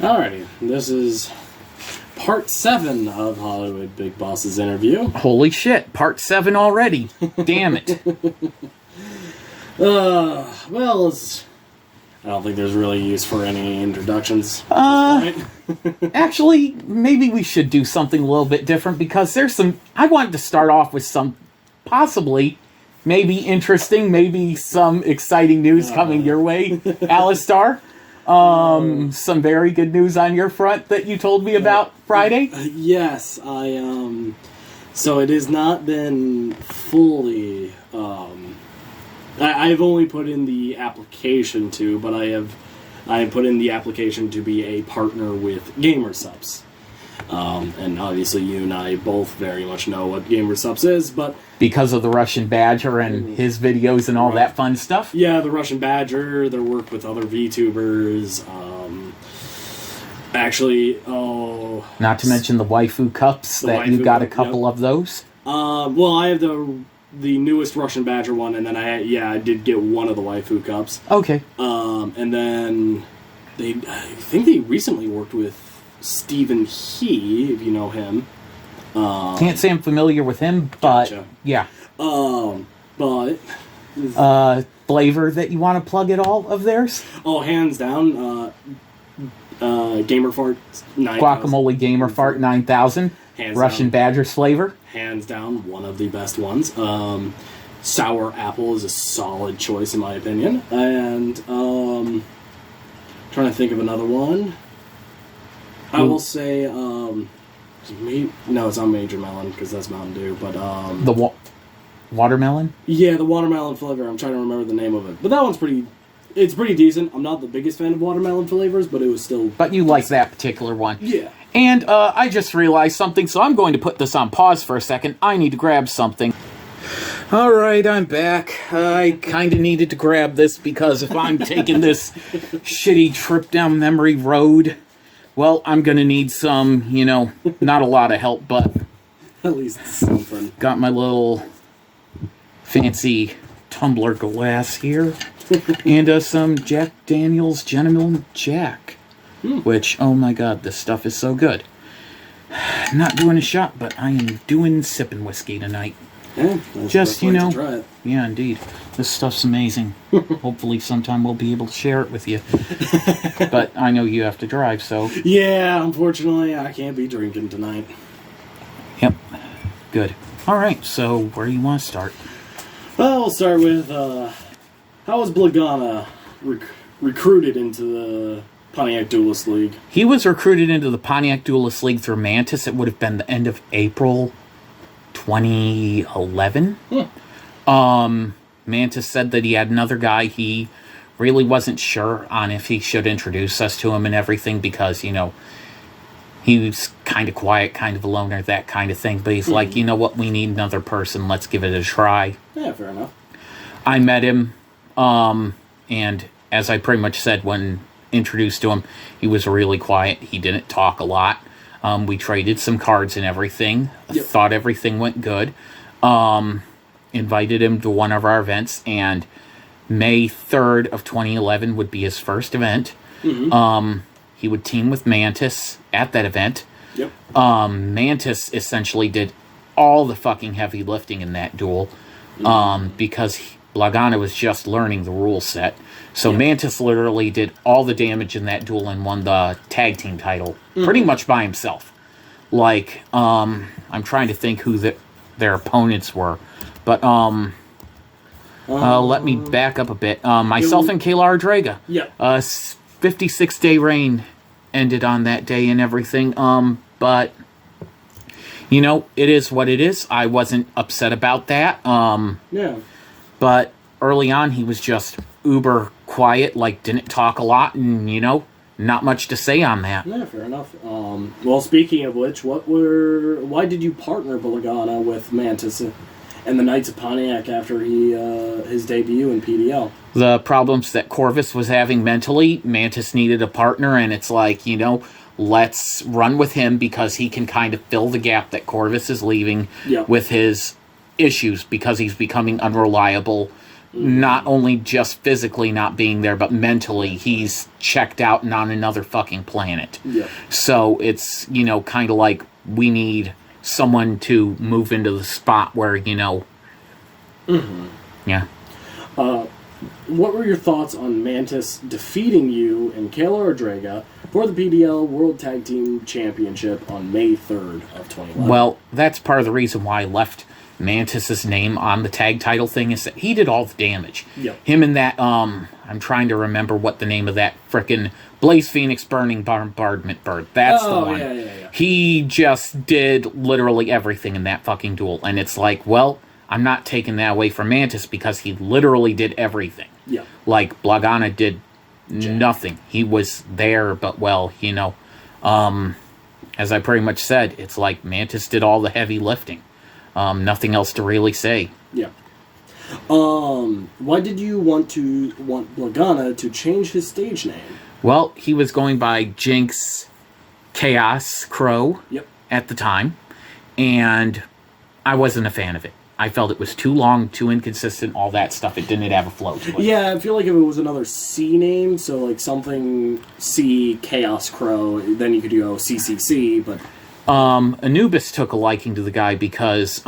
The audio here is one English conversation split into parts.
Alrighty, this is part 7 of Hollywood Big Boss's interview. Holy shit, part 7 already. Damn it. Well, I don't think there's really use for any introductions at this point. Actually, maybe we should do something a little bit different because there's some... I wanted to start off with some possibly, maybe interesting, maybe some exciting news coming your way, Alistar. Some very good news on your front that you told me about Friday? Yes, so it has not been fully, I've only put in the application to, but I have put in the application to be a partner with GamerSupps. And obviously you and I both very much know what GamerSupps is, but... Because of the Russian Badger and his videos and all that fun stuff? Yeah, the Russian Badger, their work with other VTubers, Not to mention the waifu cups, that you got a couple of those? Well, I have the newest Russian Badger one, and then I did get one of the waifu cups. Okay. And then I think they recently worked with Stephen He, if you know him. Can't say I'm familiar with him, but Gotcha. Yeah. But flavor that you want to plug at all of theirs? Oh, hands down, Gamerfart 9000. Guacamole Gamerfart 9000. Hands Russian down. Badger's flavor. Hands down, one of the best ones. Sour apple is a solid choice in my opinion. And trying to think of another one. I will say, no, it's not Major Melon because that's Mountain Dew, but The watermelon? Yeah, the watermelon flavor. I'm trying to remember the name of it, but that one's pretty decent. I'm not the biggest fan of watermelon flavors, but it was still. But you like that particular one. Yeah. And I just realized something, so I'm going to put this on pause for a second. I need to grab something. Alright, I'm back. I kind of needed to grab this because if I'm taking this shitty trip down memory road, well, I'm going to need some, not a lot of help, but... At least something. Got my little fancy tumbler glass here. And some Jack Daniels Gentleman Jack. Which, oh my god, this stuff is so good. Not doing a shot, but I am sipping whiskey tonight. Yeah, just, try it. Yeah, indeed. This stuff's amazing. Hopefully sometime we'll be able to share it with you. But I know you have to drive, so... Yeah, unfortunately, I can't be drinking tonight. Yep. Good. Alright, so where do you want to start? Well, we'll start with, how was Blagana recruited into the Pontiac Duelist League? He was recruited into the Pontiac Duelist League through Mantis. It would have been the end of April 2011. Mantis said that he had another guy. He really wasn't sure on if he should introduce us to him and everything because, he was kind of quiet, kind of a loner, that kind of thing. But he's like, you know what, we need another person. Let's give it a try. Yeah, fair enough. I met him, and as I pretty much said when introduced to him, he was really quiet. He didn't talk a lot. We traded some cards and everything. Yep. Thought everything went good. Invited him to one of our events, and May 3rd of 2011 would be his first event. He would team with Mantis at that event. Yep. Mantis essentially did all the fucking heavy lifting in that duel because Blagana was just learning the rule set. So Mantis literally did all the damage in that duel and won the tag team title pretty much by himself. Like, I'm trying to think who their opponents were. But, let me back up a bit. Myself and Kayla Draga. Yeah. 56-day reign ended on that day and everything. But, it is what it is. I wasn't upset about that. Yeah. But early on, he was just uber quiet, like didn't talk a lot, and not much to say on that. Yeah, fair enough. Well, speaking of which, why did you partner Blagana with Mantis and the Knights of Pontiac after his debut in PDL? The problems that Corvus was having mentally, Mantis needed a partner, and it's like, let's run with him because he can kind of fill the gap that Corvus is leaving with his issues because he's becoming unreliable not only just physically not being there, but mentally he's checked out and on another fucking planet. Yeah. So it's, you know, kind of like we need someone to move into the spot where, you know... Yeah. What were your thoughts on Mantis defeating you and Kayla Ordrega for the PDL World Tag Team Championship on May 3rd of 2011? Well, that's part of the reason why I left Mantis's name on the tag title thing, is that he did all the damage. Yep. Him and that, I'm trying to remember what the name of that frickin' Blaze Phoenix Burning Bombardment Bird. That's the one. Yeah. He just did literally everything in that fucking duel. And it's like, well, I'm not taking that away from Mantis because he literally did everything. Yeah. Like, Blagana did nothing. He was there, but, well, you know, as I pretty much said, it's like Mantis did all the heavy lifting. Nothing else to really say. Yeah. Why did you want Blagana to change his stage name? Well, he was going by Jinx Chaos Crow at the time, and I wasn't a fan of it. I felt it was too long, too inconsistent, all that stuff. It didn't have a flow to it. Yeah, I feel like if it was another C name, so like something C Chaos Crow, then you could go CCC, but... Anubis took a liking to the guy because,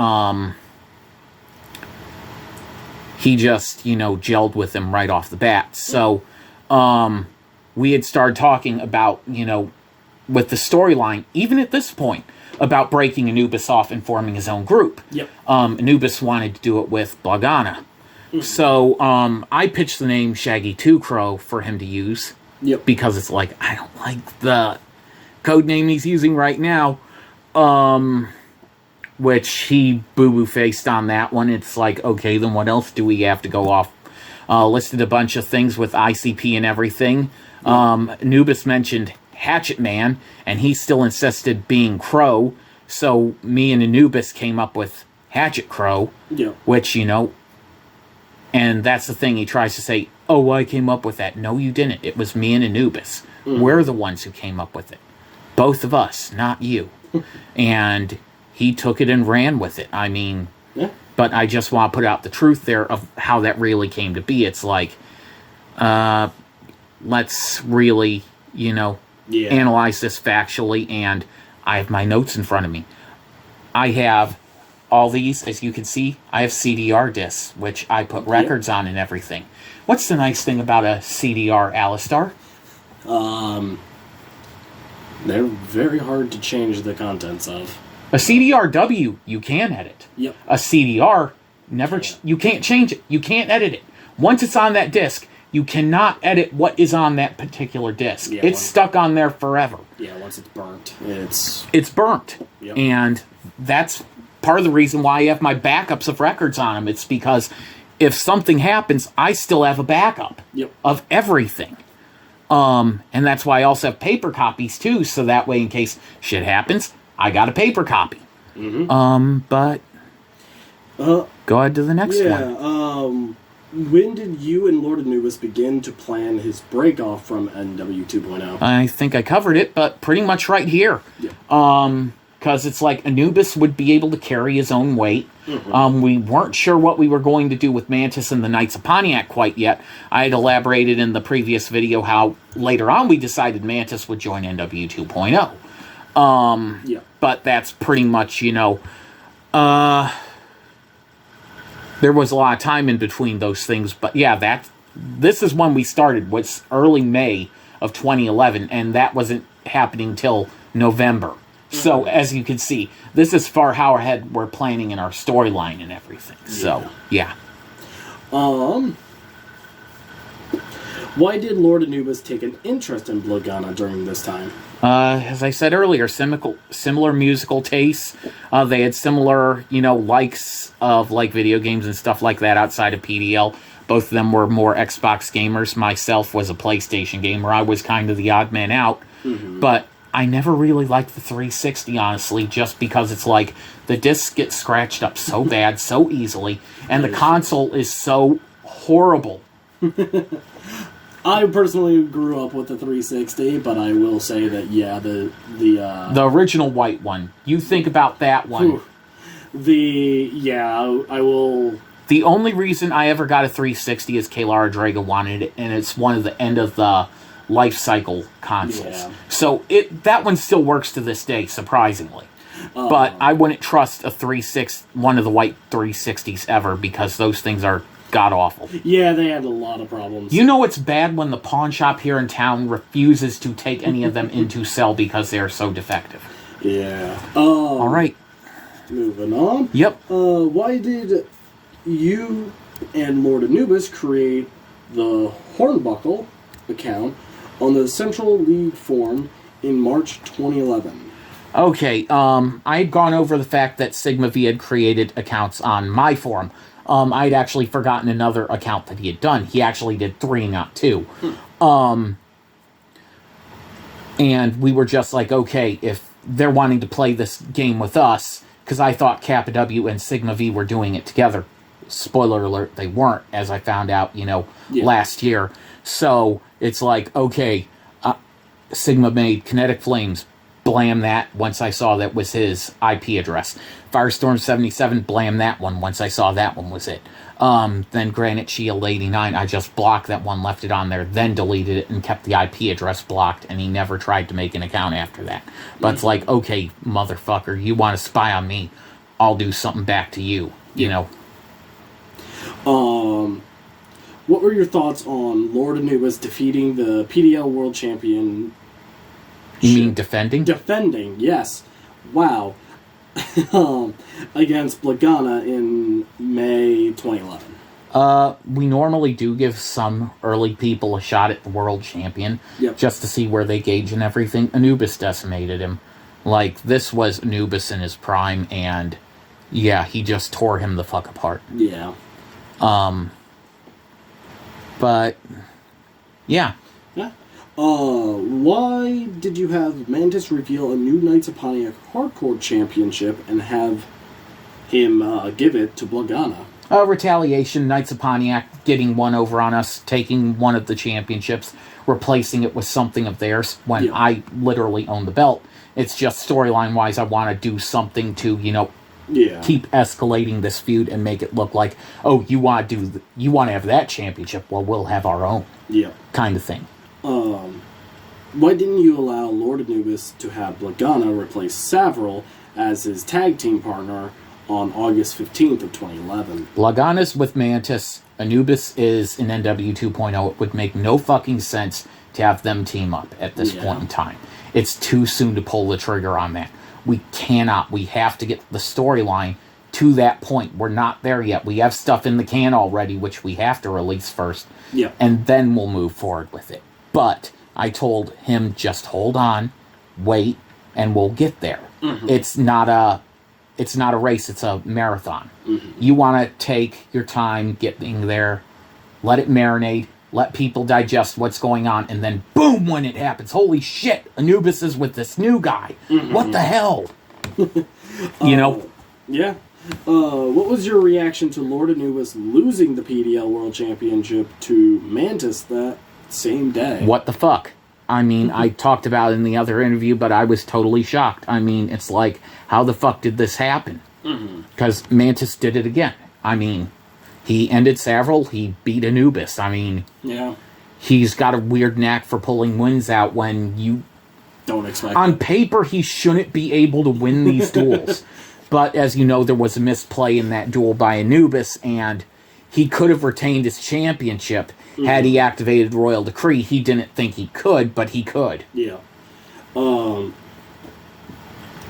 he just, you know, gelled with him right off the bat. So, we had started talking about, you know, with the storyline, even at this point, about breaking Anubis off and forming his own group. Yep. Anubis wanted to do it with Blagana. So, I pitched the name Shaggy Two Crow for him to use. Yep. Because it's like, I don't like the code name he's using right now. Which he boo-boo faced on that one. It's like, okay, then what else do we have to go off? Listed a bunch of things with ICP and everything. Anubis mentioned Hatchet Man, and he still insisted being Crow. So me and Anubis came up with Hatchet Crow. Yeah. Which, you know, and that's the thing, he tries to say, oh, I came up with that. No, you didn't. It was me and Anubis. We're the ones who came up with it. Both of us, not you. And he took it and ran with it. I mean, but I just want to put out the truth there of how that really came to be. It's like, let's really, you know, analyze this factually. And I have my notes in front of me. I have all these, as you can see, I have CDR discs, which I put records on and everything. What's the nice thing about a CDR, Alistar? They're very hard to change the contents of. A CDRW, you can edit. Yep. A CDR, you can't change it. You can't edit it. Once it's on that disc, you cannot edit what is on that particular disc. Yeah, it's stuck on there forever. Yeah, once it's burnt, it's burnt. Yep. And that's part of the reason why I have my backups of records on them. It's because if something happens, I still have a backup of everything. And that's why I also have paper copies too, so that way in case shit happens, I got a paper copy. But go ahead to the next one. When did you and Lord Anubis begin to plan his break off from NW 2.0? I think I covered it, but pretty much right here. Because it's like Anubis would be able to carry his own weight. We weren't sure what we were going to do with Mantis and the Knights of Pontiac quite yet. I had elaborated in the previous video how later on we decided Mantis would join NW 2.0. But that's pretty much, you know, there was a lot of time in between those things. But yeah, this is when we started, was early May of 2011, and that wasn't happening till November. So, as you can see, this is far how ahead we're planning in our storyline and everything. So, yeah. Why did Lord Anubis take an interest in Blagana during this time? As I said earlier, similar musical tastes. They had similar, you know, likes of, like, video games and stuff like that outside of PDL. Both of them were more Xbox gamers. Myself was a PlayStation gamer. I was kind of the odd man out. But I never really liked the 360, honestly, just because it's like the discs get scratched up so bad, so easily, and the console is so horrible. I personally grew up with the 360, but I will say that, yeah, the original white one. You think about that one. I will... The The only reason I ever got a 360 is Kaylara Draga wanted it, and it's one of the end of the life cycle consoles. Yeah. So that one still works to this day, surprisingly. But I wouldn't trust one of the white 360s ever, because those things are god-awful. Yeah, they had a lot of problems. You know it's bad when the pawn shop here in town refuses to take any of them into sell because they are so defective. Yeah. All right. Moving on. Yep. Why did you and Lord Anubis create the Hornbuckle account on the Central League forum in March 2011? Okay, I had gone over the fact that Sigma V had created accounts on my forum. I'd actually forgotten another account that he had done. He actually did 3, not 2. And we were just like, okay, if they're wanting to play this game with us, because I thought Kappa W and Sigma V were doing it together. Spoiler alert, they weren't, as I found out, last year. So it's like, okay, Sigma made Kinetic Flames. Blam that once I saw that was his IP address. Firestorm 77, blam that one once I saw that one was it. Then Granite Shield 89, I just blocked that one, left it on there, then deleted it and kept the IP address blocked, and he never tried to make an account after that. But it's like, okay, motherfucker, you want to spy on me, I'll do something back to you, you know. What were your thoughts on Lord Anubis defeating the PDL World Champion? You mean defending? Defending, yes. Wow. Against Blagana in May 2011. We normally do give some early people a shot at the world champion, just to see where they gauge and everything. Anubis decimated him. Like, this was Anubis in his prime, and yeah, he just tore him the fuck apart. Yeah. But yeah. Why did you have Mantis reveal a new Knights of Pontiac Hardcore Championship and have him give it to Blagana? Retaliation, Knights of Pontiac getting one over on us, taking one of the championships, replacing it with something of theirs when I literally own the belt. It's just storyline-wise, I want to do something to, keep escalating this feud and make it look like, oh, you want to have that championship, well, we'll have our own. Yeah. Kind of thing. Why didn't you allow Lord Anubis to have Blagana replace Savril as his tag team partner on August 15th of 2011? Blagana's with Mantis. Anubis is in NW 2.0. It would make no fucking sense to have them team up at this point in time. It's too soon to pull the trigger on that. We cannot. We have to get the storyline to that point. We're not there yet. We have stuff in the can already, which we have to release first. Yeah. And then we'll move forward with it. But I told him, just hold on, wait, and we'll get there. Mm-hmm. It's not a race, it's a marathon. Mm-hmm. You want to take your time getting there, let it marinate, let people digest what's going on, and then boom, when it happens, holy shit, Anubis is with this new guy. Mm-hmm. What the hell? Yeah. What was your reaction to Lord Anubis losing the PDL World Championship to Mantis that same day? What the fuck? I mean, I talked about it in the other interview, but I was totally shocked. I mean, it's like, how the fuck did this happen? Because Mantis did it again. I mean, he ended Savril, he beat Anubis. I mean, he's got a weird knack for pulling wins out when you don't expect on paper, he shouldn't be able to win these duels. But as you know, there was a misplay in that duel by Anubis, and he could have retained his championship had he activated Royal Decree. He didn't think he could, but he could. Yeah.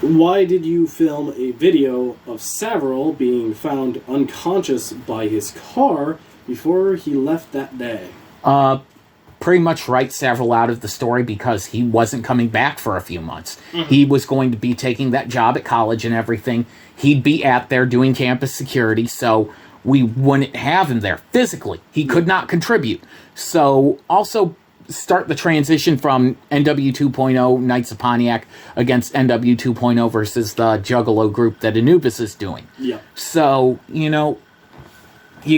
Why did you film a video of Savril being found unconscious by his car before he left that day? Pretty much write Savril out of the story because he wasn't coming back for a few months. He was going to be taking that job at college and everything. He'd be out there doing campus security, so we wouldn't have him there physically. He could not contribute. So also start the transition from NW 2.0 Knights of Pontiac against NW 2.0 versus the Juggalo group that Anubis is doing. Yeah. So, you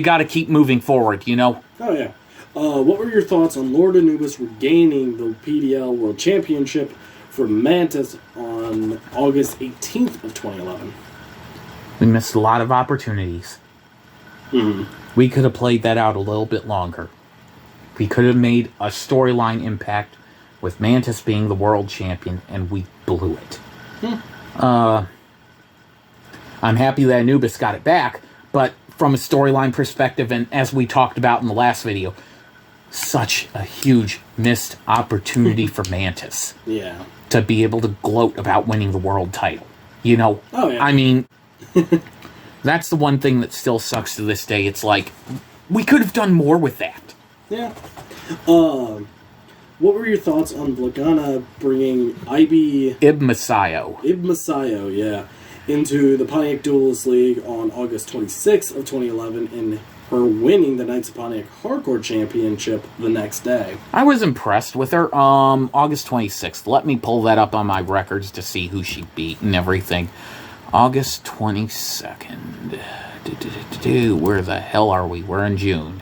got to keep moving forward, Oh, yeah. What were your thoughts on Lord Anubis regaining the PDL World Championship for Mantis on August 18th of 2011? We missed a lot of opportunities. We could have played that out a little bit longer. We could have made a storyline impact with Mantis being the world champion, and we blew it. I'm happy that Anubis got it back, but from a storyline perspective, and as we talked about in the last video, such a huge missed opportunity for Mantis. Yeah. To be able to gloat about winning the world title. You know, oh, yeah. I mean, that's the one thing that still sucks to this day. It's like, we could have done more with that. Yeah. What were your thoughts on Blagana bringing Ibn Masayo, yeah, into the Pontiac Duelist League on August 26th of 2011 and her winning the Knights of Pontiac Hardcore Championship the next day? I was impressed with her. August 26th. Let me pull that up on my records to see who she beat and everything. August 22nd. Where the hell are we? We're in June.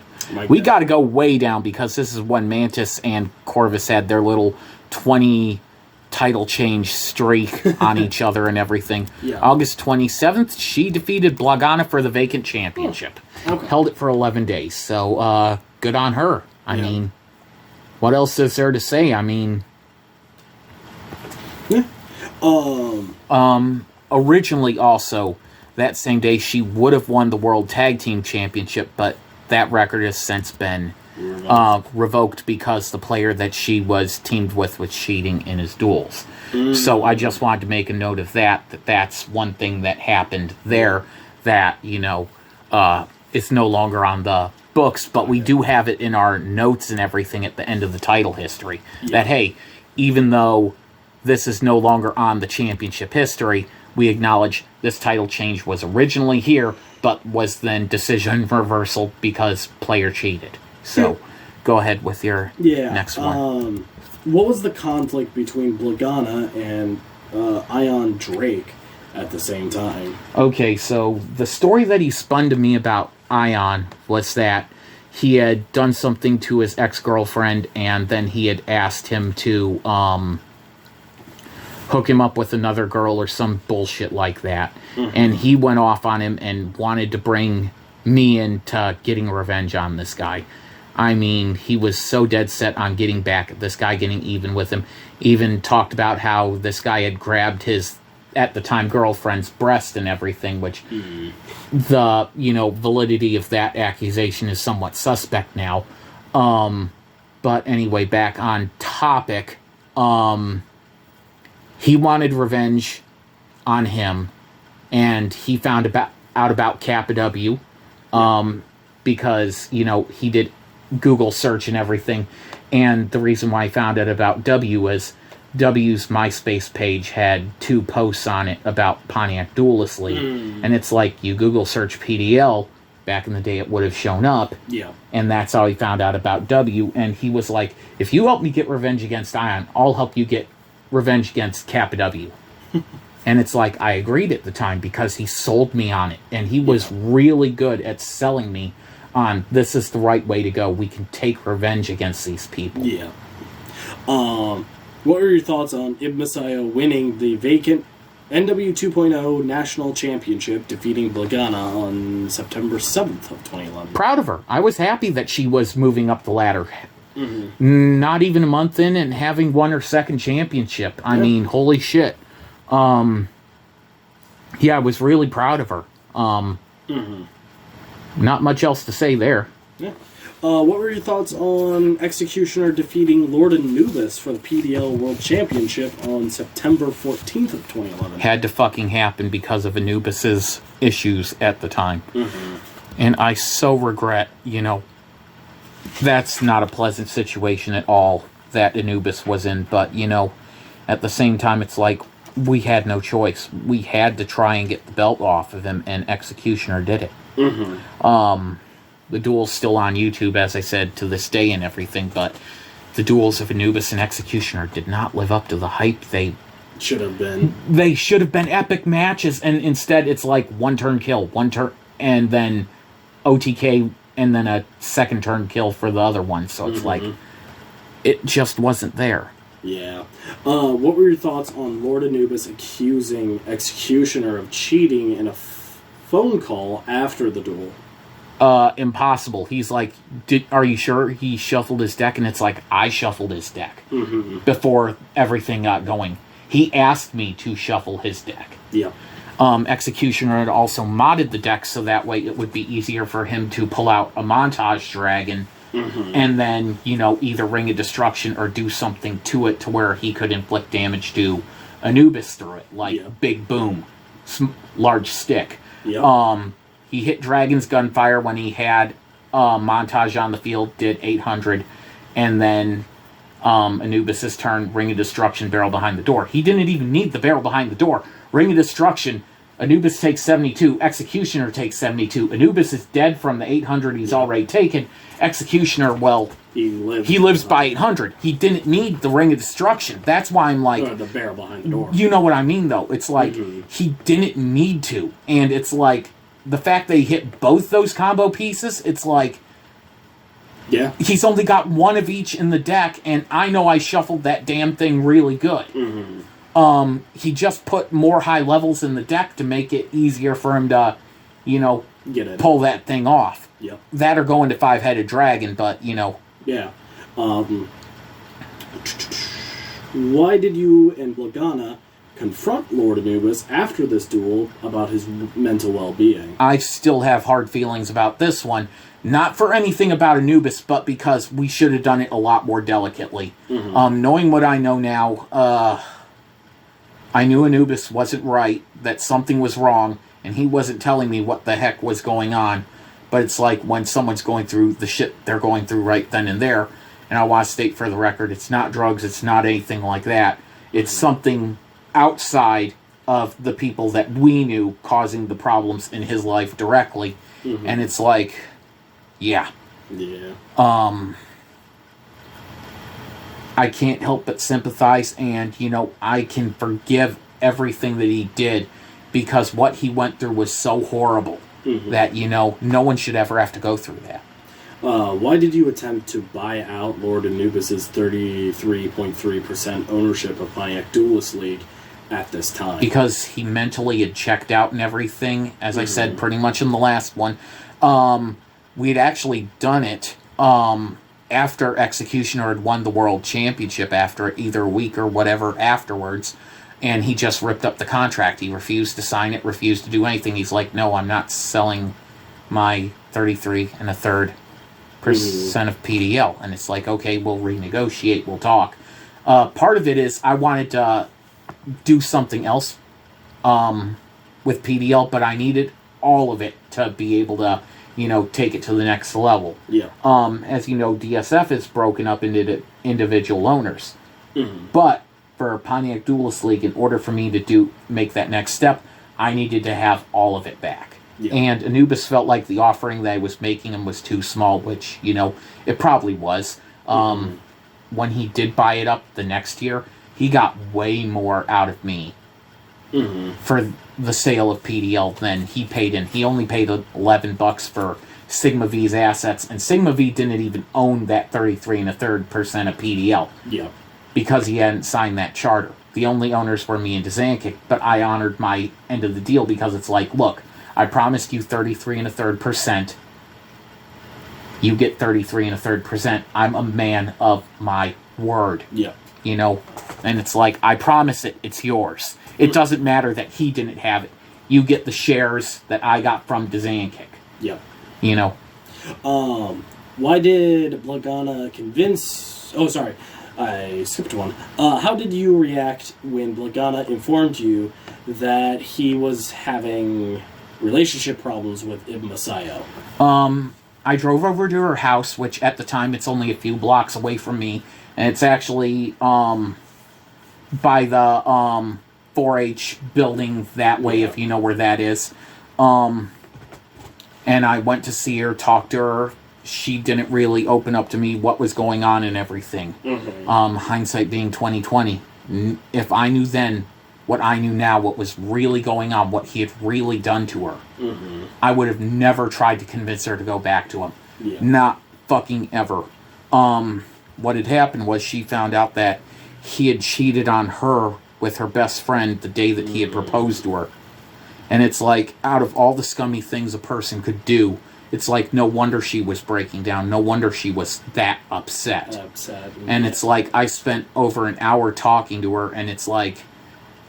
We got to go way down because this is when Mantis and Corvus had their little 20 title change streak on each other and everything. Yeah. August 27th, she defeated Blagana for the vacant championship. Okay. Held it for 11 days. So, good on her. I mean, what else is there to say? I mean... Yeah. Originally, also, that same day, she would have won the World Tag Team Championship, but that record has since been revoked because the player that she was teamed with was cheating in his duels. So I just wanted to make a note of that's one thing that happened there that, you know, is no longer on the books, but we do have it in our notes and everything at the end of the title history. That, hey, even though this is no longer on the championship history, we acknowledge this title change was originally here, but was then decision reversal because player cheated. So, go ahead with your next one. What was the conflict between Blagana and Ion Drake at the same time? Okay, so the story that he spun to me about Ion was that he had done something to his ex-girlfriend, and then he had asked him to hook him up with another girl or some bullshit like that. And he went off on him and wanted to bring me into getting revenge on this guy. I mean, he was so dead set on getting back at this guy, getting even with him. Even talked about how this guy had grabbed his, at the time, girlfriend's breast and everything, which the, you know, validity of that accusation is somewhat suspect now. But anyway, back on topic, he wanted revenge on him, and he found out about Kappa W, because, you know, he did Google search and everything, and the reason why I found out about W is W's MySpace page had 2 posts on it about Pontiac Duelist League, and it's like, you Google search PDL, back in the day it would have shown up, and that's how he found out about W, and he was like, if you help me get revenge against Ion, I'll help you get revenge against Kappa W. And it's like, I agreed at the time because he sold me on it, and he was really good at selling me on, this is the right way to go. We can take revenge against these people. Yeah. What were your thoughts on Ibn Masayo winning the vacant NW 2.0 National Championship, defeating Blagana on September 7th of 2011? Proud of her. I was happy that she was moving up the ladder. Not even a month in and having won her second championship. I mean, holy shit. Yeah, I was really proud of her. Not much else to say there. Yeah. What were your thoughts on Executioner defeating Lord Anubis for the PDL World Championship on September 14th of 2011? Had to fucking happen because of Anubis's issues at the time. And I so regret, you know, that's not a pleasant situation at all that Anubis was in, but, you know, at the same time, it's like, we had no choice. We had to try and get the belt off of him, and Executioner did it. The duel's still on YouTube, as I said, to this day and everything, but the duels of Anubis and Executioner did not live up to the hype they should have been. They should have been epic matches, and instead it's like one turn kill, one turn, and then OTK, and then a second turn kill for the other one. So it's like, it just wasn't there. Yeah. What were your thoughts on Lord Anubis accusing Executioner of cheating in a phone call after the duel? impossible. He's like, are you sure he shuffled his deck? And it's like, I shuffled his deck before everything got going. He asked me to shuffle his deck. Yeah. Executioner had also modded the deck so that way it would be easier for him to pull out a Montage Dragon and then, either Ring of Destruction or do something to it to where he could inflict damage to Anubis through it, like Big Boom, large stick. Yeah. He hit Dragon's Gunfire when he had Montage on the field, did 800, and then Anubis' turn, Ring of Destruction, Barrel Behind the Door. He didn't even need the Barrel Behind the Door. Ring of Destruction, Anubis takes 72, Executioner takes 72. Anubis is dead from the 800 he's already taken. Executioner, well, he lives by 800. He didn't need the Ring of Destruction. That's why I'm like... Or the Barrel Behind the Door. You know what I mean, though. It's like, he didn't need to. And it's like, the fact that he hit both those combo pieces, it's like... Yeah. He's only got one of each in the deck, and I know I shuffled that damn thing really good. He just put more high levels in the deck to make it easier for him to, pull that thing off. Yep. That or going to 5-headed dragon, but, Yeah. Why did you and Blagana confront Lord Anubis after this duel about his mental well-being? I still have hard feelings about this one. Not for anything about Anubis, but because we should have done it a lot more delicately. Knowing what I know now, I knew Anubis wasn't right, that something was wrong, and he wasn't telling me what the heck was going on. But it's like when someone's going through the shit they're going through right then and there, and I want to state for the record, it's not drugs, it's not anything like that. It's something outside of the people that we knew causing the problems in his life directly. And it's like, yeah. I can't help but sympathize, and, I can forgive everything that he did, because what he went through was so horrible that, no one should ever have to go through that. Why did you attempt to buy out Lord Anubis' 33.3% ownership of Pontiac Duelist League at this time? Because he mentally had checked out and everything, as I said pretty much in the last one. We'd actually done it after Executioner had won the World Championship after either a week or whatever afterwards, and he just ripped up the contract. He refused to sign it, refused to do anything. He's like, no, I'm not selling my 33 1/3% of PDL. And it's like, okay, we'll renegotiate, we'll talk. Part of it is I wanted to do something else with PDL, but I needed all of it to be able to, take it to the next level. Yeah. As you know, DSF is broken up into individual owners. But for Pontiac Duelist League, in order for me to make that next step, I needed to have all of it back. Yeah. And Anubis felt like the offering that I was making him was too small, which, it probably was. When he did buy it up the next year, he got way more out of me for the sale of PDL than he paid in. He only paid $11 for Sigma V's assets, and Sigma V didn't even own that 33 1/3% of PDL. Yeah. Because he hadn't signed that charter. The only owners were me and Dzankic, but I honored my end of the deal because it's like, look, I promised you 33 1/3%. You get 33 1/3%. I'm a man of my word. Yeah. And it's like, I promise it, it's yours. It doesn't matter that he didn't have it. You get the shares that I got from Dzankic. Yeah. Why did Blagana convince... Oh, sorry. I skipped one. How did you react when Blagana informed you that he was having relationship problems with Ibn Masayo? I drove over to her house, which at the time it's only a few blocks away from me, and it's actually by the 4-H building that way, if you know where that is. And I went to see her, talk to her. She didn't really open up to me what was going on and everything. Hindsight being 2020. If I knew then what I knew now, what was really going on, what he had really done to her, I would have never tried to convince her to go back to him. Yeah. Not fucking ever. What had happened was she found out that he had cheated on her with her best friend the day that he had proposed to her. And it's like, out of all the scummy things a person could do, it's like, no wonder she was breaking down. No wonder she was that upset. And it's like, I spent over an hour talking to her, and it's like,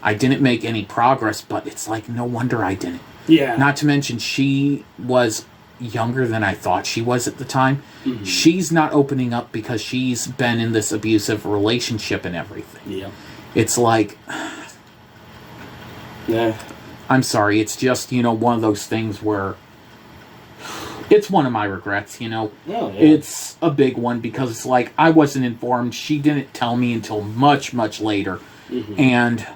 I didn't make any progress, but it's like, no wonder I didn't. Yeah. Not to mention, she was younger than I thought she was at the time. Mm-hmm. She's not opening up because she's been in this abusive relationship and everything. Yeah. It's like... Yeah. I'm sorry, it's just, one of those things where... It's one of my regrets, Oh, yeah. It's a big one because it's like, I wasn't informed. She didn't tell me until much, much later. Mm-hmm. And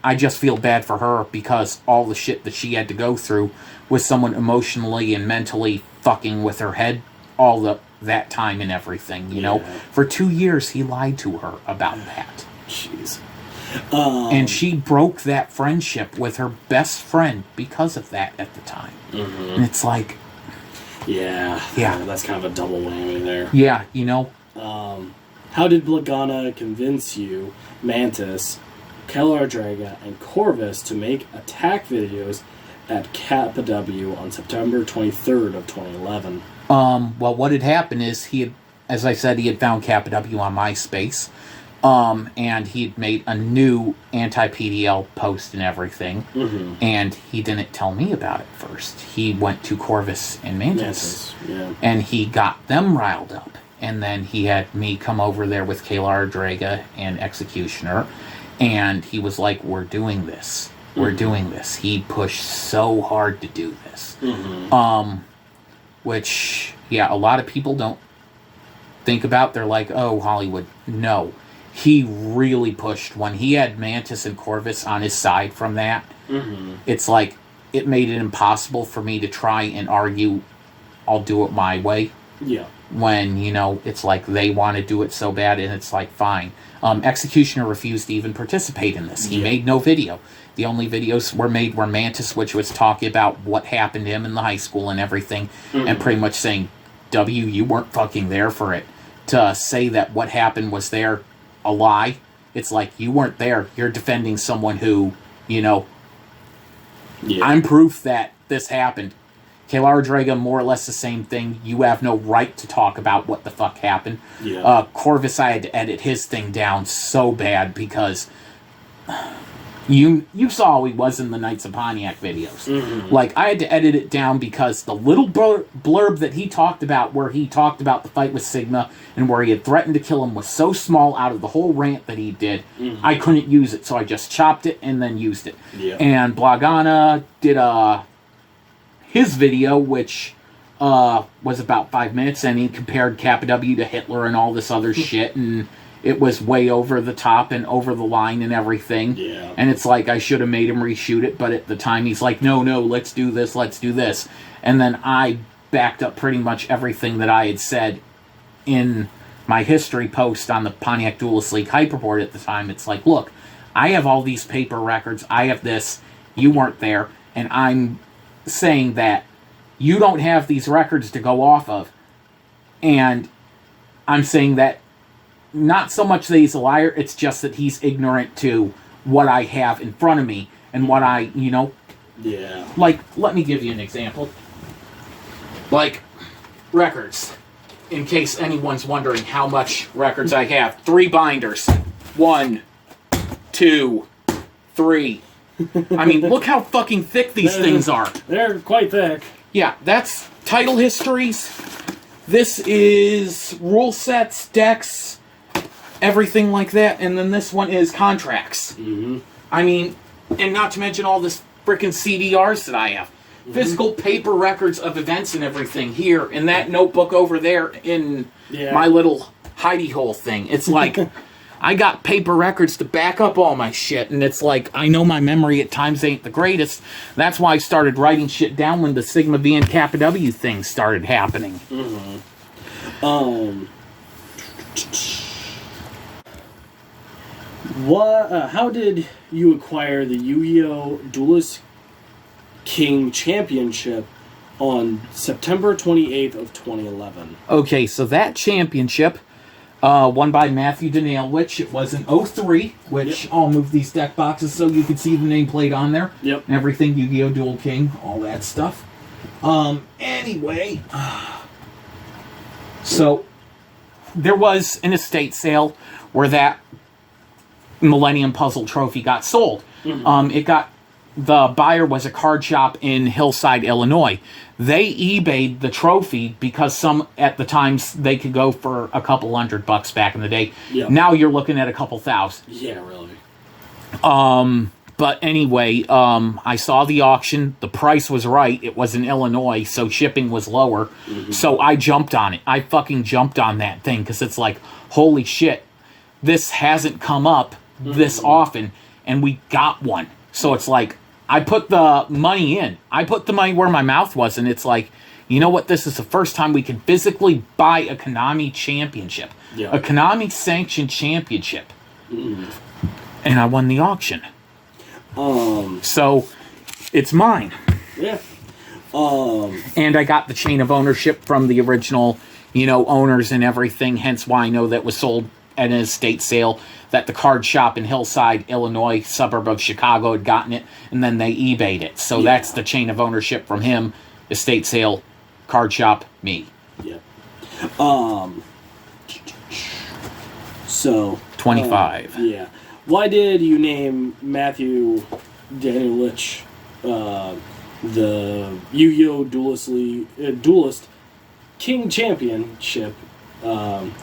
I just feel bad for her because all the shit that she had to go through with someone emotionally and mentally fucking with her head that time and everything, you know? For 2 years, he lied to her about that. Jeez. And she broke that friendship with her best friend because of that at the time. Mm-hmm. And it's like... Yeah. That's kind of a double whammy there. Yeah, How did Blagana convince you, Mantis, Kelardraga, and Corvus to make attack videos at KW on September 23rd of 2011? Well, what had happened is he had found KW on MySpace. And he'd made a new anti-PDL post and everything. Mm-hmm. And he didn't tell me about it first. He went to Corvus and Mantis. Yeah. And he got them riled up. And then he had me come over there with Kalar Draga and Executioner. And he was like, we're doing this. We're doing this. He pushed so hard to do this. Mm-hmm. Which, a lot of people don't think about. They're like, oh, Hollywood. No. He really pushed. When he had Mantis and Corvus on his side from that, it's like, it made it impossible for me to try and argue, I'll do it my way. Yeah. When, it's like, they want to do it so bad, and it's like, fine. Executioner refused to even participate in this. He made no video. The only videos were made were Mantis, which was talking about what happened to him in the high school and everything, and pretty much saying, W, you weren't fucking there for it. To say that what happened was there, a lie. It's like, you weren't there. You're defending someone who, I'm proof that this happened. Kalar Draga, more or less the same thing. You have no right to talk about what the fuck happened. Yeah. Corvus, I had to edit his thing down so bad because you saw how he was in the Knights of Pontiac videos. Mm-hmm. Like, I had to edit it down because the little blurb that he talked about, where he talked about the fight with Sigma and where he had threatened to kill him, was so small out of the whole rant that he did, I couldn't use it, so I just chopped it and then used it. Yeah. And Blagana did his video, which was about 5 minutes, and he compared KW to Hitler and all this other shit, and it was way over the top and over the line and everything. Yeah. And it's like, I should have made him reshoot it, but at the time he's like, no, let's do this. And then I backed up pretty much everything that I had said in my history post on the Pontiac Duelist League Hyperboard at the time. It's like, look, I have all these paper records, I have this, you weren't there, and I'm saying that you don't have these records to go off of. And I'm saying that not so much that he's a liar, it's just that he's ignorant to what I have in front of me and what I, Yeah. Like, let me give you an example. Like, records. In case anyone's wondering how much records I have. 3 binders. 1, 2, 3. I mean, look how fucking thick these things are. They're quite thick. Yeah, that's title histories. This is rule sets, decks, everything like that. And then this one is contracts. Mm-hmm. I mean, and not to mention all this freaking CDRs that I have. Mm-hmm. Physical paper records of events and everything here in that notebook over there in my little hidey hole thing. It's like, I got paper records to back up all my shit, and it's like, I know my memory at times ain't the greatest. That's why I started writing shit down when the Sigma V and Kappa W thing started happening. Mm-hmm. How did you acquire the Yu-Gi-Oh! Duelist King Championship on September 28th of 2011? Okay, so that championship, won by Matthew Danielwich. It was an 03, which I'll move these deck boxes so you can see the nameplate on there. Yep. And everything, Yu-Gi-Oh! Duel King, all that stuff. Anyway, so there was an estate sale where that Millennium Puzzle trophy got sold. The buyer was a card shop in Hillside, Illinois. They eBayed the trophy because at the times they could go for a couple $100 back in the day. Yep. Now you're looking at a couple $1,000. Yeah, really. But anyway, I saw the auction. The price was right. It was in Illinois, so shipping was lower. So I jumped on it. I fucking jumped on that thing because it's like, holy shit, this hasn't come up this often, and we got one. So it's like, I put the money in. I put the money where my mouth was, and it's like, you know what? This is the first time we can physically buy a Konami championship. Yeah. A Konami-sanctioned championship. And I won the auction. So, it's mine. Yeah. And I got the chain of ownership from the original, owners and everything, hence why I know that was sold at an estate sale, that the card shop in Hillside, Illinois, suburb of Chicago, had gotten it, and then they eBayed it. So that's the chain of ownership from him, estate sale, card shop, me. Yeah. So 25. Yeah. Why did you name Matthew Danielich the Yu-Gi-Oh! Duelist King Championship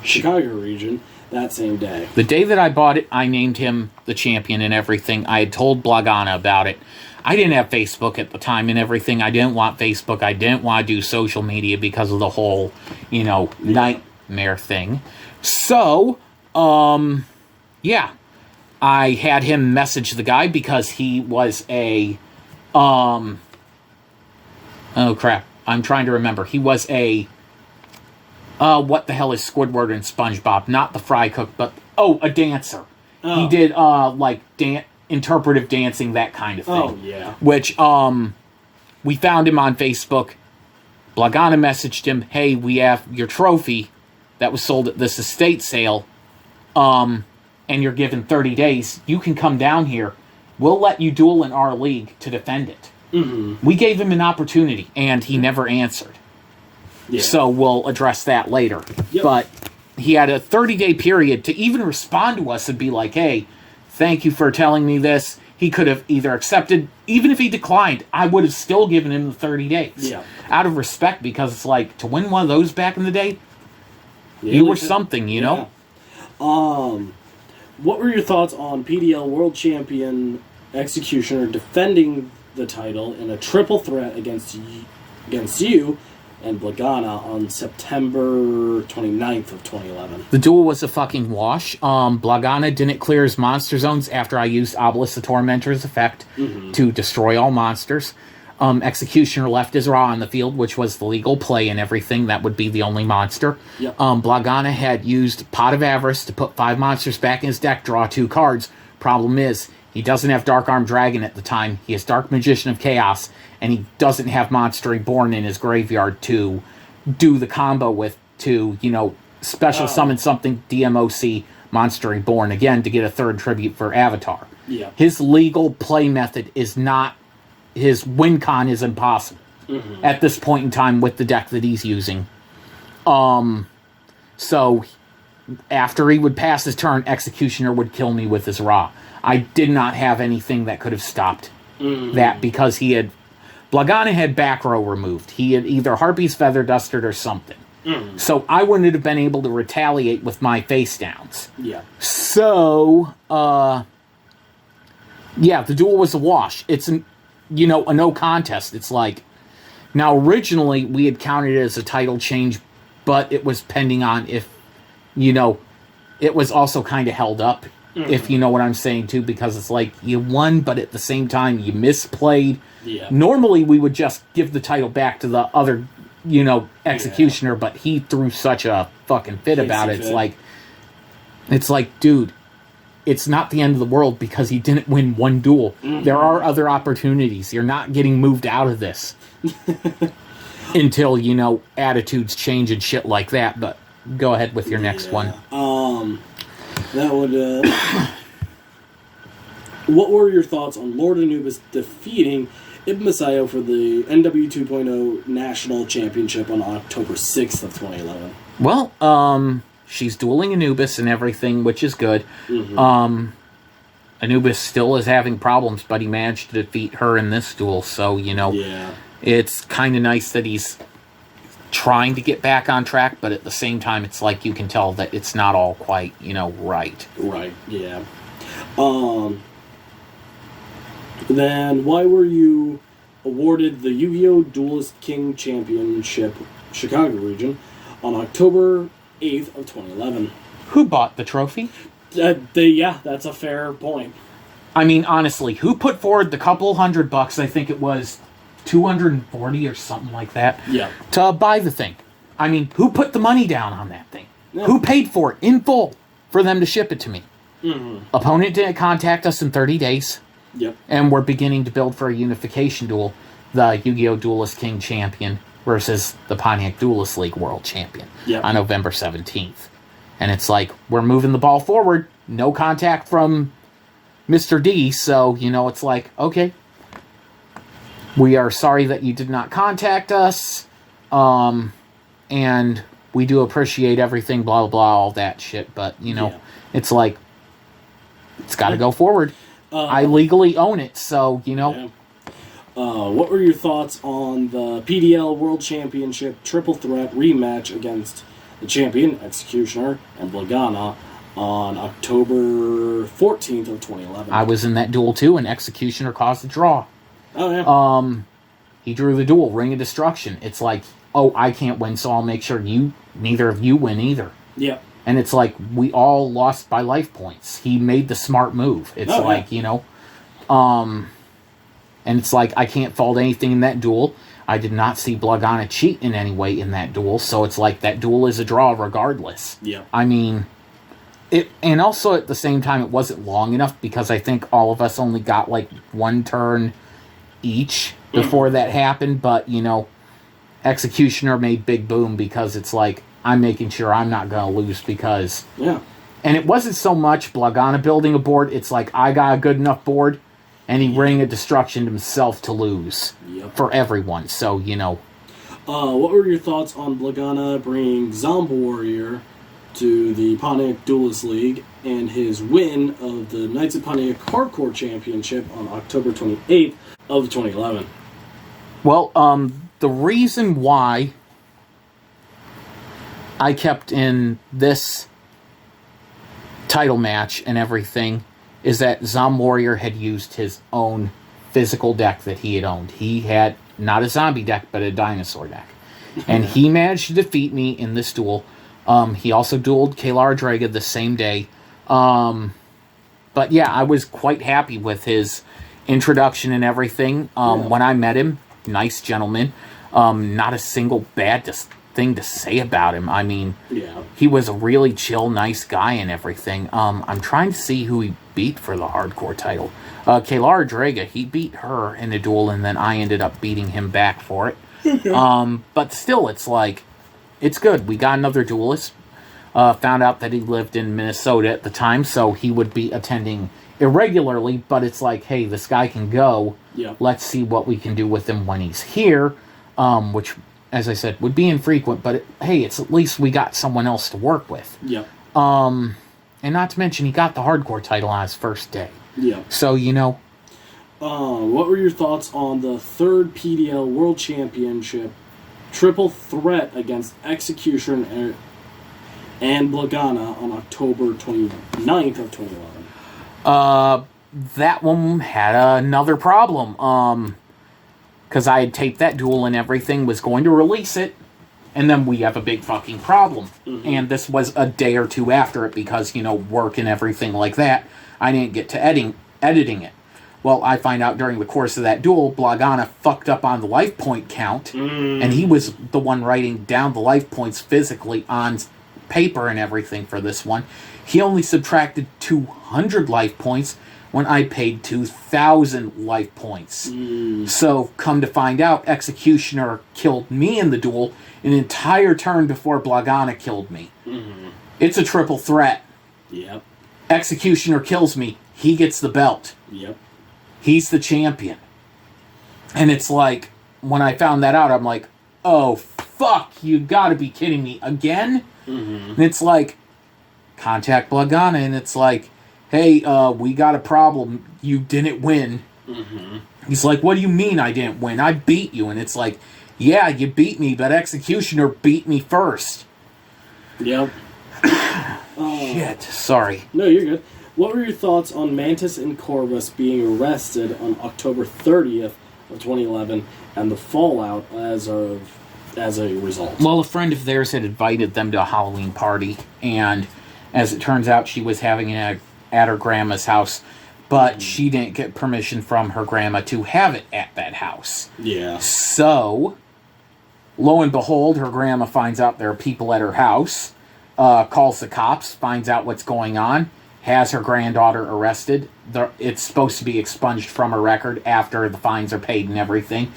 Chicago region that same day? The day that I bought it, I named him the champion and everything. I had told Blagana about it. I didn't have Facebook at the time and everything. I didn't want Facebook. I didn't want to do social media because of the whole, nightmare thing. So, yeah. I had him message the guy because he was a, oh crap, I'm trying to remember. He was a, what the hell is Squidward and SpongeBob? Not the fry cook, but, a dancer. Oh. He did, interpretive dancing, that kind of thing. Oh, yeah. Which, we found him on Facebook. Blagana messaged him, hey, we have your trophy that was sold at this estate sale, and you're given 30 days. You can come down here. We'll let you duel in our league to defend it. We gave him an opportunity, and he never answered. Yeah. So we'll address that later. Yep. But he had a 30-day period to even respond to us and be like, hey, thank you for telling me this. He could have either accepted, even if he declined, I would have still given him the 30 days. Yeah. Out of respect, because it's like, to win one of those back in the day, you were something, you know? What were your thoughts on PDL World Champion Executioner defending the title in a triple threat against you and Blagana on September 29th of 2011? The duel was a fucking wash. Blagana didn't clear his monster zones after I used Obelisk the Tormentor's effect to destroy all monsters. Executioner left his Ra on the field, which was the legal play and everything. That would be the only monster. Yep. Blagana had used Pot of Avarice to put 5 monsters back in his deck, draw 2 cards. Problem is, he doesn't have Dark Armed Dragon at the time. He has Dark Magician of Chaos, and he doesn't have Monster Reborn in his graveyard to do the combo with, to, special summon something DMOC Monster Reborn, again, to get a 3rd tribute for Avatar. Yeah. His legal play method is not... His win con is impossible at this point in time with the deck that he's using. So, after he would pass his turn, Executioner would kill me with his Ra. I did not have anything that could have stopped that because he had... Blagana had back row removed. He had either Harpy's Feather Dusted or something. So I wouldn't have been able to retaliate with my face downs. Yeah. So, yeah, the duel was a wash. It's a no contest. It's like... Now, originally, we had counted it as a title change, but it was pending on if, it was also kind of held up, if you know what I'm saying, too, because it's like, you won, but at the same time, you misplayed. Yeah. Normally, we would just give the title back to the other, Executioner, but he threw such a fucking fit about it. It's like, dude, it's not the end of the world because he didn't win one duel. There are other opportunities. You're not getting moved out of this until, attitudes change and shit like that. But go ahead with your next one. That would... What were your thoughts on Lord Anubis defeating Ibmasayo for the NW 2.0 National Championship on October 6th of 2011? Well, she's dueling Anubis and everything, which is good. Mm-hmm. Anubis still is having problems, but he managed to defeat her in this duel, so, it's kind of nice that he's trying to get back on track, but at the same time, it's like you can tell that it's not all quite, right. Right, yeah. Then, why were you awarded the Yu-Gi-Oh! Duelist King Championship Chicago region on October 8th of 2011? Who bought the trophy? That's a fair point. I mean, honestly, who put forward the couple $100, I think it was 240 or something like that, to buy the thing? I mean, who put the money down on that thing? Yeah. Who paid for it in full for them to ship it to me? Mm-hmm. Opponent didn't contact us in 30 days. Yep. And we're beginning to build for a unification duel, the Yu-Gi-Oh! Duelist King Champion versus the Pontiac Duelist League World Champion on November 17th. And it's like, we're moving the ball forward. No contact from Mr. D, so, it's like, okay. We are sorry that you did not contact us. And we do appreciate everything, blah, blah, blah, all that shit. But, it's like, it's got to go forward. I legally own it, so, Yeah. What were your thoughts on the PDL World Championship Triple Threat rematch against the champion, Executioner, and Blagana on October 14th of 2011? I was in that duel, too, and Executioner caused the draw. Oh, yeah. He drew the duel, Ring of Destruction. It's like, oh, I can't win, so I'll make sure neither of you win either. Yeah. And it's like, we all lost by life points. He made the smart move. It's and it's like, I can't fault anything in that duel. I did not see Blagana cheat in any way in that duel, so it's like, that duel is a draw regardless. Yeah. I mean, and also at the same time, it wasn't long enough, because I think all of us only got, like, one turn each before that happened, but, Executioner made big boom, because it's like, I'm making sure I'm not going to lose, because... Yeah. And it wasn't so much Blagana building a board, it's like, I got a good enough board, and he Ring of Destruction himself to lose for everyone, so, what were your thoughts on Blagana bringing Zomb Warrior to the Pontiac Duelist League and his win of the Knights of Pontiac Hardcore Championship on October 28th of 2011? Well, the reason why I kept in this title match and everything is that Zomb Warrior had used his own physical deck that he had owned. He had not a zombie deck, but a dinosaur deck. And he managed to defeat me in this duel. He also dueled Kalar Draga the same day. But yeah, I was quite happy with his introduction and everything. When I met him, nice gentleman. Not a single bad thing to say about him. I mean, he was a really chill, nice guy and everything. I'm trying to see who he beat for the hardcore title. Kalar Draga, he beat her in a duel, and then I ended up beating him back for it. But still, it's like, it's good. We got another duelist. Found out that he lived in Minnesota at the time, so he would be attending irregularly, but it's like, hey, this guy can go. Let's see what we can do with him when he's here, which, as I said, would be infrequent, but hey, it's at least we got someone else to work with. And not to mention, he got the hardcore title on his first day. So, what were your thoughts on the third PDL World Championship Triple Threat against Execution and Blagana on October 29th of 2011? That one had another problem. Because I had taped that duel and everything, was going to release it, and then we have a big fucking problem. And this was a day or two after it, because, work and everything like that, I didn't get to editing it. Well, I find out during the course of that duel, Blagana fucked up on the life point count, and he was the one writing down the life points physically on paper and everything for this one. He only subtracted 200 life points when I paid 2,000 life points. So, come to find out, Executioner killed me in the duel an entire turn before Blagana killed me. It's a triple threat. Executioner kills me, he gets the belt. Yep. He's the champion. And it's like, when I found that out, I'm like, oh, fuck, you gotta be kidding me. Again? Mm-hmm. And it's like, contact Blagana, and it's like, hey, we got a problem. You didn't win. Mm-hmm. He's like, what do you mean I didn't win? I beat you. And it's like, yeah, you beat me, but Executioner beat me first. Yep. Shit, sorry. No, you're good. What were your thoughts on Mantis and Corvus being arrested on October 30th of 2011 and the fallout as a result? Well, a friend of theirs had invited them to a Halloween party, and as it turns out, she was having it at her grandma's house, but she didn't get permission from her grandma to have it at that house. Yeah. So, lo and behold, her grandma finds out there are people at her house, calls the cops, finds out what's going on, has her granddaughter arrested. It's supposed to be expunged from her record after the fines are paid and everything.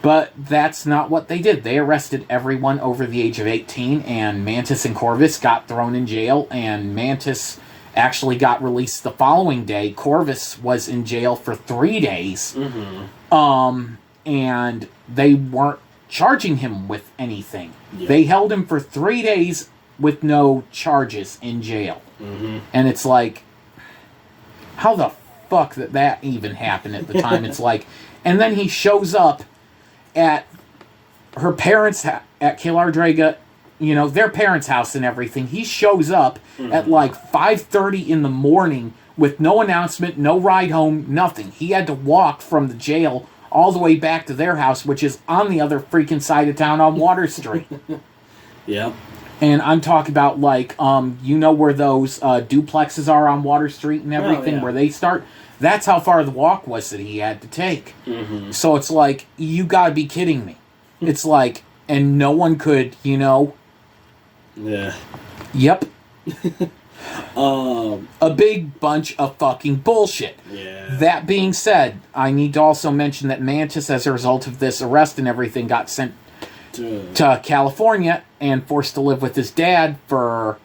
But that's not what they did. They arrested everyone over the age of 18, and Mantis and Corvus got thrown in jail, and Mantis actually got released the following day. Corvus was in jail for 3 days. Mm-hmm. And they weren't charging him with anything. Yeah. They held him for 3 days with no charges in jail. Mm-hmm. And it's like, how the fuck did that even happen at the time? It's like, and then he shows up at her parents' at Kalar Draga, their parents' house and everything. He shows up at like 5:30 in the morning with no announcement, no ride home, nothing. He had to walk from the jail all the way back to their house, which is on the other freaking side of town on Water Street. Yeah. And I'm talking about, like, where those duplexes are on Water Street and everything, where they start? That's how far the walk was that he had to take. Mm-hmm. So it's like, you gotta be kidding me. It's like, and no one could, Yeah. Yep. A big bunch of fucking bullshit. Yeah. That being said, I need to also mention that Mantis, as a result of this arrest and everything, got sent to California and forced to live with his dad for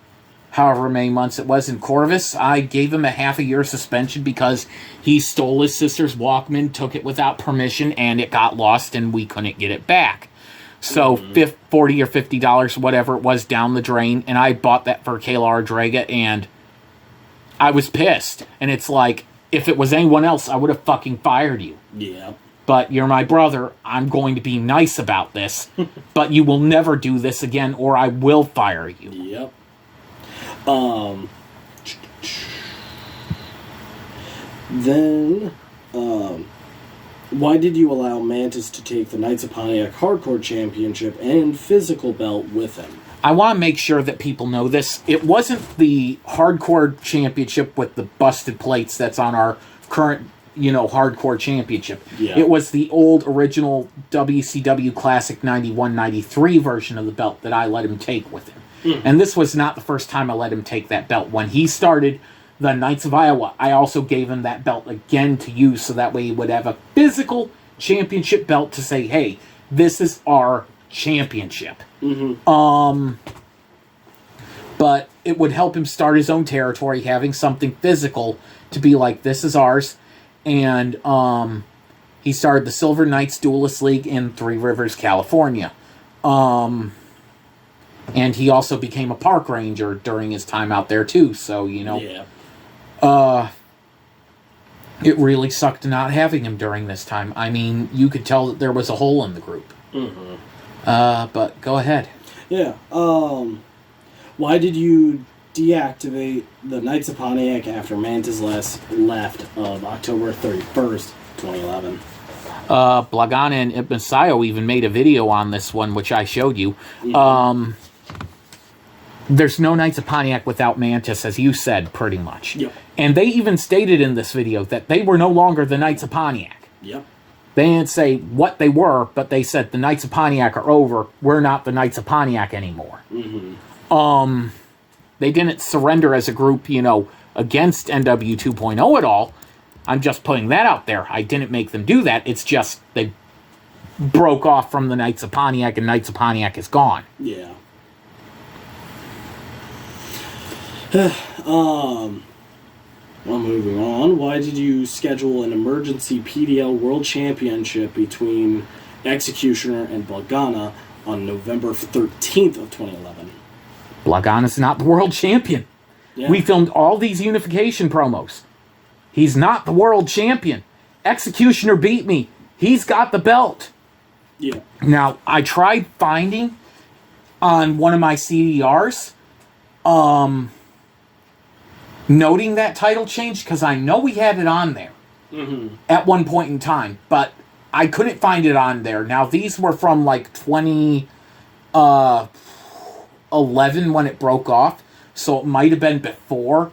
however many months it was. In Corvus, I gave him a half a year suspension because he stole his sister's Walkman, took it without permission, and it got lost and we couldn't get it back. So $40 or $50, whatever it was, down the drain, and I bought that for Kalar Draga, and I was pissed. And it's like, if it was anyone else, I would have fucking fired you. Yeah. But you're my brother. I'm going to be nice about this. But you will never do this again, or I will fire you. Yep. Then, why did you allow Mantis to take the Knights of Pontiac Hardcore Championship and physical belt with him? I want to make sure that people know this. It wasn't the Hardcore Championship with the busted plates that's on our current, Hardcore Championship. Yeah. It was the old original WCW Classic 91-93 version of the belt that I let him take with him. And this was not the first time I let him take that belt. When he started the Knights of Iowa, I also gave him that belt again to use, so that way he would have a physical championship belt to say, hey, this is our championship. Mm-hmm. But it would help him start his own territory, having something physical to be like, this is ours. And he started the Silver Knights Duelist League in Three Rivers, California. And he also became a park ranger during his time out there, too. So, Yeah. It really sucked not having him during this time. I mean, you could tell that there was a hole in the group. Mm-hmm. But go ahead. Yeah. Why did you deactivate the Knights of Pontiac after Mantis left of October 31st, 2011? Blagana and Ibn Sayo even made a video on this one, which I showed you. Mm-hmm. There's no Knights of Pontiac without Mantis, as you said, pretty much. Yep. And they even stated in this video that they were no longer the Knights of Pontiac. Yep. They didn't say what they were, but they said the Knights of Pontiac are over. We're not the Knights of Pontiac anymore. Mm-hmm. They didn't surrender as a group, against NW 2.0 at all. I'm just putting that out there. I didn't make them do that. It's just they broke off from the Knights of Pontiac, and Knights of Pontiac is gone. Yeah. Well, moving on. Why did you schedule an emergency PDL World Championship between Executioner and Blagana on November 13th of 2011? Blagana's not the world champion. Yeah. We filmed all these unification promos. He's not the world champion. Executioner beat me. He's got the belt. Yeah. Now, I tried finding on one of my CDRs, noting that title change, because I know we had it on there at one point in time, but I couldn't find it on there. Now, these were from like 2011 when it broke off, so it might have been before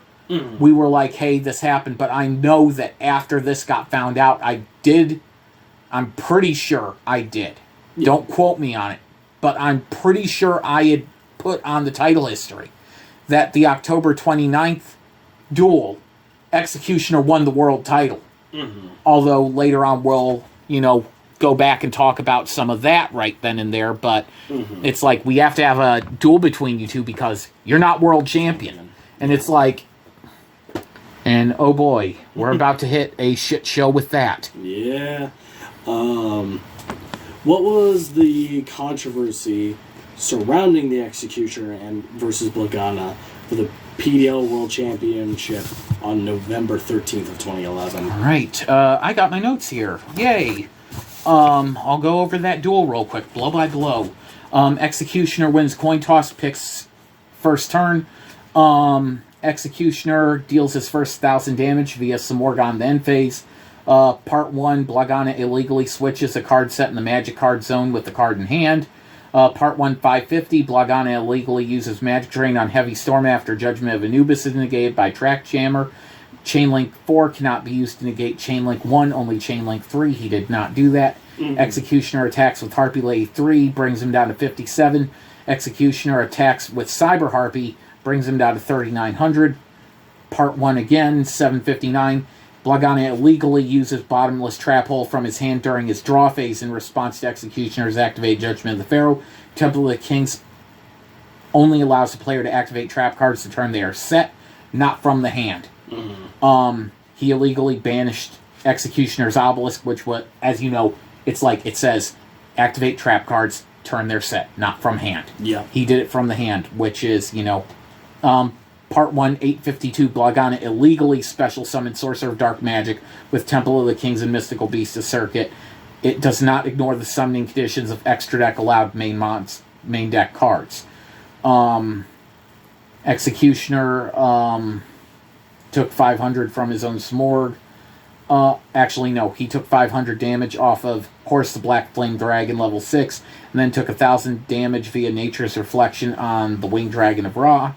we were like, hey, this happened, but I know that after this got found out, I'm pretty sure I did. Yeah. Don't quote me on it, but I'm pretty sure I had put on the title history that the October 29th duel, Executioner won the world title. Although later on we'll, go back and talk about some of that right then and there, but it's like we have to have a duel between you two because you're not world champion. And it's like, and oh boy, we're about to hit a shit show with that. Yeah. What was the controversy surrounding the Executioner and versus Blagana for the PDL World Championship on November 13th of 2011? All right. I got my notes here. Yay. I'll go over that duel real quick, blow by blow. Executioner wins coin toss, picks first turn. Executioner deals his first 1,000 damage via Samorgon in the end phase. Part 1, Blagana illegally switches a card set in the magic card zone with the card in hand. Part 1, 550, Blagana illegally uses Magic Drain on Heavy Storm after Judgment of Anubis is negated by Track Jammer. Chainlink 4 cannot be used to negate Chainlink 1, only Chainlink 3. He did not do that. Executioner attacks with Harpy Lady 3, brings him down to 57. Executioner attacks with Cyber Harpy, brings him down to 3,900. Part 1 again, 759. Blagana illegally uses Bottomless Trap Hole from his hand during his draw phase in response to Executioner's activate Judgment of the Pharaoh. Temple of the Kings only allows the player to activate trap cards the turn they are set, not from the hand. He illegally banished Executioner's Obelisk, which, as you know, it's like it says, activate trap cards, turn they're set, not from hand. Yeah. He did it from the hand, which is, Part 1, 852, Blagana illegally special summoned Sorcerer of Dark Magic with Temple of the Kings and Mystical Beasts to circuit. It does not ignore the summoning conditions of extra deck allowed main deck cards. Executioner took 500 from his own Smorg. Actually, no, he took 500 damage off of Horse the Black Flame Dragon level 6, and then took 1,000 damage via Nature's Reflection on the Winged Dragon of Ra.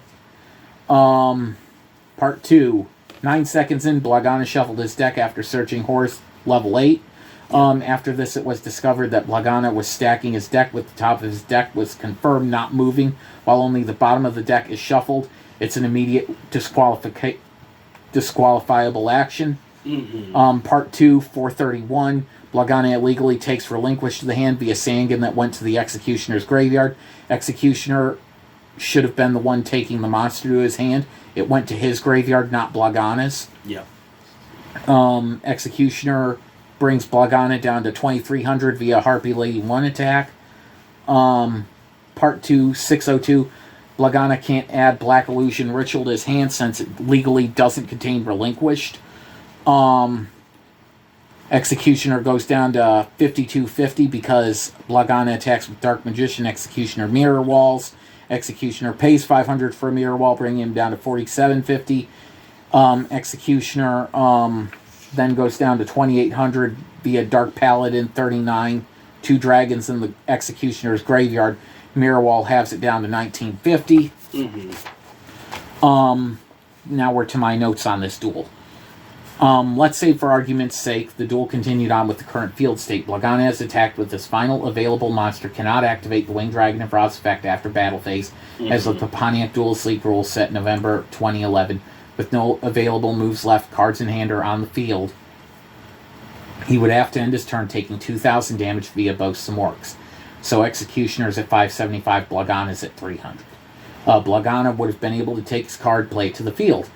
Part 2, 9 seconds in, Blagana shuffled his deck after searching Horse level 8. After this, it was discovered that Blagana was stacking his deck with the top of his deck was confirmed not moving, while only the bottom of the deck is shuffled. It's an immediate disqualifiable action. Part 2, 431, Blagana illegally takes Relinquish to the hand via Sangan that went to the Executioner's graveyard. Executioner should have been the one taking the monster to his hand. It went to his graveyard, not Blagana's. Yeah. Executioner brings Blagana down to 2,300 via Harpy Lady 1 attack. Part 2, 602, Blagana can't add Black Illusion Ritual to his hand since it legally doesn't contain Relinquished. Executioner goes down to 5,250 because Blagana attacks with Dark Magician, Executioner Mirror Walls. Executioner pays 500 for a Mirror Wall, bringing him down to 4,750. Executioner then goes down to 2,800 via Dark Paladin, 39. 2 dragons in the Executioner's graveyard. Mirror Wall halves it down to 1,950. Now we're to my notes on this duel. Let's say, for argument's sake, the duel continued on with the current field state. Blagana is attacked with this final available monster, cannot activate the Winged Dragon of Ra's effect after battle phase, as the Pontiac Duelist League rules set November 2011. With no available moves left, cards in hand or on the field, he would have to end his turn taking 2,000 damage via both Samorgs. So Executioner's at 575, Blagana's at 300. Blagana would have been able to take his card, play it to the field.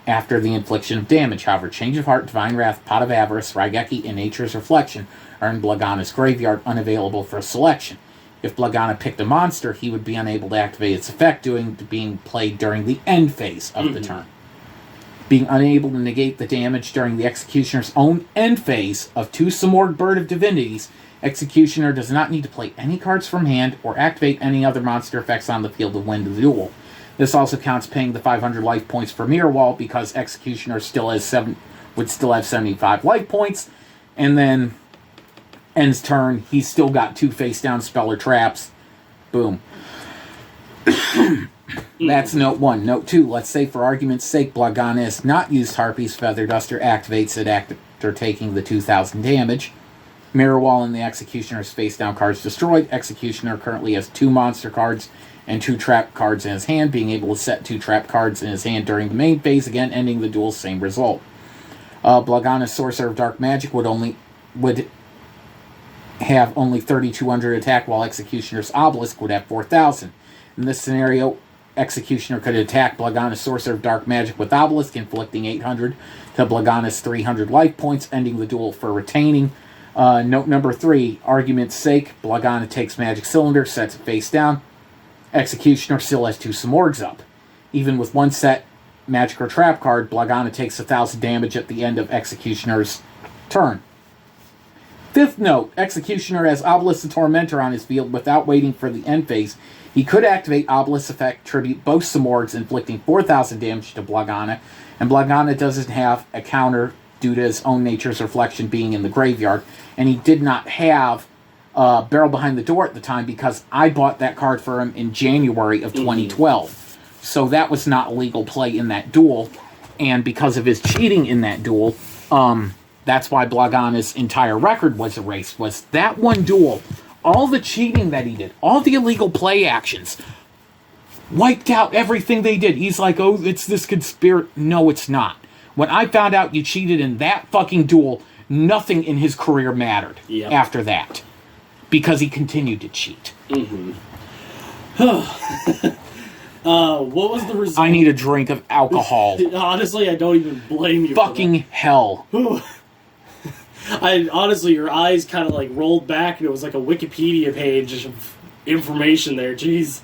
after the infliction of damage. However, Change of Heart, Divine Wrath, Pot of Avarice, Raigeki, and Nature's Reflection are in Blagana's graveyard, unavailable for selection. If Blagana picked a monster, he would be unable to activate its effect, being played during the end phase of the turn. Being unable to negate the damage during the Executioner's own end phase of 2 Simorgh Bird of Divinities, Executioner does not need to play any cards from hand or activate any other monster effects on the field to win the duel. This also counts paying the 500 life points for Mirror Wall, because Executioner would still have 75 life points, and then ends turn, he's still got 2 face-down Speller Traps. Boom. That's note 1. Note 2, let's say for argument's sake Blagana has not used Harpy's Feather Duster, activates it after taking the 2,000 damage. Mirror Wall and the Executioner's face-down cards destroyed. Executioner currently has 2 monster cards and 2 trap cards in his hand, being able to set 2 trap cards in his hand during the main phase, again ending the duel, same result. Blagana's Sorcerer of Dark Magic would have only 3,200 attack, while Executioner's Obelisk would have 4,000. In this scenario, Executioner could attack Blagana's Sorcerer of Dark Magic with Obelisk, inflicting 800 to Blagana's 300 life points, ending the duel for retaining. Note number 3, argument's sake, Blagana takes Magic Cylinder, sets it face down. Executioner still has 2 Simorghs up. Even with 1 set Magic or Trap card, Blagana takes 1,000 damage at the end of Executioner's turn. 5th note, Executioner has Obelisk the Tormentor on his field without waiting for the end phase. He could activate Obelisk effect, tribute both Simorghs, inflicting 4,000 damage to Blagana, and Blagana doesn't have a counter due to his own Nature's Reflection being in the graveyard, and he did not have Barrel Behind the Door at the time, because I bought that card for him in January of 2012. So that was not a legal play in that duel, and because of his cheating in that duel, that's why Blagana's entire record was erased, was that one duel. All the cheating that he did, all the illegal play actions, wiped out everything they did. He's like, oh, it's this conspiracy. No, it's not. When I found out you cheated in that fucking duel, nothing in his career mattered after that. Because he continued to cheat. What was the result? I need a drink of alcohol. Honestly, I don't even blame you. Fucking hell. Honestly, your eyes kind of like rolled back, and it was like a Wikipedia page of information there. Jeez.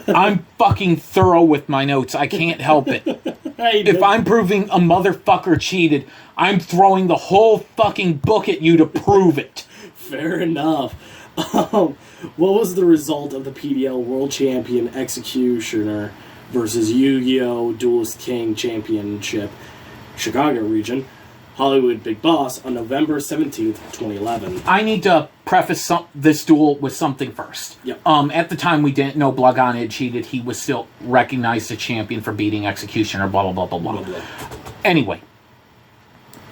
I'm fucking thorough with my notes. I can't help it. If I'm proving a motherfucker cheated, I'm throwing the whole fucking book at you to prove it. Fair enough. What was the result of the PDL World Champion Executioner versus Yu-Gi-Oh! Duelist King Championship, Chicago region, Hollywood Big Boss, on November 17th, 2011? I need to preface this duel with something first. Yep. At the time, we didn't know Blagana had cheated. He was still recognized as champion for beating Executioner, blah, blah, blah, blah, blah. Anyway,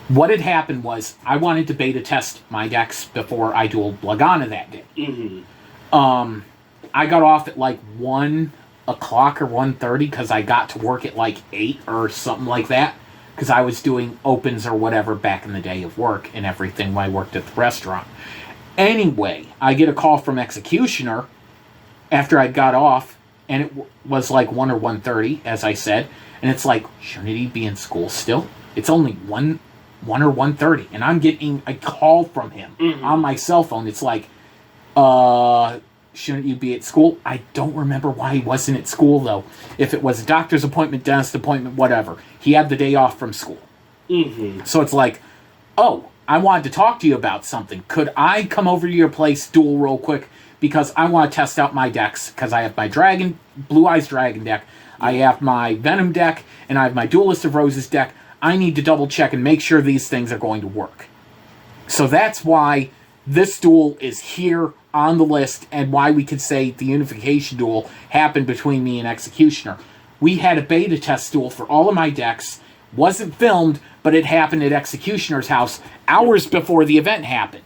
what had happened was I wanted to beta test my decks before I dueled Blagana that day. I got off at like 1 o'clock or 1:30 because I got to work at like 8 or something like that, because I was doing opens or whatever back in the day of work and everything when I worked at the restaurant. Anyway, I get a call from Executioner after I got off, and it was like 1 or 1:30, as I said, and it's like, shouldn't he be in school still? It's only 1 or 1:30, and I'm getting a call from him on my cell phone. It's like, shouldn't you be at school? I don't remember why he wasn't at school, though. If it was a doctor's appointment, dentist appointment, whatever, he had the day off from school. So it's like, oh, I wanted to talk to you about something. Could I come over to your place, duel real quick? Because I want to test out my decks, because I have my Blue Eyes Dragon deck, I have my Venom deck, and I have my Duelist of Roses deck. I need to double check and make sure these things are going to work. So that's why this duel is here on the list, and why we could say the unification duel happened between me and Executioner. We had a beta test duel for all of my decks. Wasn't filmed, but it happened at Executioner's house hours before the event happened.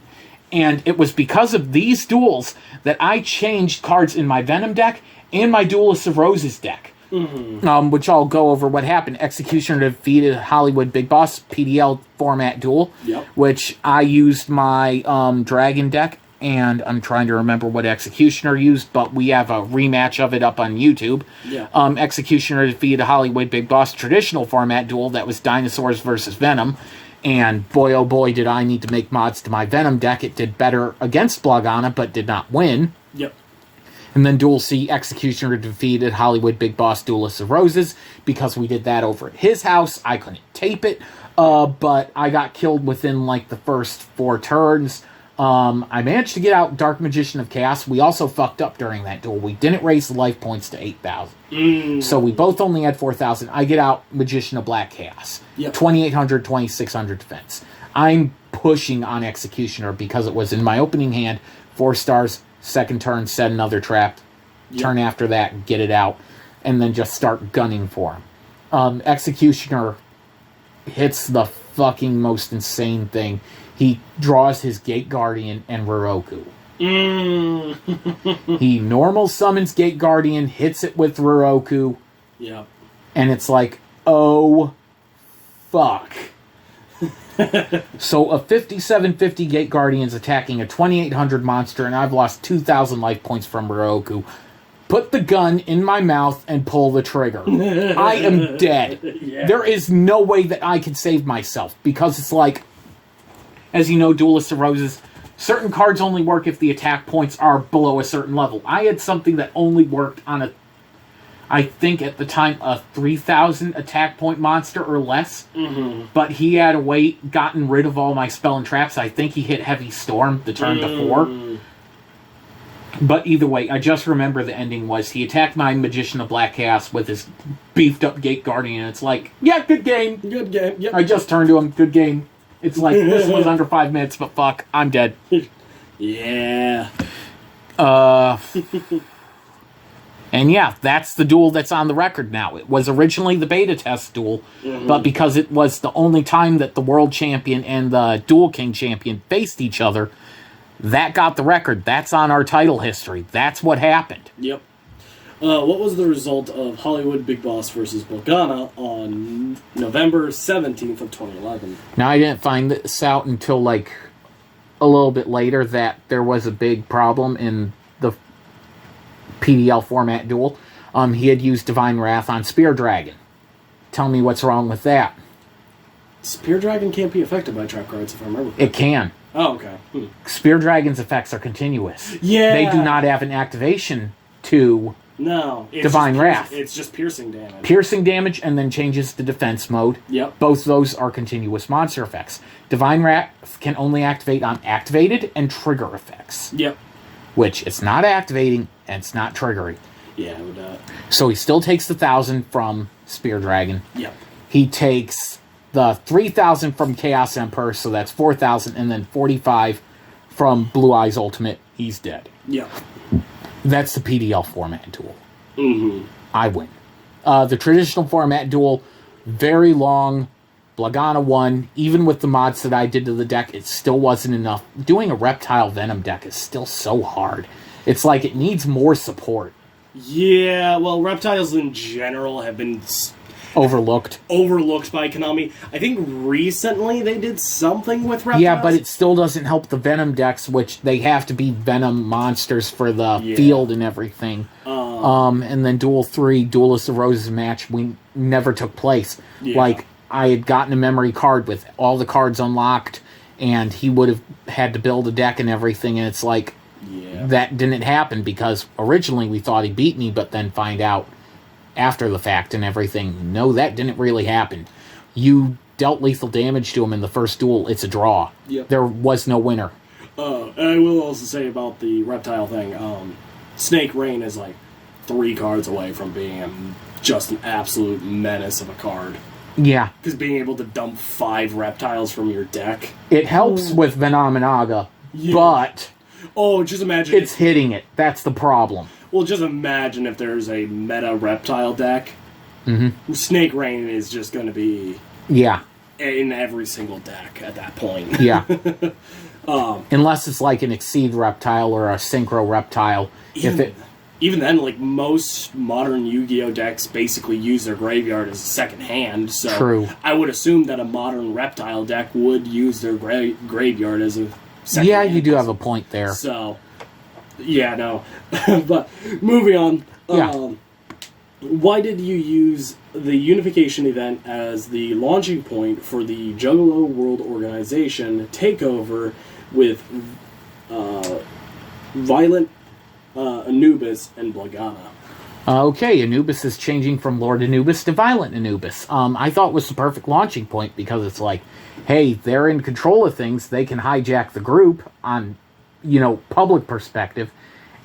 And it was because of these duels that I changed cards in my Venom deck and my Duelist of Roses deck. Which I'll go over what happened. Executioner defeated Hollywood Big Boss PDL format duel, which I used my Dragon deck and I'm trying to remember what Executioner used, but we have a rematch of it up on YouTube. Yeah. Executioner defeated Hollywood Big Boss traditional format duel that was Dinosaurs versus Venom, and boy oh boy did I need to make mods to my Venom deck. It did better against Blogana, but did not win. Yep. And then Duel C, Executioner defeated Hollywood Big Boss Duelists of Roses. Because we did that over at his house, I couldn't tape it, but I got killed within like the first 4 turns. I managed to get out Dark Magician of Chaos. We also fucked up during that duel. We didn't raise the life points to 8,000. So we both only had 4,000. I get out Magician of Black Chaos. Yep. 2,800, 2,600 defense. I'm pushing on Executioner because it was in my opening hand. 4 stars, second turn, set another trap. Yep. Turn after that, get it out. And then just start gunning for him. Executioner hits the fucking most insane thing. He draws his Gate Guardian and Ruroku. He normal summons Gate Guardian, hits it with Ruroku. Yeah. And it's like, oh, fuck. So a 5750 Gate Guardian's attacking a 2800 monster, and I've lost 2,000 life points from Ruroku. Put the gun in my mouth and pull the trigger. I am dead. Yeah. There is no way that I can save myself, because it's like, as you know, Duelists of Roses, certain cards only work if the attack points are below a certain level. I had something that only worked on a, I think at the time, a 3,000 attack point monster or less. But he had gotten rid of all my spell and traps. I think he hit Heavy Storm the turn before. But either way, I just remember the ending was he attacked my Magician of Black Chaos with his beefed up Gate Guardian. It's like, yeah, good game. Good game. Yep. I just turned to him, good game. It's like, this was under 5 minutes, but fuck, I'm dead. Yeah. And yeah, that's the duel that's on the record now. It was originally the beta test duel, but because it was the only time that the World Champion and the Duel King Champion faced each other, that got the record. That's on our title history. That's what happened. Yep. What was the result of Hollywood Big Boss versus Blogana on November 17th of 2011? Now, I didn't find this out until, like, a little bit later that there was a big problem in the PDL format duel. He had used Divine Wrath on Spear Dragon. Tell me what's wrong with that. Spear Dragon can't be affected by trap cards, if I remember correctly. It can. Oh, okay. Spear Dragon's effects are continuous. Yeah. They do not have an activation to No. It's Divine just Wrath. It's just piercing damage. Piercing damage and then changes to defense mode. Yep. Both those are continuous monster effects. Divine Wrath can only activate on activated and trigger effects. Yep. Which it's not activating and it's not triggering. Yeah, I would, So he still takes the 1,000 from Spear Dragon. Yep. He takes the 3,000 from Chaos Emperor, so that's 4,000, and then 45 from Blue Eyes Ultimate. He's dead. Yep. That's the PDL format duel. I win. The traditional format duel, very long. Blogana won. Even with the mods that I did to the deck, it still wasn't enough. Doing a Reptile Venom deck is still so hard. It's like it needs more support. Yeah, well, reptiles in general have been Overlooked. overlooked by Konami. I think recently they did something with reptiles. Yeah, but it still doesn't help the Venom decks, which they have to be Venom monsters for the field and everything. And then Duel 3, Duelist of Roses match, we never took place. Yeah. Like, I had gotten a memory card with all the cards unlocked, and he would have had to build a deck and everything, and it's like, that didn't happen because originally we thought he beat me, but then find out after the fact and everything, no, that didn't really happen. You dealt lethal damage to him in the first duel, it's a draw. Yep. There was no winner. And I will also say about the reptile thing, Snake Rain is like 3 cards away from being just an absolute menace of a card. Yeah. Because being able to dump 5 reptiles from your deck. It helps with Venomenaga, but Oh, just imagine. it's hitting it. That's the problem. Well, just imagine if there's a meta reptile deck. Snake Rain is just going to be Yeah. in every single deck at that point. Yeah. Unless it's like an Exceed Reptile or a Synchro Reptile. Even then, like, most modern Yu-Gi-Oh! Decks basically use their graveyard as a second hand, so True. I would assume that a modern reptile deck would use their graveyard as a second. Yeah, you do have a point there. So, yeah, no. But moving on. Yeah. Why did you use the unification event as the launching point for the Juggalo World Organization takeover with Violent Anubis and Blagana? Okay, Anubis is changing from Lord Anubis to Violent Anubis. I thought it was the perfect launching point because it's like, hey, they're in control of things. They can hijack the group on, public perspective,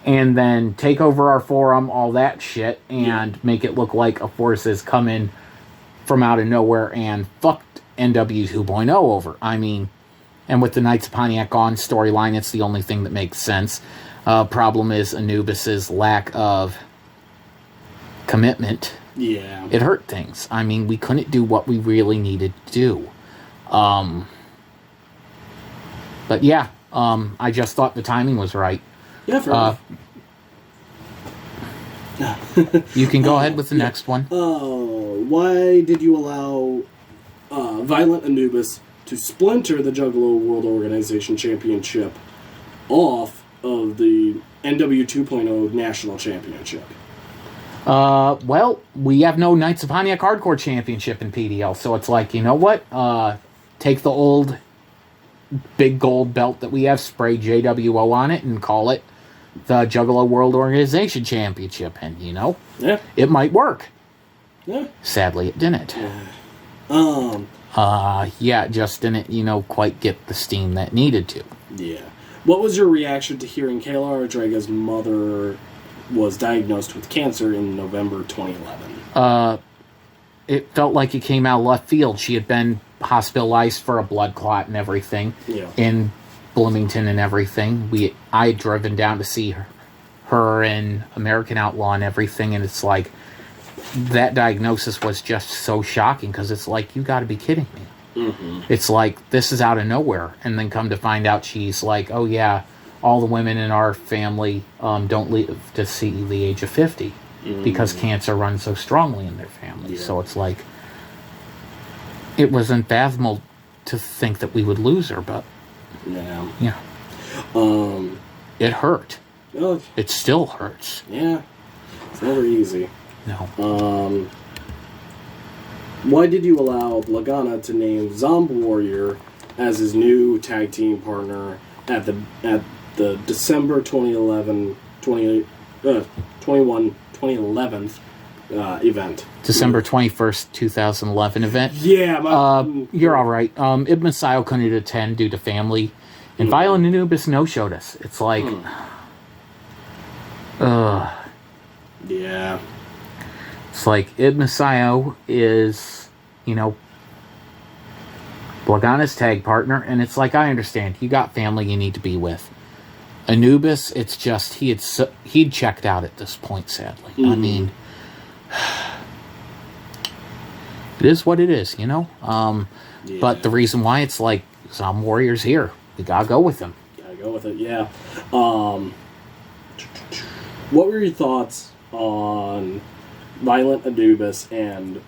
and then take over our forum, all that shit, and make it look like a force has come in from out of nowhere and fucked NW 2.0 over. I mean, and with the Knights of Pontiac gone storyline, it's the only thing that makes sense. Problem is Anubis's lack of commitment. Yeah. It hurt things. I mean, we couldn't do what we really needed to do. But yeah, I just thought the timing was right. Yeah, fair enough. You can go ahead with the next one. Why did you allow Violent Anubis to splinter the Juggalo World Organization Championship off of the NW 2.0 National Championship? Well, we have no Knights of Pontiac Hardcore Championship in PDL, so it's like, you know what? Take the old big gold belt that we have, spray JWO on it, and call it the Juggalo World Organization Championship, and, Yeah. it might work. Yeah. Sadly, it didn't. Yeah, it just didn't, quite get the steam that needed to. Yeah. What was your reaction to hearing Kayla Drega's mother was diagnosed with cancer in November 2011? It felt like it came out of left field. She had been hospitalized for a blood clot and everything in Bloomington and everything. I had driven down to see her in American Outlaw and everything, and it's like that diagnosis was just so shocking because it's like, you got to be kidding me. Mm-hmm. It's like, this is out of nowhere, and then come to find out she's like, oh yeah, all the women in our family don't live to see the age of 50 because cancer runs so strongly in their family. So it's like, it was unfathomable to think that we would lose her, but yeah. It hurt. Oh, it still hurts. Yeah. It's never easy. No. Why did you allow Blagana to name Zombie Warrior as his new tag team partner at the December 2011 event? December 21st, 2011 event? Yeah. You're all right. Ibn Sayo couldn't attend due to family, and Violent Anubis no-showed us. It's like... Yeah. It's like Ibn Sayo is, Blagana's tag partner, and it's like, I understand. You got family you need to be with. Anubis, it's just, he'd checked out at this point, sadly. I mean... It is what it is, But the reason why it's like, Zom Warrior's here. We gotta go with him. Gotta go with it, yeah. What were your thoughts on Violent Anubis and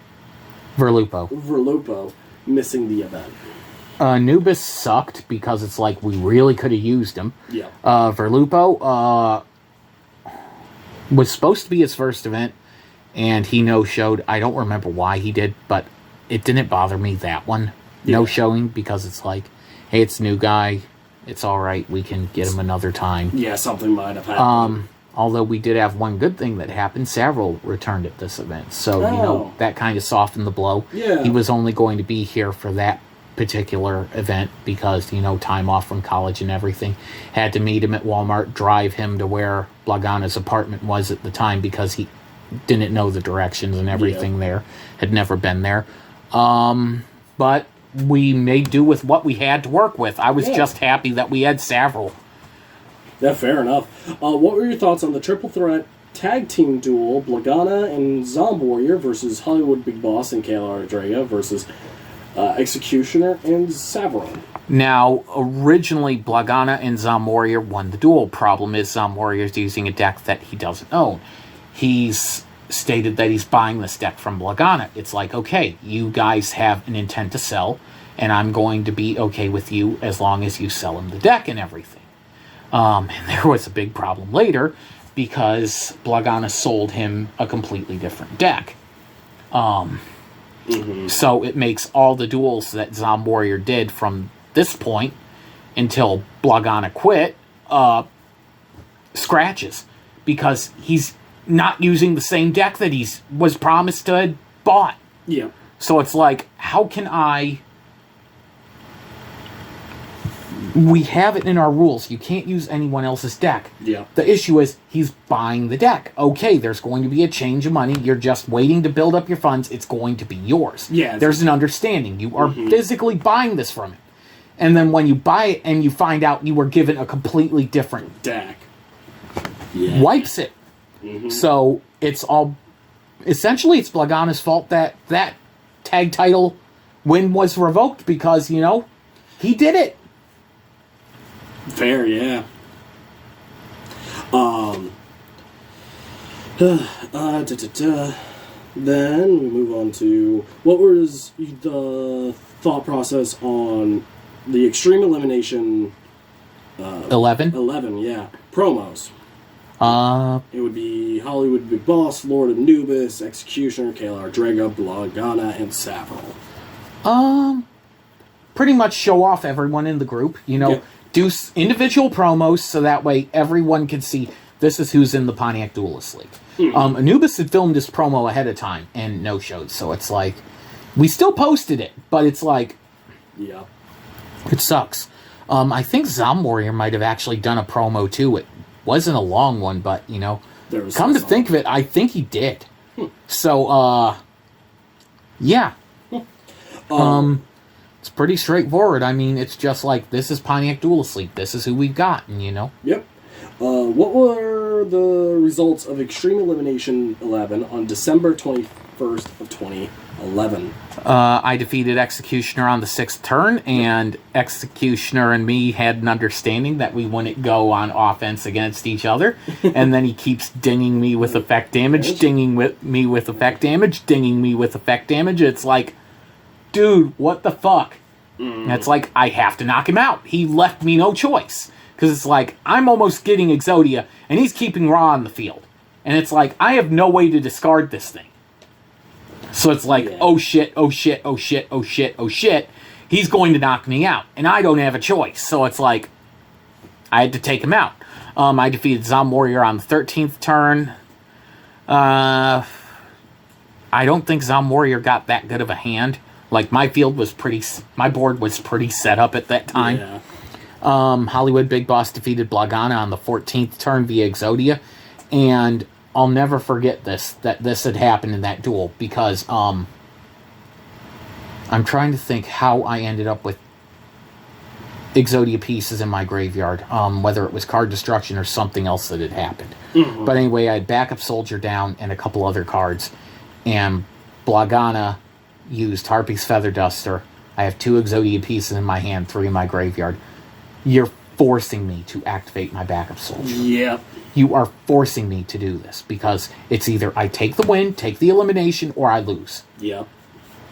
Verlupo missing the event? Anubis sucked because it's like, we really could have used him. Yeah. Verlupo was supposed to be his first event, and he no-showed. I don't remember why he did, but it didn't bother me, that one. No-showing, because it's like, hey, it's a new guy. It's all right. We can get him another time. Yeah, something might have happened. Although we did have one good thing that happened. Savril returned at this event. So, that kind of softened the blow. Yeah. He was only going to be here for that particular event because, time off from college and everything. Had to meet him at Walmart, drive him to where Blagana's apartment was at the time because he didn't know the directions and everything there. Had never been there. But we made do with what we had to work with. I was just happy that we had Savril. Yeah, fair enough. What were your thoughts on the triple threat tag team duel, Blagana and Zombie Warrior versus HollywoodBigBoss and KLR Drega versus Executioner and Savril? Now, originally, Blagana and Zombie Warrior won the duel. Problem is, Zombie Warrior's using a deck that he doesn't own. He's stated that he's buying this deck from Blagana. It's like, okay, you guys have an intent to sell. and I'm going to be okay with you as long as you sell him the deck and everything. And there was a big problem later because Blagana sold him a completely different deck. So it makes all the duels that Zom Warrior did from this point until Blagana quit scratches, because he's not using the same deck that he was promised to have bought. Yeah. So it's like, how can I... We have it in our rules. You can't use anyone else's deck. Yeah. The issue is he's buying the deck. Okay, there's going to be a change of money. You're just waiting to build up your funds. It's going to be yours. Yeah. There's an understanding. You are physically buying this from him. And then when you buy it and you find out you were given a completely different deck, wipes it. So it's all... Essentially, it's Blagana's fault that that tag title win was revoked because, you know, he did it. Fair, yeah. Then we move on to what was the thought process on the Extreme Elimination 11? 11, yeah. Promos. It would be HollywoodBigBoss, Lord Anubis, Executioner, KLR Draga, Blagana, and Savril. Pretty much show off everyone in the group, you know. Yeah. Do individual promos so that way everyone can see this is who's in the Pontiac Duelist League. Anubis had filmed this promo ahead of time and no showed, so it's like, we still posted it, but it's like, yeah, it sucks. I think Zom Warrior might have actually done a promo too. It wasn't a long one, but you know, come to think of it, I think he did. So, yeah. It's pretty straightforward. I mean, it's just like, this is Pontiac Duelist League. This is who we've got, and you know. Yep. What were the results of Extreme Elimination 11 on December 21st of 2011? I defeated Executioner on the 6th turn, and Executioner and me had an understanding that we wouldn't go on offense against each other, and then he keeps dinging me with effect damage, dinging me with effect damage, dinging me with effect damage. It's like, dude, what the fuck? And it's like, I have to knock him out. He left me no choice. Because it's like, I'm almost getting Exodia, and he's keeping Ra on the field. And it's like, I have no way to discard this thing. So it's like, oh shit, oh shit, oh shit, oh shit, oh shit. He's going to knock me out. And I don't have a choice. So it's like, I had to take him out. I defeated Zom Warrior on the 13th turn. I don't think Zom Warrior got that good of a hand. Like, my board was pretty set up at that time. Yeah. HollywoodBigBoss defeated Blagana on the 14th turn via Exodia, and I'll never forget that this had happened in that duel, because I'm trying to think how I ended up with Exodia pieces in my graveyard, whether it was card destruction or something else that had happened. But anyway, I had Backup Soldier down and a couple other cards, and Blagana used Harpy's Feather Duster. I have 2 Exodia pieces in my hand, 3 in my graveyard. You're forcing me to activate my Backup Soldier. Yep. You are forcing me to do this, because it's either I take the win, take the elimination, or I lose. Yep.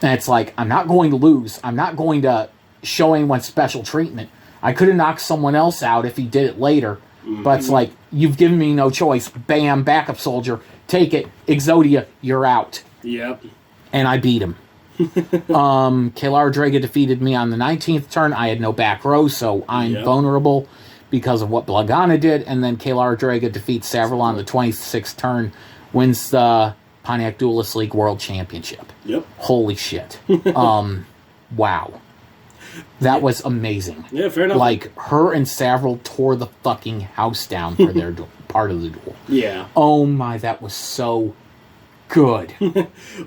And it's like, I'm not going to lose. I'm not going to show anyone special treatment. I could have knocked someone else out if he did it later. But it's like, you've given me no choice. Bam, Backup Soldier. Take it. Exodia, you're out. Yep. And I beat him. KLR Draga defeated me on the 19th turn. I had no back row, so I'm vulnerable because of what Blagana did. And then KLR Draga defeats Savril on the 26th turn, wins the Pontiac Duelist League World Championship. Yep. Holy shit. Wow. That was amazing. Yeah, fair enough. Like, her and Savril tore the fucking house down for their part of the duel. Yeah. Oh my, that was so good.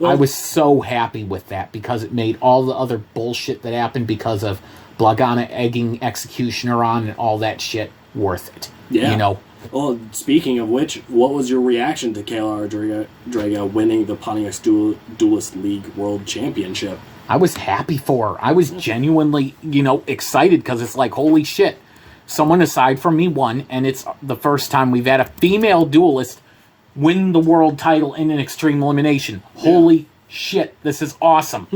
I was so happy with that, because it made all the other bullshit that happened because of Blagana egging Executioner on and all that shit worth it. Yeah. You know? Well, speaking of which, what was your reaction to KLR Draga winning the Pontiac Duelist League World Championship? I was happy for her. I was genuinely, you know, excited, because it's like, holy shit. Someone aside from me won, and it's the first time we've had a female duelist win the world title in an Extreme Elimination. Holy shit, this is awesome.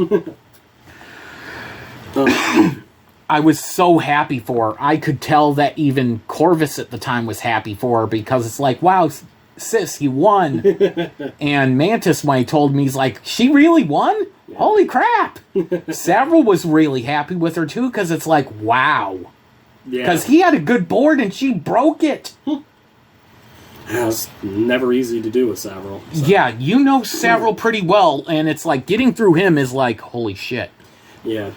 I was so happy for her. I could tell that even Corvus at the time was happy for her because it's like, wow, sis, you won. And Mantis, when he told me, he's like, she really won? Yeah. Holy crap. Savile was really happy with her too because it's like, wow. Because he had a good board and she broke it. Yeah, it's never easy to do with Savile. So. Yeah, you know Savile pretty well, and it's like getting through him is like, holy shit. Yeah,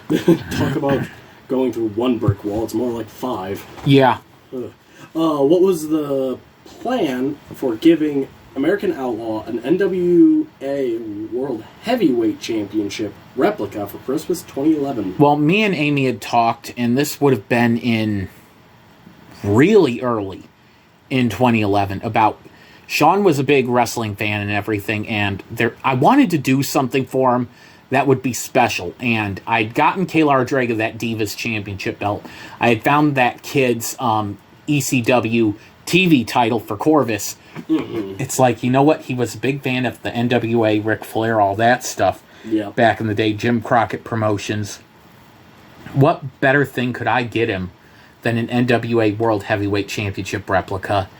talk about going through one brick wall. It's more like 5. Yeah. What was the plan for giving American Outlaw an NWA World Heavyweight Championship replica for Christmas 2011? Well, me and Amy had talked, and this would have been in really early in 2011 about Sean was a big wrestling fan and everything, and I wanted to do something for him that would be special. And I'd gotten Kayla Draga that Divas Championship belt. I had found that kid's ECW TV title for Corvus. Mm-hmm. It's like, you know what? He was a big fan of the NWA, Ric Flair, all that stuff. Yeah. Back in the day, Jim Crockett Promotions. What better thing could I get him than an NWA World Heavyweight Championship replica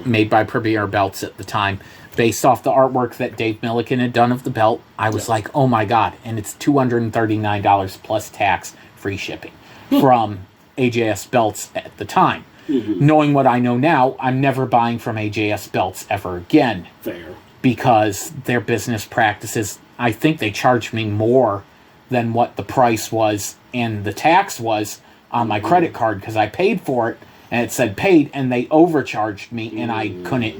made by Premier Belts at the time, based off the artwork that Dave Milliken had done of the belt. I was like, oh my god, and it's $239 plus tax, free shipping, from AJS Belts at the time. Knowing what I know now, I'm never buying from AJS Belts ever again. Fair. Because their business practices, I think they charged me more than what the price was and the tax was on my credit card, because I paid for it and it said paid, and they overcharged me and I couldn't,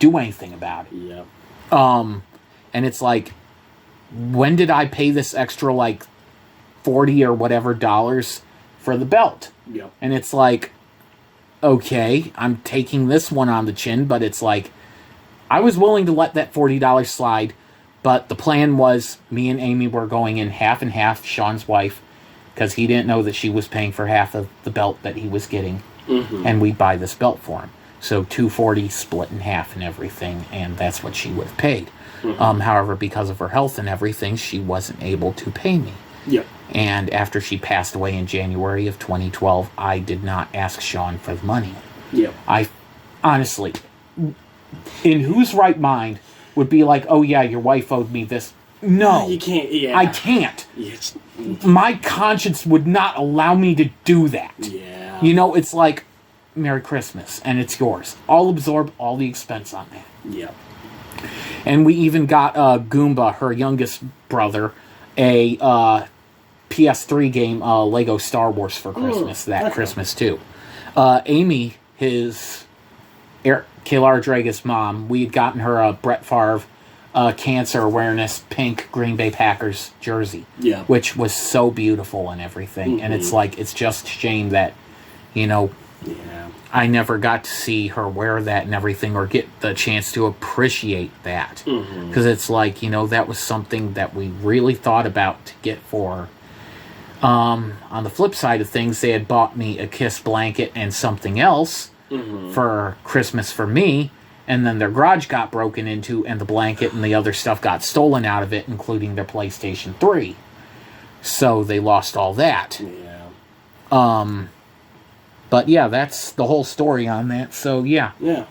do anything about it. Yeah. And it's like, when did I pay this extra like $40 or whatever dollars for the belt? Yep. And it's like, okay, I'm taking this one on the chin, but it's like, I was willing to let that $40 slide, but the plan was me and Amy were going in half and half, Sean's wife, because he didn't know that she was paying for half of the belt that he was getting, and we'd buy this belt for him. So $240 split in half and everything, and that's what she would have paid. However, because of her health and everything, she wasn't able to pay me. Yep. And after she passed away in January of 2012, I did not ask Sean for the money. Yep. I honestly, in whose right mind would be like, oh yeah, your wife owed me this? No. You can't, yeah. I can't. Yes. My conscience would not allow me to do that. Yeah. It's like, Merry Christmas, and it's yours. I'll absorb all the expense on that. Yep. And we even got Goomba, her youngest brother, a PS3 game, Lego Star Wars for Christmas, Christmas too. Amy, Kayla Draga's mom, we had gotten her a Brett Favre cancer awareness pink Green Bay Packers jersey, which was so beautiful and everything. And it's like, it's just a shame that, I never got to see her wear that and everything, or get the chance to appreciate that. Because it's like, that was something that we really thought about to get for her. On the flip side of things, they had bought me a Kiss blanket and something else for Christmas for me, and then their garage got broken into, and the blanket and the other stuff got stolen out of it, including their PlayStation 3. So they lost all that. Yeah. But yeah, that's the whole story on that, so yeah. Yeah.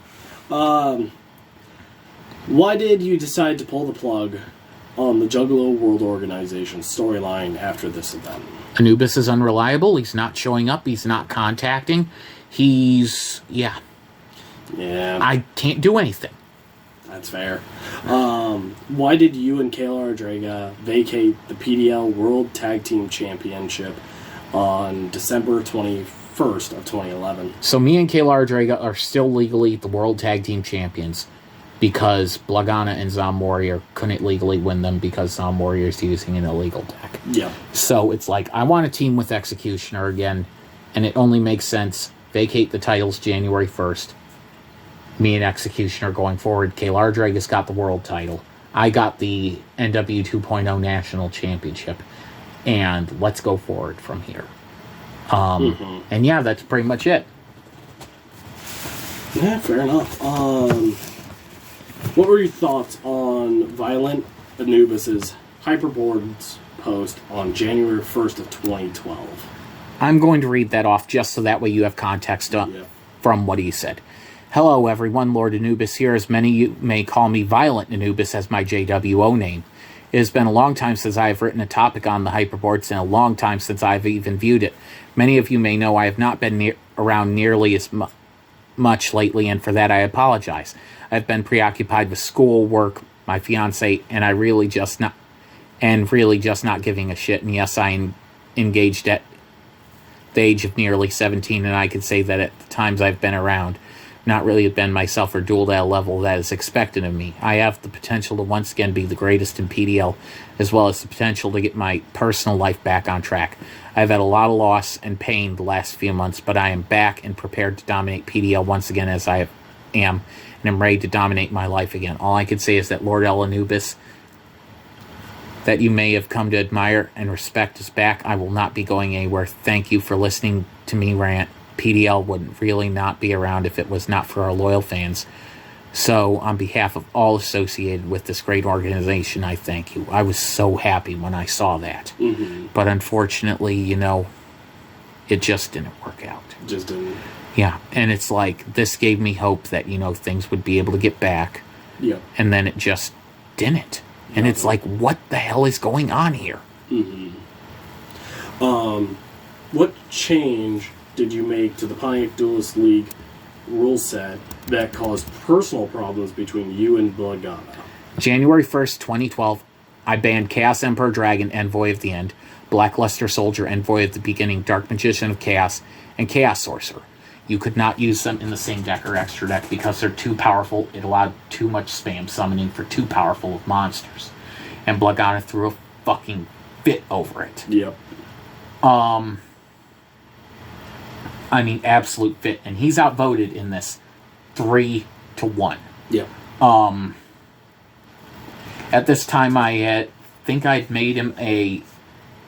Why did you decide to pull the plug on the Juggalo World Organization storyline after this event? Anubis is unreliable. He's not showing up. He's not contacting. Yeah. I can't do anything. That's fair. Why did you and Kayla Draga vacate the PDL World Tag Team Championship on December 21st of 2011? So me and Kayla Draga are still legally the World Tag Team Champions, because Blagana and Zom Warrior couldn't legally win them because Zom Warrior is using an illegal deck. Yeah. So it's like, I want to team with Executioner again, and it only makes sense. Vacate the titles January 1st. Me and Executioner going forward. Kayla Draga's got the world title. I got the NW 2.0 National Championship. And let's go forward from here. And yeah, that's pretty much it. Yeah, fair enough. What were your thoughts on Violent Anubis's Hyperboard's post on January 1st of 2012. I'm going to read that off just so that way you have context from what he said. Hello, everyone. Lord Anubis here. As many of you may call me Violent Anubis as my JWO name. It has been a long time since I have written a topic on the hyperboards and a long time since I have even viewed it. Many of you may know I have not been around nearly as much lately, and for that I apologize. I've been preoccupied with school, work, my fiance, and really just not giving a shit. And yes, I engaged at the age of nearly 17, and I can say that at the times I've been around, not really been myself or dueled at a level that is expected of me. I have the potential to once again be the greatest in PDL, as well as the potential to get my personal life back on track. I've had a lot of loss and pain the last few months, but I am back and prepared to dominate PDL once again as I am, and I'm ready to dominate my life again. All I can say is that Lord Anubis, that you may have come to admire and respect, is back. I will not be going anywhere. Thank you for listening to me rant. PDL would really not be around if it was not for our loyal fans. So, on behalf of all associated with this great organization, I thank you. I was so happy when I saw that. Mm-hmm. But unfortunately, it just didn't work out. Just didn't. Yeah, and it's like, this gave me hope that, things would be able to get back. Yeah. And then it just didn't. And it's like, what the hell is going on here? Mm-hmm. What change did you make to the Pontiac Duelist League rule set that caused personal problems between you and Blagana? January 1st, 2012, I banned Chaos Emperor Dragon, Envoy of the End, Blackluster Soldier, Envoy of the Beginning, Dark Magician of Chaos, and Chaos Sorcerer. You could not use them in the same deck or extra deck because they're too powerful. It allowed too much spam summoning for too powerful of monsters. And Blagana threw a fucking fit over it. Yep. Absolute fit. And he's outvoted in this 3-1. Yep. At this time, I think I'd made him a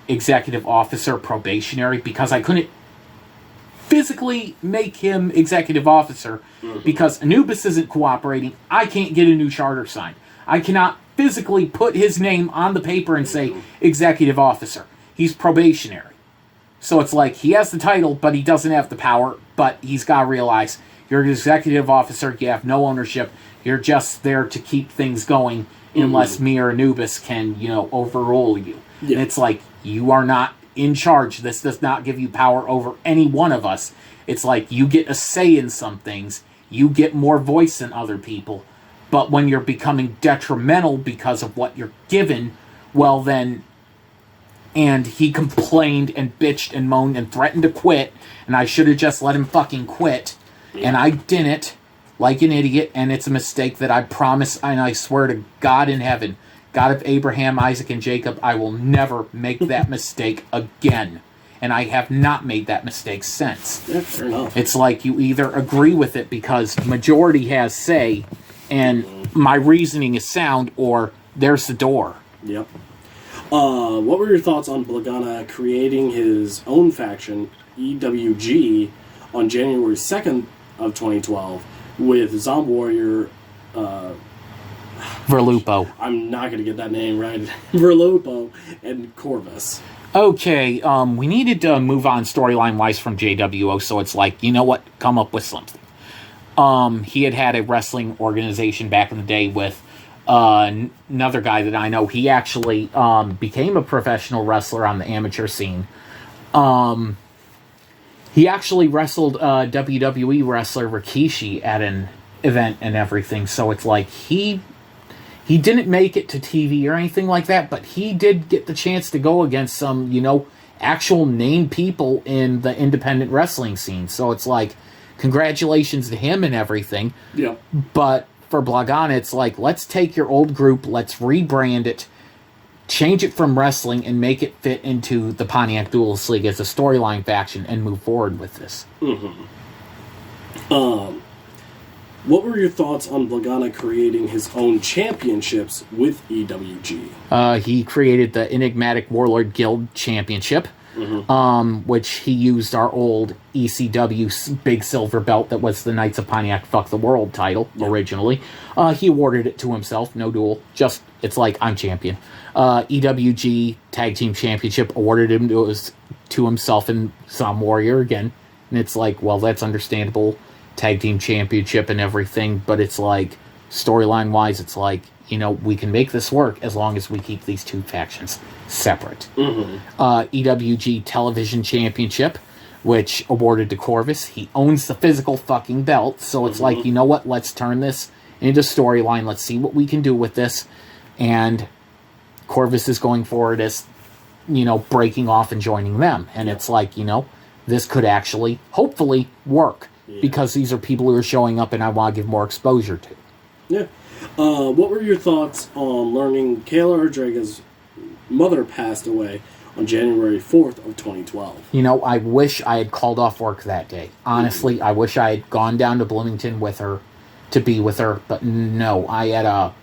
executive officer probationary because I couldn't physically make him executive officer because Anubis isn't cooperating. I can't get a new charter signed. I cannot physically put his name on the paper and say executive officer. He's probationary. So it's like he has the title, but he doesn't have the power. But he's got to realize you're an executive officer. You have no ownership. You're just there to keep things going unless me or Anubis can, overrule you. Yeah. And it's like, you are not in charge. This does not give you power over any one of us. It's like you get a say in some things. You get more voice than other people. But when you're becoming detrimental because of what you're given, well then... And he complained and bitched and moaned and threatened to quit. And I should have just let him fucking quit. Yeah. And I didn't, like an idiot. And it's a mistake that I promise and I swear to God in heaven, God of Abraham, Isaac, and Jacob, I will never make that mistake again. And I have not made that mistake since. Yeah, fair enough. It's like you either agree with it because majority has say and my reasoning is sound, or there's the door. Yep. What were your thoughts on Blagana creating his own faction, EWG, on January 2nd of 2012 with Zomb Warrior... Verlupo. I'm not going to get that name right. Verlupo and Corvus. Okay, we needed to move on storyline-wise from JWO, so it's like, you know what? Come up with something. He had a wrestling organization back in the day with another guy that I know. He actually became a professional wrestler on the amateur scene. He actually wrestled WWE wrestler Rikishi at an event and everything, so it's like he didn't make it to TV or anything like that, but he did get the chance to go against some, actual named people in the independent wrestling scene. So it's like, congratulations to him and everything. Yeah. But for Blagana, it's like, let's take your old group, let's rebrand it, change it from wrestling, and make it fit into the Pontiac Duelist League as a storyline faction and move forward with this. Mm-hmm. What were your thoughts on Blagana creating his own championships with EWG? He created the Enigmatic Warlord Guild Championship, which he used our old ECW big silver belt that was the Knights of Pontiac Fuck the World title originally. He awarded it to himself, no duel, just It's like, I'm champion. EWG Tag Team Championship awarded him to himself and Zom Warrior again. And it's like, well, that's understandable. Tag Team Championship and everything. But it's like, storyline-wise, it's like, we can make this work as long as we keep these two factions separate. EWG Television Championship, which awarded to Corvus. He owns the physical fucking belt. So it's like, you know what? Let's turn this into storyline. Let's see what we can do with this. And Corvus is going forward as, breaking off and joining them. And it's like, this could actually, hopefully, work. Yeah. Because these are people who are showing up and I want to give more exposure to. Yeah. What were your thoughts on learning Kayla Ortega's mother passed away on January 4th of 2012? I wish I had called off work that day. Honestly, I wish I had gone down to Bloomington with her to be with her. But no, I had a,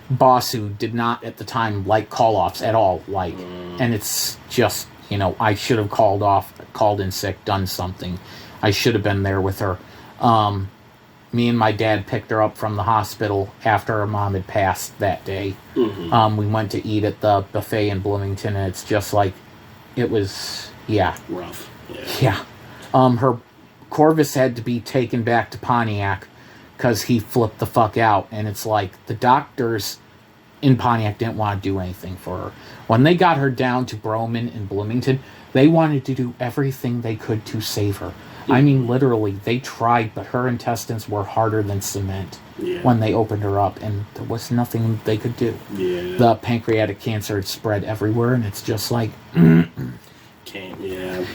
boss who did not at the time like call-offs at all. And it's just, I should have called in sick, done something. I should have been there with her. Me and my dad picked her up from the hospital after her mom had passed that day. We went to eat at the buffet in Bloomington, and it's just like, it was, rough. Yeah. Her Corvus had to be taken back to Pontiac because he flipped the fuck out, and it's like, the doctors in Pontiac didn't want to do anything for her. When they got her down to Broman in Bloomington, they wanted to do everything they could to save her. I mean, literally, they tried, but her intestines were harder than cement when they opened her up, and there was nothing they could do. Yeah. The pancreatic cancer had spread everywhere, and it's just like...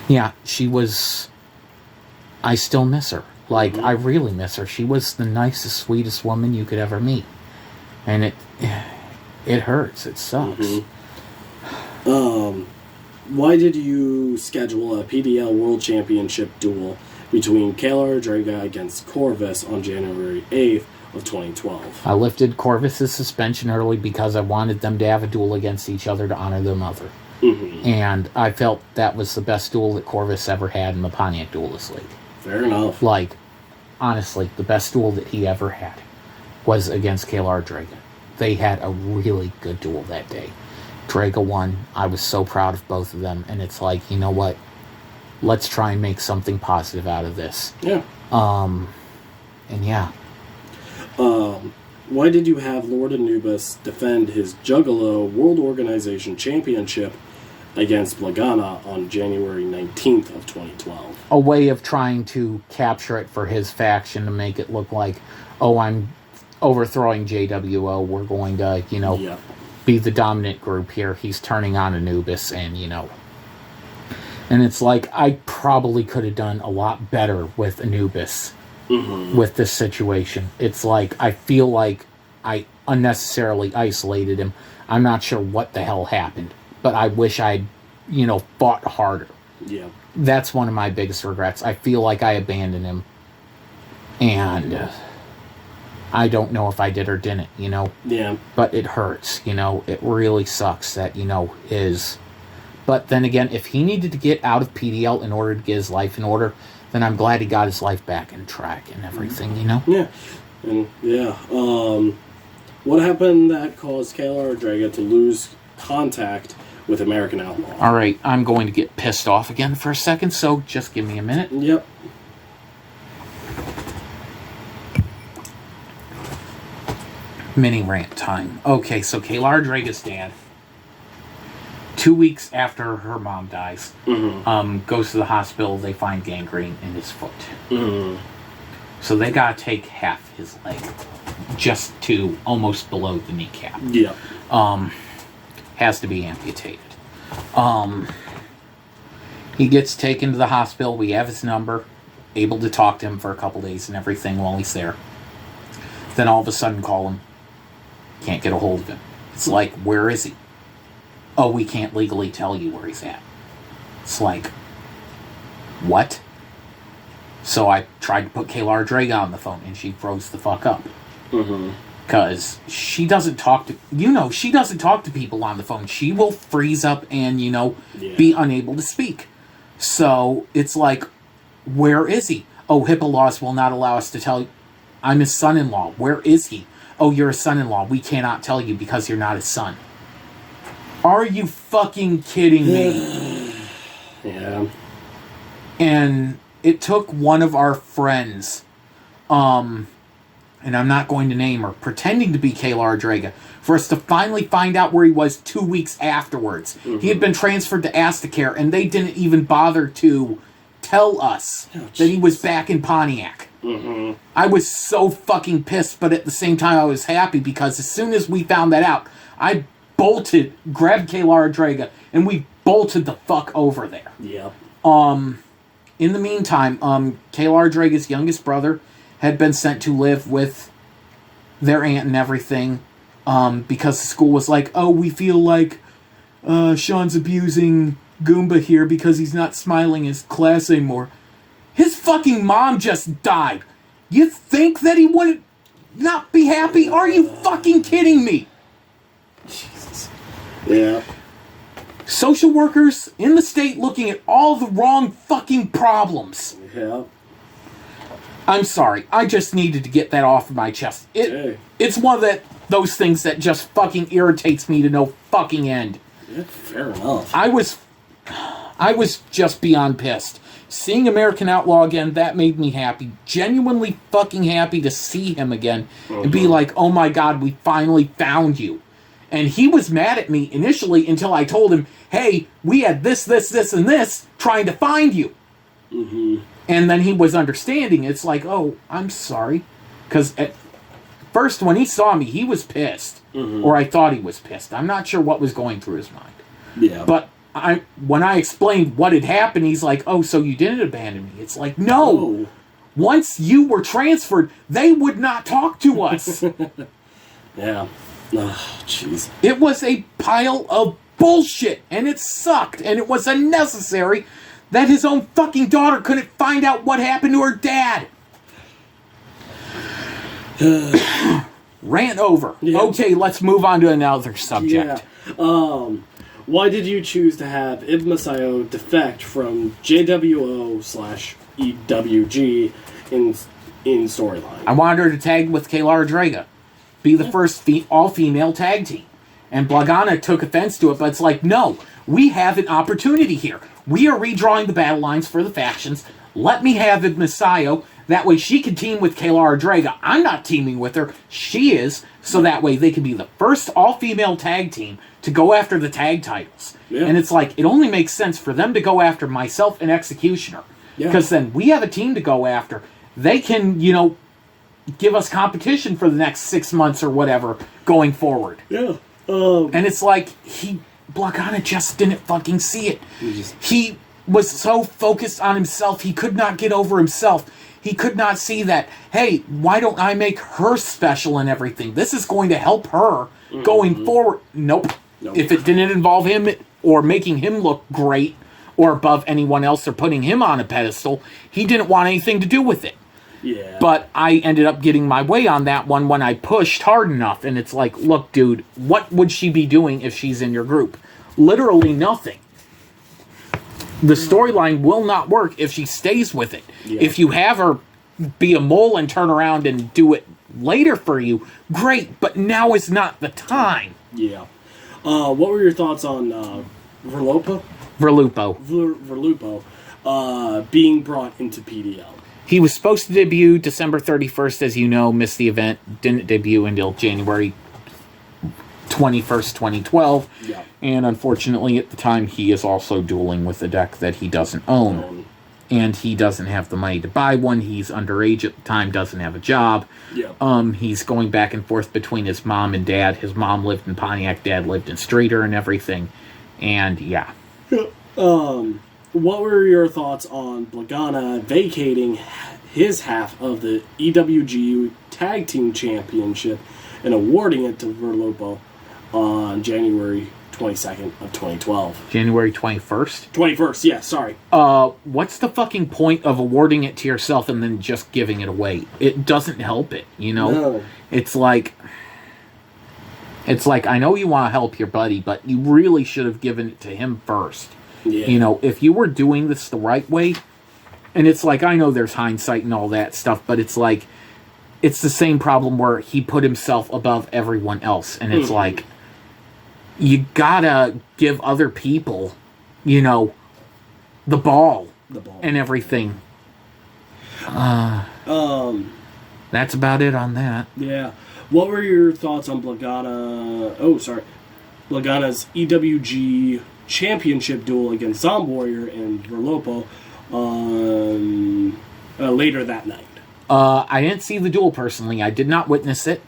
Yeah, she was... I still miss her. I really miss her. She was the nicest, sweetest woman you could ever meet. And it hurts. It sucks. Why did you schedule a PDL World Championship duel between Kayla Ortega against Corvus on January 8th of 2012? I lifted Corvus' suspension early because I wanted them to have a duel against each other to honor their mother. And I felt that was the best duel that Corvus ever had in the Pontiac Duelist League. Fair enough. Honestly, the best duel that he ever had was against Kayla Ortega. They had a really good duel that day. Draga won. I was so proud of both of them. And it's like, you know what? Let's try and make something positive out of this. Yeah. And yeah. Why did you have Lord Anubis defend his Juggalo World Organization Championship against Blagana on January 19th of 2012? A way of trying to capture it for his faction to make it look like, oh, I'm overthrowing JWO. We're going to, be the dominant group here. He's turning on Anubis, and and it's like, I probably could have done a lot better with Anubis with this situation. It's like, I feel like I unnecessarily isolated him. I'm not sure what the hell happened, but I wish I'd fought harder. Yeah, that's one of my biggest regrets. I feel like I abandoned him, and I don't know if I did or didn't, Yeah. But it hurts, It really sucks that, his... But then again, if he needed to get out of PDL in order to get his life in order, then I'm glad he got his life back in track and everything, Yeah. And, what happened that caused Kayla Ortega to lose contact with American Outlaw? Alright, I'm going to get pissed off again for a second, so just give me a minute. Yep. Mini rant time. Okay, so Kayla Ortega's dad, 2 weeks after her mom dies, goes to the hospital. They find gangrene in his foot. So they gotta take half his leg, just to almost below the kneecap. Yeah. Has to be amputated. He gets taken to the hospital. We have his number, able to talk to him for a couple days and everything while he's there. Then all of a sudden call him. Can't get a hold of him. It's like, where is he? Oh, we can't legally tell you where he's at. It's like, what? So I tried to put Kayla Ortega on the phone, and she froze the fuck up. Because she doesn't talk to... she doesn't talk to people on the phone. She will freeze up and, be unable to speak. So it's like, where is he? Oh, HIPAA laws will not allow us to tell you. I'm his son-in-law. Where is he? oh, you're a son-in-law. We cannot tell you because you're not his son. Are you fucking kidding me? Yeah. And it took one of our friends, and I'm not going to name her, pretending to be Kayla Draga, for us to finally find out where he was 2 weeks afterwards. Mm-hmm. He had been transferred to Astacare, and they didn't even bother to tell us that he was back in Pontiac. Mm-hmm. I was so fucking pissed, but at the same time I was happy, because as soon as we found that out, I grabbed Kayla Draga, and we bolted the fuck over there. Yep. In the meantime, Kayla Draga's youngest brother had been sent to live with their aunt and everything, because the school was like, oh, we feel like Sean's abusing Goomba here because he's not smiling in his class anymore. His fucking mom just died. You think that he wouldn't not be happy? Are you fucking kidding me? Jesus. Yeah. Social workers in the state looking at all the wrong fucking problems. Yeah. I'm sorry. I just needed to get that off of my chest. It's one of those things that just fucking irritates me to no fucking end. Yeah, fair enough. I was just beyond pissed. Seeing American Outlaw again, that made me happy. Genuinely fucking happy to see him again. And be like, oh my god, we finally found you. And he was mad at me initially until I told him, hey, we had this, and this trying to find you. Mm-hmm. And then he was understanding. It's like, oh, I'm sorry. Because at first, when he saw me, he was pissed. Mm-hmm. Or I thought he was pissed. I'm not sure what was going through his mind. Yeah. But when I explained what had happened, he's like, oh, so you didn't abandon me. It's like, no. Oh. Once you were transferred, they would not talk to us. Yeah. Oh, jeez. It was a pile of bullshit, and it sucked, and it was unnecessary that his own fucking daughter couldn't find out what happened to her dad. Rant over. Yeah. Okay, let's move on to another subject. Yeah. Why did you choose to have Ibn Masayo defect from JWO/EWG in storyline? I wanted her to tag with Kayla Draga. Be the first all-female tag team. And Blagana took offense to it, but it's like, no, we have an opportunity here. We are redrawing the battle lines for the factions. Let me have Ibn Masayo. That way she can team with Kayla Draga. I'm not teaming with her. She is. So that way they can be the first all-female tag team to go after the tag titles. Yeah. And it's like, it only makes sense for them to go after myself and Executioner. Because then we have a team to go after. They can, give us competition for the next 6 months or whatever going forward. Yeah. And it's like, Blagana just didn't fucking see it. He was so focused on himself, he could not get over himself. He could not see that, hey, why don't I make her special and everything? This is going to help her going forward. Nope. If it didn't involve him or making him look great or above anyone else or putting him on a pedestal, he didn't want anything to do with it. Yeah. But I ended up getting my way on that one when I pushed hard enough. And it's like, look, dude, what would she be doing if she's in your group? Literally nothing. The storyline will not work if she stays with it. Yeah. If you have her be a mole and turn around and do it later for you, great. But now is not the time. Yeah. What were your thoughts on Verlupo? Being brought into PDL? He was supposed to debut December 31st, as you know, missed the event, didn't debut until January 21st, 2012. Yeah. And unfortunately, at the time, he is also dueling with a deck that he doesn't own. And he doesn't have the money to buy one. He's underage at the time, doesn't have a job. Yeah. He's going back and forth between his mom and dad. His mom lived in Pontiac, dad lived in Streator and everything. And, yeah. What were your thoughts on Blagana vacating his half of the EWG Tag Team Championship and awarding it to Verlupo on January 22nd of 2012? January 21st? 21st, yeah, sorry. What's the fucking point of awarding it to yourself and then just giving it away? It doesn't help it, No. It's like, I know you want to help your buddy, but you really should have given it to him first. Yeah. If you were doing this the right way, and it's like, I know there's hindsight and all that stuff, but it's like, it's the same problem where he put himself above everyone else. And it's like, you gotta give other people, you know, the ball and everything. That's about it on that. Yeah. What were your thoughts on Blagana's EWG championship duel against Zombie Warrior and Verlopo later that night? I didn't see the duel personally. I did not witness it.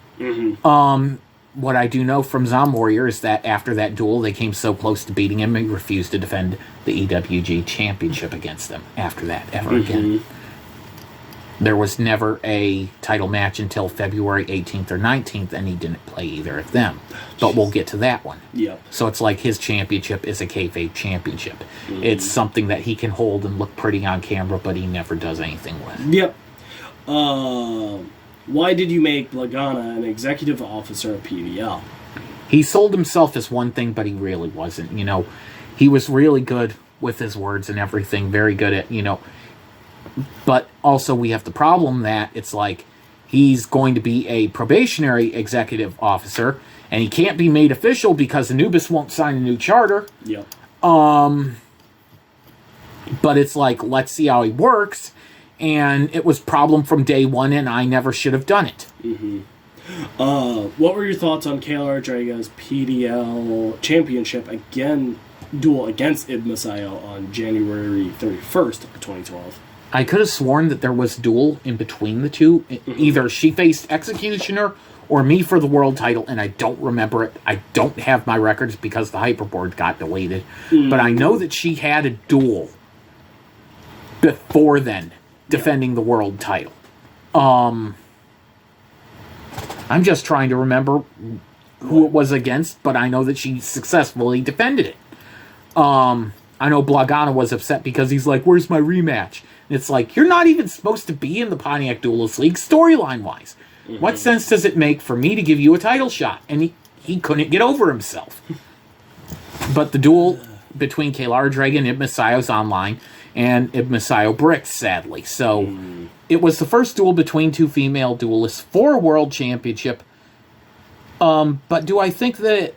What I do know from Zombie Warrior is that after that duel, they came so close to beating him, he refused to defend the EWG championship against them after that, ever again. There was never a title match until February 18th or 19th, and he didn't play either of them. But we'll get to that one. Yep. So it's like his championship is a kayfabe championship. It's something that he can hold and look pretty on camera, but he never does anything with. Yep. Why did you make Blagana an executive officer of PDL? He sold himself as one thing, but he really wasn't. You know, he was really good with his words and everything, very good at, you know. But also we have the problem that it's like he's going to be a probationary executive officer, and he can't be made official because Anubis won't sign a new charter. Yep. But it's like, let's see how he works. And it was problem from day one, and I never should have done it. What were your thoughts on Kayla Draga's PDL championship duel against Ibn Masayo on January 31st of 2012? I could have sworn that there was a duel in between the two. Either she faced Executioner or me for the world title, and I don't remember it. I don't have my records because the hyperboard got deleted. But I know that she had a duel before then, defending the world title. I'm just trying to remember who it was against, but I know that she successfully defended it. I know Blagana was upset because he's like, where's my rematch? And it's like, you're not even supposed to be in the Pontiac Duelist League storyline-wise. What sense does it make for me to give you a title shot? And he couldn't get over himself. But the duel between Kayla Draga and Ibn Masayo's online, and Ibn Masayo bricked, sadly. So it was the first duel between two female duelists for a world championship. But do I think that it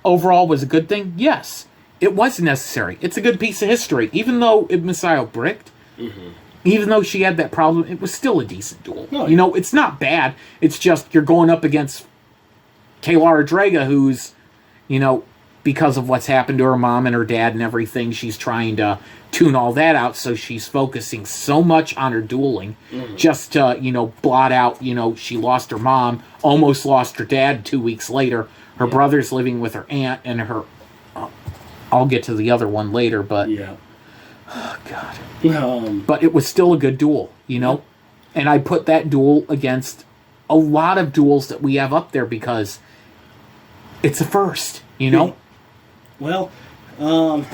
overall was a good thing? Yes. It was necessary. It's a good piece of history. Even though Ibn Masayo bricked, even though she had that problem, it was still a decent duel. Oh, yeah. You know, it's not bad. It's just you're going up against Kayla Draga, who's, you know, because of what's happened to her mom and her dad and everything, she's trying to tune all that out, so she's focusing so much on her dueling just to, you know, blot out, you know, she lost her mom, almost lost her dad 2 weeks later. Her brother's living with her aunt, and her... I'll get to the other one later, but... Yeah. Oh, God. But it was still a good duel, you know? And I put that duel against a lot of duels that we have up there because it's a first, you know? Well, I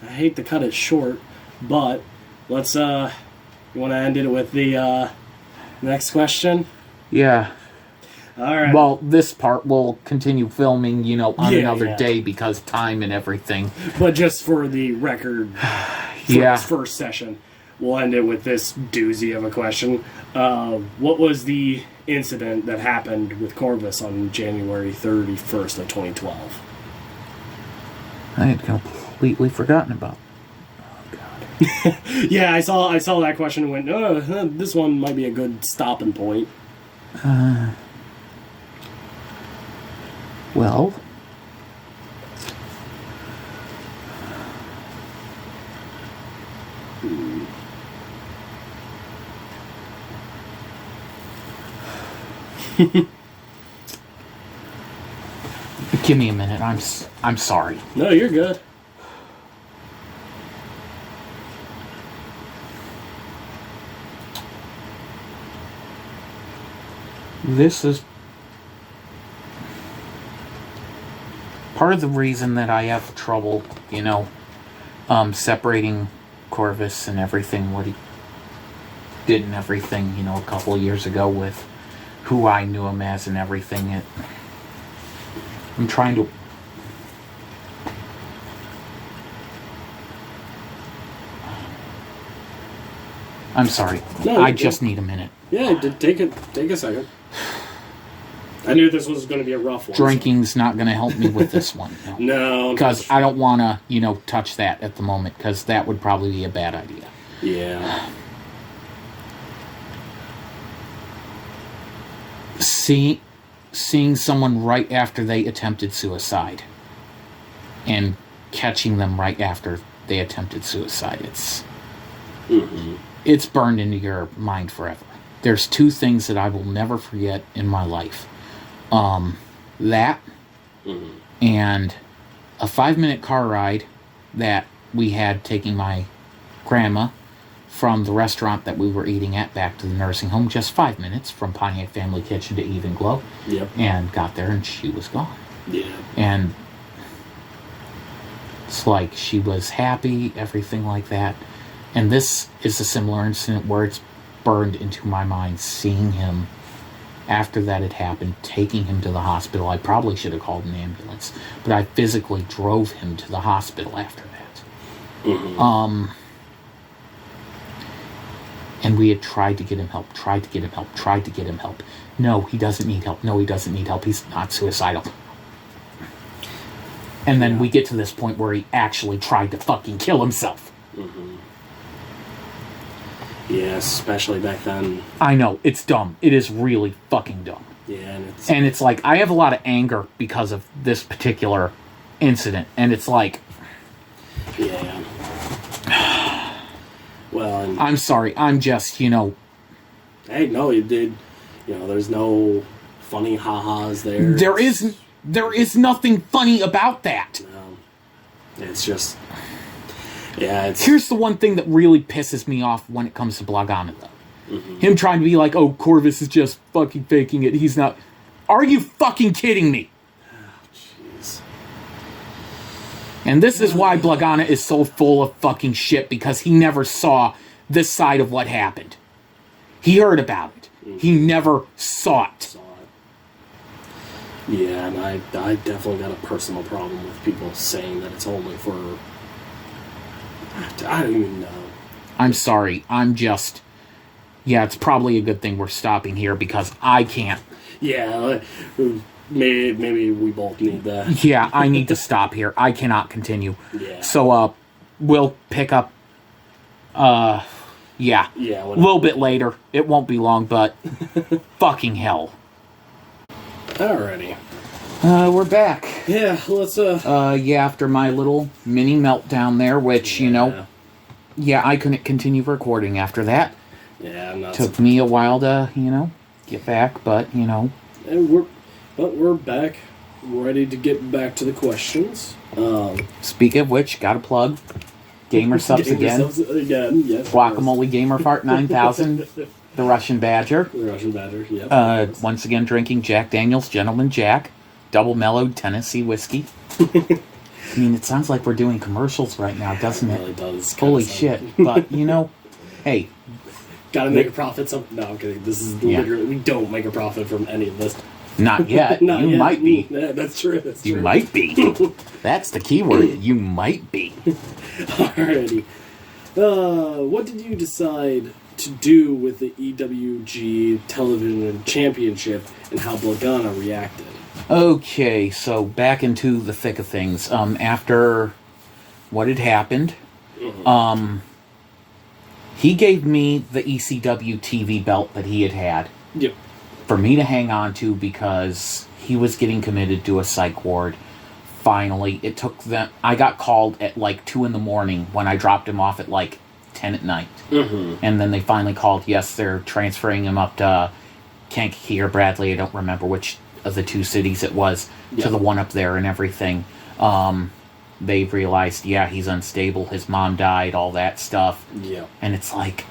hate to cut it short, but let's, you want to end it with the, next question? Yeah. All right. Well, this part will continue filming, you know, on another day because time and everything. But just for the record, for this first session, we'll end it with this doozy of a question. What was the incident that happened with Corvus on January 31st of 2012? I had completely forgotten about. Oh, God. Yeah, I saw that question and went, oh, this one might be a good stopping point. Well, give me a minute. I'm sorry. No, you're good. This is part of the reason that I have trouble, you know, separating Corvus and everything, what he did and everything, you know, a couple of years ago with who I knew him as and everything. I'm trying to... I'm sorry. No, I just need a minute. Yeah, take a second. I knew this was going to be a rough one. Drinking's not going to help me with this one. No. Because I don't want to, touch that at the moment, because that would probably be a bad idea. Yeah. Seeing someone right after they attempted suicide and catching them right after they attempted suicide, it's burned into your mind forever. There's two things that I will never forget in my life. That and a 5-minute car ride that we had taking my grandma from the restaurant that we were eating at back to the nursing home. Just 5 minutes from Pontiac Family Kitchen to Even Glow. Yep. And got there and she was gone. Yeah. And it's like she was happy, everything like that. And this is a similar incident where it's burned into my mind, seeing him after that had happened, taking him to the hospital. I probably should have called an ambulance, but I physically drove him to the hospital after that. And we had tried to get him help. No, he doesn't need help. He's not suicidal. And then we get to this point where he actually tried to fucking kill himself. Yeah, especially back then. I know, it's dumb. It is really fucking dumb. Yeah, and it's like, I have a lot of anger because of this particular incident, and it's like... Yeah. Well, I'm sorry, I'm just, Hey, no, you did... there's no funny ha-has there. There is nothing funny about that. No. It's just... Yeah, Here's the one thing that really pisses me off when it comes to Blagana, though. Him trying to be like, oh, Corvus is just fucking faking it. He's not... Are you fucking kidding me? Oh, jeez. And this is why Blagana is so full of fucking shit, because he never saw this side of what happened. He heard about it. He never saw it. Yeah, and I definitely got a personal problem with people saying that it's only for... I don't even know. I'm sorry. I'm just... Yeah, it's probably a good thing we're stopping here, because I can't. Yeah, maybe we both need that. Yeah, I need to stop here. I cannot continue. Yeah. So, we'll pick up... Yeah. Yeah. A little bit later. It won't be long, but... fucking hell. Alrighty. We're back. Yeah, let's, Yeah, after my little mini meltdown there, which, yeah, I couldn't continue recording after that. Yeah, I'm not... Took me a while to, get back, but, And we're back, ready to get back to the questions. Speak of which, got a plug. Gamer Subs again. Yes. Guacamole Gamer Fart 9000. The Russian Badger. The Russian Badger, yep. Once again drinking Jack Daniels Gentleman Jack. Double mellowed Tennessee whiskey. I mean, it sounds like we're doing commercials right now, doesn't it? It really does. Holy shit. But, hey. Gotta make a profit. No, I'm kidding. This is literally... We don't make a profit from any of this. Not yet. Not you yet. Might be. Yeah, that's true. That's you true. Might be. That's the key word. You might be. Alrighty. What did you decide to do with the EWG Television Championship and how Blagana reacted? Okay, so back into the thick of things. After what had happened, he gave me the ECW TV belt that he had Yep. for me to hang on to because he was getting committed to a psych ward. Finally, it took them... I got called at like 2 in the morning when I dropped him off at like 10 at night. And then they finally called, yes, they're transferring him up to Kankakee or Bradley, I don't remember which of the two cities it was, to the one up there and everything. They realized, yeah, he's unstable, his mom died, all that stuff. Yeah. And it's like,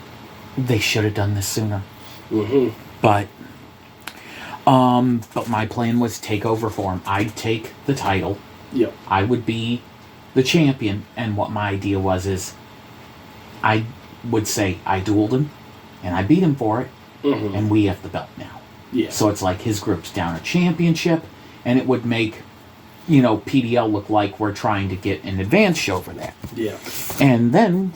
they should have done this sooner. But my plan was take over for him. I'd take the title. Yep. I would be the champion, and what my idea is I would say I dueled him, and I beat him for it, and we have the belt now. Yeah. So it's like his group's down a championship, and it would make, PDL look like we're trying to get an advantage over that. Yeah. And then,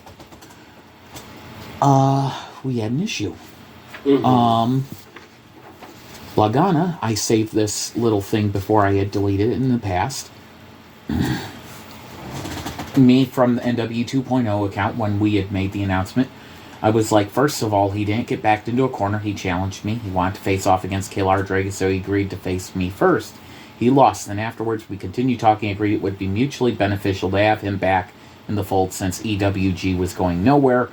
we had an issue. Lagana, I saved this little thing before I had deleted it in the past. Me from the NW 2.0 account, when we had made the announcement, I was like, first of all, he didn't get backed into a corner. He challenged me. He wanted to face off against Kaylar Dragon, so he agreed to face me first. He lost. Then afterwards, we continued talking, agreed it would be mutually beneficial to have him back in the fold since EWG was going nowhere.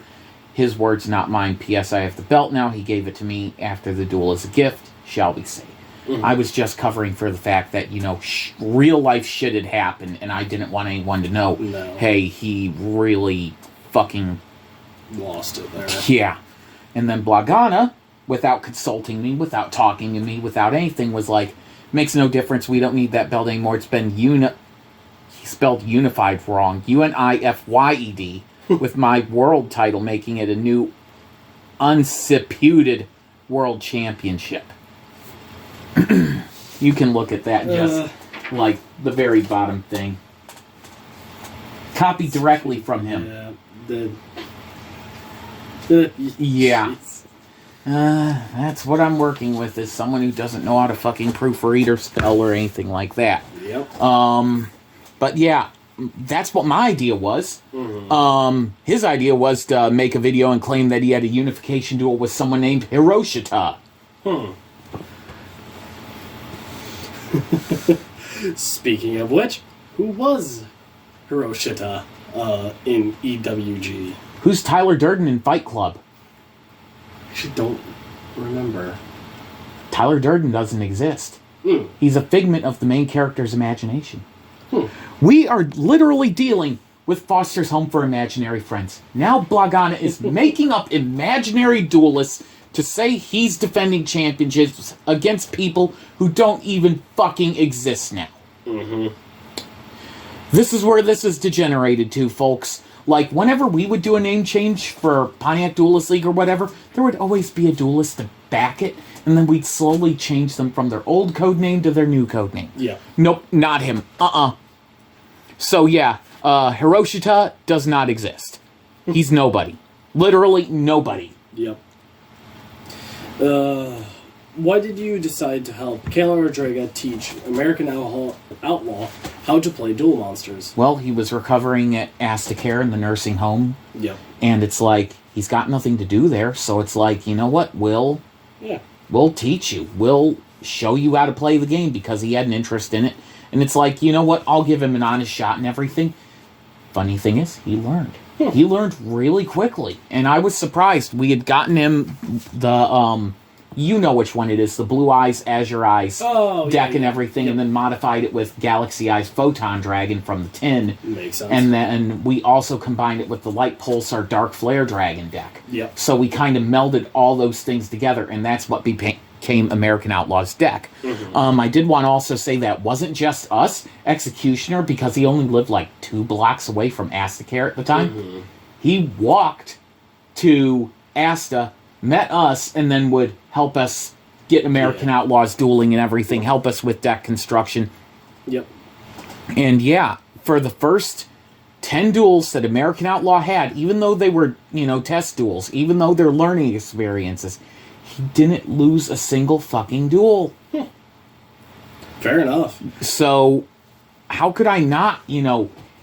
His words, not mine. P.S. I have the belt now. He gave it to me after the duel as a gift, shall we say. I was just covering for the fact that, you know, real life shit had happened, and I didn't want anyone to know, hey, he really fucking lost it there. Yeah. And then Blagana, without consulting me, without talking to me, without anything, was like, makes no difference. We don't need that belt anymore. It's been he spelled unified wrong. UNIFYED with my world title, making it a new undisputed world championship. You can look at that just like the very bottom thing. Copied directly from him. Yeah. That's what I'm working with, is someone who doesn't know how to fucking proofread or spell or anything like that. Yep. But yeah, that's what my idea was. His idea was to make a video and claim that he had a unification duel with someone named Hiroshita. Speaking of which, who was Hiroshita in EWG? Who's Tyler Durden in Fight Club? I actually don't remember. Tyler Durden doesn't exist. He's a figment of the main character's imagination. We are literally dealing with Foster's Home for Imaginary Friends. Now Blagana is making up imaginary duelists to say he's defending championships against people who don't even fucking exist now. This is where this is degenerated to, folks. Like, whenever we would do a name change for Pontiac Duelist League or whatever, there would always be a duelist to back it, and then we'd slowly change them from their old code name to their new code name. Yeah. Nope, not him. So yeah, Hiroshita does not exist. He's nobody. Literally nobody. Yep. Why did you decide to help Kayla Rodriguez teach American Outlaw how to play Duel Monsters? Well, he was recovering at Astacare in the nursing home. Yep. And it's like, he's got nothing to do there, so it's like, you know what, we'll teach you. We'll show you how to play the game, because he had an interest in it. And it's like, you know what, I'll give him an honest shot and everything. Funny thing is, he learned. He learned really quickly. And I was surprised. We had gotten him the, you know which one it is, the Blue Eyes, Azure Eyes deck and everything, and then modified it with Galaxy Eyes Photon Dragon from the tin. Makes sense. And then we also combined it with the Light Pulsar Dark Flare Dragon deck. Yep. So we kind of melded all those things together, and that's what became American Outlaw's deck. I did want to also say that wasn't just us. Executioner, because he only lived like 2 blocks away from Astacare at the time, he walked to Asta, met us, and then would help us get American Outlaws dueling and everything, help us with deck construction. Yep. And yeah, for the first 10 duels that American Outlaw had, even though they were, test duels, even though they're learning experiences, he didn't lose a single fucking duel. Fair enough. So, how could I not,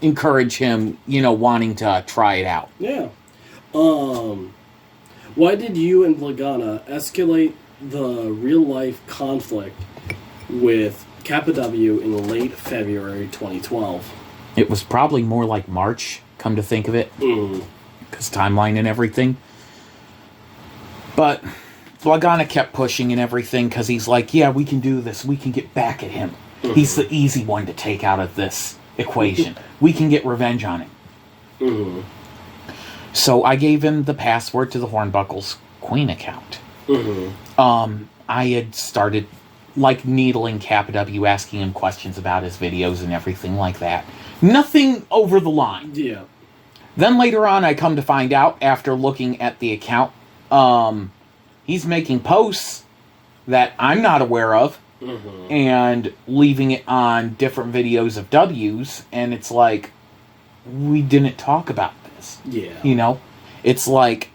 encourage him, wanting to try it out? Yeah. Why did you and Lagana escalate the real-life conflict with Kappa W in late February 2012? It was probably more like March, come to think of it. Because timeline and everything. But Lagana kept pushing and everything, because he's like, yeah, we can do this. We can get back at him. He's the easy one to take out of this equation. We can get revenge on him. So I gave him the password to the Hornbuckles Queen account. I had started, needling Kappa W, asking him questions about his videos and everything like that. Nothing over the line. Yeah. Then later on, I come to find out, after looking at the account, he's making posts that I'm not aware of, and leaving it on different videos of W's, and it's like, we didn't talk about this. Yeah. It's like,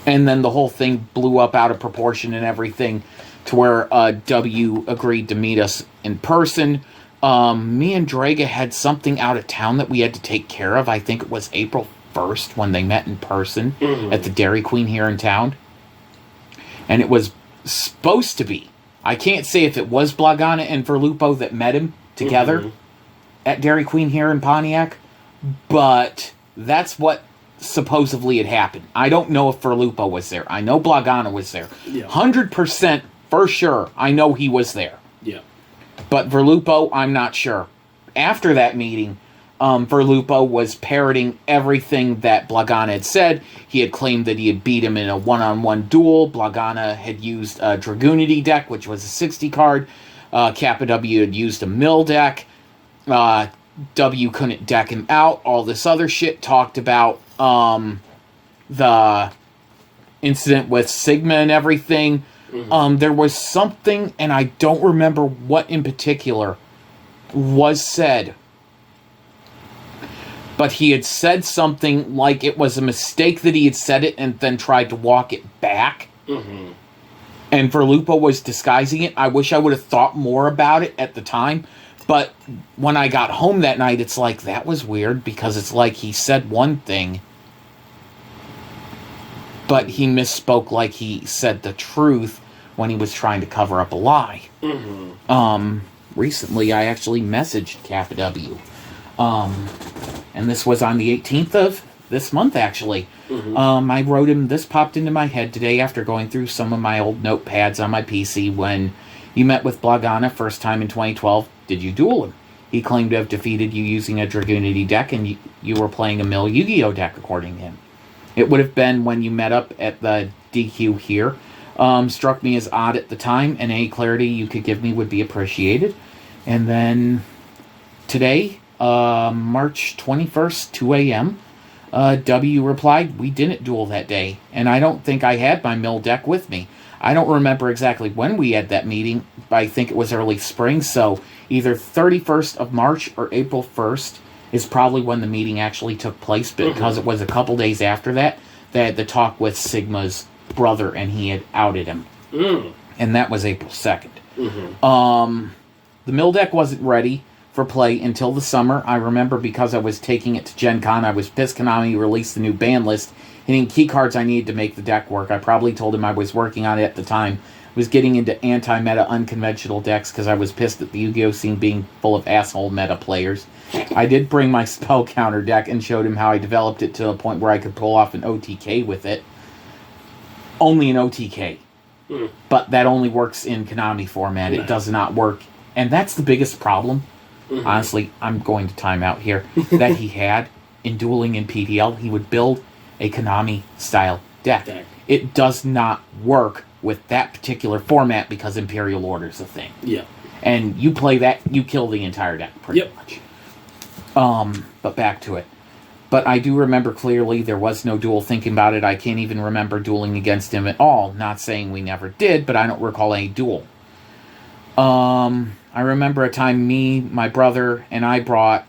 And then the whole thing blew up out of proportion and everything to where W agreed to meet us in person. Me and Draga had something out of town that we had to take care of. I think it was April 1st when they met in person at the Dairy Queen here in town. And it was supposed to be. I can't say if it was Blagana and Verlupo that met him together at Dairy Queen here in Pontiac, but that's what supposedly had happened. I don't know if Verlupo was there. I know Blagana was there. 100% for sure I know he was there. Yeah. But Verlupo, I'm not sure. After that meeting, Verlupo was parroting everything that Blagana had said. He had claimed that he had beat him in a one-on-one duel. Blagana had used a Dragoonity deck, which was a 60 card. Kappa W had used a mill deck. W couldn't deck him out. All this other shit. Talked about the incident with Sigma and everything. There was something, and I don't remember what in particular was said, but he had said something like it was a mistake that he had said it and then tried to walk it back. And Verlupo was disguising it. I wish I would have thought more about it at the time. But when I got home that night, it's like, that was weird, because it's like he said one thing, but he misspoke like he said the truth when he was trying to cover up a lie. Recently, I actually messaged Kappa W. And this was on the 18th of this month, actually. I wrote him, this popped into my head today after going through some of my old notepads on my PC. When you met with Blagana first time in 2012, did you duel him? He claimed to have defeated you using a Dragoonity deck, and you were playing a mill Yu-Gi-Oh deck, according to him. It would have been when you met up at the DQ here. Struck me as odd at the time, and any clarity you could give me would be appreciated. And then today, March 21st, 2 a.m., W replied, we didn't duel that day, and I don't think I had my mill deck with me. I don't remember exactly when we had that meeting, but I think it was early spring, so either 31st of March or April 1st is probably when the meeting actually took place, because it was a couple days after that they had the talk with Sigma's brother, and he had outed him. And that was April 2nd. The mill deck wasn't ready for play until the summer. I remember because I was taking it to Gen Con, I was pissed Konami released the new ban list, hitting key cards I needed to make the deck work. I probably told him I was working on it at the time. I was getting into anti-meta unconventional decks because I was pissed at the Yu-Gi-Oh scene being full of asshole meta players. I did bring my spell counter deck and showed him how I developed it to a point where I could pull off an OTK with it. Only an OTK. But that only works in Konami format. It does not work. And that's the biggest problem. Honestly, I'm going to time out here. That he had in dueling in PDL. He would build a Konami-style deck. It does not work with that particular format because Imperial Order's a thing. And you play that, you kill the entire deck, pretty much. But back to it. But I do remember clearly there was no duel. Thinking about it, I can't even remember dueling against him at all. Not saying we never did, but I don't recall any duel. I remember a time me, my brother, and I brought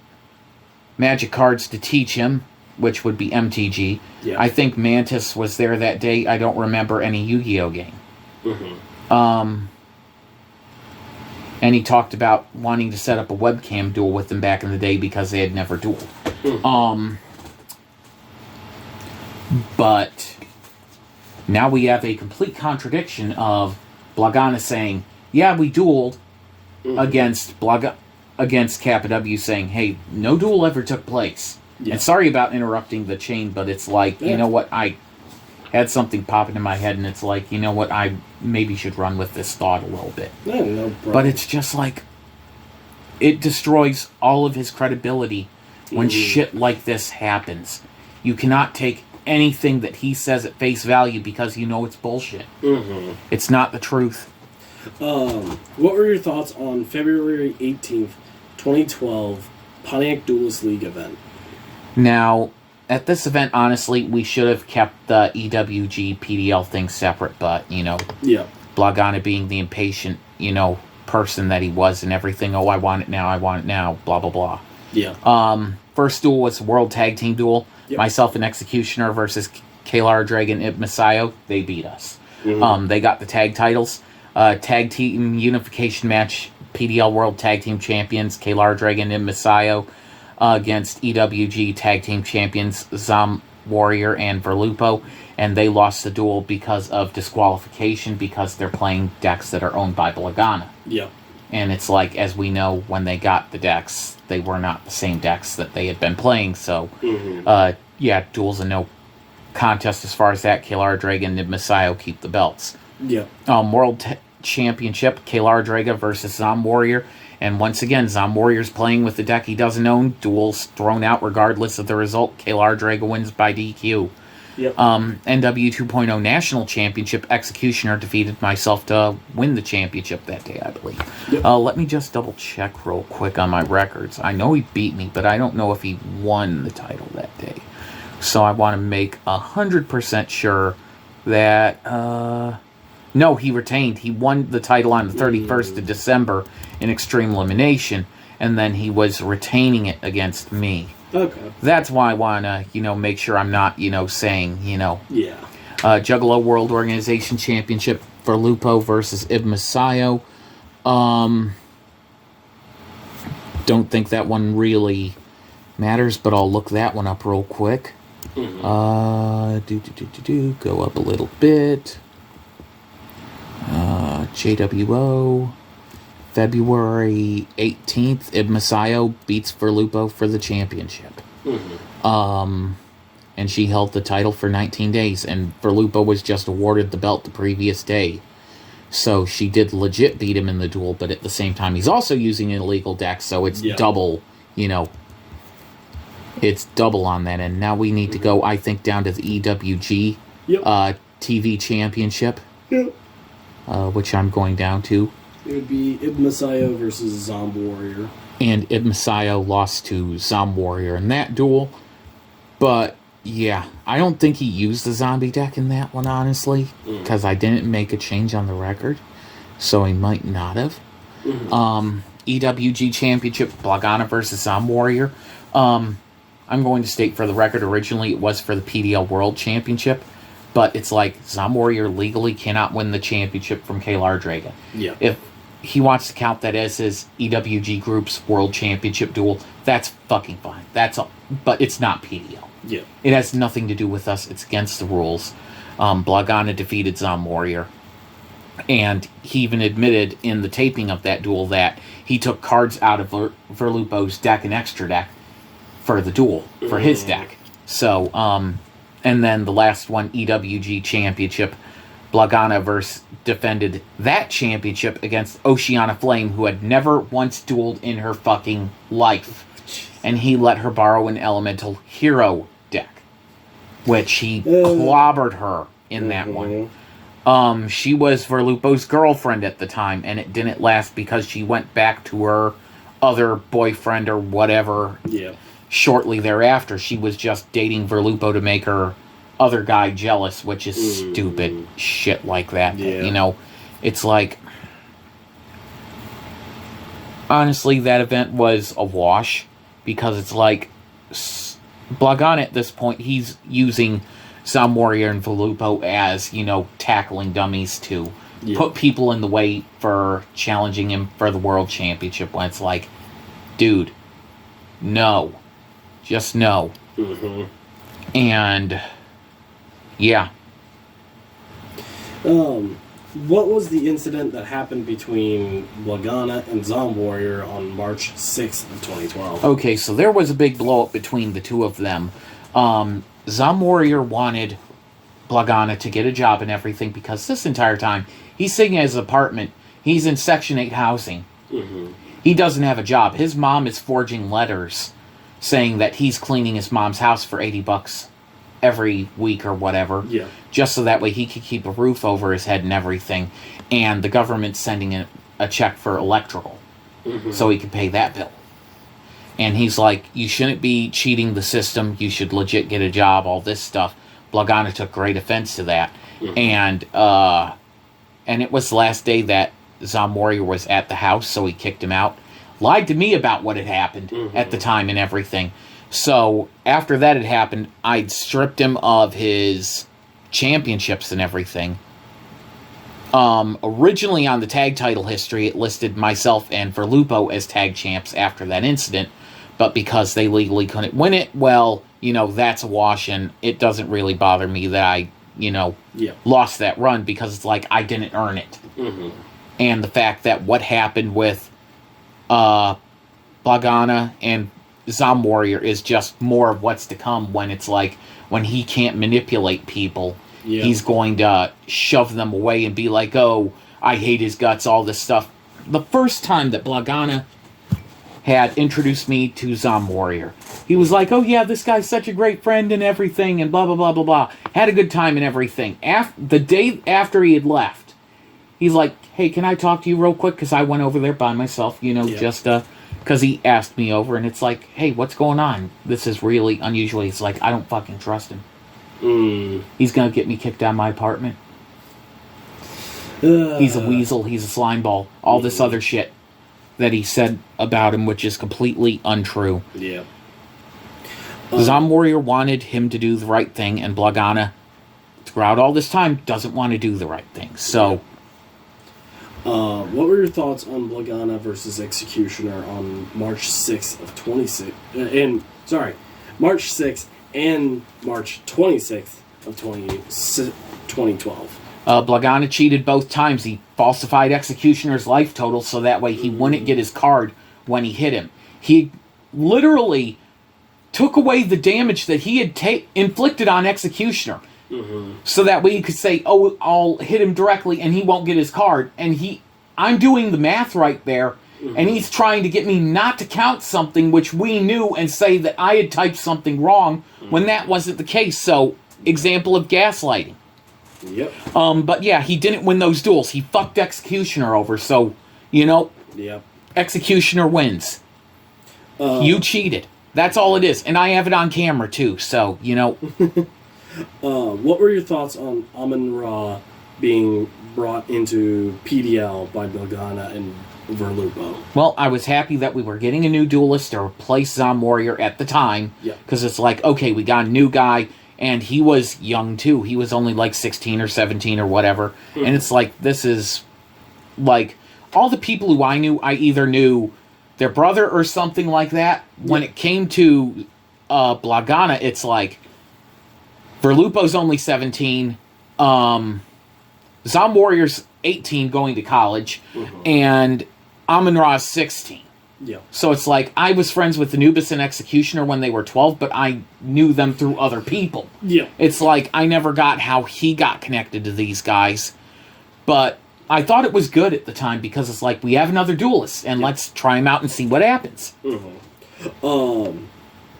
Magic cards to teach him, which would be MTG. I think Mantis was there that day. I don't remember any Yu-Gi-Oh game. And he talked about wanting to set up a webcam duel with them back in the day because they had never dueled. But now we have a complete contradiction of Blagana saying, yeah, we dueled, against Kappa W saying, hey, no duel ever took place. And sorry about interrupting the chain, but it's like, you know what, I had something popping in my head, and it's like, you know what, I maybe should run with this thought a little bit. No problem. But it's just like, it destroys all of his credibility when shit like this happens. You cannot take anything that he says at face value because you know it's bullshit. It's not the truth. What were your thoughts on February 18th, 2012 Pontiac Duelist League event? Now, at this event, honestly, we should have kept the EWG PDL thing separate, but, you know, Blagana being the impatient, you know, person that he was and everything, oh, I want it now, blah, blah, blah. First duel was World Tag Team Duel. Myself and Executioner versus Kalar Dragon, Ib Masayo, they beat us. They got the tag titles. Tag team unification match, PDL World Tag Team Champions, Kalar Dragon, Ib Masayo, against EWG Tag Team Champions, Zom Warrior and Verlupo. And they lost the duel because of disqualification because they're playing decks that are owned by Blagana. Yep. And it's like, as we know, when they got the decks, they were not the same decks that they had been playing. So, duels and no contest as far as that. Kalar Dragon and Masayo keep the belts. Yep. World Championship, Kalar Draga versus Zom Warrior. And once again, Zom Warrior's playing with the deck he doesn't own. Duels thrown out regardless of the result. Kalar Draga wins by DQ. Yep. NW 2.0 National Championship, Executioner defeated myself to win the championship that day, I believe. Yep. Let me just double check real quick on my records. I know he beat me, but I don't know if he won the title that day. So I want to make 100% sure that... no, he retained. He won the title on the 31st of December in Extreme Elimination, and then he was retaining it against me. Okay. That's why I want to, make sure I'm not, saying, Yeah. Juggalo World Organization Championship for Lupo versus Ib Masayo. Don't think that one really matters, but I'll look that one up real quick. Go up a little bit. JWO. February 18th, Ib Masayo beats Verlupo for the championship. And she held the title for 19 days, and Verlupo was just awarded the belt the previous day. So she did legit beat him in the duel, but at the same time, he's also using an illegal deck, so it's double, it's double on that. And now we need to go, I think, down to the EWG TV Championship, which I'm going down to. It would be Ib Masayo versus Zom Warrior. And Ib Masayo lost to Zom Warrior in that duel. But, yeah, I don't think he used the zombie deck in that one, honestly. Because I didn't make a change on the record. So he might not have. EWG Championship, Blagana versus Zom Warrior. I'm going to state for the record, originally it was for the PDL World Championship. But it's like, Zom Warrior legally cannot win the championship from Kalar Draga. Yeah. If he wants to count that as his EWG Group's World Championship duel, that's fucking fine. That's all. But it's not PDL. Yeah. It has nothing to do with us. It's against the rules. Blagana defeated Zom Warrior. And he even admitted in the taping of that duel that he took cards out of Verlupo's deck and extra deck for the duel, for his deck. So, and then the last one, EWG Championship, Blagana defended that championship against Oceana Flame, who had never once dueled in her fucking life. And he let her borrow an Elemental Hero deck, which he clobbered her in that one. She was Verlupo's girlfriend at the time, and it didn't last because she went back to her other boyfriend or whatever. Yeah. Shortly thereafter, she was just dating Verlupo to make her other guy jealous, which is stupid shit like that. Yeah. It's like, honestly, that event was a wash, because it's like, Blagana at this point, he's using Zom Warrior and Verlupo as, tackling dummies to put people in the way for challenging him for the World Championship, when it's like, dude, no. Just no. And, yeah. What was the incident that happened between Blagana and Zom Warrior on March 6th of 2012? Okay, so there was a big blow-up between the two of them. Zom Warrior wanted Blagana to get a job and everything, because this entire time, he's sitting at his apartment. He's in Section 8 housing. He doesn't have a job. His mom is forging letters saying that he's cleaning his mom's house for $80 every week or whatever. Yeah. Just so that way he could keep a roof over his head and everything. And the government's sending a check for electrical. So he could pay that bill. And he's like, you shouldn't be cheating the system. You should legit get a job, all this stuff. Blagana took great offense to that. And it was the last day that Zom Warrior was at the house, so he kicked him out. Lied to me about what had happened at the time and everything. So after that had happened, I'd stripped him of his championships and everything. Originally on the tag title history, it listed myself and Verlupo as tag champs after that incident, but because they legally couldn't win it, well, that's a wash, and it doesn't really bother me that I, lost that run, because it's like I didn't earn it. Mm-hmm. And the fact that what happened with Blagana and Zom Warrior is just more of what's to come, when it's like, when he can't manipulate people, he's going to shove them away and be like, oh, I hate his guts, all this stuff. The first time that Blagana had introduced me to Zom Warrior, he was like, oh yeah, this guy's such a great friend and everything, and blah, blah, blah, blah, blah. Had a good time and everything. The day after he had left, he's like, hey, can I talk to you real quick? Because I went over there by myself, just because he asked me over, and it's like, hey, what's going on? This is really unusual. He's like, I don't fucking trust him. He's going to get me kicked out of my apartment. He's a weasel. He's a slime ball. All this other shit that he said about him, which is completely untrue. Yeah. Zom Warrior wanted him to do the right thing, and Blagana, throughout all this time, doesn't want to do the right thing. So, what were your thoughts on Blagana versus Executioner on March 6th of 26? March 6th and March 26th of 2012. Blagana cheated both times. He falsified Executioner's life total so that way he wouldn't get his card when he hit him. He literally took away the damage that he had inflicted on Executioner. So that way you could say, oh, I'll hit him directly and he won't get his card. And I'm doing the math right there, and he's trying to get me not to count something which we knew and say that I had typed something wrong when that wasn't the case. So, example of gaslighting. Yep. But yeah, he didn't win those duels. He fucked Executioner over, so, Yep. Executioner wins. You cheated. That's all it is. And I have it on camera, too, so, What were your thoughts on Amon-Ra being brought into PDL by Blagana and Verlupo? Well, I was happy that we were getting a new duelist to replace Zom Warrior at the time. Because it's like, okay, we got a new guy, and he was young, too. He was only like 16 or 17 or whatever. And it's like, this is, like, all the people who I knew, I either knew their brother or something like that. When it came to Blagana, it's like, Verlupo's only 17, Zom Warrior's 18 going to college, and Amon-Ra's 16. Yeah. So it's like, I was friends with Anubis and Executioner when they were 12, but I knew them through other people. Yeah. It's like, I never got how he got connected to these guys, but I thought it was good at the time, because it's like, we have another duelist, and let's try him out and see what happens. What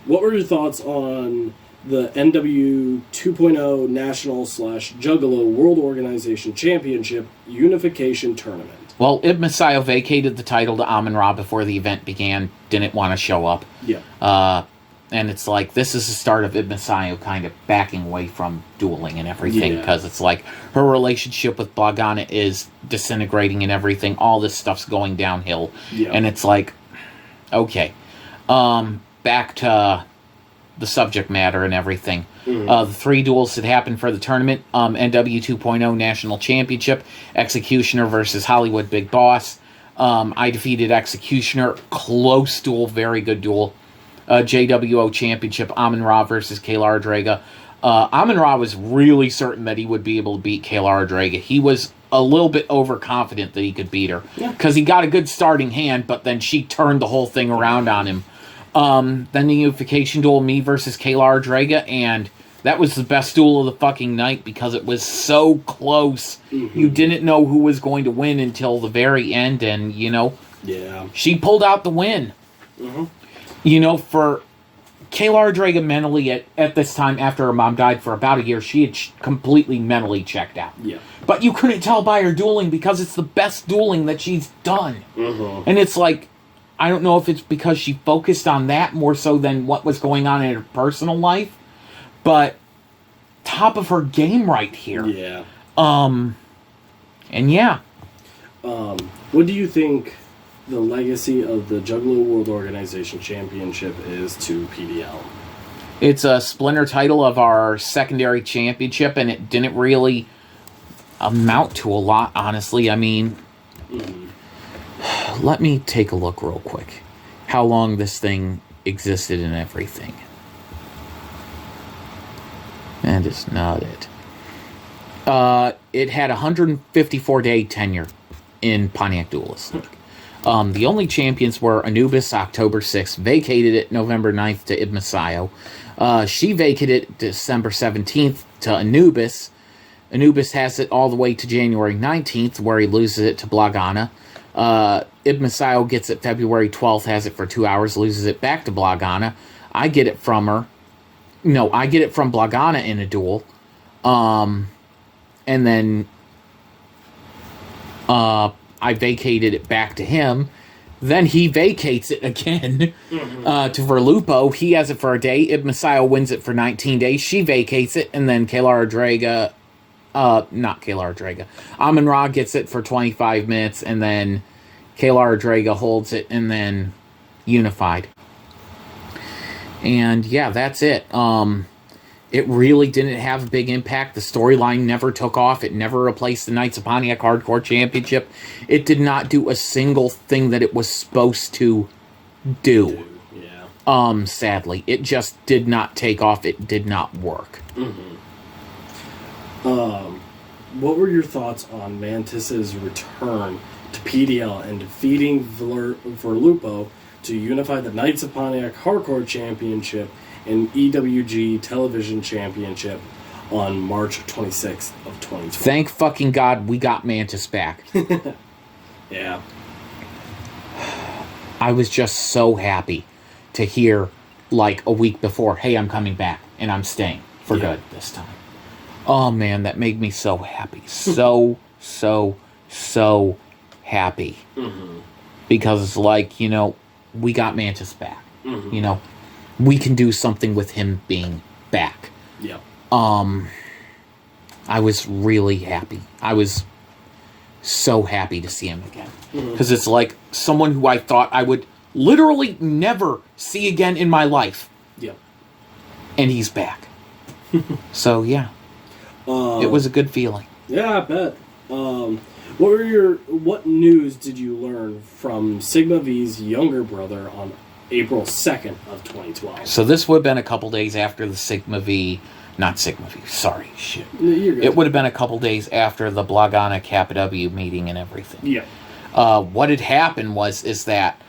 were your thoughts on the NW 2.0 National / Juggalo World Organization Championship Unification Tournament? Well, Ibn Masayo vacated the title to Amon-Ra before the event began, didn't want to show up. Yeah. And it's like, this is the start of Ibn Masayo kind of backing away from dueling and everything, because it's like, her relationship with Blagana is disintegrating and everything, all this stuff's going downhill. Yeah. And it's like, okay. Back to the subject matter and everything. The 3 duels that happened for the tournament, NW 2.0 National Championship, Executioner versus HollywoodBigBoss. I defeated Executioner, close duel, very good duel. JWO Championship, Amon-Ra versus Kaylar Draga. Amon-Ra was really certain that he would be able to beat Kaylar Draga. He was a little bit overconfident that he could beat her, because he got a good starting hand, but then she turned the whole thing around on him. Then the unification duel, me versus Kaylar Draga, and that was the best duel of the fucking night, because it was so close. You didn't know who was going to win until the very end, and, she pulled out the win. For Kaylar Draga mentally, at this time, after her mom died for about a year, she had completely mentally checked out. Yeah. But you couldn't tell by her dueling, because it's the best dueling that she's done. And it's like, I don't know if it's because she focused on that more so than what was going on in her personal life, but top of her game right here. Yeah. And yeah. What do you think the legacy of the Juggalo World Organization Championship is to PDL? It's a splinter title of our secondary championship, and it didn't really amount to a lot, honestly. I mean, let me take a look real quick. How long this thing existed and everything. That is not it. It had a 154-day tenure in Pontiac Duelist League. The only champions were Anubis, October 6th, vacated it November 9th to Ibn Sayo. She vacated it December 17th to Anubis. Anubis has it all the way to January 19th, where he loses it to Blagana. Ibn Sayo gets it February 12th, has it for 2 hours, loses it back to Blagana. I get it from her. No, I get it from Blagana in a duel. And then I vacated it back to him. Then he vacates it again to Verlupo. He has it for a day. Ibn Sayo wins it for 19 days. She vacates it. And then Kaylara Draga... not Kaylara Draga. Amon-Ra gets it for 25 minutes. And then Kaylara Draga holds it. And then Unified. And yeah, that's it. It really didn't have a big impact. The storyline never took off. It never replaced the Knights of Pontiac Hardcore Championship. It did not do a single thing that it was supposed to do. Yeah. Sadly. It just did not take off. It did not work. What were your thoughts on Mantis's return to PDL and defeating Verlupo to unify the Knights of Pontiac Hardcore Championship and EWG Television Championship on March 26th of 2020? Thank fucking God we got Mantis back. Yeah. I was just so happy to hear, like, a week before, hey, I'm coming back, and I'm staying for good this time. Oh, man, that made me so happy. So happy. Because it's like, you know, we got Mantis back. You know, we can do something with him being back. Yeah. I was really happy. I was so happy to see him again. Because it's like someone who I thought I would literally never see again in my life. Yeah. And he's back. So, yeah. It was a good feeling. Yeah, I bet. What news did you learn from Sigma V's younger brother on April 2nd of 2012? So this would have been a couple days after the Sigma V... Not Sigma V, sorry, shit. You're good. It would have been a couple days after the Blagana Kappa W meeting and everything. Yeah. What had happened is that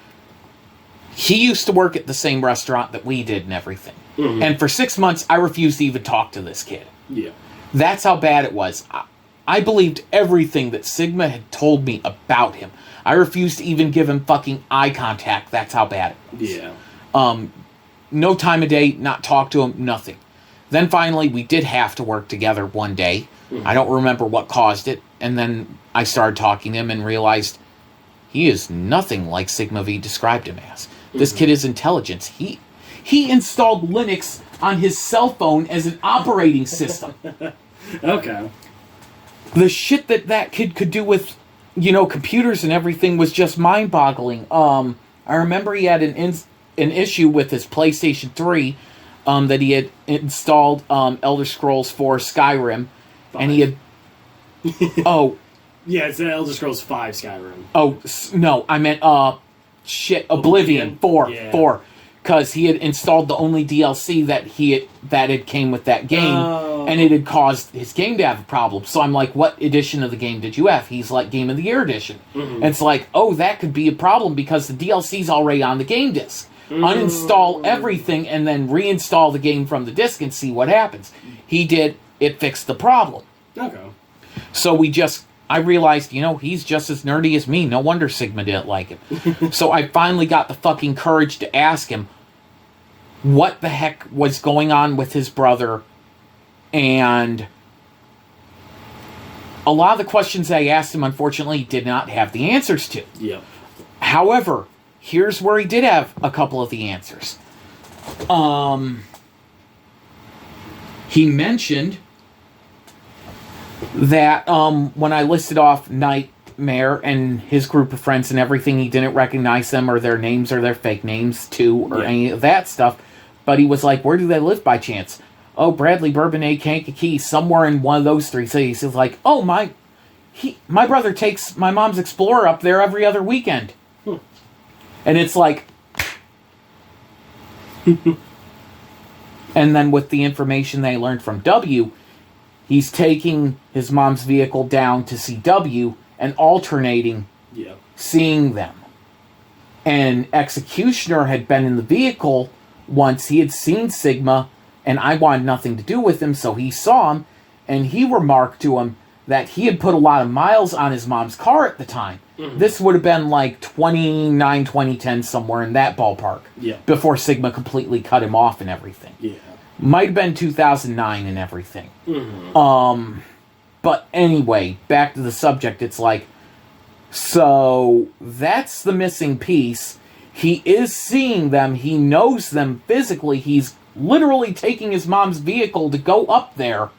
he used to work at the same restaurant that we did and everything. And for 6 months, I refused to even talk to this kid. Yeah. That's how bad it was. I believed everything that Sigma had told me about him. I refused to even give him fucking eye contact. That's how bad it was. Yeah. No time of day, not talk to him, nothing. Then finally, we did have to work together one day. I don't remember what caused it. And then I started talking to him and realized he is nothing like Sigma V described him as. This kid is intelligence. He installed Linux on his cell phone as an operating system. Okay. The shit that kid could do with, you know, computers and everything was just mind-boggling. I remember he had an issue with his PlayStation 3 that he had installed Elder Scrolls 4 Skyrim, and he had... Oh. Yeah, it's Elder Scrolls 5 Skyrim. Oh, no, I meant, Oblivion 4. Yeah. 4. Because he had installed the only DLC that had came with that game, and it had caused his game to have a problem. So I'm like, what edition of the game did you have? He's like, Game of the Year edition. And it's like, oh, that could be a problem because the DLC's already on the game disc. Uninstall everything and then reinstall the game from the disc and see what happens. He did. It fixed the problem. Okay. So I realized, you know, he's just as nerdy as me. No wonder Sigma didn't like him. So I finally got the fucking courage to ask him what the heck was going on with his brother. And a lot of the questions I asked him, unfortunately, he did not have the answers to. Yeah. However, here's where he did have a couple of the answers. He mentioned that when I listed off Knight nightmare, and his group of friends and everything, he didn't recognize them or their names or their fake names too, or any of that stuff. But he was like, where do they live by chance? Oh, Bradley, Bourbonnais, Kankakee, somewhere in one of those three cities. He's like, oh, my brother takes my mom's Explorer up there every other weekend. And it's like... And then with the information they learned from W, he's taking his mom's vehicle down to see W and alternating seeing them. And Executioner had been in the vehicle once. He had seen Sigma, and I wanted nothing to do with him, so he saw him, and he remarked to him that he had put a lot of miles on his mom's car at the time. This would have been like 2010, somewhere in that ballpark. Before Sigma completely cut him off and everything. Might have been 2009 and everything. But anyway, back to the subject. It's like, so that's the missing piece. He is seeing them. He knows them physically. He's literally taking his mom's vehicle to go up there.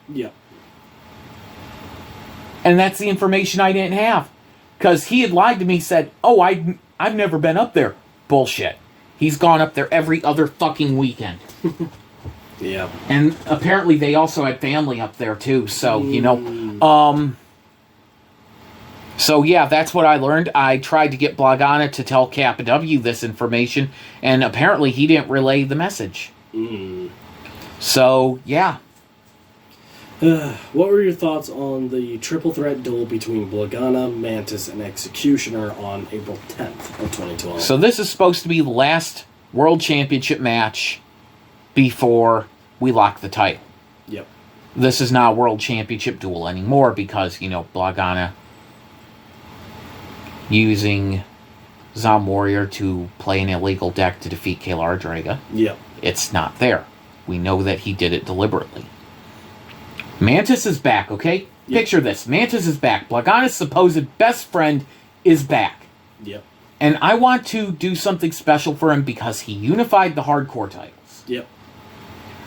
And that's the information I didn't have. Because he had lied to me, said, oh, I've never been up there. Bullshit. He's gone up there every other fucking weekend. And apparently they also had family up there too, so, you know. So yeah, that's what I learned. I tried to get Blagana to tell Kappa W this information, and apparently he didn't relay the message. So, yeah. What were your thoughts on the triple threat duel between Blagana, Mantis, and Executioner on April 10th of 2012? So this is supposed to be the last World Championship match before we lock the title. This is not a World Championship duel anymore because, you know, Blagana using Zom Warrior to play an illegal deck to defeat Kalar Draga. It's not there. We know that he did it deliberately. Mantis is back, okay? Picture this. Mantis is back. Blagana's supposed best friend is back. And I want to do something special for him because he unified the hardcore titles.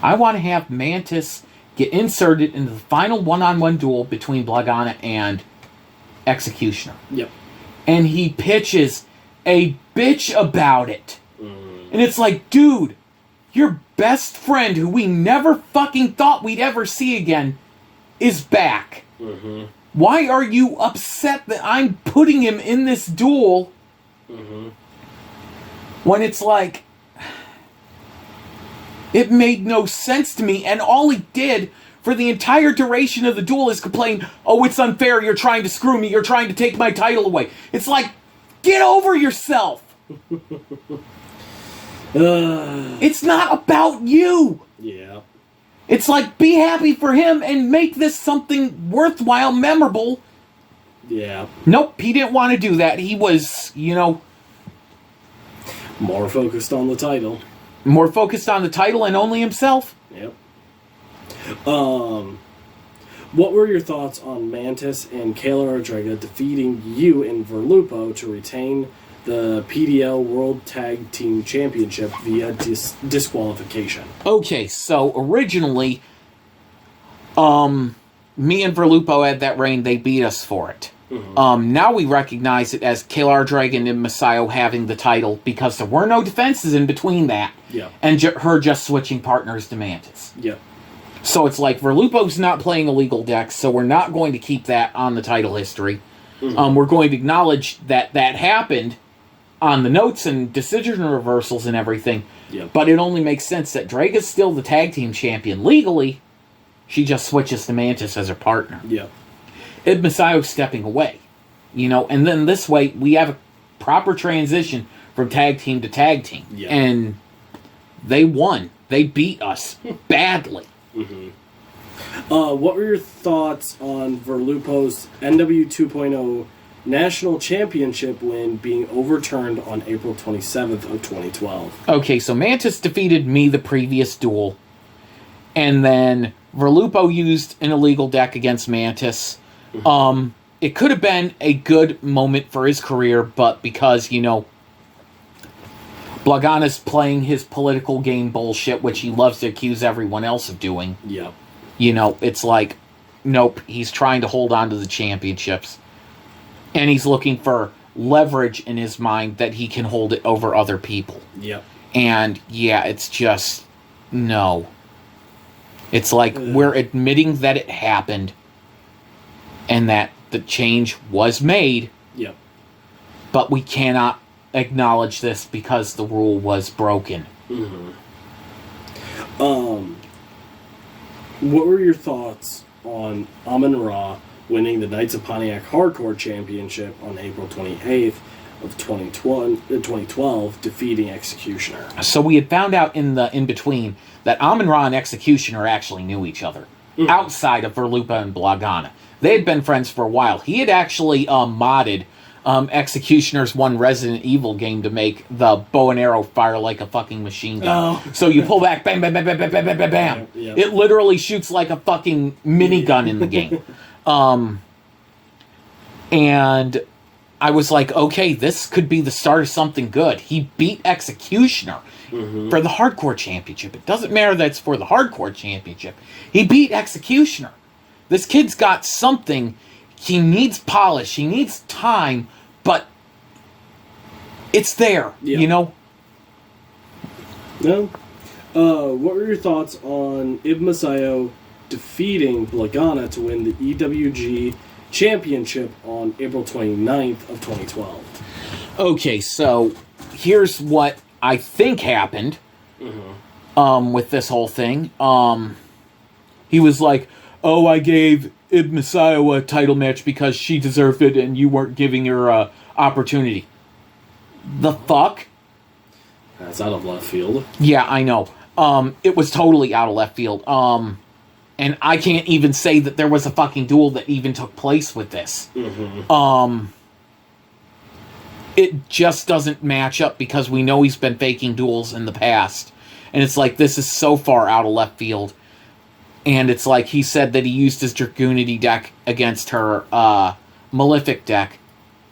I want to have Mantis get inserted into the final one-on-one duel between Blagana and Executioner. And he pitches a bitch about it. And it's like, dude, your best friend, who we never fucking thought we'd ever see again, is back. Why are you upset that I'm putting him in this duel when it's like, it made no sense to me, and all he did for the entire duration of the duel is complain, oh, it's unfair, you're trying to screw me, you're trying to take my title away. It's like, get over yourself! It's not about you! It's like, be happy for him and make this something worthwhile, memorable. Nope, he didn't want to do that. He was, you know... more focused on the title. More focused on the title and only himself. What were your thoughts on Mantis and Kalar Draga defeating you in Verlupo to retain the PDL World Tag Team Championship via disqualification? Okay, so originally, me and Verlupo had that reign. They beat us for it. Now we recognize it as Kalar Dragon and Masayo having the title because there were no defenses in between that. And her just switching partners to Mantis. So it's like, Verlupo's not playing illegal decks, so we're not going to keep that on the title history. We're going to acknowledge that that happened on the notes and decision reversals and everything. But it only makes sense that Draga's still the tag team champion legally. She just switches to Mantis as her partner. And Masayo's stepping away. You know, and then this way we have a proper transition from tag team to tag team. And they won. They beat us badly. What were your thoughts on Verlupo's NW 2.0 National Championship win being overturned on April 27th of 2012? Okay, so Mantis defeated me the previous duel. And then Verlupo used an illegal deck against Mantis. It could have been a good moment for his career, but because, you know, Blagana's playing his political game bullshit, which he loves to accuse everyone else of doing. You know, it's like, nope, he's trying to hold on to the championships. And he's looking for leverage in his mind that he can hold it over other people. Yep. And, yeah, it's just... No. It's like we're admitting that it happened and that the change was made. Yep. But we cannot acknowledge this because the rule was broken. Mm-hmm. What were your thoughts on Amon-Ra winning the Knights of Pontiac Hardcore Championship on April 28th of 2012, defeating Executioner? So we had found out in the in-between that Amon-Ra and Executioner actually knew each other, outside of Verlupa and Blagana. They had been friends for a while. He had actually modded Executioner's one Resident Evil game to make the bow and arrow fire like a fucking machine gun. So you pull back, bam, bam, bam, bam, bam, bam, bam, bam, bam. Yep. It literally shoots like a fucking minigun in the game. And I was like, okay, this could be the start of something good. He beat Executioner for the Hardcore Championship. It doesn't matter that it's for the Hardcore Championship. He beat Executioner. This kid's got something. He needs polish. He needs time, but it's there, you know? No. What were your thoughts on Ibn Masayo defeating Blagana to win the EWG Championship on April 29th of 2012? Okay, so here's what I think happened with this whole thing. He was like, oh, I gave Ibn Masayo a title match because she deserved it and you weren't giving her a opportunity. The fuck? That's out of left field. Yeah, I know. It was totally out of left field. And I can't even say that there was a fucking duel that even took place with this. It just doesn't match up because we know he's been faking duels in the past. And it's like, this is so far out of left field. And it's like he said that he used his Dragoonity deck against her Malefic deck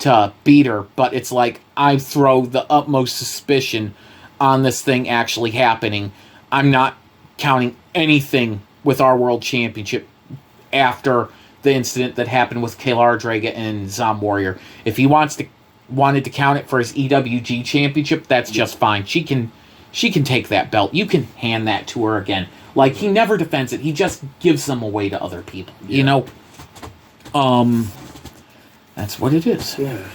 to beat her. But it's like, I throw the utmost suspicion on this thing actually happening. I'm not counting anything with our World Championship after the incident that happened with Kalar Draga and Zom Warrior. If he wanted to count it for his EWG Championship, that's just fine. She can take that belt. You can hand that to her again. Like, he never defends it. He just gives them away to other people. Yeah. You know? That's what it is. Yeah.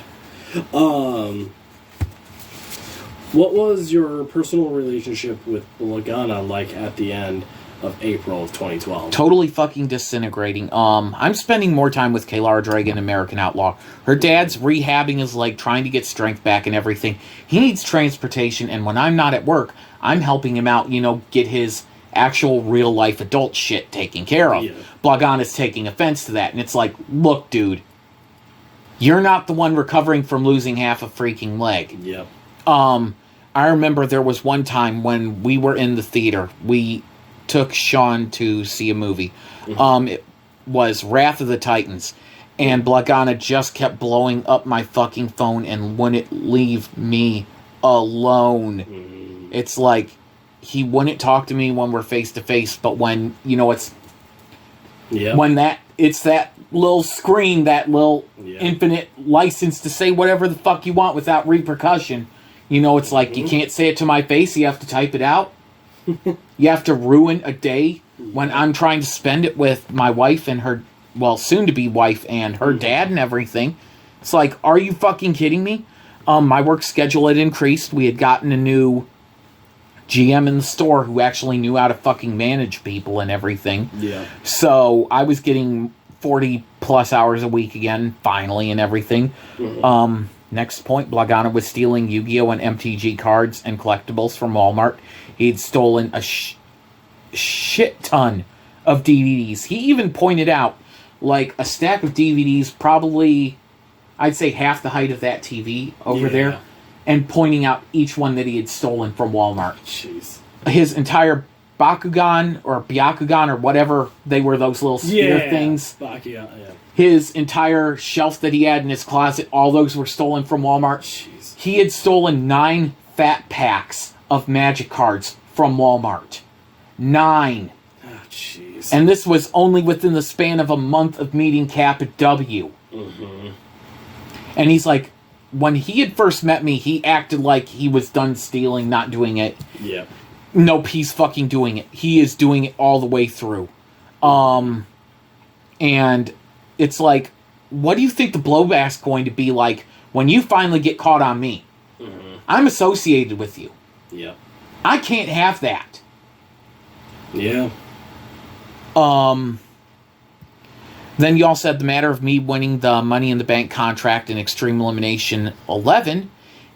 What was your personal relationship with Blagana like at the end of April of 2012? Totally fucking disintegrating. I'm spending more time with Kalar Dragon, American Outlaw. Her dad's rehabbing his leg, trying to get strength back and everything. He needs transportation, and when I'm not at work, I'm helping him out, get his actual real-life adult shit taken care of. Yeah. Blagana's taking offense to that, and it's like, look, dude, you're not the one recovering from losing half a freaking leg. Yep. I remember there was one time when we were in the theater. We took Sean to see a movie. It was Wrath of the Titans, and Blagana just kept blowing up my fucking phone and wouldn't leave me alone. It's like, he wouldn't talk to me when we're face to face, but when, it's... Yeah. When it's that little screen, that little infinite license to say whatever the fuck you want without repercussion. It's like, you can't say it to my face, you have to type it out. You have to ruin a day when I'm trying to spend it with my wife and her, soon-to-be wife and her dad and everything. It's like, are you fucking kidding me? My work schedule had increased. We had gotten a new GM in the store who actually knew how to fucking manage people and everything. Yeah. So I was getting 40-plus hours a week again, finally, and everything. Next point, Blagana was stealing Yu-Gi-Oh! And MTG cards and collectibles from Walmart. He'd stolen a shit ton of DVDs. He even pointed out, like, a stack of DVDs, probably, I'd say half the height of that TV over there, and pointing out each one that he had stolen from Walmart. Jeez. His entire Bakugan, or Byakugan, or whatever, they were those little spear things. Bakugan, His entire shelf that he had in his closet, all those were stolen from Walmart. Jeez. He had stolen 9 fat packs of Magic cards from Walmart. 9. Oh, jeez. And this was only within the span of a month of meeting Cap at W. And he's like, when he had first met me, he acted like he was done stealing, not doing it. Yeah. Nope, he's fucking doing it. He is doing it all the way through. And it's like, what do you think the blowback's going to be like when you finally get caught on me? Mm-hmm. I'm associated with you. Yeah. I can't have that. Yeah. Then you also had the matter of me winning the Money in the Bank contract in Extreme Elimination XII,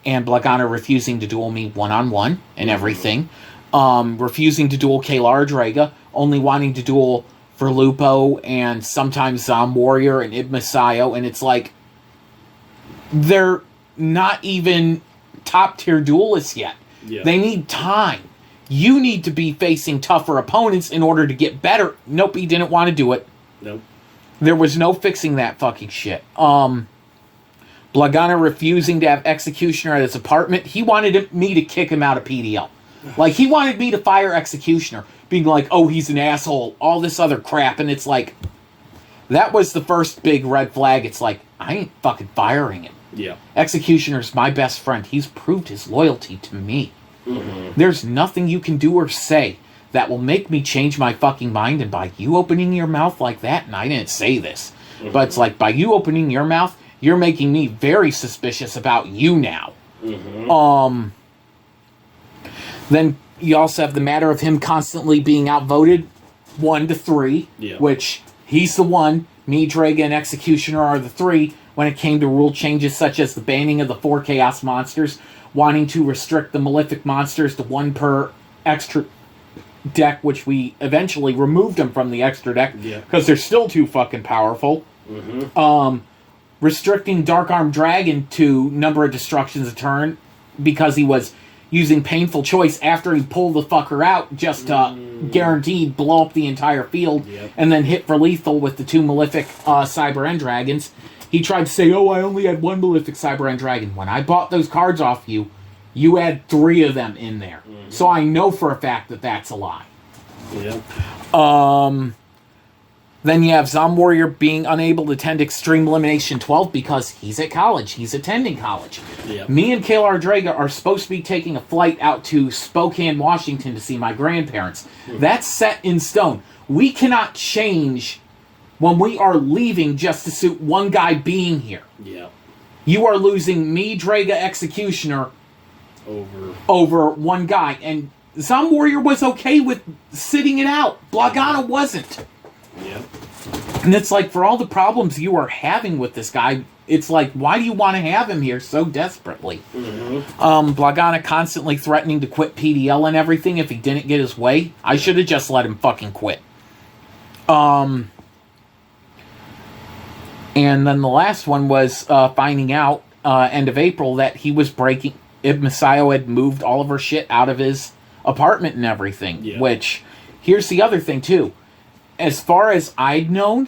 and Blagana refusing to duel me one-on-one and everything. Refusing to duel Kayla Draga, only wanting to duel Verlupo and sometimes Zom Warrior and Ibn Masayo, and it's like, they're not even top-tier duelists yet. Yeah. They need time. You need to be facing tougher opponents in order to get better. Nope, he didn't want to do it. Nope. There was no fixing that fucking shit. Blagana refusing to have Executioner at his apartment. He wanted me to kick him out of PDL. Like, he wanted me to fire Executioner. Being like, oh, he's an asshole. All this other crap. And it's like, that was the first big red flag. It's like, I ain't fucking firing him. Yeah. Executioner's my best friend. He's proved his loyalty to me. Mm-hmm. There's nothing you can do or say that will make me change my fucking mind. And by you opening your mouth like that, and I didn't say this, but it's like, by you opening your mouth, you're making me very suspicious about you now. Mm-hmm. Then you also have the matter of him constantly being outvoted 1-3, which he's the one. Me, Draga, and Executioner are the three when it came to rule changes such as the banning of the 4 Chaos monsters, wanting to restrict the Malefic monsters to 1 per extra deck, which we eventually removed them from the extra deck because they're still too fucking powerful. Mm-hmm. Restricting Dark Arm Dragon to number of destructions a turn because he was using Painful Choice after he pulled the fucker out just to guaranteed blow up the entire field and then hit for lethal with the 2 Malefic Cyber End Dragons. He tried to say, oh, I only had 1 Malefic Cyber End Dragon. When I bought those cards off you, you had 3 of them in there. Mm-hmm. So I know for a fact that that's a lie. Then you have Zom Warrior being unable to attend Extreme Elimination 12 because he's at college. He's attending college. Me and Kayla Draga are supposed to be taking a flight out to Spokane, Washington to see my grandparents. That's set in stone. We cannot change when we are leaving just to suit one guy being here. You are losing me, Draga, Executioner over one guy. And Zom Warrior was okay with sitting it out. Blagana wasn't. And it's like, for all the problems you are having with this guy, it's like, why do you want to have him here so desperately? Blagana constantly threatening to quit PDL and everything if he didn't get his way. I should have just let him fucking quit. And then the last one was finding out, end of April, that he was breaking... Ibn Masayo had moved all of her shit out of his apartment and everything. Which, here's the other thing, too. As far as I'd known,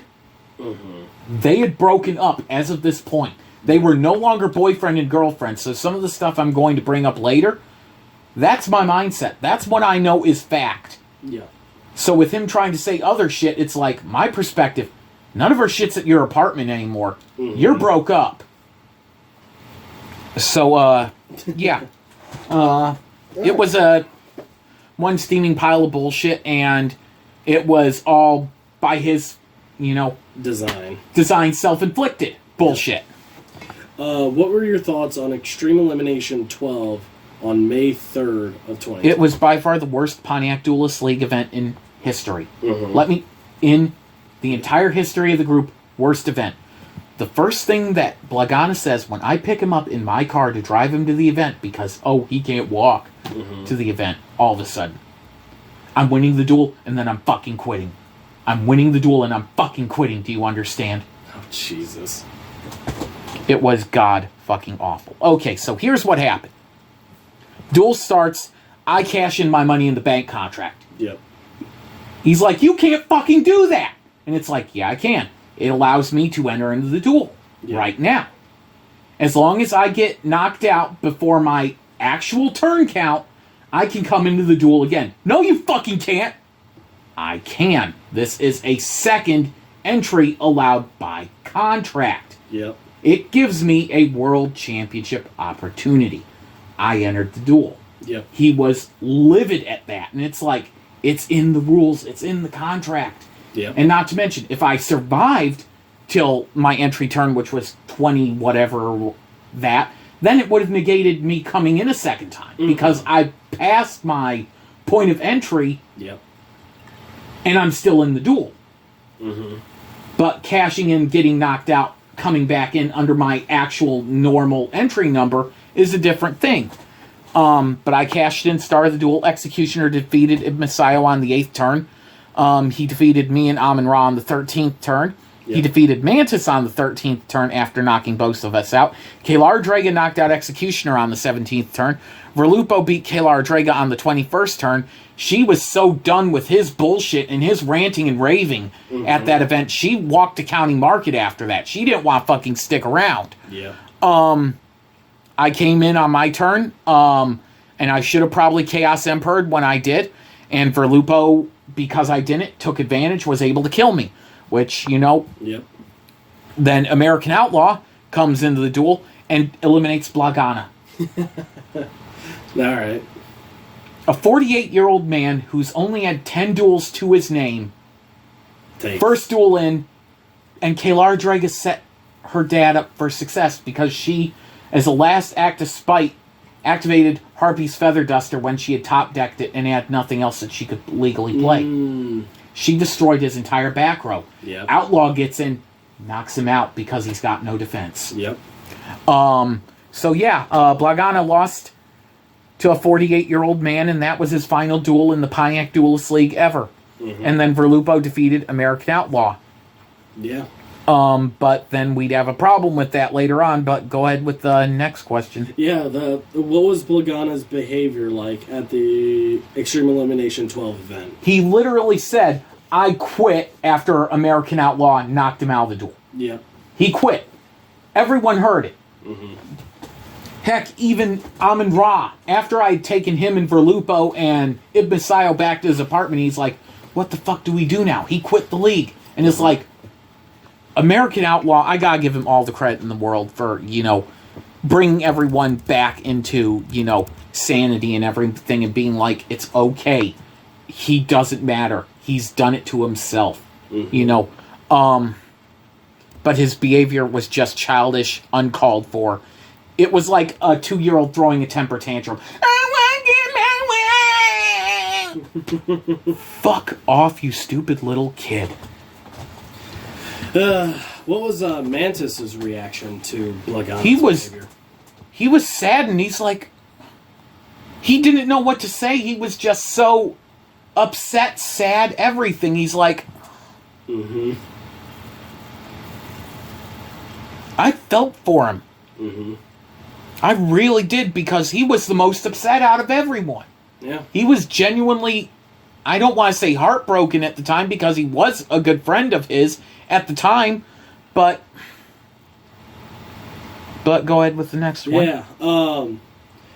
they had broken up as of this point. They were no longer boyfriend and girlfriend, so some of the stuff I'm going to bring up later, that's my mindset. That's what I know is fact. So with him trying to say other shit, it's like, my perspective, none of her shit's at your apartment anymore. You're broke up. So, yeah. It was one steaming pile of bullshit, and it was all by his, design, self-inflicted bullshit. What were your thoughts on Extreme Elimination 12 on May 3rd of 2020? It was by far the worst Pontiac Duelist League event in history. In the entire history of the group, worst event. The first thing that Blagana says when I pick him up in my car to drive him to the event because, he can't walk to the event, all of a sudden, I'm winning the duel and then I'm fucking quitting. I'm winning the duel and I'm fucking quitting. Do you understand? Oh, Jesus. It was god fucking awful. Okay, so here's what happened. Duel starts, I cash in my Money in the Bank contract. He's like, you can't fucking do that! And it's like, yeah, I can. It allows me to enter into the duel right now. As long as I get knocked out before my actual turn count, I can come into the duel again. No, you fucking can't. I can. This is a second entry allowed by contract. It gives me a world championship opportunity. I entered the duel. Yep. He was livid at that. And it's like, it's in the rules. It's in the contract. Yep. And not to mention, if I survived till my entry turn, which was 20 whatever that, then it would have negated me coming in a second time. Because I passed my point of entry. Yep. And I'm still in the duel. But cashing in, getting knocked out, coming back in under my actual normal entry number is a different thing. But I cashed in, started the duel. Executioner defeated Ibn Sayo on the 8th turn. He defeated me and Amun-Ra on the 13th turn. Yep. He defeated Mantis on the 13th turn after knocking both of us out. Kalar Draga knocked out Executioner on the 17th turn. Verlupo beat Kalar Draga on the 21st turn. She was so done with his bullshit and his ranting and raving at that event, she walked to County Market after that. She didn't want to fucking stick around. Yeah. I came in on my turn, and I should have probably Chaos Empered when I did. And Verlupo, because I didn't, took advantage, was able to kill me. Which, you know, then American Outlaw comes into the duel and eliminates Blagana. All right. A 48-year-old man who's only had 10 duels to his name. First duel in, and Kalar Draga set her dad up for success because she, as a last act of spite, activated Harpy's Feather Duster when she had top-decked it and had nothing else that she could legally play. She destroyed his entire back row. Yep. Outlaw gets in, knocks him out because he's got no defense. Yep. So yeah, Blagana lost to a 48-year-old man, and that was his final duel in the Pontiac Duelist League ever. And then Verlupo defeated American Outlaw. Yeah. But then we'd have a problem with that later on, but go ahead with the next question. Yeah, what was Blagana's behavior like at the Extreme Elimination 12 event? He literally said, I quit after American Outlaw knocked him out of the duel. Yeah. He quit. Everyone heard it. Heck, even Amun-Ra, after I had taken him and Verlupo and Ibn Sayo back to his apartment, he's like, what the fuck do we do now? He quit the league. And it's like, American Outlaw, I gotta give him all the credit in the world for, you know, bringing everyone back into, you know, sanity and everything and being like, it's okay. He doesn't matter. He's done it to himself. You know, but his behavior was just childish, uncalled for. It was like a 2-year-old throwing a temper tantrum. I want to get my way! Fuck off, you stupid little kid. What was Mantis's reaction to Blagana's behavior? He was saddened. He's like, he didn't know what to say. He was just so upset, sad, everything. He's like, I felt for him. I really did, because he was the most upset out of everyone. Yeah. He was genuinely, I don't want to say heartbroken at the time, because he was a good friend of his at the time, but go ahead with the next one. Yeah.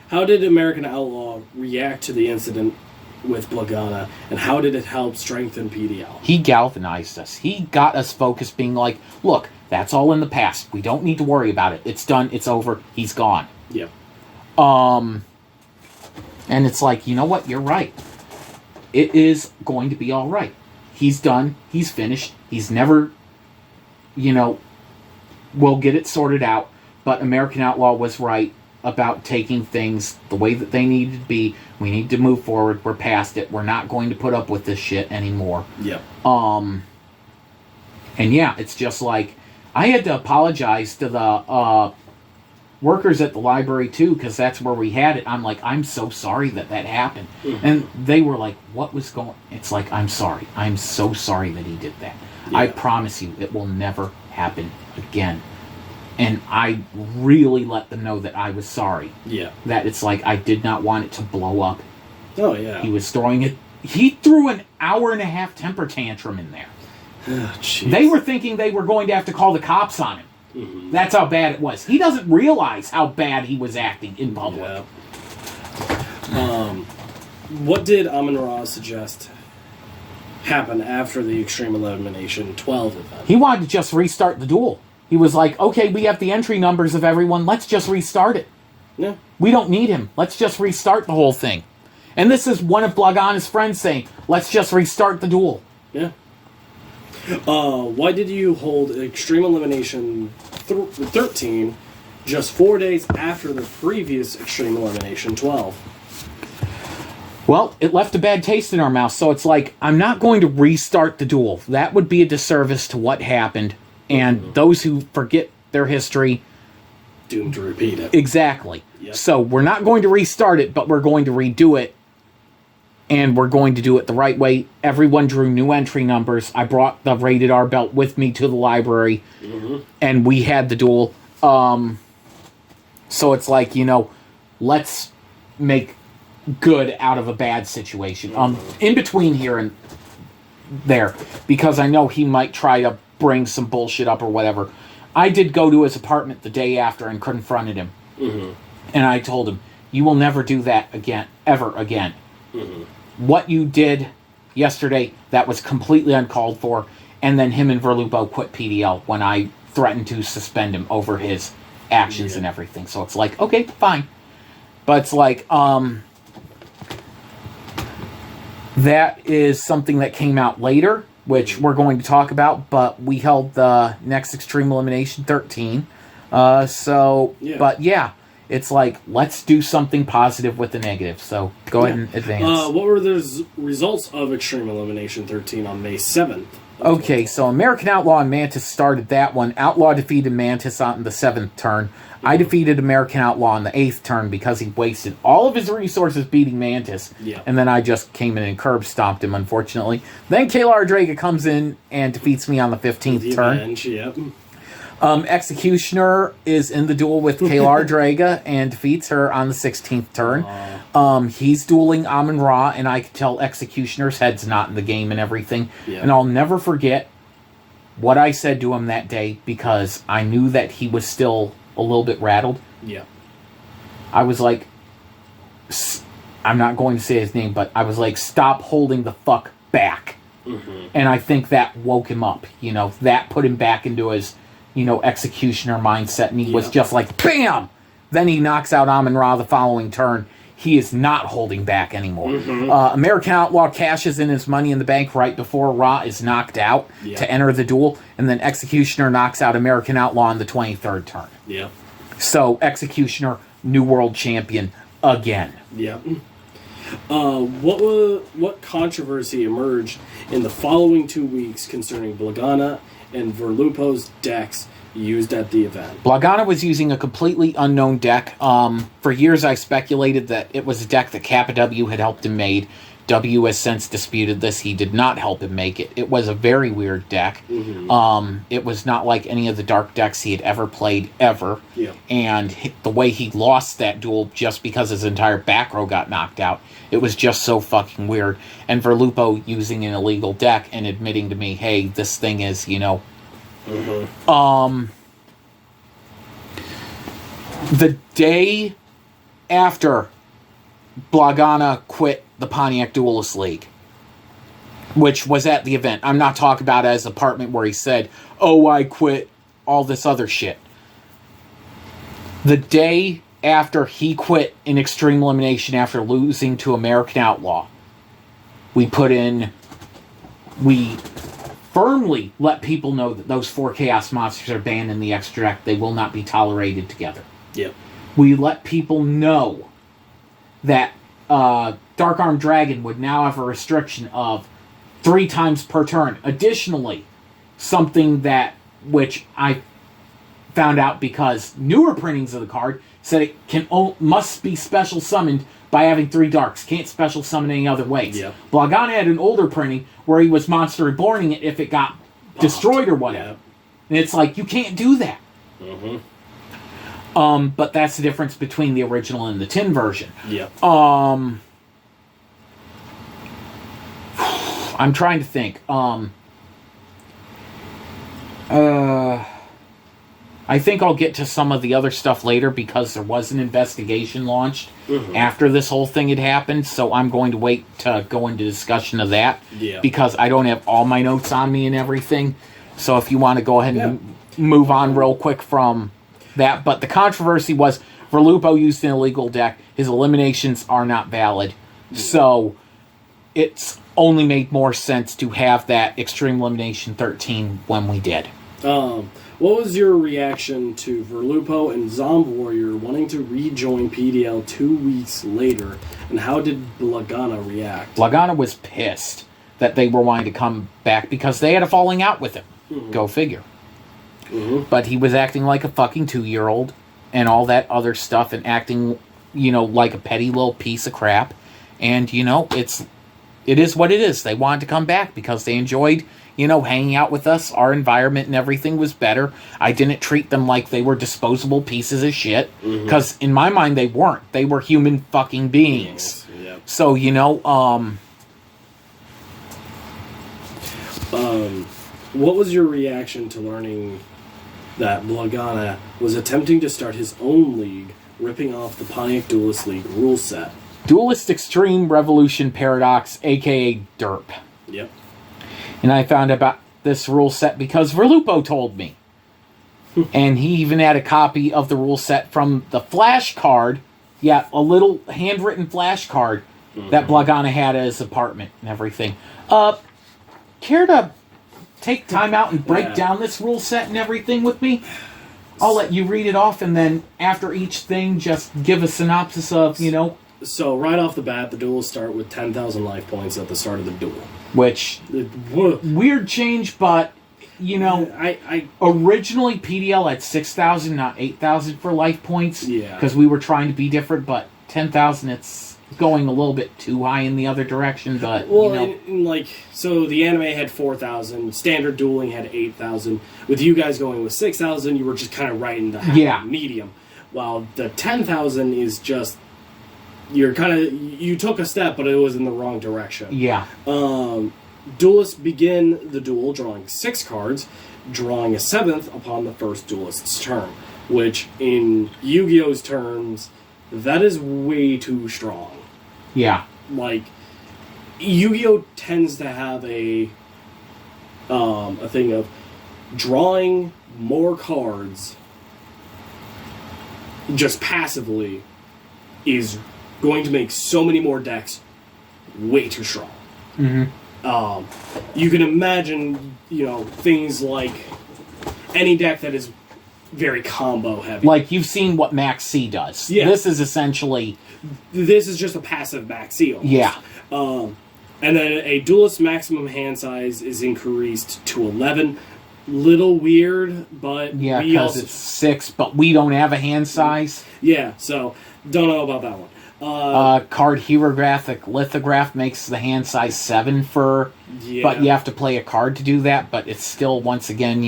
How did American Outlaw react to the incident with Blagana, and how did it help strengthen PDL? He galvanized us. He got us focused, being like, look, that's all in the past. We don't need to worry about it. It's done. It's over. He's gone. Yep. And it's like, you know what? You're right. It is going to be all right. He's done. He's finished. He's never, you know, we'll get it sorted out. But American Outlaw was right about taking things the way that they needed to be. We need to move forward. We're past it. We're not going to put up with this shit anymore. Yep. And yeah, it's just like, I had to apologize to the workers at the library too, because that's where we had it. I'm like, I'm so sorry that happened. And they were like, what was going on? It's like, I'm sorry. I'm so sorry that he did that. Yeah. I promise you it will never happen again. And I really let them know that I was sorry. Yeah. That it's like, I did not want it to blow up. Oh, yeah. He was throwing it. He threw an 1.5-hour temper tantrum in there. Oh, they were thinking they were going to have to call the cops on him. That's how bad it was. He doesn't realize how bad he was acting in public. Yeah. What did Amun-Ra suggest happen after the Extreme Elimination 12 event? He wanted to just restart the duel. He was like, okay, we have the entry numbers of everyone. Let's just restart it. Yeah. We don't need him. Let's just restart the whole thing. And this is one of Blagana's friends saying, let's just restart the duel. Yeah. Why did you hold Extreme Elimination 13 just 4 days after the previous Extreme Elimination 12? Well, it left a bad taste in our mouth, so it's like, I'm not going to restart the duel. That would be a disservice to what happened, and those who forget their history... doomed to repeat it. Exactly. Yep. So we're not going to restart it, but we're going to redo it, and we're going to do it the right way. Everyone drew new entry numbers. I brought the Rated R belt with me to the library, and we had the duel. So it's like, let's make good out of a bad situation. In between here and there, because I know he might try to bring some bullshit up or whatever. I did go to his apartment the day after and confronted him. And I told him, you will never do that again, ever again. What you did yesterday, that was completely uncalled for. And then him and Verlupo quit PDL when I threatened to suspend him over his actions and everything. So it's like, okay, fine. But it's like, that is something that came out later, which we're going to talk about, but we held the next Extreme Elimination 13. But yeah, it's like, let's do something positive with the negative. So go ahead and advance. What were the results of Extreme Elimination 13 on May 7th? Okay, so American Outlaw and Mantis started that one. Outlaw defeated Mantis on the 7th turn. I defeated American Outlaw on the 8th turn because he wasted all of his resources beating Mantis. And then I just came in and curb stomped him, unfortunately. Then Kaylar Draga comes in and defeats me on the 15th turn. Executioner is in the duel with Kaylar Draga and defeats her on the 16th turn. He's dueling Amun-Ra, and I can tell Executioner's head's not in the game and everything. And I'll never forget what I said to him that day because I knew that he was still a little bit rattled. I was like, I'm not going to say his name, but I was like, stop holding the fuck back. And I think that woke him up. That put him back into his... Executioner mindset, and he was just like, BAM! Then he knocks out Amun-Ra the following turn. He is not holding back anymore. American Outlaw cashes in his money in the bank right before Ra is knocked out to enter the duel, and then Executioner knocks out American Outlaw on the 23rd turn. So, Executioner, New World Champion, again. What controversy emerged in the following 2 weeks concerning Blagana and Verlupo's decks used at the event? Blagana was using a completely unknown deck. For years I speculated that it was a deck that Kappa W had helped him made. W has since disputed this. He did not help him make it. It was a very weird deck. It was not like any of the dark decks he had ever played, ever. And the way he lost that duel just because his entire back row got knocked out, it was just so fucking weird. And Verlupo using an illegal deck and admitting to me, hey, this thing is, the day after Blagana quit the Pontiac Duelist League, which was at the event. I'm not talking about his apartment where he said, oh, I quit, all this other shit. The day after he quit in Extreme Elimination after losing to American Outlaw, we firmly let people know that those 4 Chaos Monsters are banned in the extra deck. They will not be tolerated together. We let people know that Dark Armed Dragon would now have a restriction of 3 times per turn. Additionally, something which I found out because newer printings of the card said it must be special summoned by having 3 darks. Can't special summon any other ways. Blagana had an older printing where he was Monster Reborning it if it got destroyed or whatever. And it's like, you can't do that. But that's the difference between the original and the tin version. I'm trying to think. I think I'll get to some of the other stuff later because there was an investigation launched after this whole thing had happened, so I'm going to wait to go into discussion of that because I don't have all my notes on me and everything. So if you want to go ahead and move on real quick from that. But the controversy was Verlupo used an illegal deck. His eliminations are not valid. So it's only made more sense to have that Extreme Elimination 13 when we did. What was your reaction to Verlupo and Zomb Warrior wanting to rejoin PDL 2 weeks later, and how did Blagana react? Blagana was pissed that they were wanting to come back because they had a falling out with him. Mm-hmm. Go figure. Mm-hmm. But he was acting like a fucking 2-year-old and all that other stuff and acting, like a petty little piece of crap. And, it is what it is. They wanted to come back because they enjoyed, hanging out with us. Our environment and everything was better. I didn't treat them like they were disposable pieces of shit. Because in my mind, they weren't. They were human fucking beings. Yep. So, what was your reaction to learning that Blagana was attempting to start his own league, ripping off the Pontiac Duelist League rule set? Duelist Extreme Revolution Paradox, a.k.a. DERP. Yep. And I found about this rule set because Verlupo told me. And he even had a copy of the rule set from the flash card. Yeah, a little handwritten flash card that Blagana had at his apartment and everything. Care to take time out and break down this rule set and everything with me? I'll let you read it off, and then after each thing, just give a synopsis of, So, right off the bat, the duels start with 10,000 life points at the start of the duel. Which, weird change, but, originally PDL had 6,000, not 8,000 for life points. Yeah. Because we were trying to be different, but 10,000, it's going a little bit too high in the other direction, but, so the anime had 4,000, standard dueling had 8,000. With you guys going with 6,000, you were just kind of right in the medium. While the 10,000 is just... you took a step, but it was in the wrong direction. Yeah. Duelists begin the duel drawing 6 cards, drawing a 7th upon the first duelist's turn, which in Yu-Gi-Oh's terms, that is way too strong. Yeah. Yu-Gi-Oh tends to have a thing of drawing more cards just passively is going to make so many more decks way too strong. You can imagine, things like any deck that is very combo heavy. Like you've seen what Max C does. Yeah. This is essentially... This is just a passive Max C almost. Yeah. And then a duelist maximum hand size is increased to 11. Little weird, but... Yeah, because it's 6, but we don't have a hand size. Yeah, so don't know about that one. Card Hieroglyphic Lithograph makes the hand size 7 for... Yeah. But you have to play a card to do that, but it's still, once again,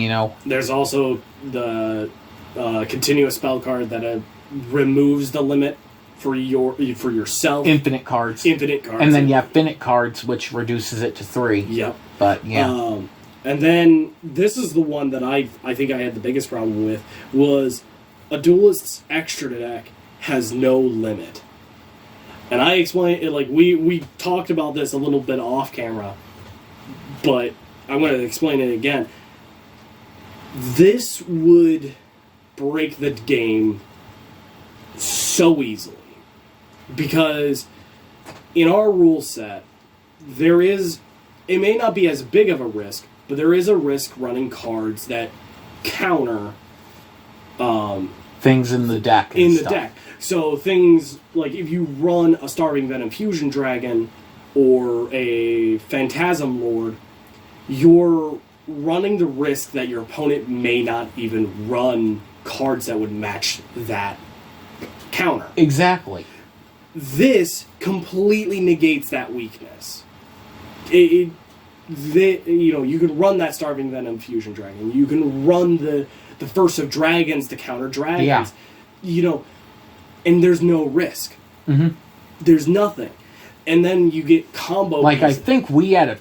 There's also the continuous spell card that removes the limit for yourself. Infinite cards. And then you have finite cards, which reduces it to 3. Yep. But, yeah. And then, this is the one that I think I had the biggest problem with, was a Duelist's extra deck has no limit. And I explained it, we talked about this a little bit off camera, but I'm going to explain it again. This would break the game so easily. Because in our rule set, it may not be as big of a risk, but there is a risk running cards that counter things in the deck. So things like if you run a Starving Venom Fusion Dragon or a Phantasm Lord, you're running the risk that your opponent may not even run cards that would match that counter. Exactly. This completely negates that weakness. You can run that Starving Venom Fusion Dragon. You can run the First of Dragons to counter dragons. Yeah. And there's no risk. Mm-hmm. There's nothing. And then you get combo... I think we had a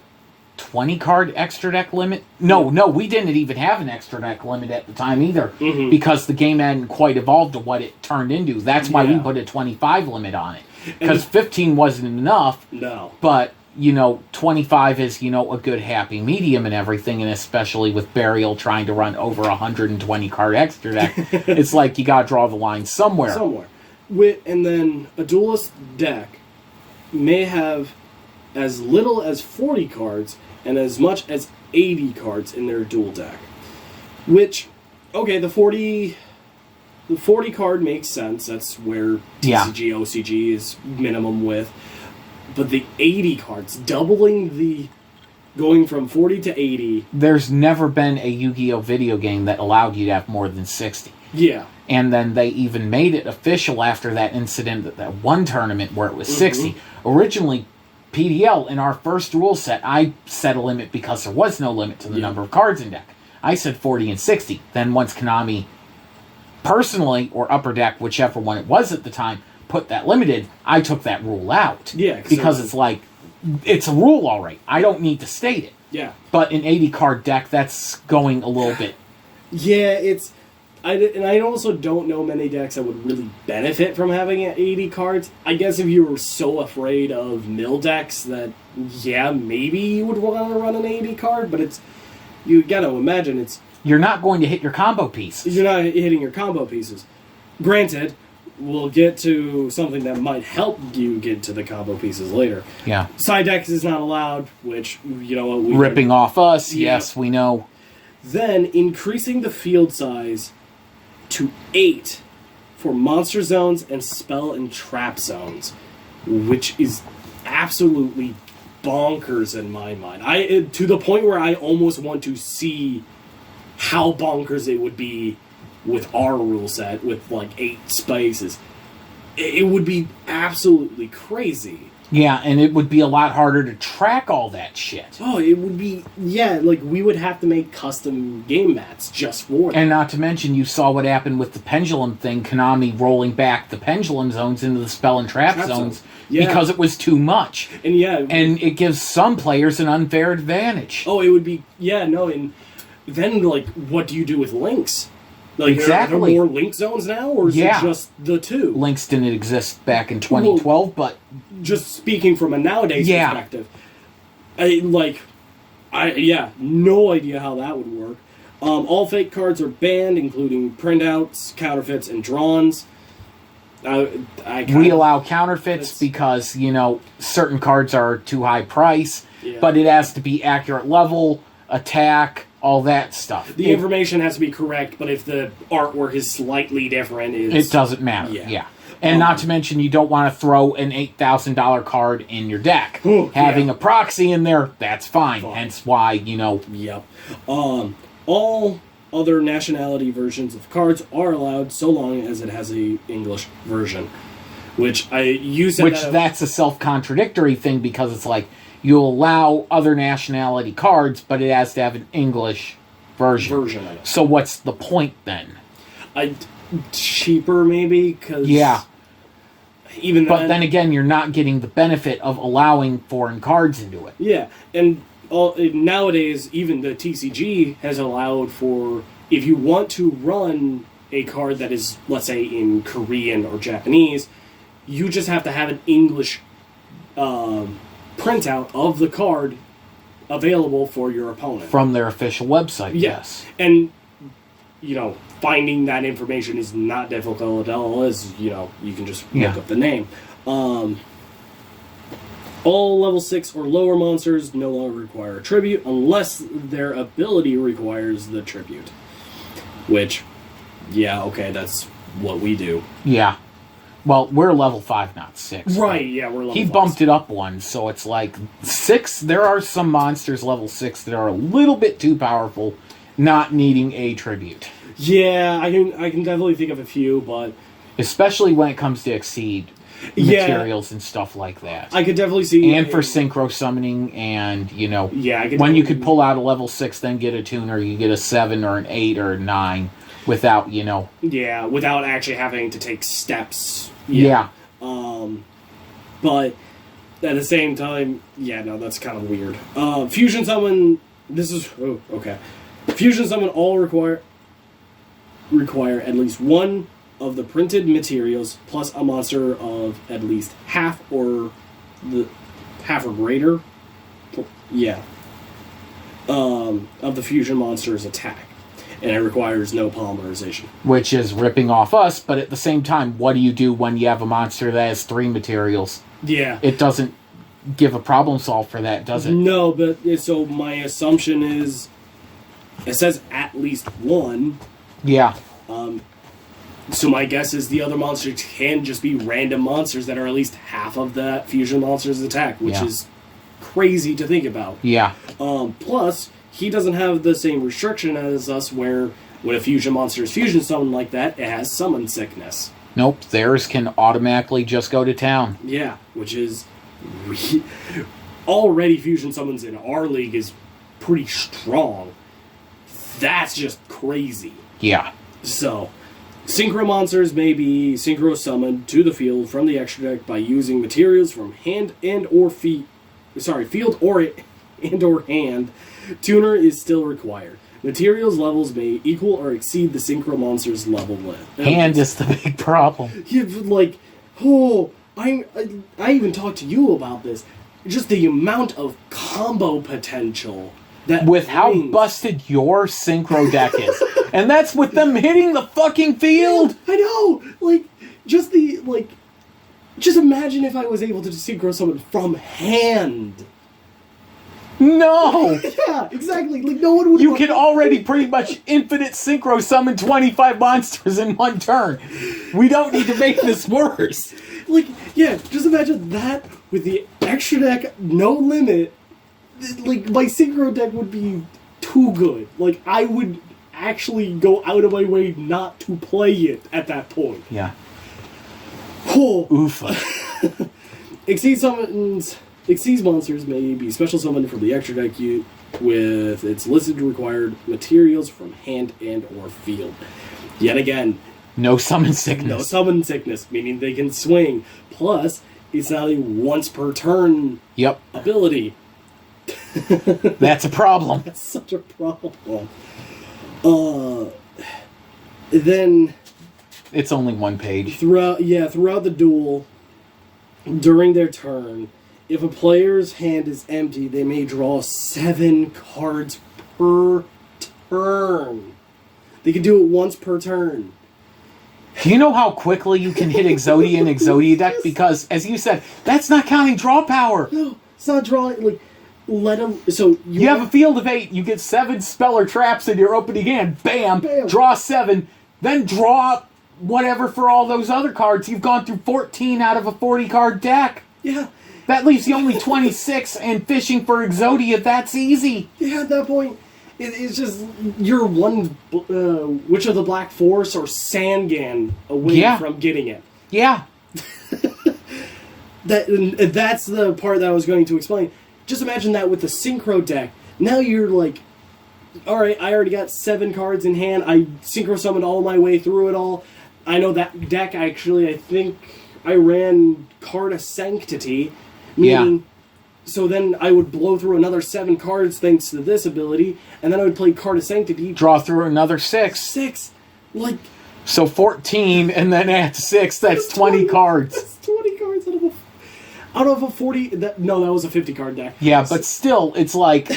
20-card extra deck limit. No, we didn't even have an extra deck limit at the time either. Mm-hmm. Because the game hadn't quite evolved to what it turned into. That's why we put a 25 limit on it. Because 15 wasn't enough. No. But 25 is, a good happy medium and everything, and especially with Burial trying to run over 120 card extra deck, it's like you gotta draw the line somewhere. And then a Duelist deck may have as little as 40 cards and as much as 80 cards in their duel deck. Which, okay, the 40 card makes sense. That's where TCG, OCG is minimum with. But the 80 cards, going from 40 to 80. There's never been a Yu-Gi-Oh! Video game that allowed you to have more than 60. Yeah. And then they even made it official after that incident at that one tournament where it was 60. Originally, PDL, in our first rule set, I set a limit because there was no limit to the number of cards in deck. I said 40 and 60. Then once Konami, personally, or Upper Deck, whichever one it was at the time, put that limited, I took that rule out. Yeah. Because it's like, it's a rule, all right. I don't need to state it. Yeah. But an 80-card deck, that's going a little bit... Yeah, I also don't know many decks that would really benefit from having 80 cards. I guess if you were so afraid of mill decks that, maybe you would want to run an 80 card, but you gotta imagine You're not going to hit your combo pieces. You're not hitting your combo pieces. Granted, we'll get to something that might help you get to the combo pieces later. Yeah. Side decks is not allowed, which, ripping off us, yes, we know. Then, increasing the field size to 8 for monster zones and spell and trap zones, which is absolutely bonkers in my mind. To the point where I almost want to see how bonkers it would be with our rule set with 8 spaces. It would be absolutely crazy. Yeah, and it would be a lot harder to track all that shit. Oh, it would be, we would have to make custom game mats just for that. And not to mention, you saw what happened with the pendulum thing, Konami rolling back the pendulum zones into the spell and trap zones because it was too much. And and it gives some players an unfair advantage. Oh, it would be, and then, what do you do with links? Exactly. Are there more link zones now, or is it just the 2? Links didn't exist back in 2012, but... Just speaking from a nowadays perspective, no idea how that would work. All fake cards are banned, including printouts, counterfeits, and drawns. We allow counterfeits because, certain cards are too high price, but it has to be accurate level, attack, all that stuff. The information has to be correct, but if the artwork is slightly different, it doesn't matter. Yeah. And not to mention, you don't want to throw an $8,000 card in your deck. Having a proxy in there, that's fine. Hence why, Yep. All other nationality versions of cards are allowed so long as it has a English version. That's a self-contradictory thing because it's like, you allow other nationality cards, but it has to have an English version of it. So what's the point then? Cheaper, maybe? Cause then again, you're not getting the benefit of allowing foreign cards into it. Yeah, and nowadays, even the TCG has allowed for, if you want to run a card that is, let's say, in Korean or Japanese, you just have to have an English printout of the card available for your opponent. From their official website, yes. And, finding that information is not difficult at all, as, you can just look up the name. All level 6 or lower monsters no longer require a tribute unless their ability requires the tribute. Which, that's what we do. Yeah. Well, we're level 5, not 6. Right, we're level 5. He bumped it up one, so it's like 6. There are some monsters level 6 that are a little bit too powerful, not needing a tribute. Yeah, I can definitely think of a few, but... Especially when it comes to Exceed materials and stuff like that. I could definitely see... And for synchro summoning and, I when you could pull out a level 6, then get a tuner, you get a 7 or an 8 or a 9 without, Yeah, without actually having to take steps. Yeah. But at the same time, that's kind of weird. Fusion Summon... This is... Oh, okay. Fusion Summon all require at least one of the printed materials plus a monster of at least half half or greater. Yeah. Of the fusion monster's attack. And it requires no polymerization. Which is ripping off us, but at the same time, what do you do when you have a monster that has 3 materials? Yeah. It doesn't give a problem solve for that, does it? No, but so my assumption is, it says at least 1. Yeah. So my guess is the other monsters can just be random monsters that are at least half of that fusion monster's attack, which is crazy to think about. Yeah. Plus, he doesn't have the same restriction as us where when a fusion monster is fusion summoned like that, it has summon sickness. Nope, theirs can automatically just go to town. Yeah, which is... already fusion summons in our league is pretty strong. That's just crazy. Yeah. So, synchro monsters may be synchro summoned to the field from the extra deck by using materials from hand and or field or and or hand. Tuner is still required. Materials levels may equal or exceed the synchro monster's level list. Hand is the big problem. Yeah, like, I even talked to you about this. Just the amount of combo potential that with how brings. busted your synchro deck is. And that's with them hitting the fucking field. I know. Just imagine if I was able to synchro summon from hand. No! Yeah, exactly. No one would. You can already pretty much infinite synchro summon 25 monsters in one turn. We don't need to make this worse. Just imagine that with the extra deck, no limit. My synchro deck would be too good. I would actually go out of my way not to play it at that point. Yeah. Oh. Oofa. Exceeds monsters may be special summoned from the extra deck with its listed required materials from hand and or field. Yet again, no summon sickness. No summon sickness, meaning they can swing. Plus, it's not a once per turn ability. That's a problem. That's such a problem. Then it's only 1 page. Throughout the duel, during their turn, if a player's hand is empty, they may draw 7 cards per turn. They can do it once per turn. Do you know how quickly you can hit Exodia and Exodia deck? Because, as you said, that's not counting draw power. No, it's not drawing. Let them. So you have a field of 8. You get 7 speller traps in your opening hand. Bam! Draw 7. Then draw whatever for all those other cards. You've gone through 14 out of a 40-card deck. Yeah. That leaves you only 26, and fishing for Exodia, that's easy. Yeah, at that point, it's just you're one Witch of the Black Forest or Sangan away from getting it. Yeah. That's the part that I was going to explain. Just imagine that with the Synchro deck. Now you're like, alright, I already got 7 cards in hand. I Synchro summoned all my way through it all. I know that deck actually, I think I ran Card of Sanctity. Meaning, so then I would blow through another 7 cards thanks to this ability, and then I would play Card of Sanctity. Draw through another 6. 6. So 14, and then add 6, that's 20 cards. That's 20 cards out of a 40... that was a 50-card deck. Yeah, but still, it's like...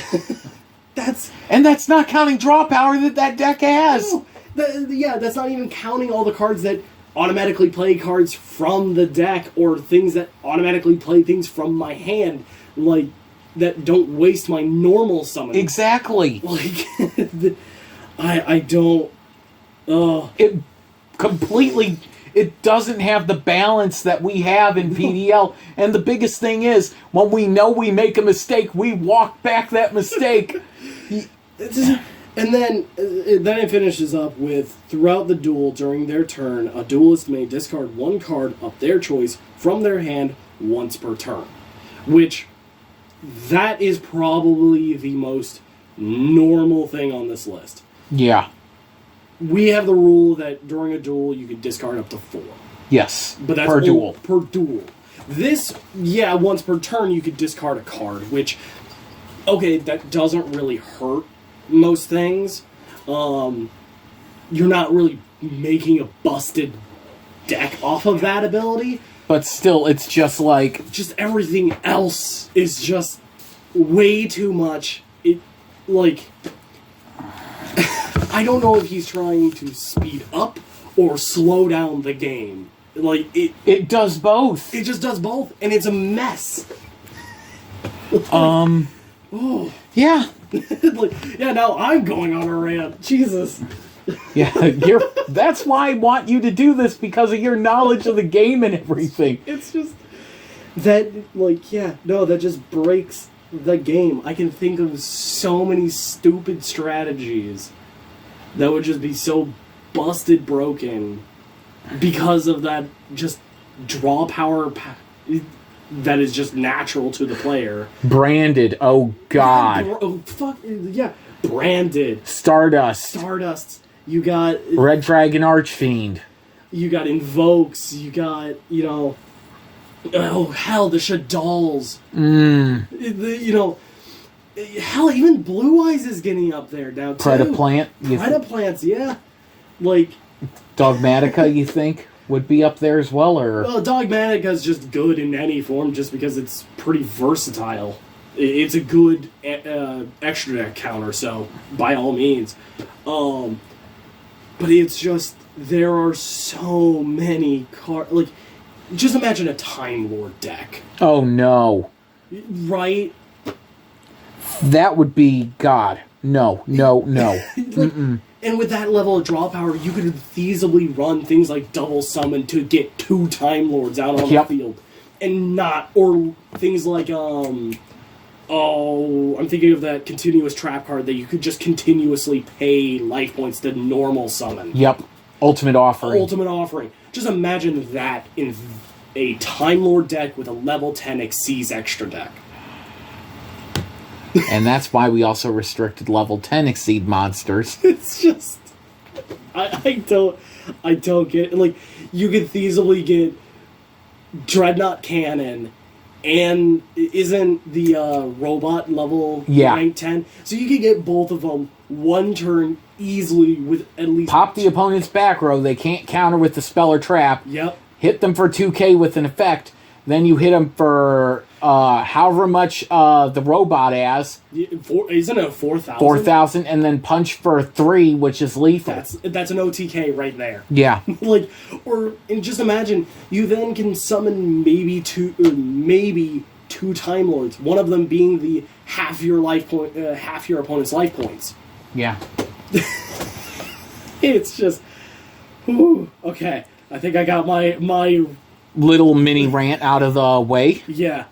that's not counting draw power that deck has. No, that's not even counting all the cards that automatically play cards from the deck or things that automatically play things from my hand, that don't waste my normal summon. Exactly. I don't... It completely... It doesn't have the balance that we have in PDL. And the biggest thing is, when we know we make a mistake, we walk back that mistake. And then it finishes up with, throughout the duel, during their turn, a duelist may discard 1 card of their choice from their hand once per turn. Which, that is probably the most normal thing on this list. Yeah. We have the rule that during a duel, you can discard up to 4. Yes, but that's per duel. Per duel. This, once per turn, you could discard a card, which, okay, that doesn't really hurt most things. You're not really making a busted deck off of that ability, But still, it's just like... Just everything else is just way too much. It, like... I don't know if he's trying to speed up or slow down the game. Like, It does both. It just does both, and it's a mess. Oh. Yeah. Like, yeah, now I'm going on a rant. Jesus. Yeah, that's why I want you to do this, because of your knowledge of the game and everything. It's just that, like, yeah, no, that just breaks the game. I can think of so many stupid strategies that would just be so busted broken because of that just draw power that is just natural to the player. Branded, oh god. Oh, fuck, yeah. Branded. Stardust. You got... Red Dragon Archfiend. You got Invokes. You got, you know... Oh, hell, the Shadalls. You know... Hell, even Blue Eyes is getting up there now, too. Predaplants, yeah. Like... Dogmatica, you think, would be up there as well, or...? Well, Dogmatica's just good in any form just because it's pretty versatile. It's a good extra deck counter, so by all means. But it's just, there are so many cards. Like, just imagine a Time Lord deck. Oh, no. Right? That would be, God. No. Like, and with that level of draw power, you could feasibly run things like double summon to get 2 Time Lords out on the field. And not, or things like, I'm thinking of that continuous trap card that you could just continuously pay life points to normal summon. Yep. Ultimate Offering. Just imagine that in a Time Lord deck with a level 10 Xyz extra deck. And that's why we also restricted level 10 Exceed monsters. It's just... I don't get... Like, you could feasibly get Dreadnought Cannon, and isn't the robot level rank 10? So you could get both of them one turn easily with at least... Pop the opponent's back row. They can't counter with the spell or trap. Yep. Hit them for 2k with an effect. Then you hit them for however much the robot has. Isn't it 4,000? 4,000, and then punch for 3, which is lethal. That's an OTK right there. Yeah. Like, and just imagine, you then can summon maybe two Time Lords. One of them being the half your opponent's life points. Yeah. It's just, whew, okay. I think I got my little mini rant out of the way. Yeah.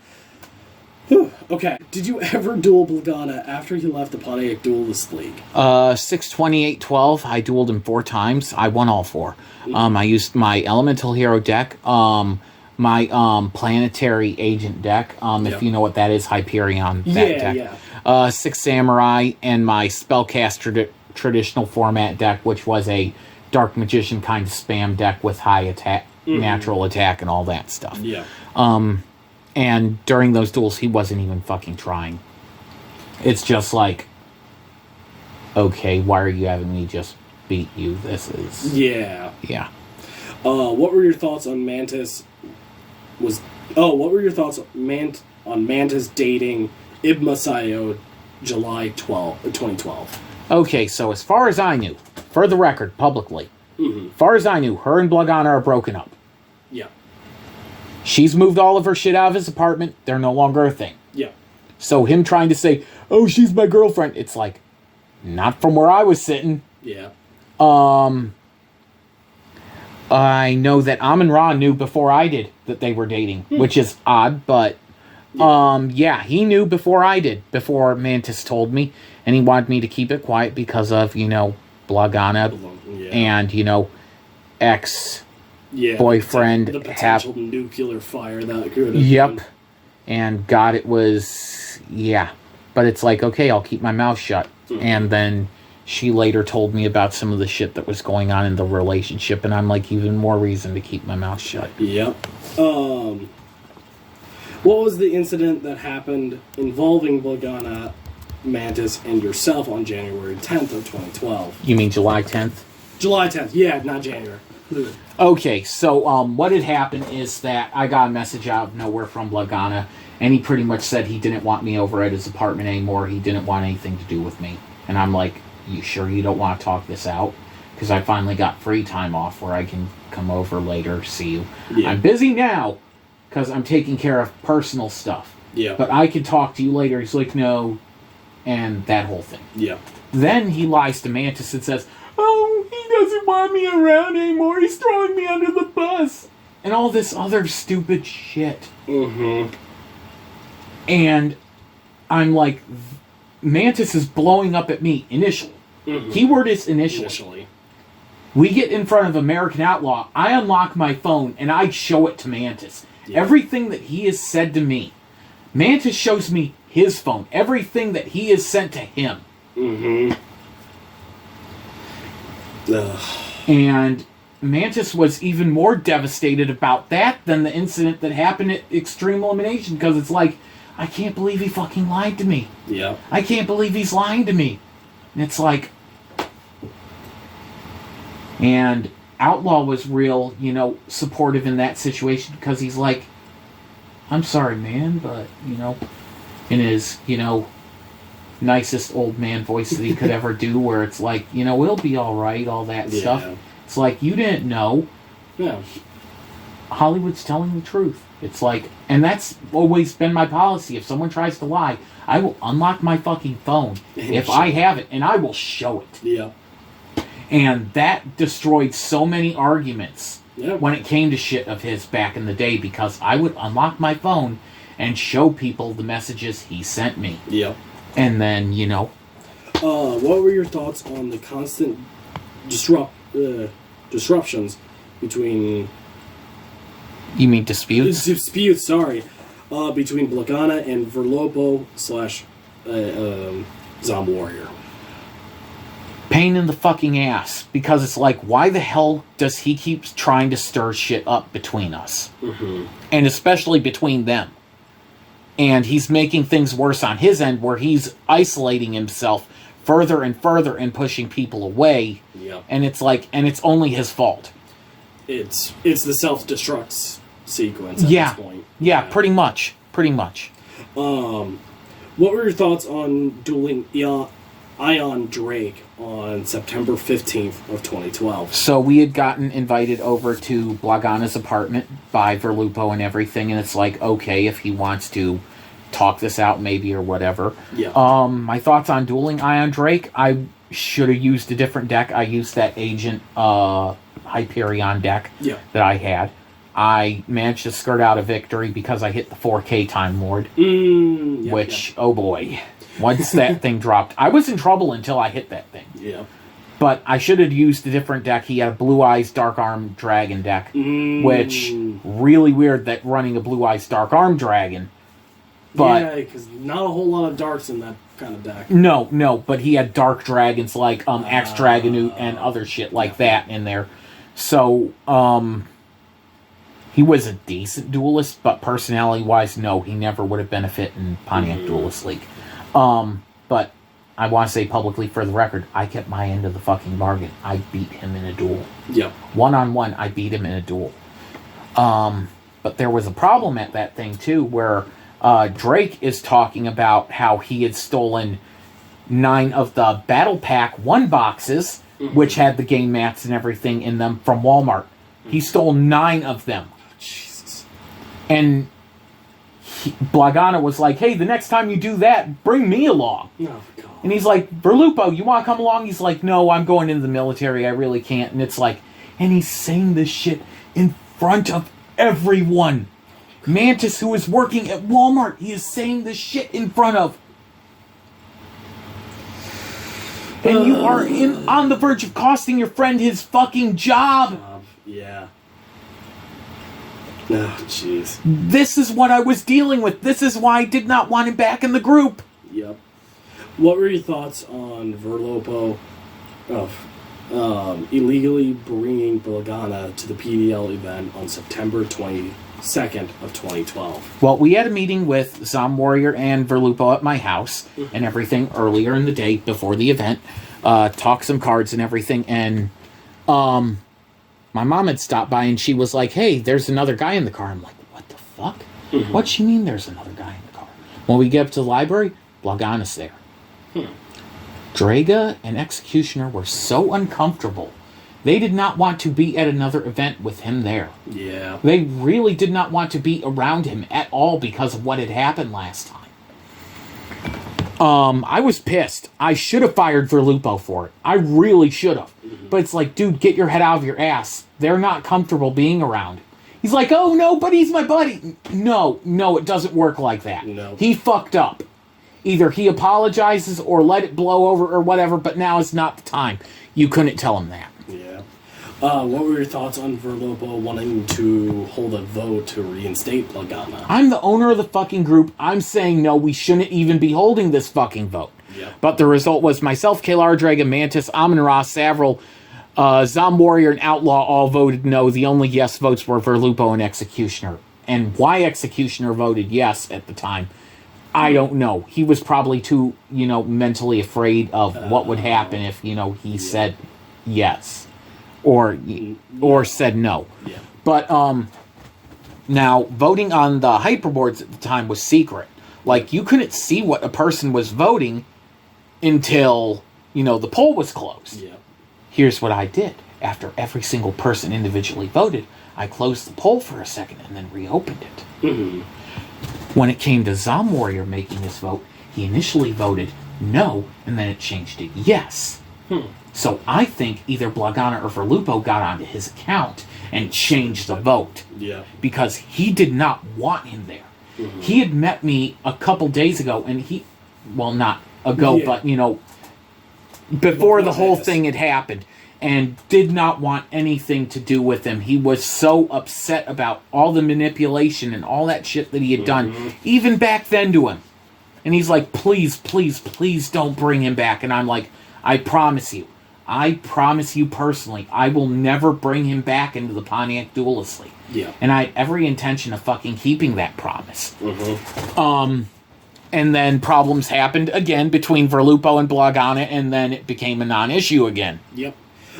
Whew, okay. Did you ever duel Blagana after he left the Pontiac Duelist League? 6/28/12. I dueled him 4 times. I won all 4. I used my Elemental Hero deck, my Planetary Agent deck, if you know what that is, Hyperion deck. Yeah. 6 Samurai, and my Spellcast traditional format deck, which was a Dark Magician kind of spam deck with high attack, natural attack, and all that stuff. Yeah. And during those duels, he wasn't even fucking trying. It's just like, okay, why are you having me just beat you? This is... Yeah. Yeah. What were your thoughts on Mantis? What were your thoughts on Mantis dating Ibma Sayo July 2012? Okay, so as far as I knew, for the record, publicly, as far as I knew, her and Blagana are broken up. Yeah. She's moved all of her shit out of his apartment. They're no longer a thing. Yeah. So him trying to say, oh, she's my girlfriend, it's like, not from where I was sitting. Yeah. I know that Amon-Ra knew before I did that they were dating, which is odd, but yeah, he knew before I did, before Mantis told me, and he wanted me to keep it quiet because of, Blagana and, ex-boyfriend. The potential nuclear fire that could have Yep. And God, it was, yeah. But it's like, okay, I'll keep my mouth shut. And then she later told me about some of the shit that was going on in the relationship, and I'm like, even more reason to keep my mouth shut. Yep. What was the incident that happened involving Blagana, Mantis, and yourself on January 10th of 2012? You mean July 10th? July 10th. Yeah, not January. Okay, so what had happened is that I got a message out of nowhere from Lagana, and he pretty much said he didn't want me over at his apartment anymore. He didn't want anything to do with me. And I'm like, you sure you don't want to talk this out? Because I finally got free time off where I can come over later, see you. Yeah. I'm busy now because I'm taking care of personal stuff. Yeah. But I can talk to you later. He's like, no, and that whole thing. Yeah. Then he lies to Mantis and says, oh, he doesn't want me around anymore. He's throwing me under the bus. And all this other stupid shit. Mm-hmm. And I'm like, Mantis is blowing up at me initially. Mm-hmm. Keyword is initially. We get in front of American Outlaw. I unlock my phone and I show it to Mantis. Yeah. Everything that he has said to me. Mantis shows me his phone. Everything that he has sent to him. Mm-hmm. And Mantis was even more devastated about that than the incident that happened at Extreme Elimination, because it's like, I can't believe he fucking lied to me. Yeah. I can't believe he's lying to me. And it's like... And Outlaw was real, supportive in that situation, because he's like, I'm sorry, man, but, in his, nicest old man voice that he could ever do, where it's like, it'll be alright, all that stuff. It's like, you didn't know. Yeah. Hollywood's telling the truth. It's like, and that's always been my policy. If someone tries to lie, I will unlock my fucking phone if I have it, and I will show it. Yeah. And that destroyed so many arguments when it came to shit of his back in the day, because I would unlock my phone and show people the messages he sent me. Yeah. And then, what were your thoughts on the constant disruptions between... You mean disputes? Disputes, sorry. Between Blagana and Verlopo / Zom Warrior. Pain in the fucking ass. Because it's like, why the hell does he keep trying to stir shit up between us? Mm-hmm. And especially between them. And he's making things worse on his end, where he's isolating himself further and further and pushing people away. Yeah. And it's like, and it's only his fault. It's the self-destruct sequence at this point. Yeah, pretty much. Pretty much. What were your thoughts on dueling Ion Drake on September 15th of 2012? So we had gotten invited over to Blagana's apartment by Verlupo and everything, and it's like, okay, if he wants to talk this out maybe or whatever. Yeah. My thoughts on dueling Ion Drake, I should have used a different deck. I used that Agent Hyperion deck that I had. I managed to skirt out a victory because I hit the 4K Time Lord, oh boy. Once that thing dropped, I was in trouble until I hit that thing. Yeah. But I should have used a different deck. He had a Blue Eyes Dark Arm Dragon deck, which, really weird that running a Blue Eyes Dark Arm Dragon. But yeah, because not a whole lot of darks in that kind of deck. No, but he had Dark Dragons like Axe Dragonoot and other shit like that in there. So, he was a decent duelist, but personality-wise, no, he never would have been a fit in Pontiac Duelist League. But I want to say publicly for the record, I kept my end of the fucking bargain. I beat him in a duel. Yep. One-on-one, I beat him in a duel. But there was a problem at that thing, too, where Drake is talking about how he had stolen 9 of the Battle Pack 1 boxes, which had the game mats and everything in them, from Walmart. He stole 9 of them. Jesus. And Blagana was like, hey, the next time you do that, bring me along. Oh, God. And he's like, Verlupo, you want to come along? He's like, no, I'm going into the military. I really can't. And it's like, and he's saying this shit in front of everyone. Mantis, who is working at Walmart, he is saying this shit in front of. And you are on the verge of costing your friend his fucking job. Yeah. Oh, jeez. This is what I was dealing with. This is why I did not want him back in the group. Yep. What were your thoughts on Verlopo illegally bringing Blagana to the PDL event on September 22nd of 2012? Well, we had a meeting with Zom Warrior and Verlupo at my house and everything earlier in the day before the event. Talked some cards and everything, and My mom had stopped by and she was like, hey, there's another guy in the car. I'm like, what the fuck? What you mean there's another guy in the car? When we get up to the library, Blagana's there. Draga and Executioner were so uncomfortable. They did not want to be at another event with him there. Yeah. They really did not want to be around him at all because of what had happened last time. I was pissed. I should have fired Verlupo for it. I really should have. But it's like, dude, get your head out of your ass. They're not comfortable being around. He's like, oh, no, but he's my buddy. No, it doesn't work like that. No. He fucked up. Either he apologizes or let it blow over or whatever, but now is not the time. You couldn't tell him that. Yeah. What were your thoughts on Verlupo wanting to hold a vote to reinstate Blagana? I'm the owner of the fucking group. I'm saying no, we shouldn't even be holding this fucking vote. Yeah. But the result was myself, Kalar, Dragon, Mantis, Amon-Ra, Savril, Zom Warrior, and Outlaw all voted no. The only yes votes were Verlupo and Executioner. And why Executioner voted yes at the time, I don't know. He was probably too, mentally afraid of what would happen if, he said yes. Or said no. Yeah. But now, voting on the hyperboards at the time was secret. Like, you couldn't see what a person was voting until, the poll was closed. Yeah. Here's what I did. After every single person individually voted, I closed the poll for a second and then reopened it. When it came to Zom Warrior making his vote, he initially voted no, and then it changed to yes. So I think either Blagana or Verlupo got onto his account and changed the vote. Yeah. Because he did not want him there. He had met me a couple days ago, and not ago, but, before the whole thing had happened, and did not want anything to do with him. He was so upset about all the manipulation and all that shit that he had done, even back then to him. And he's like, please, please, please don't bring him back. And I'm like, I promise you personally, I will never bring him back into the Pontiac Duelist League. Yeah. And I had every intention of fucking keeping that promise. And then problems happened again between Verlupo and Blagana, and then it became a non-issue again. Yep.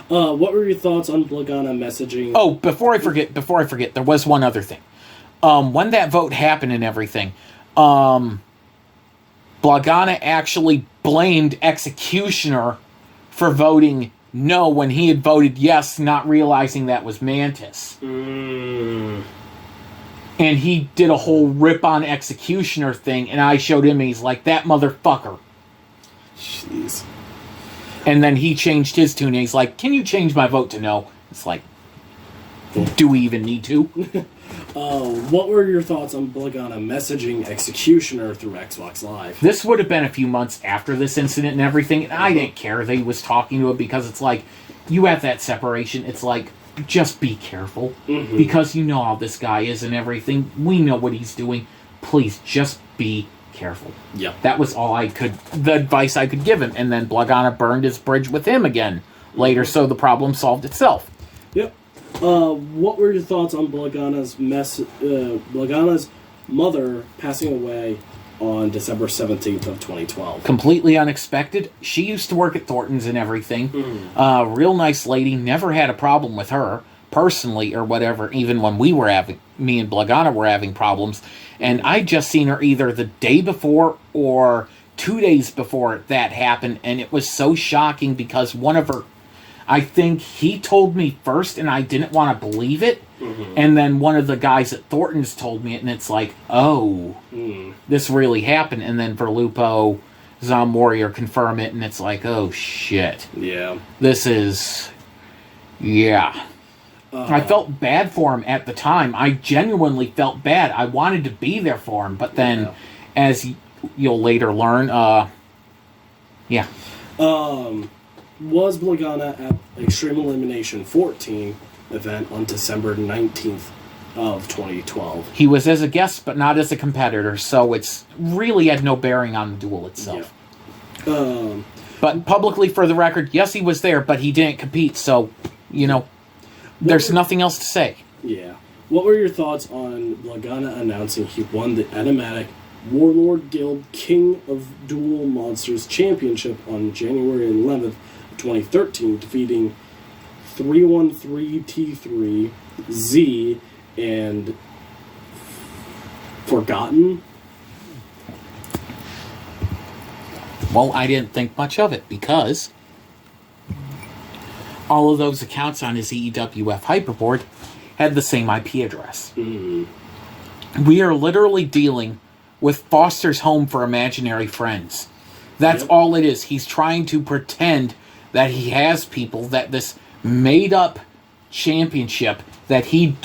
What were your thoughts on Blagana messaging? Oh, before I forget, there was one other thing. When that vote happened and everything, Blagana actually blamed Executioner for voting no when he had voted yes, not realizing that was Mantis. And he did a whole rip-on Executioner thing, and I showed him, and he's like, that motherfucker. Jeez. And then he changed his tune, and he's like, can you change my vote to no? It's like, do we even need to? What were your thoughts on Blagana messaging Executioner through Xbox Live? This would have been a few months after this incident and everything, and I didn't care that he was talking to it, because it's like, you have that separation. It's like, just be careful, because you know how this guy is and everything. We know what he's doing. Please, just be careful. Yep. That was the advice I could give him. And then Blagana burned his bridge with him again later, so the problem solved itself. Yep. What were your thoughts on Blagana's Blagana's mother passing away on December 17th of 2012? Completely unexpected. She used to work at Thornton's and everything. Real nice lady. Never had a problem with her personally or whatever, even when me and Blagana were having problems. And I just seen her either the day before or 2 days before that happened, and it was so shocking because one of her, I think he told me first and I didn't want to believe it, and then one of the guys at Thornton's told me it, and it's like, oh, this really happened. And then Verlupo, Zom Warrior confirm it, and it's like, oh shit. Yeah. This is, yeah. I felt bad for him at the time. I genuinely felt bad. I wanted to be there for him, but then, as you'll later learn, yeah. Was Blagana at Extreme Elimination XIII event on December 19th of 2012? He was as a guest, but not as a competitor, so it's really had no bearing on the duel itself. Yeah. But publicly, for the record, yes, he was there, but he didn't compete, so, there's nothing else to say. Yeah. What were your thoughts on Blagana announcing he won the Enigmatic Warlord Guild King of Duel Monsters Championship on January 11th, 2013, defeating 313T3, Z, and Forgotten. Well, I didn't think much of it because all of those accounts on his EEWF Hyperboard had the same IP address. We are literally dealing with Foster's Home for Imaginary Friends. That's all it is. He's trying to pretend that he has people, that this made-up championship that he,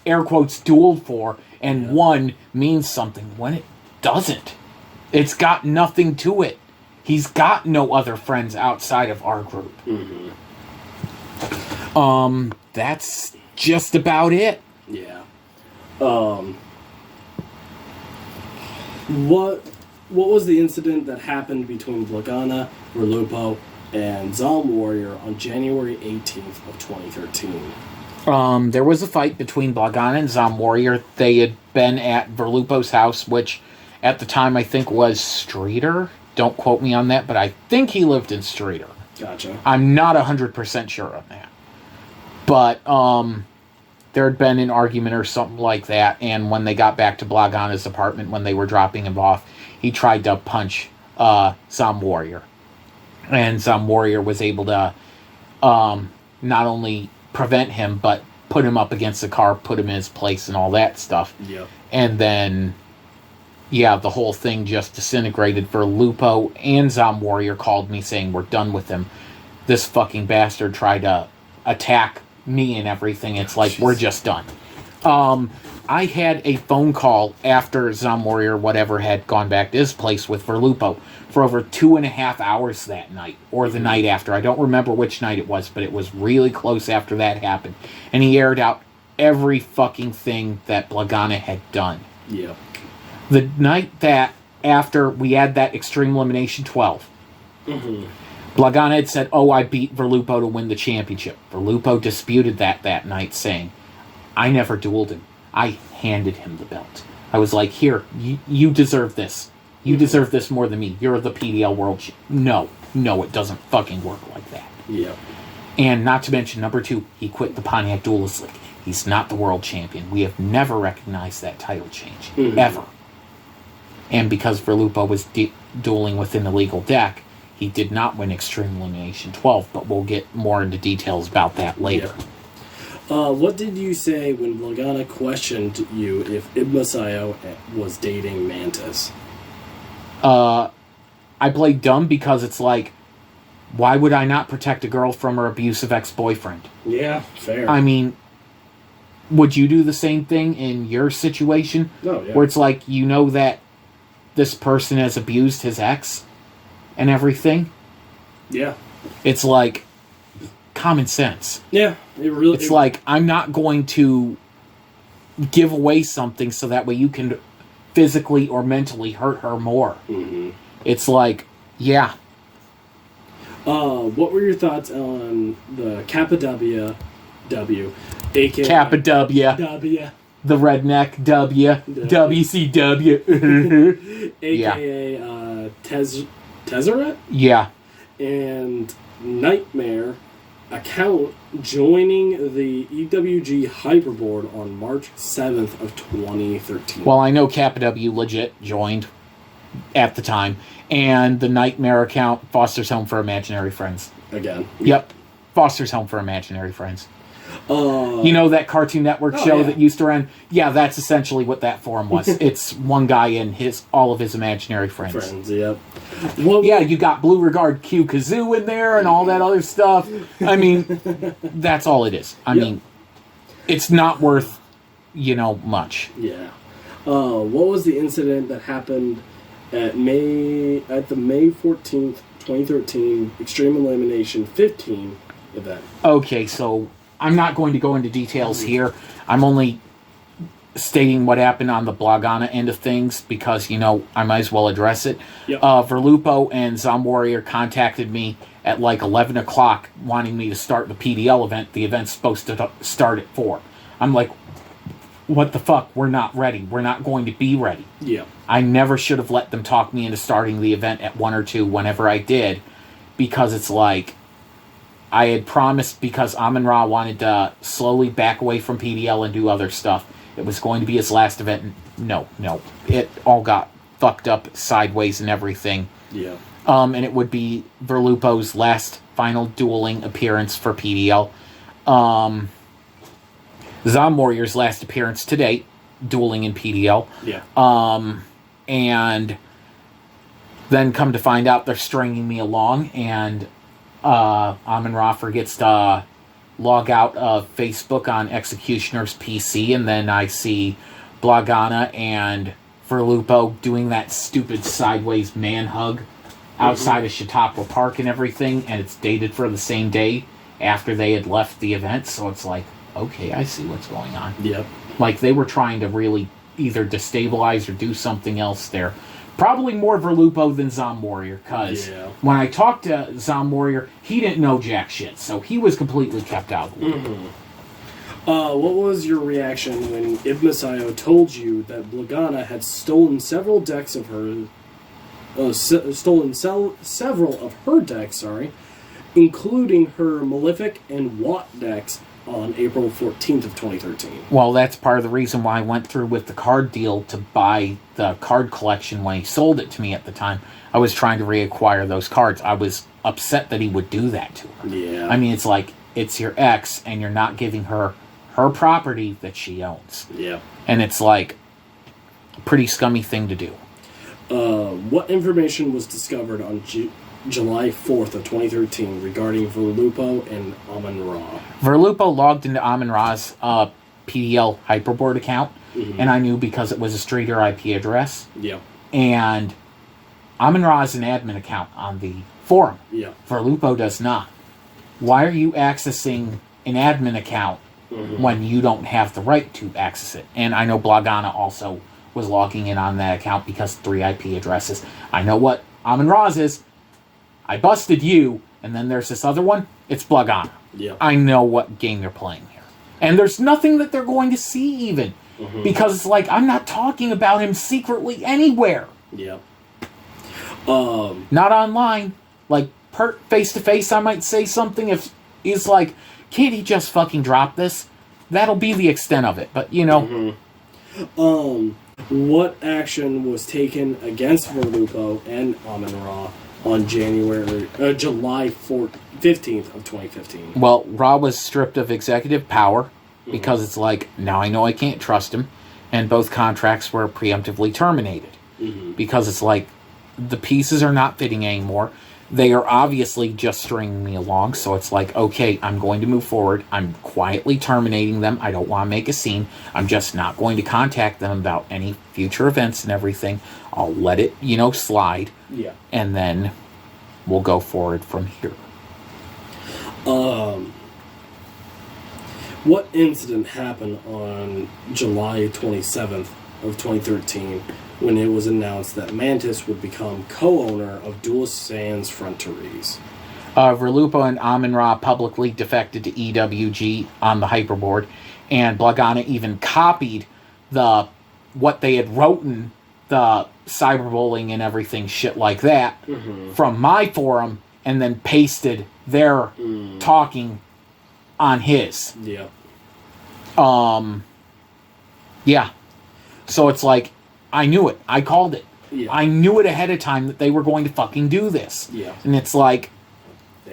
air quotes, dueled for and won means something, when it doesn't. It's got nothing to it. He's got no other friends outside of our group. That's just about it. Yeah. What was the incident that happened between Blagana, Verlupo, and Zom Warrior on January 18th of 2013? There was a fight between Blagana and Zom Warrior. They had been at Verlupo's house, which at the time I think was Streeter. Don't quote me on that, but I think he lived in Streeter. Gotcha. I'm not 100% sure on that. But there had been an argument or something like that, and when they got back to Blagana's apartment, when they were dropping him off, he tried to punch Zom Warrior. And Zom Warrior was able to not only prevent him, but put him up against the car, put him in his place, and all that stuff. Yep. And then, yeah, the whole thing just disintegrated. Verlupo and Zom Warrior called me saying, we're done with him. This fucking bastard tried to attack me and everything. It's like, we're just done. I had a phone call after Zom Warrior, whatever, had gone back to his place with Verlupo for over 2.5 hours that night, or the night after. I don't remember which night it was, but it was really close after that happened. And he aired out every fucking thing that Blagana had done. Yep. The night that, after we had that Extreme Elimination 12, Blagana had said, oh, I beat Verlupo to win the championship. Verlupo disputed that night, saying, I never dueled him. I handed him the belt. I was like, here, you deserve this. You deserve this more than me. You're the PDL World No, it doesn't fucking work like that. Yep. And not to mention, number 2, he quit the Pontiac Duelist League. He's not the world champion. We have never recognized that title change. Ever. And because Verlupo was dueling within the legal deck, he did not win Extreme Elimination 12, but we'll get more into details about that later. Yep. What did you say when Blagana questioned you if Ibmasayo was dating Mantis? I played dumb because it's like, why would I not protect a girl from her abusive ex-boyfriend? Yeah, fair. I mean, would you do the same thing in your situation? No, yeah. Where it's like, you know that this person has abused his ex and everything? Yeah. It's like common sense. Yeah, it's like, I'm not going to give away something so that way you can physically or mentally hurt her more. It's like, yeah. What were your thoughts on the Kappa W, aka Kappa W, the redneck W, WCW, aka Tezzeret? Yeah. And Nightmare account joining the EWG Hyperboard on March 7th of 2013. Well, I know Kappa W legit joined at the time, and the Nightmare account, Foster's Home for Imaginary Friends. Again. Yep. Foster's Home for Imaginary Friends. You know that Cartoon Network show that used to run? Yeah, that's essentially what that forum was. It's one guy and all of his imaginary friends. Yep. Yeah, you got Blue Regard Q Kazoo in there and all that other stuff. I mean, that's all it is. I mean, it's not worth, much. Yeah. What was the incident that happened at the May 14th, 2013 Extreme Elimination 15 event? Okay, so I'm not going to go into details here. I'm only stating what happened on the Blagana end of things because, I might as well address it. Yep. Verlupo and Zom Warrior contacted me at like 11 o'clock wanting me to start the PDL event. The event's supposed to start at 4. I'm like, what the fuck? We're not ready. We're not going to be ready. Yeah. I never should have let them talk me into starting the event at 1 or 2 whenever I did, because it's like, I had promised, because Amon-Ra wanted to slowly back away from PDL and do other stuff. It was going to be his last event. No. It all got fucked up sideways and everything. Yeah. And it would be Verlupo's last final dueling appearance for PDL. Zom Warrior's last appearance to date, dueling in PDL. Yeah. And then come to find out they're stringing me along, and Amon-Ra forgets to log out of Facebook on Executioner's PC, and then I see Blagana and Verlupo doing that stupid sideways man hug outside of Chautauqua Park and everything, and it's dated for the same day after they had left the event, so it's like, okay, I see what's going on. Yep. Like, they were trying to really either destabilize or do something else there. Probably more Verlupo than Zom Warrior, because when I talked to Zom Warrior, he didn't know jack shit, so he was completely kept out of the loop. What was your reaction when Ibmasayo told you that Blagana had stolen several decks of her... several of her decks, including her Malefic and Watt decks on April 14th of 2013. Well, that's part of the reason why I went through with the card deal to buy the card collection when he sold it to me at the time. I was trying to reacquire those cards. I was upset that he would do that to her. Yeah. I mean, it's like, it's your ex, and you're not giving her her property that she owns. Yeah. And it's like a pretty scummy thing to do. What information was discovered on July 4th of 2013 regarding Verlupo and Amon-Ra? Verlupo logged into Amon-Ra's PDL Hyperboard account, and I knew because it was a straighter IP address. Yeah. And Amon-Ra is an admin account on the forum. Yeah. Verlupo does not. Why are you accessing an admin account when you don't have the right to access it? And I know Blagana also was logging in on that account because 3 IP addresses. I know what Amon-Ra's is. I busted you, and then there's this other one. It's Blagana. Yeah. I know what game they're playing here. And there's nothing that they're going to see even. Because it's like, I'm not talking about him secretly anywhere. Yeah. Not online. Like, face-to-face, I might say something if he's like, can't he just fucking drop this? That'll be the extent of it. But, you know. What action was taken against Verlupo and Amon-Ra on July 15th of 2015? Well, Ra was stripped of executive power because it's like, now I know I can't trust him, and both contracts were preemptively terminated. Because it's like, the pieces are not fitting anymore. They are obviously just stringing me along, so it's like, okay, I'm going to move forward. I'm quietly terminating them. I don't want to make a scene. I'm just not going to contact them about any future events and everything. I'll let it, slide. Yeah. And then we'll go forward from here. What incident happened on July 27th of 2013 when it was announced that Mantis would become co-owner of Duelist and Frontières? Verlupo and Amon-Ra publicly defected to EWG on the Hyperboard, and Blagana even copied what they had written, the cyberbullying and everything, shit like that, from my forum, and then pasted their talking on his. Yeah. Yeah. So it's like, I knew it. I called it. Yeah. I knew it ahead of time that they were going to fucking do this. Yeah. And it's like,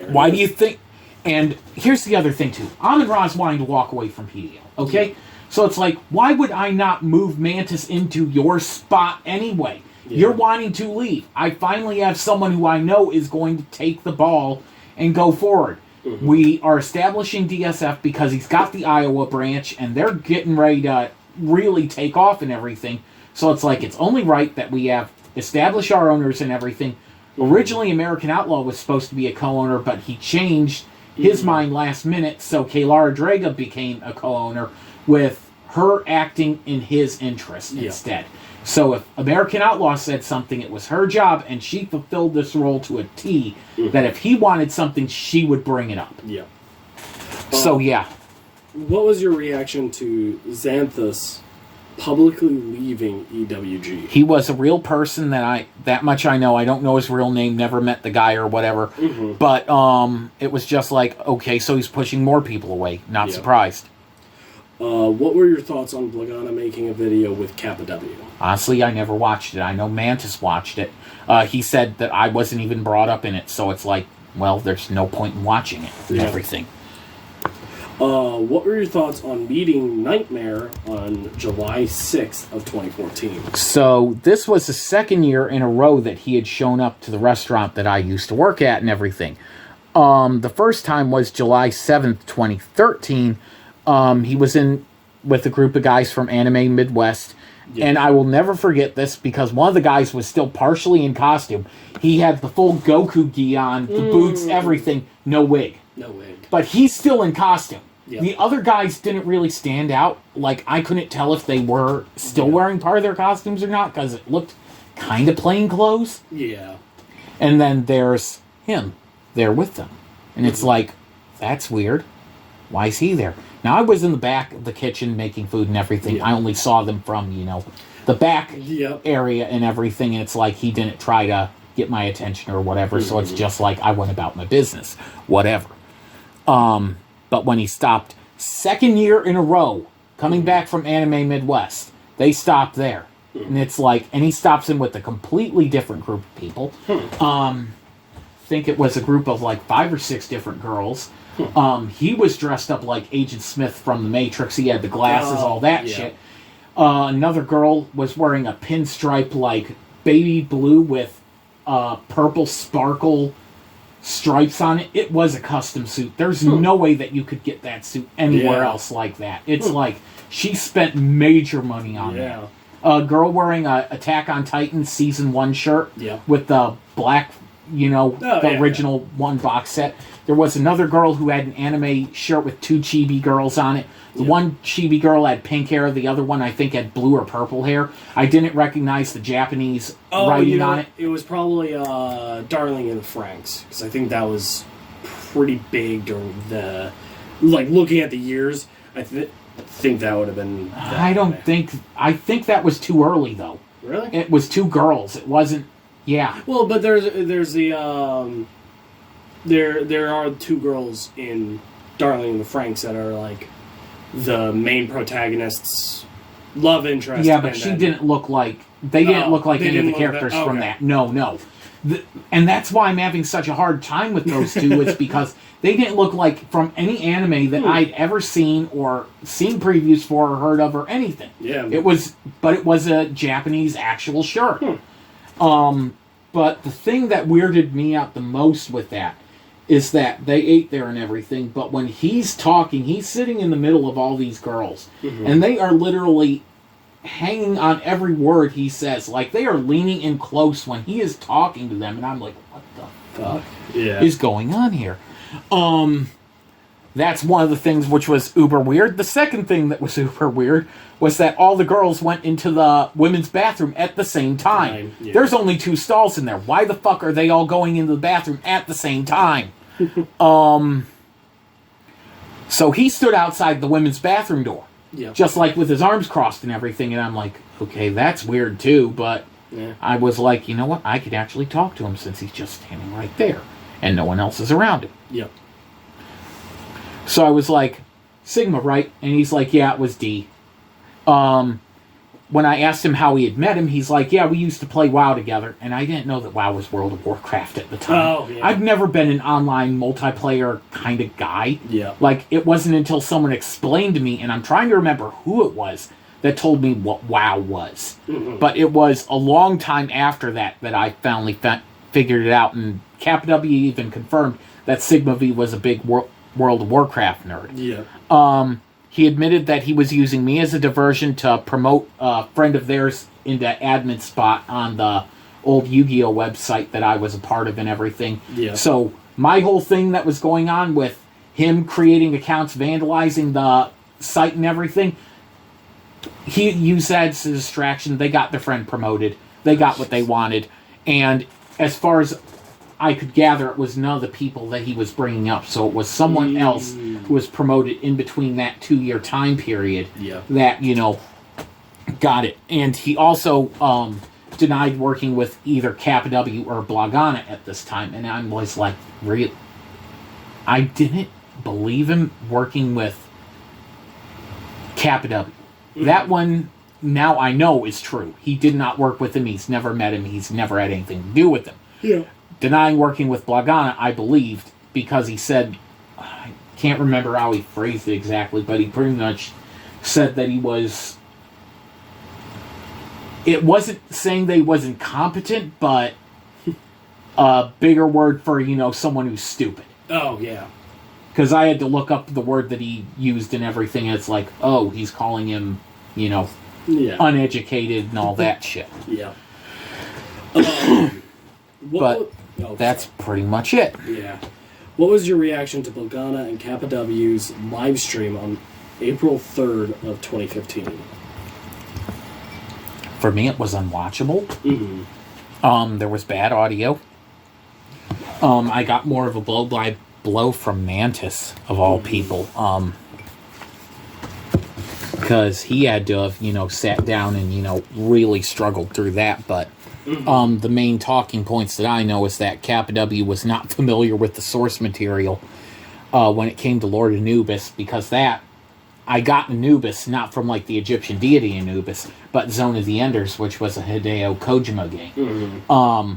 why do you think... And here's the other thing, too. Amon-Ra's wanting to walk away from PDL, okay? Yeah. So it's like, why would I not move Mantis into your spot anyway? Yeah. You're wanting to leave. I finally have someone who I know is going to take the ball and go forward. We are establishing DSF because he's got the Iowa branch, and they're getting ready to really take off and everything. So it's like, it's only right that we have established our owners and everything. Originally, American Outlaw was supposed to be a co-owner, but he changed his mind last minute, so Kaylara Draga became a co-owner with her acting in his interest instead. So if American Outlaw said something, it was her job, and she fulfilled this role to a T, that if he wanted something, she would bring it up. Yeah. So, yeah. What was your reaction to Xanthus publicly leaving EWG. He was a real person that much I know. I don't know his real name, never met the guy or whatever. Mm-hmm. But it was just like, okay, so he's pushing more people away. Not surprised. What were your thoughts on Blagana making a video with Kappa W? Honestly, I never watched it. I know Mantis watched it. He said that I wasn't even brought up in it, so it's like, well, there's no point in watching it and everything. What were your thoughts on meeting Nightmare on July 6th of 2014? So this was the second year in a row that he had shown up to the restaurant that I used to work at and everything. The first time was July 7th, 2013. He was in with a group of guys from Anime Midwest. Yeah. And I will never forget this because one of the guys was still partially in costume. He had the full Goku gi on, the boots, everything, no wig. No wig. But he's still in costume. Yep. The other guys didn't really stand out. Like, I couldn't tell if they were still wearing part of their costumes or not because it looked kind of plain clothes. Yeah. And then there's him there with them. And it's like, that's weird. Why is he there? Now, I was in the back of the kitchen making food and everything. Yeah. I only saw them from, the back area and everything. And it's like he didn't try to get my attention or whatever. So it's just like I went about my business. Whatever. But when he stopped, second year in a row, coming back from Anime Midwest, they stopped there. And it's like, and he stops in with a completely different group of people. I think it was a group of like 5 or 6 different girls. He was dressed up like Agent Smith from The Matrix. He had the glasses, all that shit. Another girl was wearing a pinstripe like baby blue with purple sparkle stripes on it. It was a custom suit. There's no way that you could get that suit anywhere else like that. It's like she spent major money on that. A girl wearing a Attack on Titan Season 1 shirt with the black, the original one box set. There was another girl who had an anime shirt with 2 chibi girls on it. The one chibi girl had pink hair. The other one, I think, had blue or purple hair. I didn't recognize the Japanese writing on it. It was probably Darling in the Franxx, because I think that was pretty big during the... Like, looking at the years, I think that would have been... I think that was too early, though. Really? It was 2 girls. It wasn't... Yeah. Well, but there's the... There are 2 girls in Darling in the Franxx that are, like... the main protagonist's love interest. Yeah, but she didn't look like... They didn't look like any of the characters from that. No. And that's why I'm having such a hard time with those 2, is because they didn't look like from any anime that I'd ever seen or seen previews for or heard of or anything. Yeah. It was a Japanese actual shirt. But the thing that weirded me out the most with that is that they ate there and everything, but when he's talking, he's sitting in the middle of all these girls, and they are literally hanging on every word he says. Like, they are leaning in close when he is talking to them, and I'm like, what the fuck is going on here? That's one of the things which was uber weird. The second thing that was uber weird was that all the girls went into the women's bathroom at the same time. There's only 2 stalls in there. Why the fuck are they all going into the bathroom at the same time? So he stood outside the women's bathroom door. Just like with his arms crossed and everything. And I'm like, okay, that's weird too. But I was like, you know what? I could actually talk to him since he's just standing right there. And no one else is around him. So I was like, Sigma, right? And he's like, yeah, it was D. When I asked him how he had met him, he's like, yeah, we used to play WoW together. And I didn't know that WoW was World of Warcraft at the time. I've never been an online multiplayer kind of guy. Like, it wasn't until someone explained to me, and I'm trying to remember who it was, that told me what WoW was. But it was a long time after that I finally figured it out. And Cap W even confirmed that Sigma V was a big World of Warcraft nerd. He admitted that he was using me as a diversion to promote a friend of theirs into admin spot on the old Yu-Gi-Oh website that I was a part of and everything. So my whole thing that was going on with him creating accounts, vandalizing the site and everything, he used that as a distraction. They got their friend promoted. They got what they wanted. And as far as I could gather, it was none of the people that he was bringing up. So it was someone else who was promoted in between that 2-year time period that, Got it. And he also denied working with either Kappa W or Blagana at this time. And I was like, really? I didn't believe him working with Kappa W. That one, now I know is true. He did not work with him. He's never met him. He's never had anything to do with him. Yeah. Denying working with Blagana, I believed, because he said, I can't remember how he phrased it exactly, but he pretty much said that he was... It wasn't saying that he wasn't competent, but a bigger word for, someone who's stupid. Oh, yeah. Because I had to look up the word that he used and everything, and it's like, oh, he's calling him, uneducated and all that shit. Yeah. That's pretty much it. Yeah. What was your reaction to Blagana and Kappa W's live stream on April 3rd of 2015? For me, it was unwatchable. Mm-hmm. There was bad audio. I got more of a blow from Mantis, of all people. Because he had to have, sat down and, really struggled through that. But the main talking points that I know is that Kappa W was not familiar with the source material when it came to Lord Anubis, because I got Anubis not from the Egyptian deity Anubis, but Zone of the Enders, which was a Hideo Kojima game. Mm-hmm.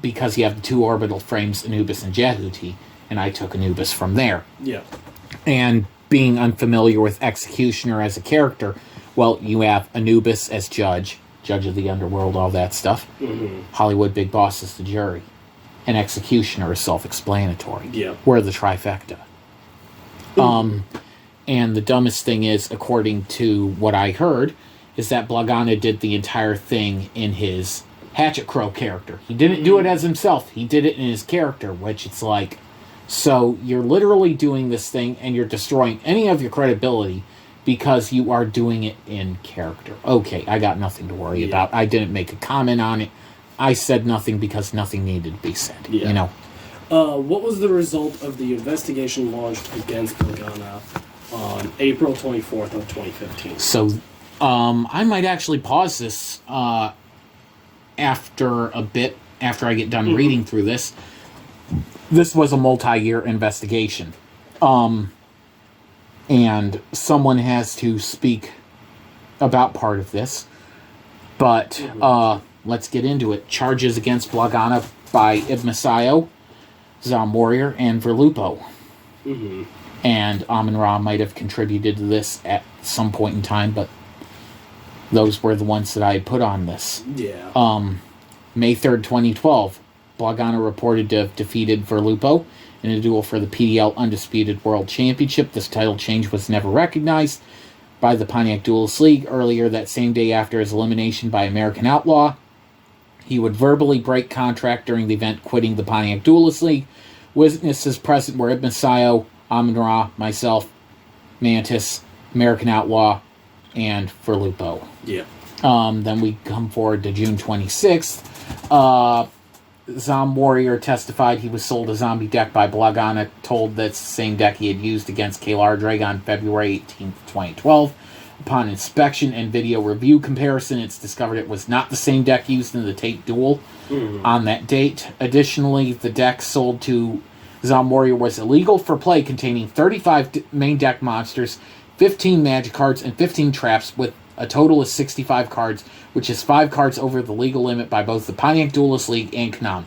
Because you have the two orbital frames, Anubis and Jehuti, and I took Anubis from there. Yeah. And being unfamiliar with Executioner as a character, well, you have Anubis as Judge of the Underworld, all that stuff. Mm-hmm. HollywoodBigBoss is the jury. And Executioner is self-explanatory. Yeah. We're the trifecta. And the dumbest thing is, according to what I heard, is that Blagana did the entire thing in his Hatchet Crow character. He didn't do it as himself. He did it in his character, which it's like, so you're literally doing this thing and you're destroying any of your credibility because you are doing it in character. Okay, I got nothing to worry about. I didn't make a comment on it. I said nothing because nothing needed to be said. Yeah. What was the result of the investigation launched against Blagana on April 24th of 2015? So, I might actually pause this after I get done reading through this. This was a multi-year investigation. And someone has to speak about part of this. But, let's get into it. Charges against Blagana by Ibn Sayo, Zom Warrior, and Verlupo. Mm-hmm. And Amun-Ra might have contributed to this at some point in time, but those were the ones that I had put on this. Yeah. May 3rd, 2012, Blagana reported to have defeated Verlupo in a duel for the PDL Undisputed World Championship. This title change was never recognized by the Pontiac Duelist League. Earlier that same day, after his elimination by American Outlaw, he would verbally break contract during the event, quitting the Pontiac Duelist League. Witnesses present were Ibn Sayo, Amun-Ra, myself, Mantis, American Outlaw, and Verlupo. Yeah. Then we come forward to June 26th. Zom Warrior testified he was sold a zombie deck by Blagana, told that's the same deck he had used against Kalar Dragon February 18th, 2012. Upon inspection and video review comparison, it's discovered it was not the same deck used in the Tate duel on that date. Additionally, the deck sold to Zom Warrior was illegal for play, containing 35 main deck monsters, 15 magic cards, and 15 traps, with a total of 65 cards, which is 5 cards over the legal limit by both the Pontiac Duelist League and Konami.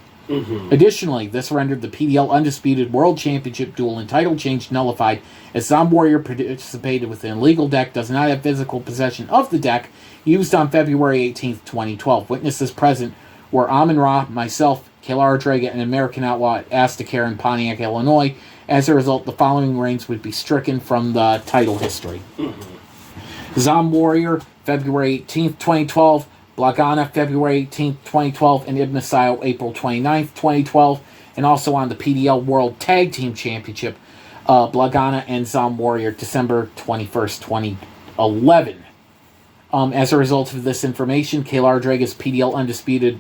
Additionally, this rendered the PDL Undisputed World Championship duel and title change nullified, as Zom Warrior participated with an illegal deck, does not have physical possession of the deck used on February 18th, 2012. Witnesses present were Amun-Ra, myself, Kalar Draga, and American Outlaw at Astacare in Pontiac, Illinois. As a result, the following reigns would be stricken from the title history. Zom Warrior, February 18th, 2012. Blagana, February 18th, 2012. And Ibn Sayo, April 29th, 2012. And also on the PDL World Tag Team Championship, Blagana and Zom Warrior, December 21st, 2011. As a result of this information, Kalar Draga's PDL Undisputed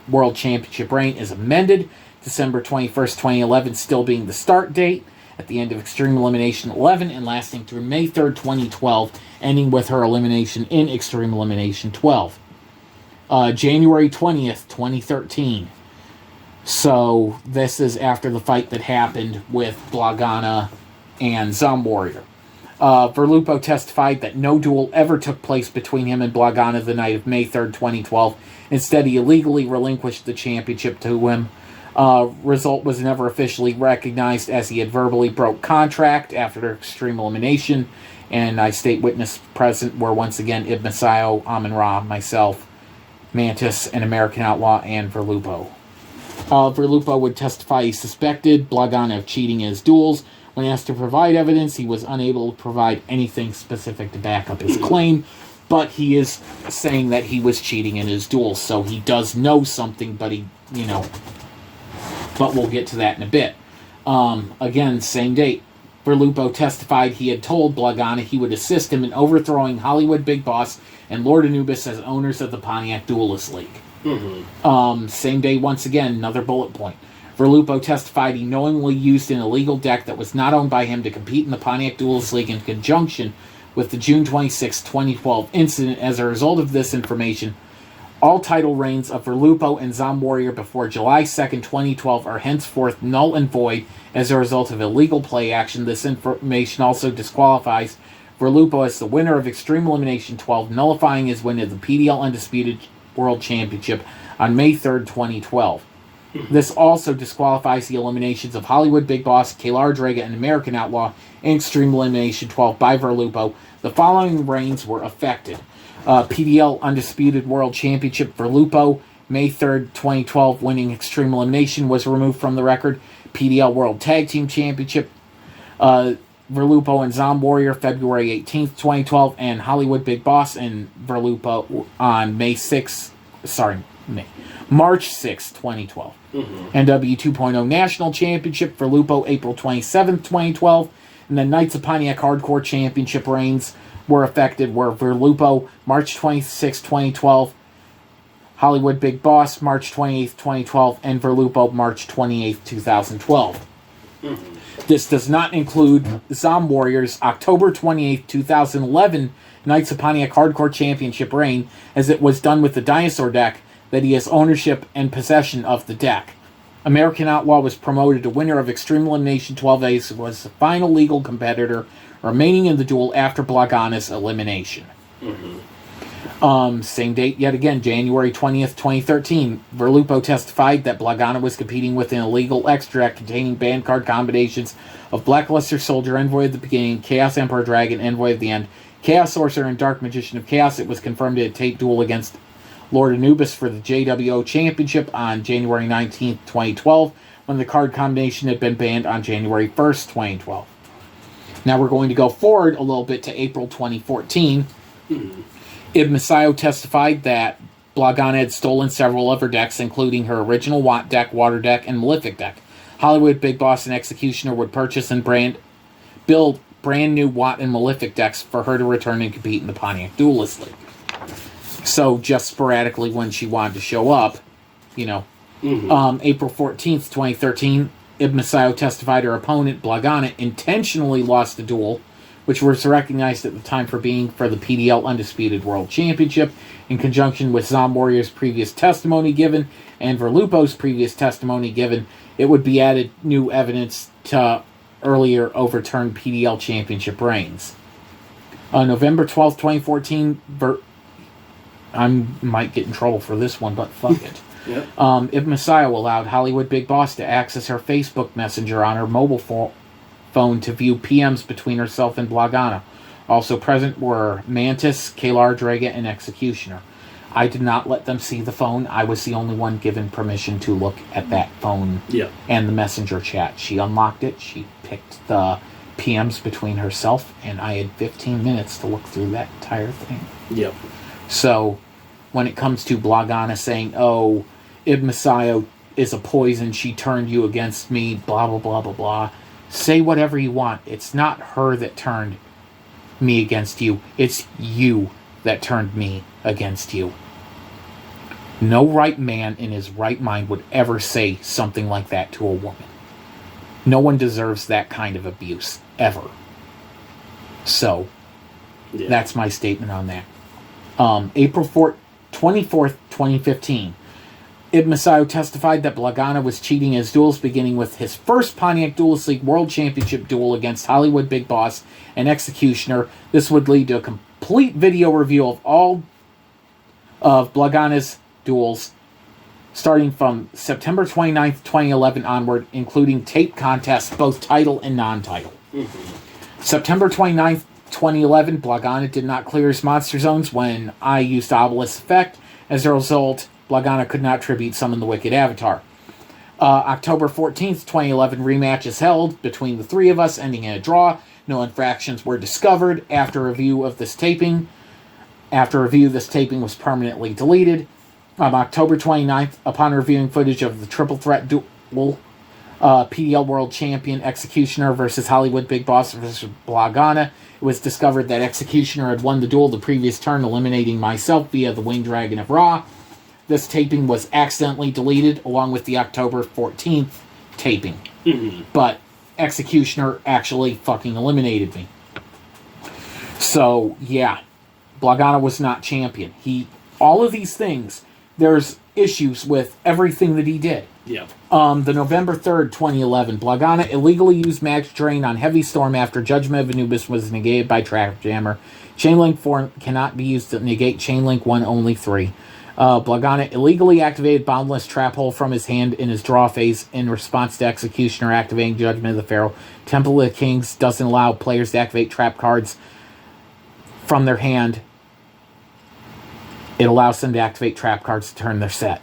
World Championship reign is amended, December 21st, 2011 still being the start date, at the end of Extreme Elimination XI and lasting through May 3rd, 2012, ending with her elimination in Extreme Elimination XII. January 20th, 2013. So this is after the fight that happened with Blagana and Zomwarrior. Verlupo testified that no duel ever took place between him and Blagana the night of May 3rd, 2012. Instead, he illegally relinquished the championship to him. Result was never officially recognized as he had verbally broke contract after the Extreme Elimination. And I state witness present were once again Ibn Sayo, Amun-Ra, myself, Mantis, an American Outlaw, and Verlupo. Verlupo would testify he suspected Blagana of cheating in his duels. When asked to provide evidence, he was unable to provide anything specific to back up his claim, but he is saying that he was cheating in his duels, so he does know something, but but we'll get to that in a bit. Again, same date. Verlupo testified he had told Blagana he would assist him in overthrowing Hollywood Big Boss and Lord Anubis as owners of the Pontiac Duelist League. Same day, once again, another bullet point. Verlupo testified he knowingly used an illegal deck that was not owned by him to compete in the Pontiac Duelist League in conjunction with the June 26, 2012 incident. As a result of this information, all title reigns of Verlupo and Zomwarrior before July 2nd, 2012 are henceforth null and void as a result of illegal play action. This information also disqualifies Verlupo as the winner of Extreme Elimination 12, nullifying his win of the PDL Undisputed World Championship on May 3rd, 2012. This also disqualifies the eliminations of Hollywood Big Boss, Kaylar Draga, and American Outlaw in Extreme Elimination 12 by Verlupo. The following reigns were affected. PDL Undisputed World Championship, Verlupo, May 3rd, 2012, winning Extreme Elimination, was removed from the record. PDL World Tag Team Championship, Verlupo and Zomwarrior, February 18th, 2012, and Hollywood Big Boss and Verlupo on March 6th, 2012. NW 2.0 National Championship, Verlupo, April 27th, 2012, and the Knights of Pontiac Hardcore Championship reigns were affected, were Verlupo, March 26, 2012, Hollywood Big Boss, March 28th, 2012, and Verlupo, March 28th, 2012. This does not include Zomwarrior's October 28th, 2011 Knights of Pontiac Hardcore Championship reign, as it was done with the Dinosaur deck, that he has ownership and possession of the deck. American Outlaw was promoted to winner of Extreme Elimination 12 Ace, was the final legal competitor remaining in the duel after Blagana's elimination. Same date yet again, January 20th, 2013. Verlupo testified that Blagana was competing with an illegal extract containing banned card combinations of Blackluster Soldier, Envoy of the Beginning, Chaos Emperor Dragon, Envoy of the End, Chaos Sorcerer, and Dark Magician of Chaos. It was confirmed at a tape duel against Lord Anubis for the JWO Championship on January 19th, 2012, when the card combination had been banned on January 1st, 2012. Now we're going to go forward a little bit to April 2014. Ibn Sayo testified that Blagana had stolen several of her decks, including her original Watt deck, Water deck, and Malefic deck. Hollywood Big Boss and Executioner would purchase and build brand new Watt and Malefic decks for her to return and compete in the Pontiac Duelist League. So just sporadically when she wanted to show up, April 14th, 2013, Ibn Sayo testified her opponent, Blagana, intentionally lost the duel, which was recognized at the time for being for the PDL Undisputed World Championship, in conjunction with Zomwarrior's previous testimony given and Verlupo's previous testimony given. It would be added new evidence to earlier overturned PDL Championship reigns. November 12th, 2014, I might get in trouble for this one, but fuck it. Yep. Ibn Sayo allowed Hollywood Big Boss to access her Facebook Messenger on her mobile phone to view PMs between herself and Blagana. Also present were Mantis, Kaylar Draga, and Executioner. I did not let them see the phone. I was the only one given permission to look at that phone and the messenger chat. She unlocked it. She picked the PMs between herself, and I had 15 minutes to look through that entire thing. Yep. So, when it comes to Blagana saying, oh, Ibn Sayo is a poison, she turned you against me, blah, blah, blah, blah, blah. Say whatever you want. It's not her that turned me against you. It's you that turned me against you. No right man in his right mind would ever say something like that to a woman. No one deserves that kind of abuse, ever. So, that's my statement on that. April 24th, 2015. Ibn Masayo testified that Blagana was cheating his duels, beginning with his first Pontiac Duelist League World Championship duel against Hollywood Big Boss and Executioner. This would lead to a complete video review of all of Blagana's duels, starting from September 29th, 2011 onward, including tape contests, both title and non-title. September 29th, 2011, Blagana did not clear his monster zones when I used Obelisk effect. As a result, Blagana could not tribute summon the Wicked Avatar. October 14th, 2011, rematch is held between the three of us, ending in a draw. No infractions were discovered. After review, this taping was permanently deleted. October 29th, upon reviewing footage of the triple threat duel, PDL World Champion Executioner versus Hollywood Big Boss versus Blagana, it was discovered that Executioner had won the duel the previous turn, eliminating myself via the Winged Dragon of Ra. This taping was accidentally deleted, along with the October 14th taping. But Executioner actually fucking eliminated me. So, yeah. Blagana was not champion. All of these things, there's issues with everything that he did. Yeah. The November 3rd, 2011, Blagana illegally used Magic Drain on Heavy Storm after Judgment of Anubis was negated by Trap Jammer. Chainlink 4 cannot be used to negate Chainlink 1, only 3. Blagana illegally activated Boundless Trap Hole from his hand in his draw phase in response to Executioner activating Judgment of the Pharaoh. Temple of the Kings doesn't allow players to activate trap cards from their hand. It allows them to activate trap cards to turn their set.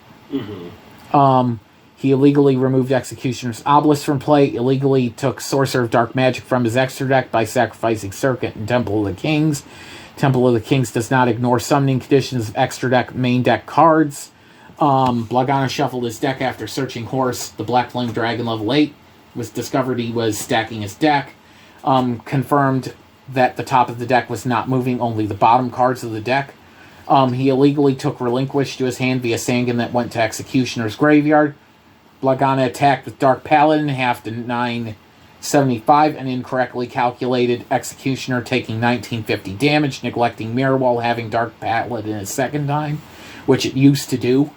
He illegally removed Executioner's Obelisk from play, illegally took Sorcerer of Dark Magic from his extra deck by sacrificing Circuit and Temple of the Kings. Temple of the Kings does not ignore summoning conditions of extra deck main deck cards. Blagana shuffled his deck after searching Horse, the Black Flame Dragon level 8. It was discovered he was stacking his deck. Confirmed that the top of the deck was not moving, only the bottom cards of the deck. He illegally took Relinquish to his hand via Sangan that went to Executioner's graveyard. Blagana attacked with Dark Paladin, half to 975, and incorrectly calculated Executioner, taking 1950 damage, neglecting Mirror Wall, having Dark Paladin a second time, which it used to do.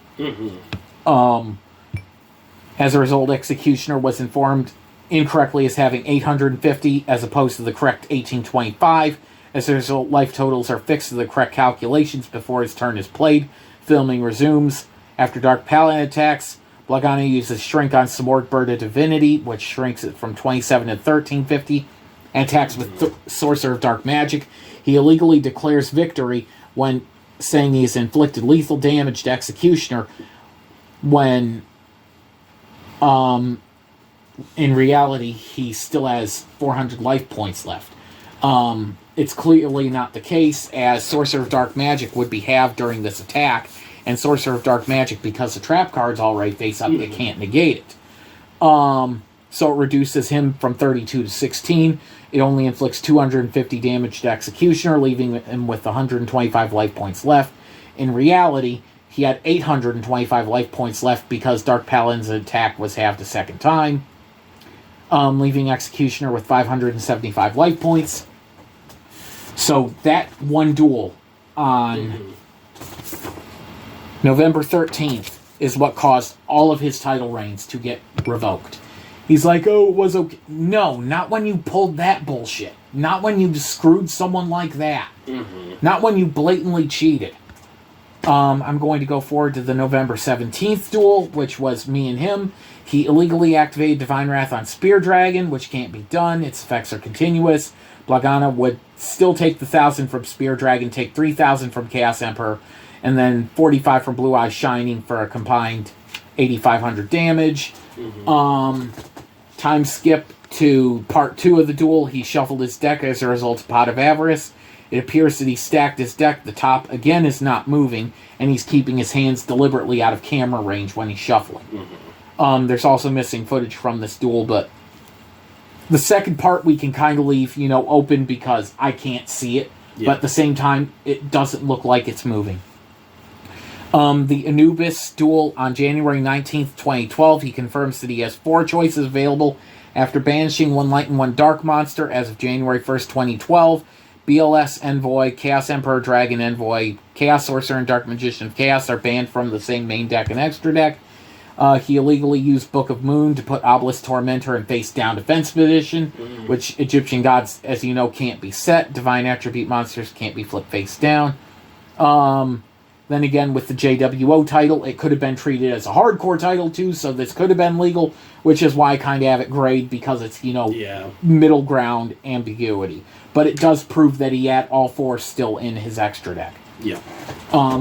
As a result, Executioner was informed incorrectly as having 850 as opposed to the correct 1825. As a result, life totals are fixed to the correct calculations before his turn is played. Filming resumes. After Dark Paladin attacks, Blagana uses Shrink on Simorgh Bird of Divinity, which shrinks it from 27 to 1350, and attacks with Sorcerer of Dark Magic. He illegally declares victory when saying he has inflicted lethal damage to Executioner, when in reality he still has 400 life points left. It's clearly not the case, as Sorcerer of Dark Magic would be halved during this attack, and Sorcerer of Dark Magic, because the trap card's already face up, it can't negate it. So it reduces him from 32 to 16. It only inflicts 250 damage to Executioner, leaving him with 125 life points left. In reality, he had 825 life points left because Dark Paladin's attack was halved a second time, leaving Executioner with 575 life points. So that one duel on November 13th is what caused all of his title reigns to get revoked. He's like, oh, it was okay. No, not when you pulled that bullshit. Not when you screwed someone like that. Not when you blatantly cheated. I'm going to go forward to the November 17th duel, which was me and him. He illegally activated Divine Wrath on Spear Dragon, which can't be done. Its effects are continuous. Blagana would still take the 1,000 from Spear Dragon, take 3,000 from Chaos Emperor, and then 45 from Blue Eyes Shining for a combined 8,500 damage. Time skip to part 2 of the duel. He shuffled his deck as a result of Pot of Avarice. It appears that he stacked his deck. The top, again, is not moving, and he's keeping his hands deliberately out of camera range when he's shuffling. There's also missing footage from this duel, but the second part we can kind of leave, open because I can't see it. Yeah. But at the same time, it doesn't look like it's moving. The Anubis duel on January 19th, 2012, he confirms that he has 4 choices available After banishing one light and one dark monster as of January 1st, 2012, BLS Envoy, Chaos Emperor, Dragon Envoy, Chaos Sorcerer, and Dark Magician of Chaos are banned from the same main deck and extra deck. He illegally used Book of Moon to put Obelisk Tormentor in face down defense position, which Egyptian gods, as you know, can't be set. Divine attribute monsters can't be flipped face down. Then again, with the JWO title, it could have been treated as a hardcore title too, so this could have been legal, which is why I kind of have it grade, because it's, middle ground ambiguity. But it does prove that he had all four still in his extra deck. Yeah.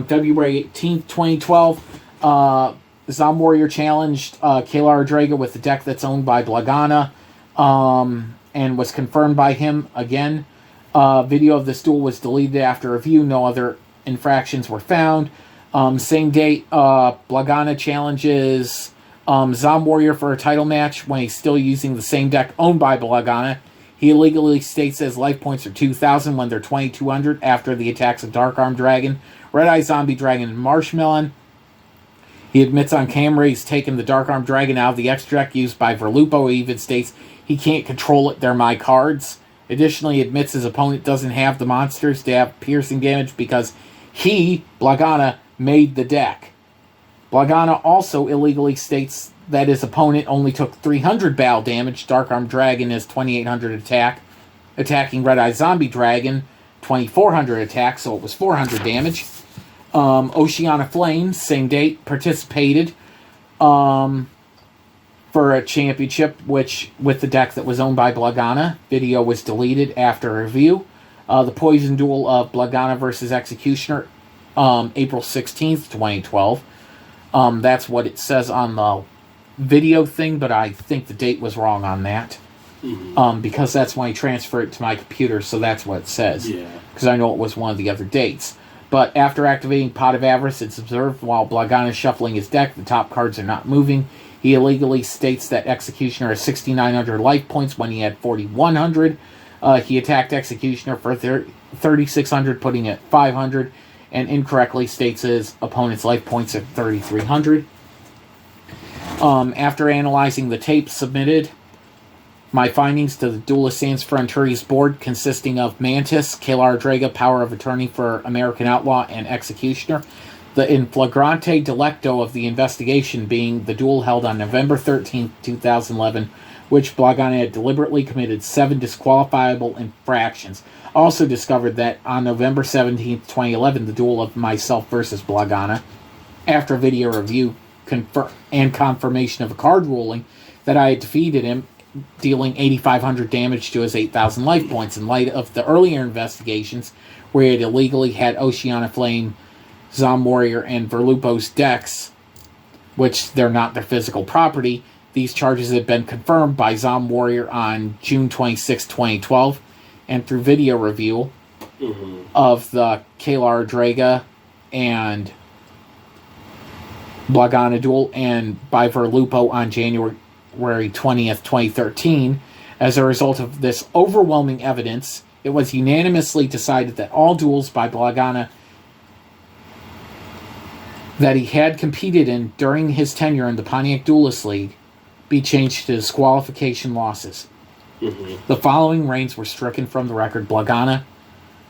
February 18th, 2012, Zom Warrior challenged Kalar Draga with the deck that's owned by Blagana, and was confirmed by him again. Video of this duel was deleted after review. No other infractions were found. Same date, Blagana challenges Zom Warrior for a title match when he's still using the same deck owned by Blagana. He illegally states his life points are 2,000 when they're 2,200 after the attacks of Dark Arm Dragon, Red Eye Zombie Dragon, and Marshmelon. He admits on camera he's taken the Dark Arm Dragon out of the extra deck used by Verlupo. He even states he can't control it, they're my cards. Additionally, he admits his opponent doesn't have the monsters to have piercing damage because he, Blagana, made the deck. Blagana also illegally states that his opponent only took 300 battle damage. Dark Arm Dragon is 2,800 attack. Attacking Red Eye Zombie Dragon, 2,400 attack, so it was 400 damage. Oceana Flames, same date, participated for a championship, which with the deck that was owned by Blagana. Video was deleted after review. The Poison Duel of Blagana versus Executioner, April 16th, 2012. That's what it says on the video thing, but I think the date was wrong on that. Because that's when I transferred it to my computer, so that's what it says. Yeah. Because I know it was one of the other dates. But after activating Pot of Avarice, it's observed while Blagana is shuffling his deck, the top cards are not moving. He illegally states that Executioner has 6,900 life points when he had 4,100. He attacked Executioner for 3,600, putting it at 500, and incorrectly states his opponent's life points at 3,300. After analyzing the tape submitted, my findings to the Duelist Sans Frontières board, consisting of Mantis, Kalar Draga, Power of Attorney for American Outlaw, and Executioner. The in flagrante delicto of the investigation being the duel held on November 13th, 2011, which Blagana had deliberately committed 7 disqualifiable infractions. Also discovered that on November 17th, 2011, the duel of myself versus Blagana, after video review and confirmation of a card ruling, that I had defeated him, dealing 8,500 damage to his 8,000 life points. In light of the earlier investigations, where he had illegally had Oceana Flame, Zom Warrior, and Verlupo's decks, which they're not their physical property, these charges had been confirmed by Zom Warrior on June 26, 2012, and through video review of the Kalar Draga and Blagana duel, and by Verlupo on January 20th, 2013. As a result of this overwhelming evidence, it was unanimously decided that all duels by Blagana that he had competed in during his tenure in the Pontiac Duelist League be changed to disqualification losses. The following reigns were stricken from the record: Blagana,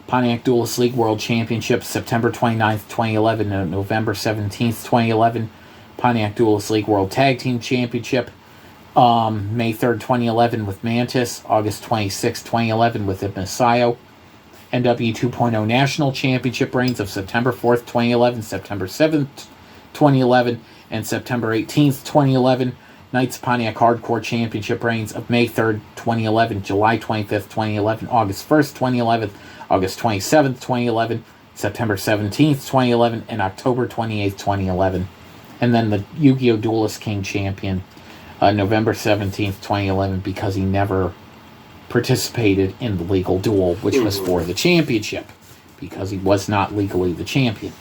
Pontiac Duelist League World Championship, September 29th, 2011 to November 17th, 2011. Pontiac Duelist League World Tag Team Championship, May 3rd, 2011 with Mantis, August 26th, 2011 with Ibnisayo. NW 2.0 National Championship reigns of September 4th, 2011, September 7th, 2011, and September 18th, 2011. Knights Pontiac Hardcore Championship reigns of May 3rd, 2011, July 25th, 2011, August 1st, 2011, August 27th, 2011, September 17th, 2011, and October 28th, 2011. And then the Yu-Gi-Oh! Duelist King Champion, November 17th, 2011, because he never participated in the legal duel, which was for the championship, because he was not legally the champion.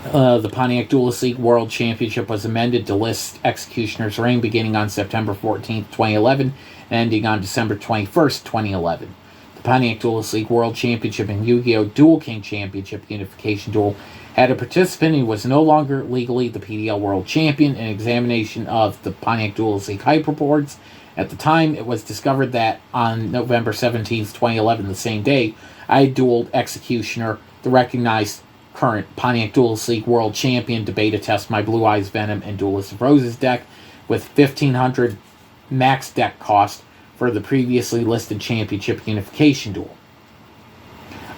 The Pontiac Duelist League World Championship was amended to list Executioner's reign beginning on September 14th, 2011, and ending on December 21st, 2011. The Pontiac Duelist League World Championship and Yu-Gi-Oh! Duel King Championship Unification Duel had a participant who was no longer legally the PDL World Champion. An examination of the Pontiac Duelist League hyperboards. At the time, it was discovered that on November 17th, 2011, the same day, I had dueled Executioner, the recognized current Pontiac Duelist League World Champion, to beta test my Blue Eyes Venom and Duelist of Roses deck with 1,500 max deck cost for the previously listed Championship Unification Duel.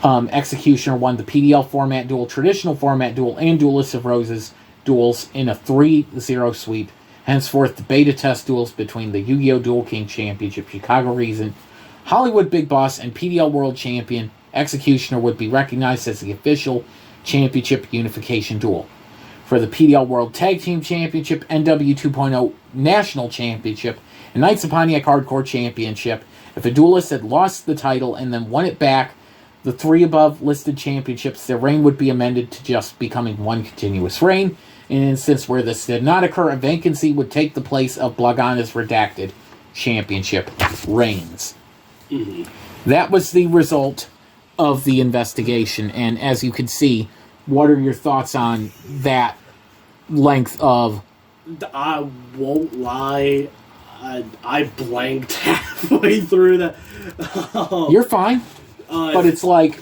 Executioner won the PDL format duel, traditional format duel, and Duelist of Roses duels in a 3-0 sweep. Henceforth, the beta test duels between the Yu-Gi-Oh! Duel King Championship Chicago region, Hollywood Big Boss, and PDL World Champion Executioner would be recognized as the official Championship Unification Duel. For the PDL World Tag Team Championship, NW 2.0 National Championship, and Knights of Pontiac Hardcore Championship, if a duelist had lost the title and then won it back, the 3 above listed championships, their reign would be amended to just becoming one continuous reign. In an instance where this did not occur, a vacancy would take the place of Blagana's redacted championship reigns. Mm-hmm. That was the result of the investigation, and as you can see, what are your thoughts on that length of... I won't lie, I blanked halfway through that. You're fine, but it's like...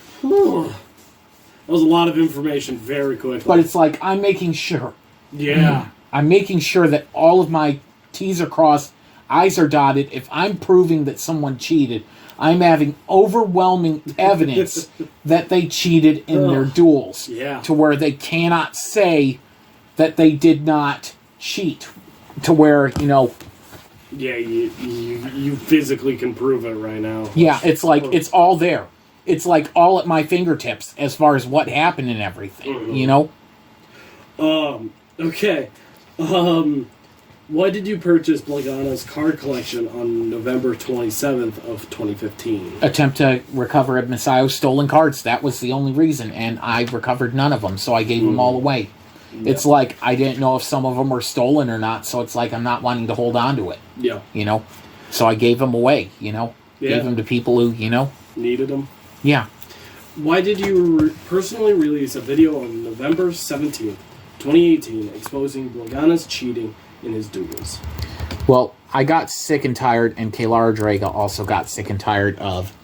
That was a lot of information very quickly. But it's like, I'm making sure. Yeah. I'm making sure that all of my T's are crossed, I's are dotted. If I'm proving that someone cheated, I'm having overwhelming evidence that they cheated in their duels. Yeah. To where they cannot say that they did not cheat. To where, you know... Yeah, you physically can prove it right now. Yeah, it's like, it's all there. It's like all at my fingertips as far as what happened and everything, you know? Okay. Why did you purchase Blagana's card collection on November 27th of 2015? Attempt to recover Ed Messiah's stolen cards. That was the only reason, and I recovered none of them, so I gave them all away. Yeah. It's like, I didn't know if some of them were stolen or not, so it's like I'm not wanting to hold on to it. Yeah. You know? So I gave them away, you know? Yeah. Gave them to people who, you know? Needed them. Yeah. Why did you personally release a video on November 17th, 2018, exposing Blagana's cheating in his duels? Well, I got sick and tired, and Kaylara Draga also got sick and tired of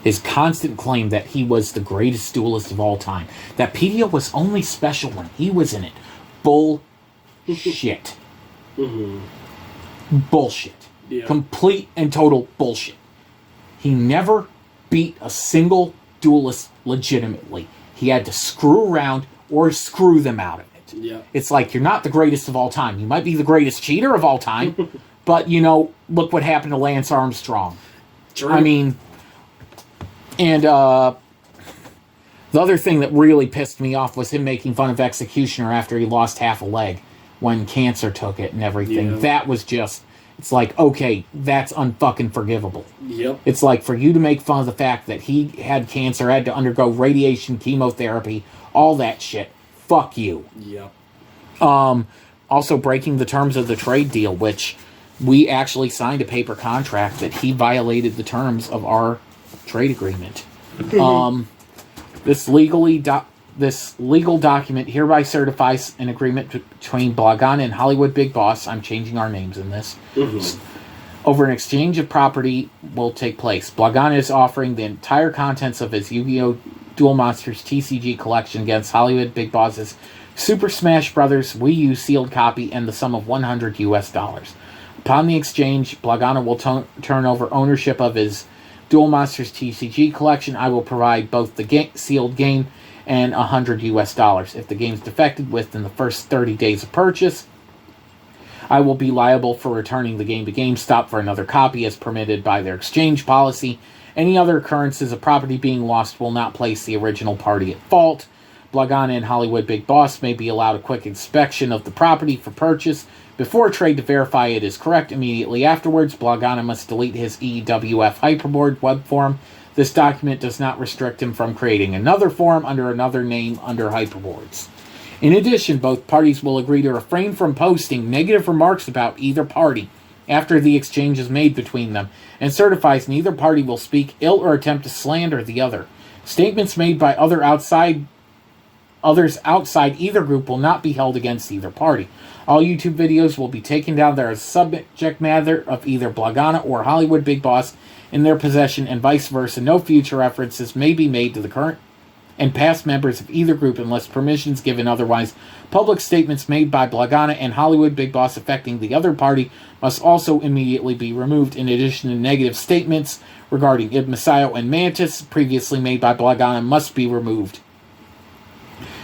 his constant claim that he was the greatest duelist of all time. That PDL was only special when he was in it. Bullshit. Bullshit. Yeah. Complete and total bullshit. He never beat a single duelist legitimately. He had to screw around or screw them out of it. Yeah. It's like, you're not the greatest of all time. You might be the greatest cheater of all time, but, you know, look what happened to Lance Armstrong. True. I mean, and the other thing that really pissed me off was him making fun of Executioner after he lost half a leg when cancer took it and everything. Yeah. That was just... It's like, okay, that's unfucking forgivable. Yep. It's like, for you to make fun of the fact that he had cancer, had to undergo radiation, chemotherapy, all that shit. Fuck you. Yep. Also breaking the terms of the trade deal, which we actually signed a paper contract that he violated the terms of our trade agreement. This legal document hereby certifies an agreement between Blagana and Hollywood Big Boss. I'm changing our names in this. Over an exchange of property will take place. Blagana is offering the entire contents of his Yu-Gi-Oh! Duel Monsters TCG collection against Hollywood Big Boss's Super Smash Bros. Wii U sealed copy and the sum of $100 US. Upon the exchange, Blagana will turn over ownership of his Duel Monsters TCG collection. I will provide both the sealed game and $100 US. If the game is defected within the first 30 days of purchase, I will be liable for returning the game to GameStop for another copy as permitted by their exchange policy. Any other occurrences of property being lost will not place the original party at fault. Blagana and Hollywood Big Boss may be allowed a quick inspection of the property for purchase before trade to verify it is correct. Immediately afterwards, Blagana must delete his EWF Hyperboard web form. This document does not restrict him from creating another form under another name under Hyperboards. In addition, both parties will agree to refrain from posting negative remarks about either party after the exchange is made between them, and certifies neither party will speak ill or attempt to slander the other. Statements made by others outside either group will not be held against either party. All YouTube videos will be taken down that are subject matter of either Blagana or Hollywood Big Boss in their possession, and vice versa. No future references may be made to the current and past members of either group unless permissions given otherwise. Public statements made by Blagana and Hollywood Big Boss affecting the other party must also immediately be removed. In addition to negative statements regarding Ibn Masayo and Mantis previously made by Blagana must be removed.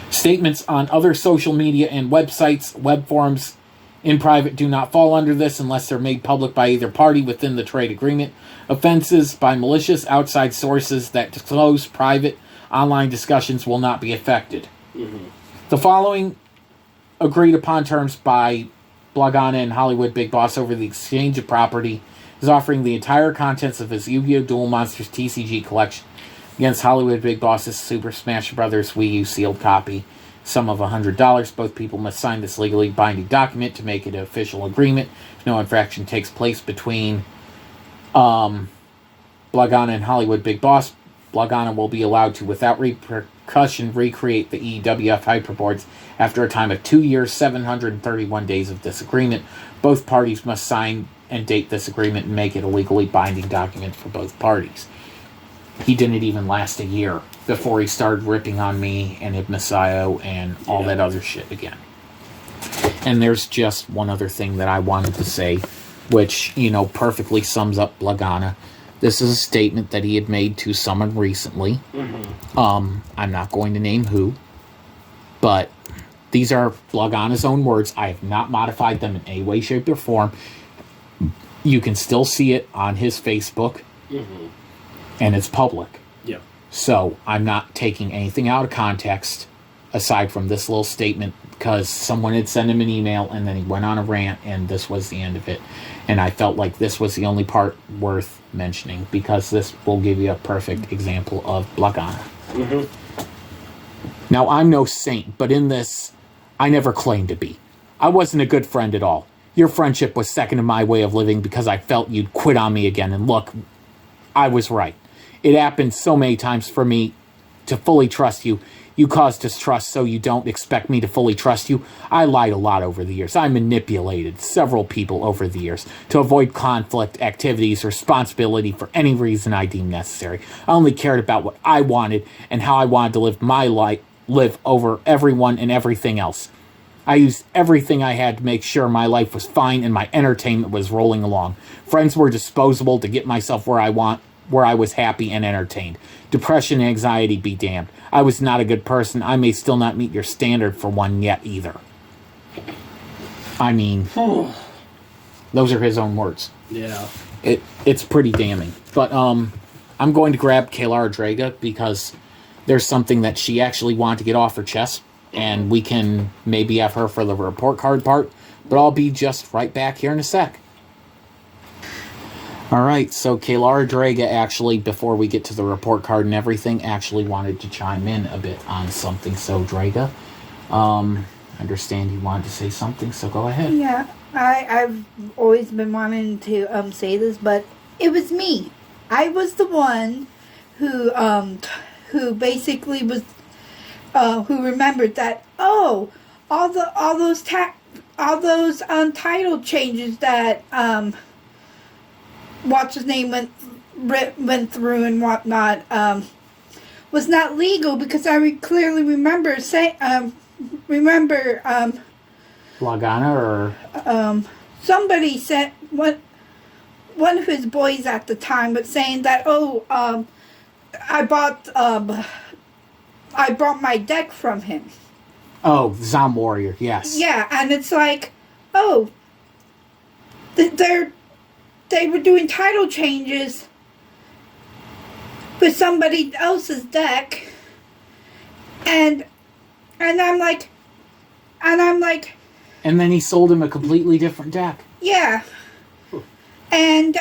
Statements on other social media and websites, web forums in private do not fall under this unless they're made public by either party within the trade agreement. Offenses by malicious outside sources that disclose private online discussions will not be affected. Mm-hmm. The following agreed upon terms by Blagana and Hollywood Big Boss over the exchange of property is offering the entire contents of his Yu-Gi-Oh! Duel Monsters TCG collection against Hollywood Big Boss's Super Smash Bros. Wii U sealed copy, sum of $100. Both people must sign this legally binding document to make it an official agreement. If no infraction takes place between Blagana and Hollywood Big Boss, Blagana will be allowed to, without repercussion, recreate the EWF hyperboards after a time of 2 years, 731 days of this agreement. Both parties must sign and date this agreement and make it a legally binding document for both parties. He didn't even last a year before he started ripping on me and Ibn Masayo and all that other shit again. And there's just one other thing that I wanted to say, which, perfectly sums up Blagana. This is a statement that he had made to someone recently. Mm-hmm. I'm not going to name who, but these are Blagana's own words. I have not modified them in any way, shape, or form. You can still see it on his Facebook, and it's public. Yep. So I'm not taking anything out of context aside from this little statement, because someone had sent him an email and then he went on a rant and this was the end of it. And I felt like this was the only part worth mentioning, because this will give you a perfect example of Blagana. Mm-hmm. Now, I'm no saint, but in this, I never claimed to be. I wasn't a good friend at all. Your friendship was second to my way of living because I felt you'd quit on me again. And look, I was right. It happened so many times for me to fully trust you. You caused distrust, so you don't expect me to fully trust you. I lied a lot over the years. I manipulated several people over the years to avoid conflict, activities, responsibility for any reason I deemed necessary. I only cared about what I wanted and how I wanted to live my life, live over everyone and everything else. I used everything I had to make sure my life was fine and my entertainment was rolling along. Friends were disposable to get myself where I was happy and entertained. Depression and anxiety be damned. I was not a good person. I may still not meet your standard for one yet either. I mean, those are his own words. Yeah. It's pretty damning. But I'm going to grab Kaylara Draga because there's something that she actually wanted to get off her chest, and we can maybe have her for the report card part, but I'll be just right back here in a sec. Alright, so Kaylara Draga actually, before we get to the report card and everything, actually wanted to chime in a bit on something. So, Draga, I understand you wanted to say something, so go ahead. Yeah, I've always been wanting to say this, but it was me. I was the one who basically was, who remembered that, all those title changes that, what's his name went through and whatnot, was not legal, because I clearly remember Blagana or somebody said, one of his boys at the time was saying that, I bought my deck from him. Oh, Zom Warrior, yes. Yeah, and it's like, they were doing title changes with somebody else's deck, and I'm like, and then he sold him a completely different deck. yeah, and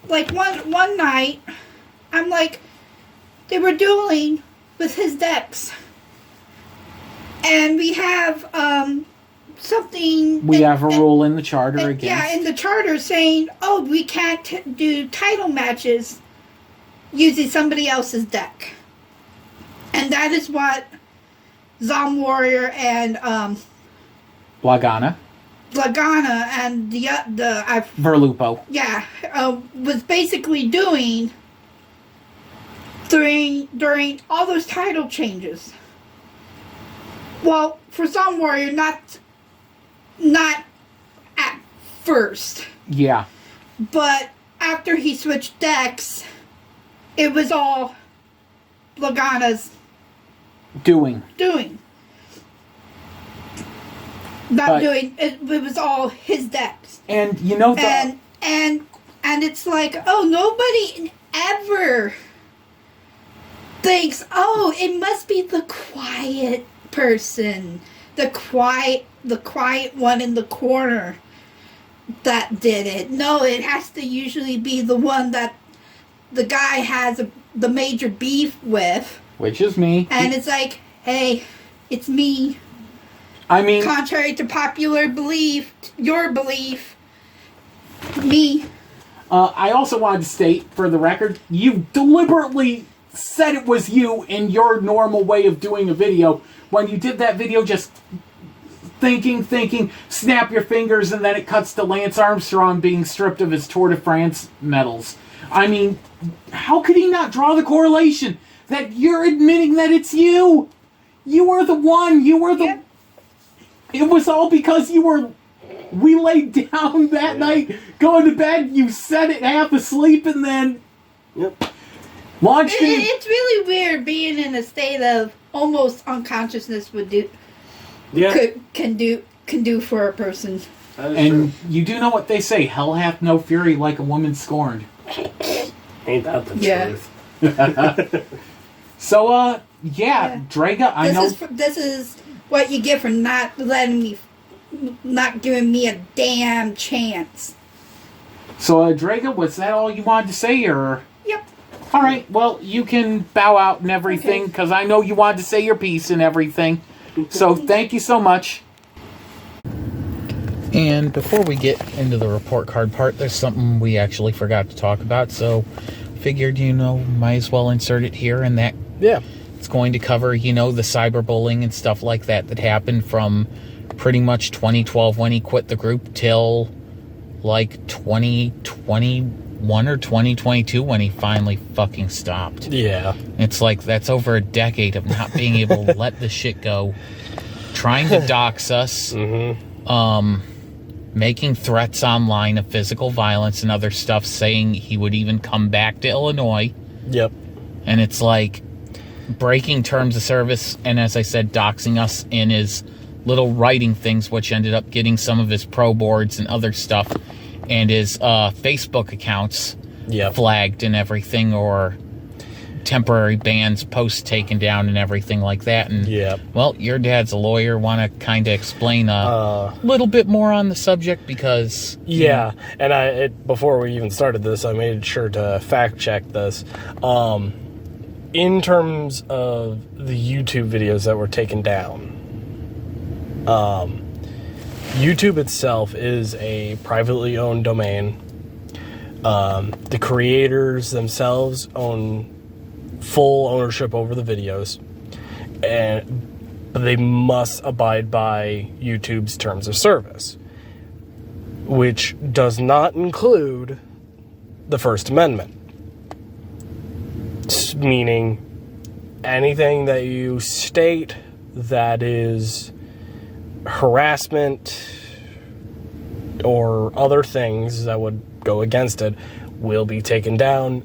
like one night, I'm like, they were dueling with his decks, and we have something. We have a rule in the charter against. Yeah, in the charter saying, "Oh, we can't do title matches using somebody else's deck," and that is what Zom Warrior and Lagana and the Verlupo. Yeah, was basically doing during all those title changes. Well, for Zom Warrior, not at first. Yeah. But after he switched decks, it was all Lagana's doing. It was all his decks. And you know and it's like, oh, nobody ever thinks, oh, it must be the quiet person, the quiet one in the corner that did it. No, it has to usually be the one that the guy has the major beef with, which is me. And it's like, hey, it's me. I mean, contrary to popular belief, your belief, me. I also wanted to state, for the record, you deliberately said it was you in your normal way of doing a video. When you did that video, just thinking, snap your fingers, and then it cuts to Lance Armstrong being stripped of his Tour de France medals. I mean, how could he not draw the correlation that you're admitting that it's you? You were the one. You were the... Yep. It was all because we laid down that night, going to bed, you said it half asleep, and then... Yep. Launched It's really weird being in a state of almost unconsciousness can do for a person. And you do know what they say, hell hath no fury like a woman scorned. Ain't that the truth? So, Draga, This is what you get for not giving me a damn chance. So, Draga, was that all you wanted to say, or? Yep. All right, well, you can bow out and everything, because I know you wanted to say your piece and everything. So, thank you so much. And before we get into the report card part, there's something we actually forgot to talk about, so figured, might as well insert it here, and that it's going to cover, the cyberbullying and stuff like that happened from pretty much 2012 when he quit the group till like 2021 or 2022 when he finally fucking stopped. Yeah. It's like, that's over a decade of not being able to let this shit go. Trying to dox us. Making threats online of physical violence and other stuff, saying he would even come back to Illinois. Yep. And it's like breaking terms of service, and as I said, doxing us in his little writing things, which ended up getting some of his pro boards and other stuff, and his Facebook accounts flagged and everything, or temporary bans, posts taken down and everything like that. And well, your dad's a lawyer. Want to kind of explain a little bit more on the subject, because and before we even started this, I made sure to fact check this. In terms of the YouTube videos that were taken down, YouTube itself is a privately owned domain. The creators themselves own full ownership over the videos, but they must abide by YouTube's terms of service, which does not include the First Amendment. Meaning anything that you state that is harassment or other things that would go against it will be taken down,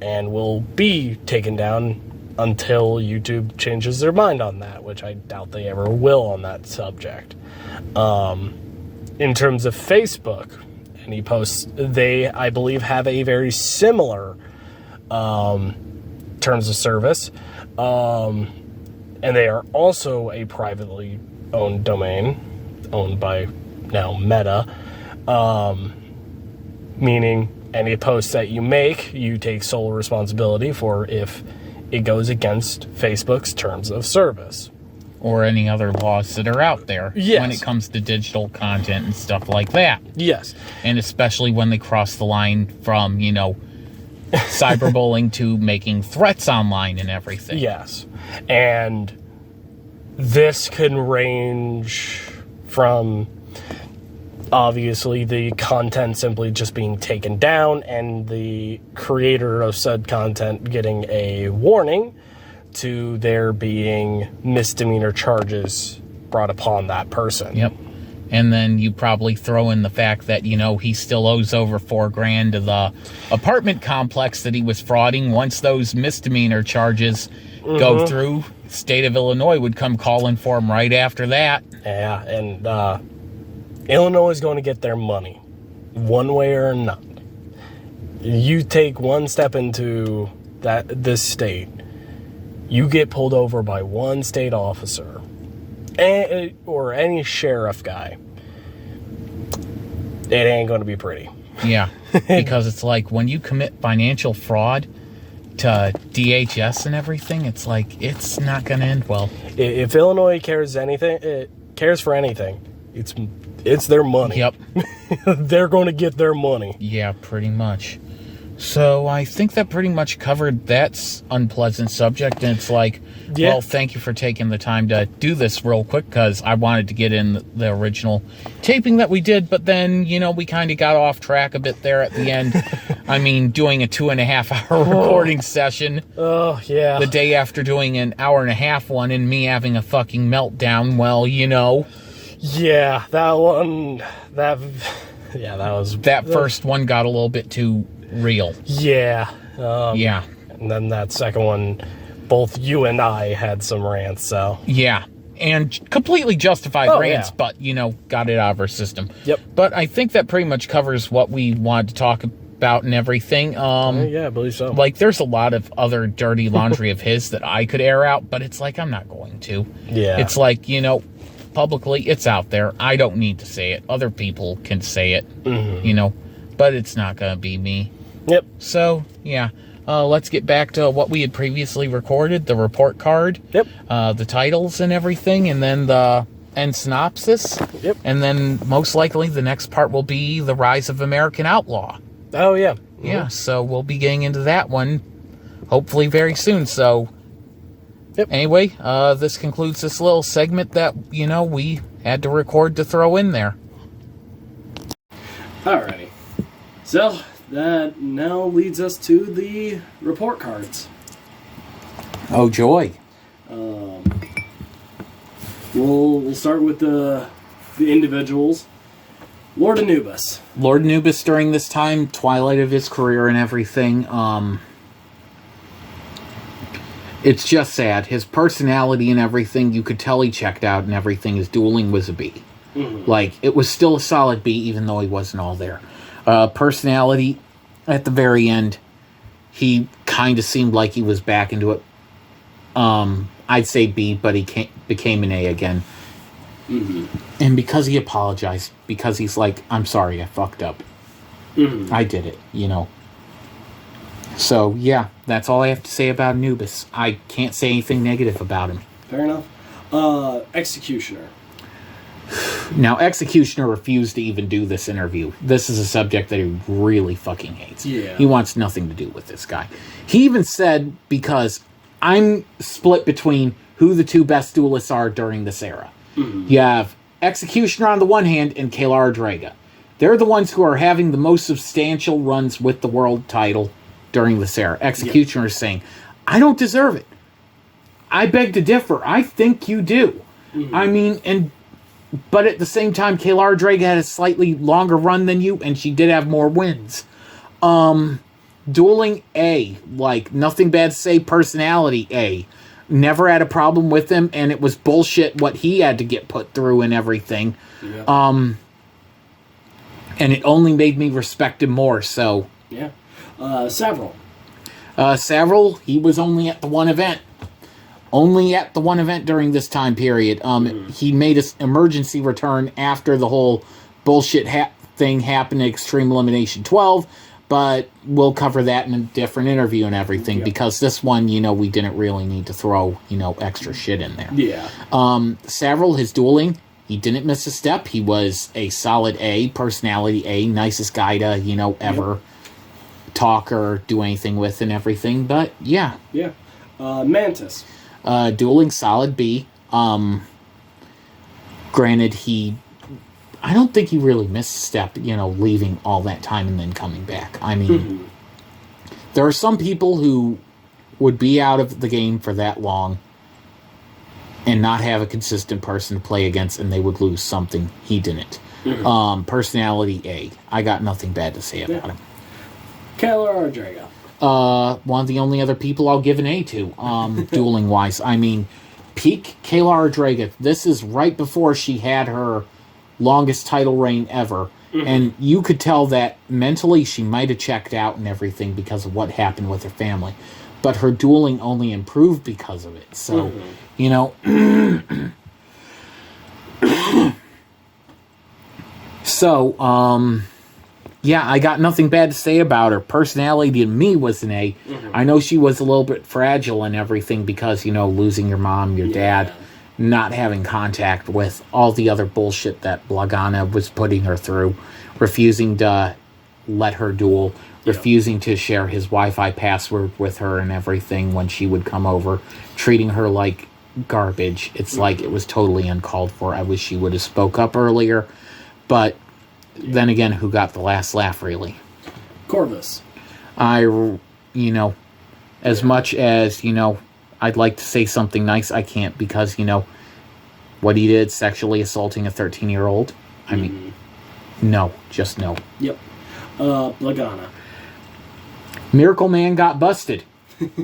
and will be taken down until YouTube changes their mind on that, which I doubt they ever will on that subject. In terms of Facebook, any posts, they, I believe, have a very similar terms of service, and they are also a privately owned domain, owned by now Meta, meaning any post that you make, you take sole responsibility for if it goes against Facebook's terms of service. or any other laws that are out there Yes. when it comes to digital content and stuff like that. Yes. And especially when they cross the line from, cyberbullying to making threats online and everything. Yes. And this can range from obviously the content simply just being taken down and the creator of said content getting a warning to there being misdemeanor charges brought upon that person. Yep. And then you probably throw in the fact that, he still owes over $4,000 to the apartment complex that he was frauding. Once those misdemeanor charges go through, state of Illinois would come calling for him right after that. Yeah, and Illinois is going to get their money, one way or another. You take one step into this state, you get pulled over by one state officer, or any sheriff guy, it ain't going to be pretty. Yeah, because it's like when you commit financial fraud to DHS and everything, it's like it's not going to end well. If Illinois cares for anything, it's their money. Yep. They're going to get their money. Yeah, pretty much. So I think that pretty much covered that unpleasant subject. And it's like, well, thank you for taking the time to do this real quick, because I wanted to get in the original taping that we did. But then, we kind of got off track a bit there at the end. I mean, doing a 2.5-hour recording session. Oh, yeah. The day after doing an 1.5-hour one and me having a fucking meltdown. Well, Yeah, that one, that was... That first one got a little bit too real. Yeah. Yeah. And then that second one, both you and I had some rants, so... Yeah. And completely justified rants, but, got it out of our system. Yep. But I think that pretty much covers what we wanted to talk about and everything. Yeah, I believe so. Like, there's a lot of other dirty laundry of his that I could air out, but it's like, I'm not going to. Yeah. It's like, publicly, it's out there. I don't need to say it. Other people can say it, but it's not going to be me. Yep. So, yeah. Let's get back to what we had previously recorded, the report card. Yep. The titles and everything, and then the end synopsis. Yep. And then, most likely, the next part will be the rise of American Outlaw. Oh, yeah. Mm-hmm. Yeah, so we'll be getting into that one, hopefully very soon. So, anyway, this concludes this little segment that, we had to record to throw in there. Alrighty. So, that now leads us to the report cards. Oh, joy. We'll start with the individuals. Lord Anubis. Lord Anubis during this time, twilight of his career and everything, it's just sad. His personality and everything, you could tell he checked out and everything. His dueling was a B. Mm-hmm. Like, it was still a solid B, even though he wasn't all there. Personality, at the very end, he kind of seemed like he was back into it. I'd say B, but he became an A again. Mm-hmm. And because he apologized, because he's like, I'm sorry, I fucked up. Mm-hmm. I did it, So, yeah, that's all I have to say about Anubis. I can't say anything negative about him. Fair enough. Executioner. Now, Executioner refused to even do this interview. This is a subject that he really fucking hates. Yeah. He wants nothing to do with this guy. He even said, because I'm split between who the two best duelists are during this era. Mm-hmm. You have Executioner on the one hand and Kaylar Draga. They're the ones who are having the most substantial runs with the world title during this era. Executioner is saying, I don't deserve it. I beg to differ. I think you do. Mm-hmm. I mean, but at the same time, Kaylar Draga had a slightly longer run than you, and she did have more wins. Dueling A, like, nothing bad to say, personality A. Never had a problem with him, and it was bullshit what he had to get put through and everything. Yeah. And it only made me respect him more, so... Yeah. Several. Several, he was only at the one event. Only at the one event during this time period. He made an emergency return after the whole bullshit thing happened at Extreme Elimination XII. but we'll cover that in a different interview and everything, because this one, we didn't really need to throw, extra shit in there. Yeah. Savril, his dueling, he didn't miss a step. He was a solid A, personality A, nicest guy to, ever talk or do anything with and everything, but yeah. Yeah. Mantis. Dueling, solid B. Granted, I don't think he really missed a step, leaving all that time and then coming back. I mean, there are some people who would be out of the game for that long and not have a consistent person to play against, and they would lose something. He didn't. Personality A. I got nothing bad to say about him. Kayla Ardrega. One of the only other people I'll give an A to, dueling-wise. I mean, peak Kayla Ardrega. This is right before she had her longest title reign ever. And you could tell that mentally she might have checked out and everything because of what happened with her family. But her dueling only improved because of it. So, yeah, I got nothing bad to say about her. Personality to me was an A. I know she was a little bit fragile and everything because, losing your mom, your dad, not having contact with all the other bullshit that Blagana was putting her through, refusing to let her duel, refusing to share his Wi-Fi password with her and everything when she would come over, treating her like garbage. It's like it was totally uncalled for. I wish she would have spoke up earlier, but then again, who got the last laugh, really? Corvus. As much as, I'd like to say something nice, I can't because, what he did, sexually assaulting a 13-year-old. I mean, no, just no. Yep. Blagana. Miracle Man got busted.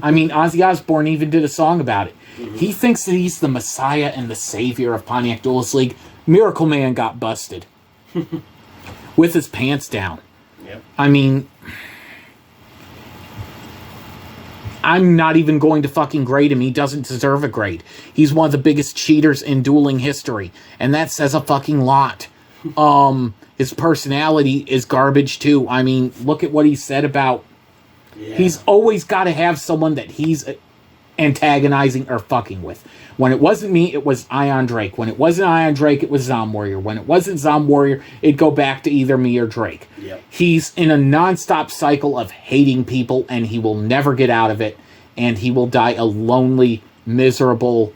I mean, Ozzy Osbourne even did a song about it. He thinks that he's the messiah and the savior of Pontiac Duelist League. Miracle Man got busted. With his pants down. Yep. I mean, I'm not even going to fucking grade him. He doesn't deserve a grade. He's one of the biggest cheaters in dueling history. And that says a fucking lot. His personality is garbage too. I mean, look at what he said about... He's always got to have someone that he's antagonizing or fucking with. When it wasn't me, it was Ion Drake. When it wasn't Ion Drake, it was Zom Warrior. When it wasn't Zom Warrior, it'd go back to either me or Drake. Yep. He's in a non-stop cycle of hating people, and he will never get out of it, and he will die a lonely, miserable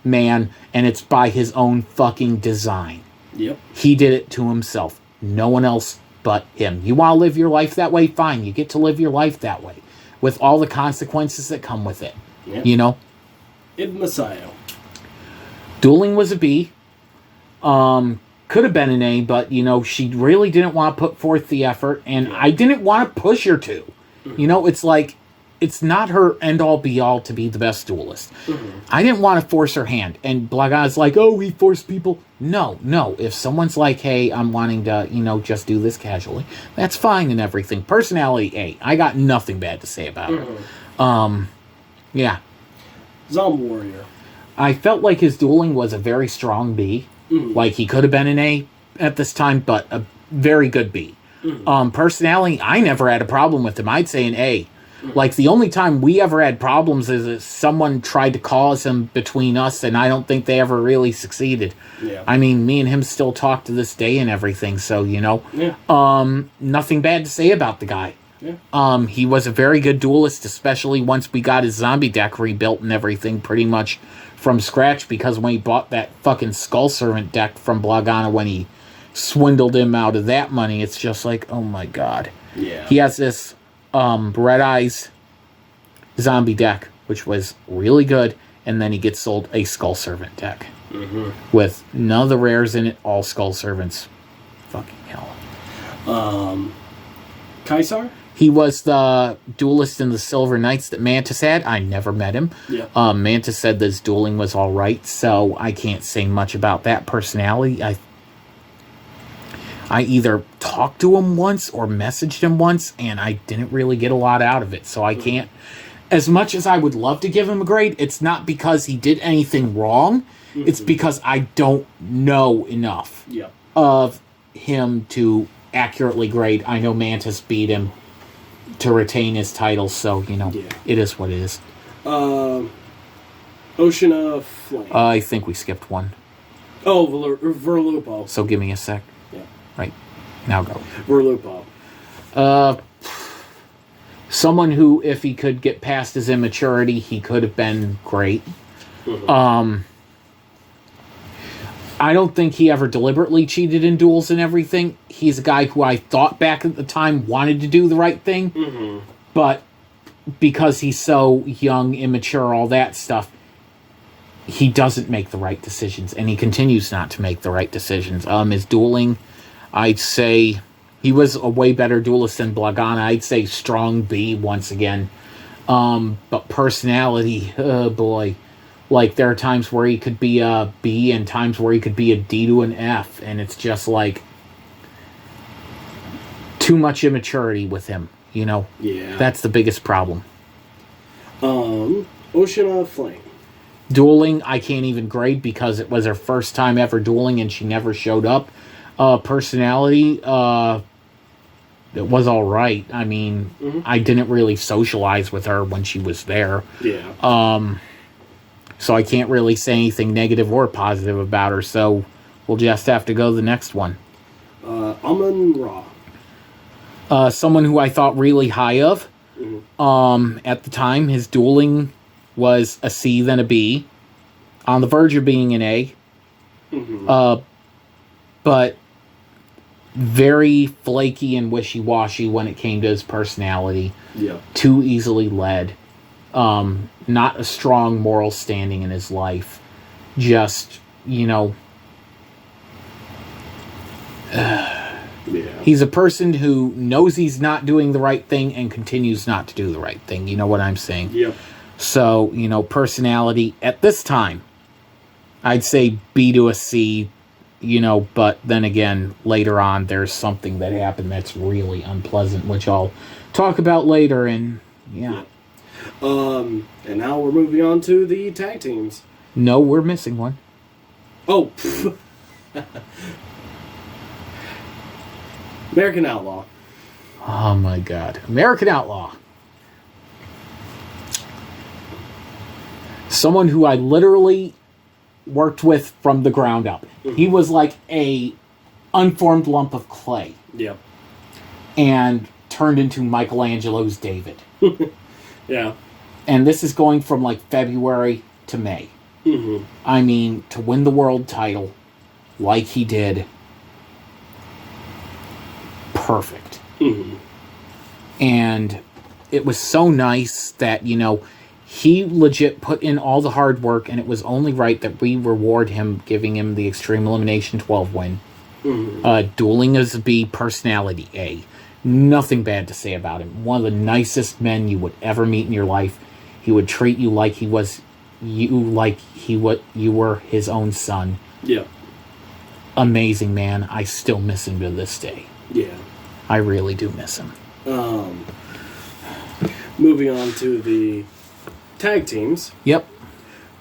man, and it's by his own fucking design. Yep. He did it to himself. No one else but him. You want to live your life that way? Fine. You get to live your life that way. With all the consequences that come with it. Yep. Ibn Masayo. Dueling was a B. Could have been an A, but, she really didn't want to put forth the effort, and I didn't want to push her to. It's like, it's not her end-all, be-all to be the best duelist. I didn't want to force her hand, and Blagana's like, oh, we force people. No. If someone's like, hey, I'm wanting to, just do this casually, that's fine and everything. Personality A. I got nothing bad to say about her. Yeah. Zom Warrior. I felt like his dueling was a very strong B. Like, he could have been an A at this time, but a very good B. Personality, I never had a problem with him. I'd say an A. Like, the only time we ever had problems is if someone tried to cause him between us, and I don't think they ever really succeeded. Yeah. I mean, me and him still talk to this day and everything, so, nothing bad to say about the guy. Yeah. He was a very good duelist, especially once we got his zombie deck rebuilt and everything pretty much from scratch, because when he bought that fucking Skull Servant deck from Blagana, when he swindled him out of that money, it's just like, oh my god. Yeah. He has this Red Eyes zombie deck, which was really good, and then he gets sold a Skull Servant deck. With none of the rares in it, all Skull Servants. Fucking hell. Kaisar? He was the duelist in the Silver Knights that Mantis had. I never met him. Yeah. Mantis said that his dueling was alright, so I can't say much about that personality. I either talked to him once or messaged him once, and I didn't really get a lot out of it, so I can't... As much as I would love to give him a grade, it's not because he did anything wrong. It's because I don't know enough of him to accurately grade. I know Mantis beat him to retain his title, so, it is what it is. Ocean of Flame. I think we skipped one. Oh, Verlupo. So give me a sec. Yeah. Right. Now go. Verlupo. Someone who, if he could get past his immaturity, he could have been great. Mm-hmm. I don't think he ever deliberately cheated in duels and everything. He's a guy who I thought back at the time wanted to do the right thing. Mm-hmm. But because he's so young, immature, all that stuff, he doesn't make the right decisions. And he continues not to make the right decisions. His dueling, I'd say he was a way better duelist than Blagana. I'd say strong B once again. But personality, oh boy. Like, there are times where he could be a B and times where he could be a D to an F. And it's just like too much immaturity with him, Yeah. That's the biggest problem. Ocean of Flame. Dueling, I can't even grade because it was her first time ever dueling and she never showed up. Personality, it was all right. I mean, I didn't really socialize with her when she was there. Yeah. So I can't really say anything negative or positive about her, so we'll just have to go to the next one. Amon-Ra. Someone who I thought really high of. At the time, his dueling was a C, then a B. On the verge of being an A. But very flaky and wishy-washy when it came to his personality. Yeah. Too easily led. Not a strong moral standing in his life. Just, he's a person who knows he's not doing the right thing and continues not to do the right thing. You know what I'm saying? Yep. So, personality at this time, I'd say B to a C, but then again, later on, there's something that happened that's really unpleasant, which I'll talk about later, and yeah. And now we're moving on to the tag teams. No, we're missing one. Oh, American Outlaw. Oh my God. American Outlaw. Someone who I literally worked with from the ground up. He was like a unformed lump of clay. Yep. And turned into Michelangelo's David. Yeah. And this is going from like February to May. I mean, to win the world title like he did, perfect. And it was so nice that, he legit put in all the hard work, and it was only right that we reward him, giving him the Extreme Elimination XII win. Dueling as a B, personality A. Nothing bad to say about him. One of the nicest men you would ever meet in your life. He would treat you like you were his own son. Yeah. Amazing man. I still miss him to this day. Yeah. I really do miss him. Moving on to the tag teams. Yep.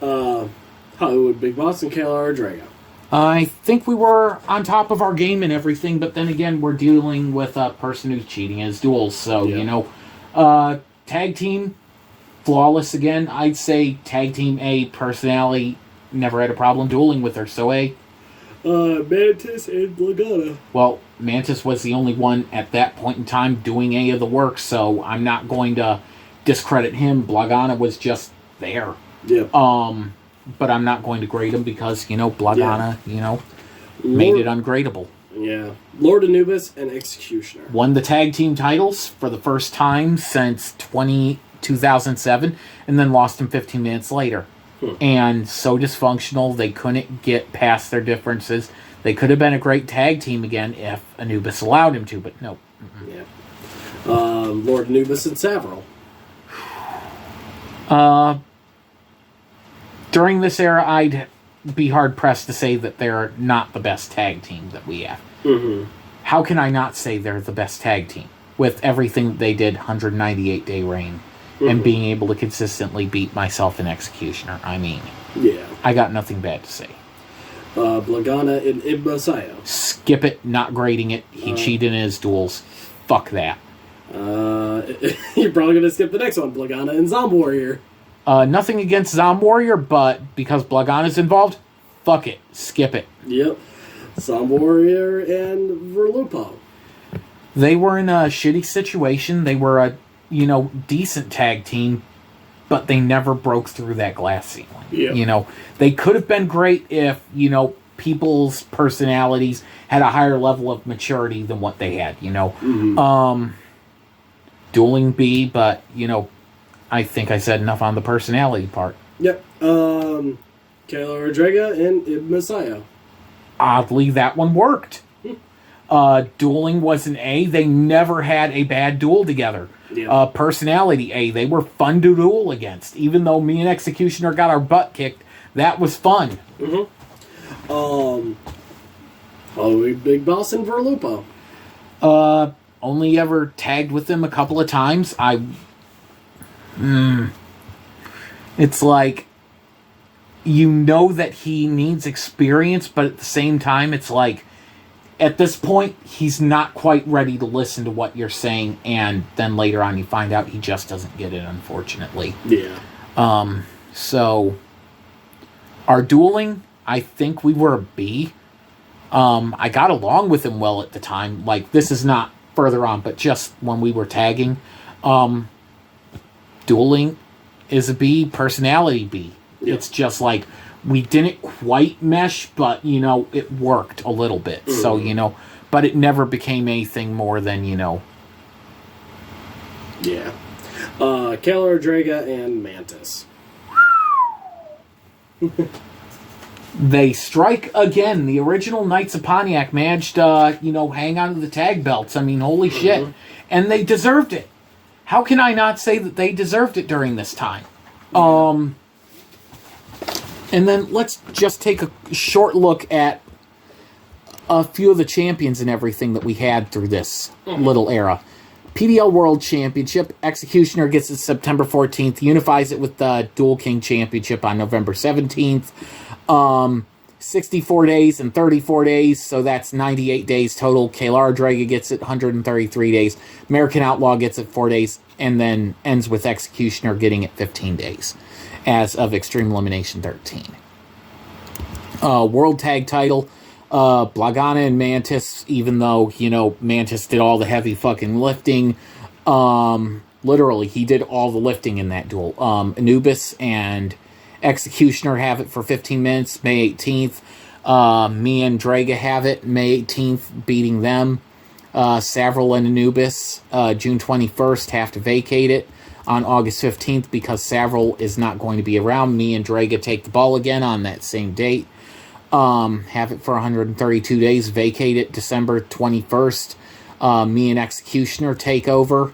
HollywoodBigBoss and Kayla Drago. I think we were on top of our game and everything, but then again, we're dealing with a person who's cheating in his duels. So, tag team, flawless again. I'd say tag team A, personality, never had a problem dueling with her, so A. Mantis and Blagana. Well, Mantis was the only one at that point in time doing any of the work, so I'm not going to discredit him. Blagana was just there. Yeah. But I'm not going to grade him because, Blagana, made it ungradable. Yeah. Lord Anubis and Executioner. Won the tag team titles for the first time since 2007, and then lost them 15 minutes later. And so dysfunctional, they couldn't get past their differences. They could have been a great tag team again if Anubis allowed him to, but no. Yeah. Lord Anubis and Savril. During this era, I'd be hard-pressed to say that they're not the best tag team that we have. How can I not say they're the best tag team? With everything that they did, 198-day reign, and being able to consistently beat myself and Executioner. I mean, yeah. I got nothing bad to say. Blagana and Ibmasayo. Skip it, not grading it. He cheated in his duels. Fuck that. You're probably going to skip the next one, Blagana and Zomb Warrior. Nothing against Zom Warrior, but because Blagana's involved, fuck it. Skip it. Yep. Zomb Warrior and Verlupo. They were in a shitty situation. They were a, decent tag team, but they never broke through that glass ceiling. Yeah. They could have been great if, people's personalities had a higher level of maturity than what they had, Dueling B, but, I think I said enough on the personality part. Yep. Kayla Rodrega and Ibn Masayo. Oddly, that one worked. Dueling was an A. They never had a bad duel together. Yeah. Personality A. They were fun to duel against. Even though me and Executioner got our butt kicked, that was fun. Mm-hmm. HollywoodBigBoss and Verlupo. Only ever tagged with them a couple of times. It's like, that he needs experience, but at the same time, it's like, at this point, he's not quite ready to listen to what you're saying, and then later on you find out he just doesn't get it, unfortunately. Yeah. So, our dueling, I think we were a B. I got along with him well at the time. Like, this is not further on, but just when we were tagging. Dueling is a B, personality B. Yeah. It's just like, we didn't quite mesh, but, it worked a little bit. Mm. So, but it never became anything more than, Yeah. Kayla Rodrega and Mantis. They strike again. The original Knights of Pontiac managed to, hang on to the tag belts. I mean, holy shit. And they deserved it. How can I not say that they deserved it during this time? And then let's just take a short look at a few of the champions and everything that we had through this little era. PBL World Championship, Executioner gets it September 14th, unifies it with the Duel King Championship on November 17th. 64 days and 34 days, so that's 98 days total. Kayla Rodrega gets it 133 days. American Outlaw gets it 4 days, and then ends with Executioner getting it 15 days as of Extreme Elimination XIII. World Tag Title, Blagana and Mantis, even though, Mantis did all the heavy fucking lifting. Literally, he did all the lifting in that duel. Anubis and Executioner have it for 15 minutes, May 18th. Me and Draga have it, May 18th, beating them. Savril and Anubis, June 21st, have to vacate it on August 15th because Savril is not going to be around. Me and Draga take the ball again on that same date. Have it for 132 days, vacate it December 21st. Me and Executioner take over.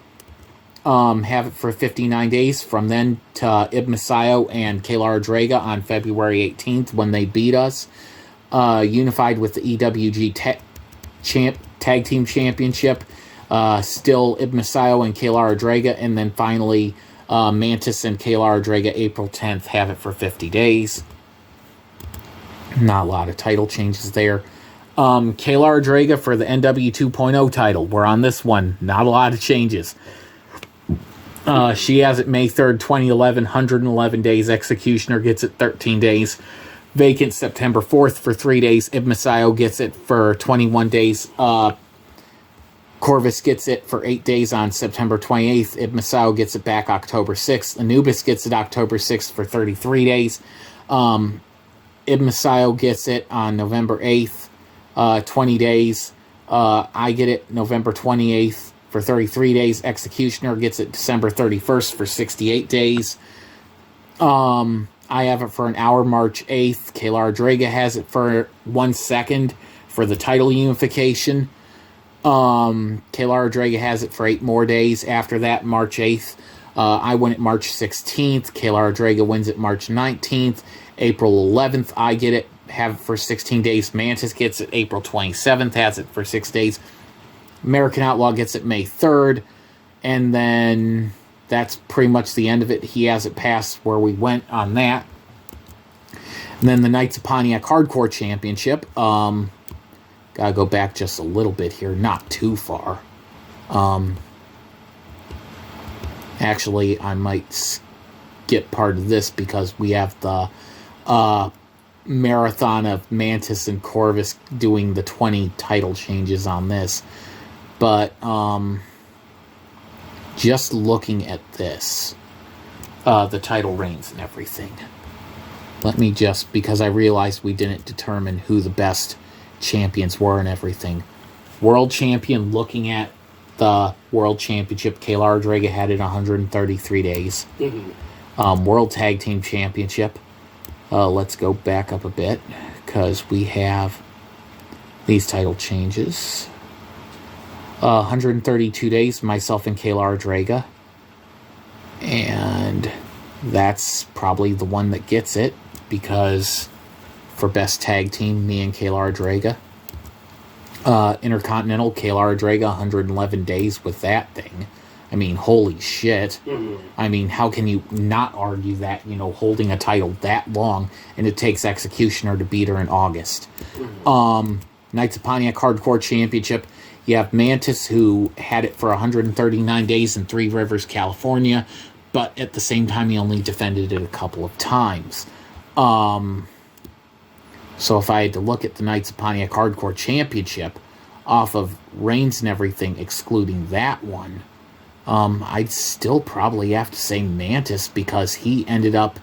Have it for 59 days from then to Ibn Masayo and Kayla Rodrega on February 18th when they beat us. Unified with the EWG Tag Team Championship. Still Ibn Masayo and Kayla Rodrega. And then finally Mantis and Kayla Rodrega April 10th have it for 50 days. Not a lot of title changes there. Kayla Rodrega for the NW 2.0 title. We're on this one. Not a lot of changes. She has it May 3rd, 2011, 111 days. Executioner gets it 13 days. Vacant September 4th for 3 days. Ibn Masayo gets it for 21 days. Corvus gets it for 8 days on September 28th. Ibn Masayo gets it back October 6th. Anubis gets it October 6th for 33 days. Ibn Masayo gets it on November 8th, 20 days. I get it November 28th. For 33 days. Executioner gets it December 31st for 68 days. I have it for an hour March 8th. Kayla Rodrega has it for 1 second for the title unification. Kayla Rodrega has it for 8 more days after that, March 8th. I win it March 16th. Kayla Rodrega wins it March 19th. April 11th, I get it, have it for 16 days. Mantis gets it April 27th, has it for 6 days. American Outlaw gets it May 3rd, and then that's pretty much the end of it. He has it past where we went on that. And then the Knights of Pontiac Hardcore Championship. Gotta go back just a little bit here, not too far. Actually, I might skip part of this because we have the marathon of Mantis and Corvus doing the 20 title changes on this. But just looking at this, the title reigns and everything. Let me just, because I realized we didn't determine who the best champions were and everything. World champion, looking at the World Championship, Kayla Rodriguez had it in 133 days. World Tag Team Championship, let's go back up a bit, because we have these title changes. 132 days, myself and Kayla Rodriguez. And that's probably the one that gets it, because for best tag team, me and Kayla Rodriguez. Intercontinental, Kayla Rodriguez, 111 days with that thing. I mean, holy shit. I mean, how can you not argue that, holding a title that long, and it takes Executioner to beat her in August. Knights of Pontiac Hardcore Championship, you have Mantis, who had it for 139 days in Three Rivers, California, but at the same time, he only defended it a couple of times. So if I had to look at the Knights of Pontiac Hardcore Championship off of reigns and everything, excluding that one, I'd still probably have to say Mantis, because he ended up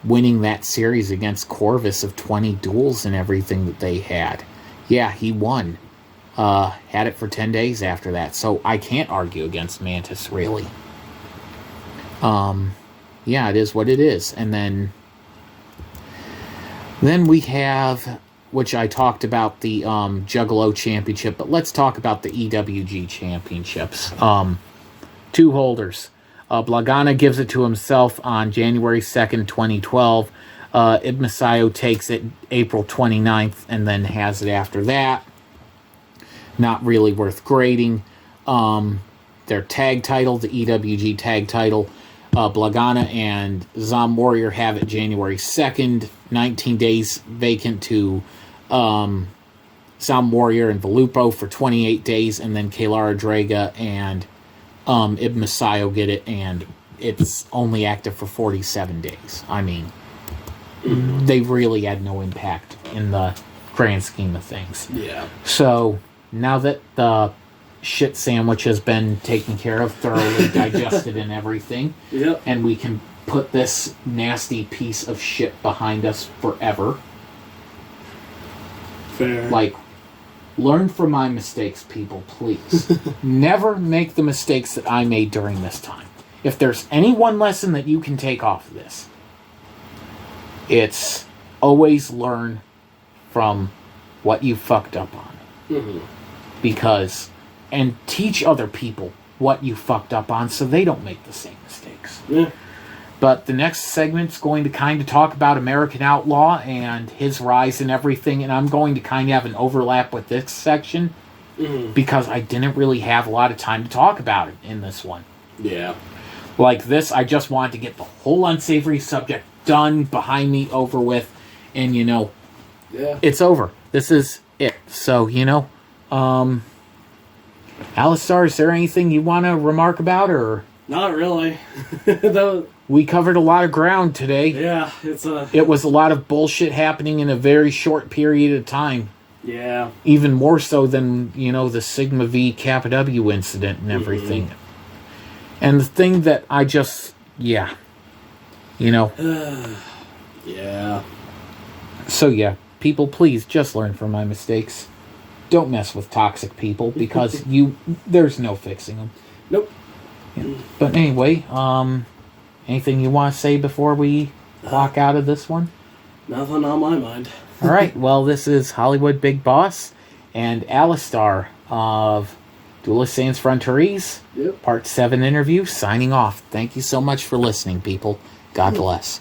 winning that series against Corvus of 20 duels and everything that they had. Yeah, he won. Had it for 10 days after that, so I can't argue against Mantis, really. Yeah, it is what it is. And then we have, which I talked about, the Juggalo Championship, but let's talk about the EWG Championships. 2 holders. Blagana gives it to himself on January 2nd, 2012. Ibmasayo takes it April 29th and then has it after that. Not really worth grading. Their tag title, the EWG tag title, Blagana and Zom Warrior have it January 2nd, 19 days vacant to Zom Warrior and Velupo for 28 days, and then Kayla Rodriguez and Ibmasayo get it, and it's only active for 47 days. I mean, they really had no impact in the grand scheme of things. Yeah. So, now that the shit sandwich has been taken care of, thoroughly digested and everything, and we can put this nasty piece of shit behind us forever. Fair. Like, learn from my mistakes, people, please. Never make the mistakes that I made during this time. If there's any one lesson that you can take off of this, it's always learn from what you fucked up on. Because, and teach other people what you fucked up on so they don't make the same mistakes. But the next segment's going to kind of talk about American Outlaw and his rise and everything, and I'm going to kind of have an overlap with this section because I didn't really have a lot of time to talk about it in this one. Yeah. Like this, I just wanted to get the whole unsavory subject done, behind me, over with, and it's over. This is it. So, Alistar, is there anything you want to remark about, or? Not really. We covered a lot of ground today. Yeah, it was a lot of bullshit happening in a very short period of time. Yeah. Even more so than, the Sigma V Kappa W incident and everything. And the thing that I just, yeah. So, yeah, people, please just learn from my mistakes. Don't mess with toxic people, because there's no fixing them. Nope. Yeah. But anyway, anything you want to say before we walk out of this one? Nothing on my mind. All right. Well, this is Hollywood Big Boss and Alistar of Duelists and Frontières, Part 7 interview, signing off. Thank you so much for listening, people. God bless.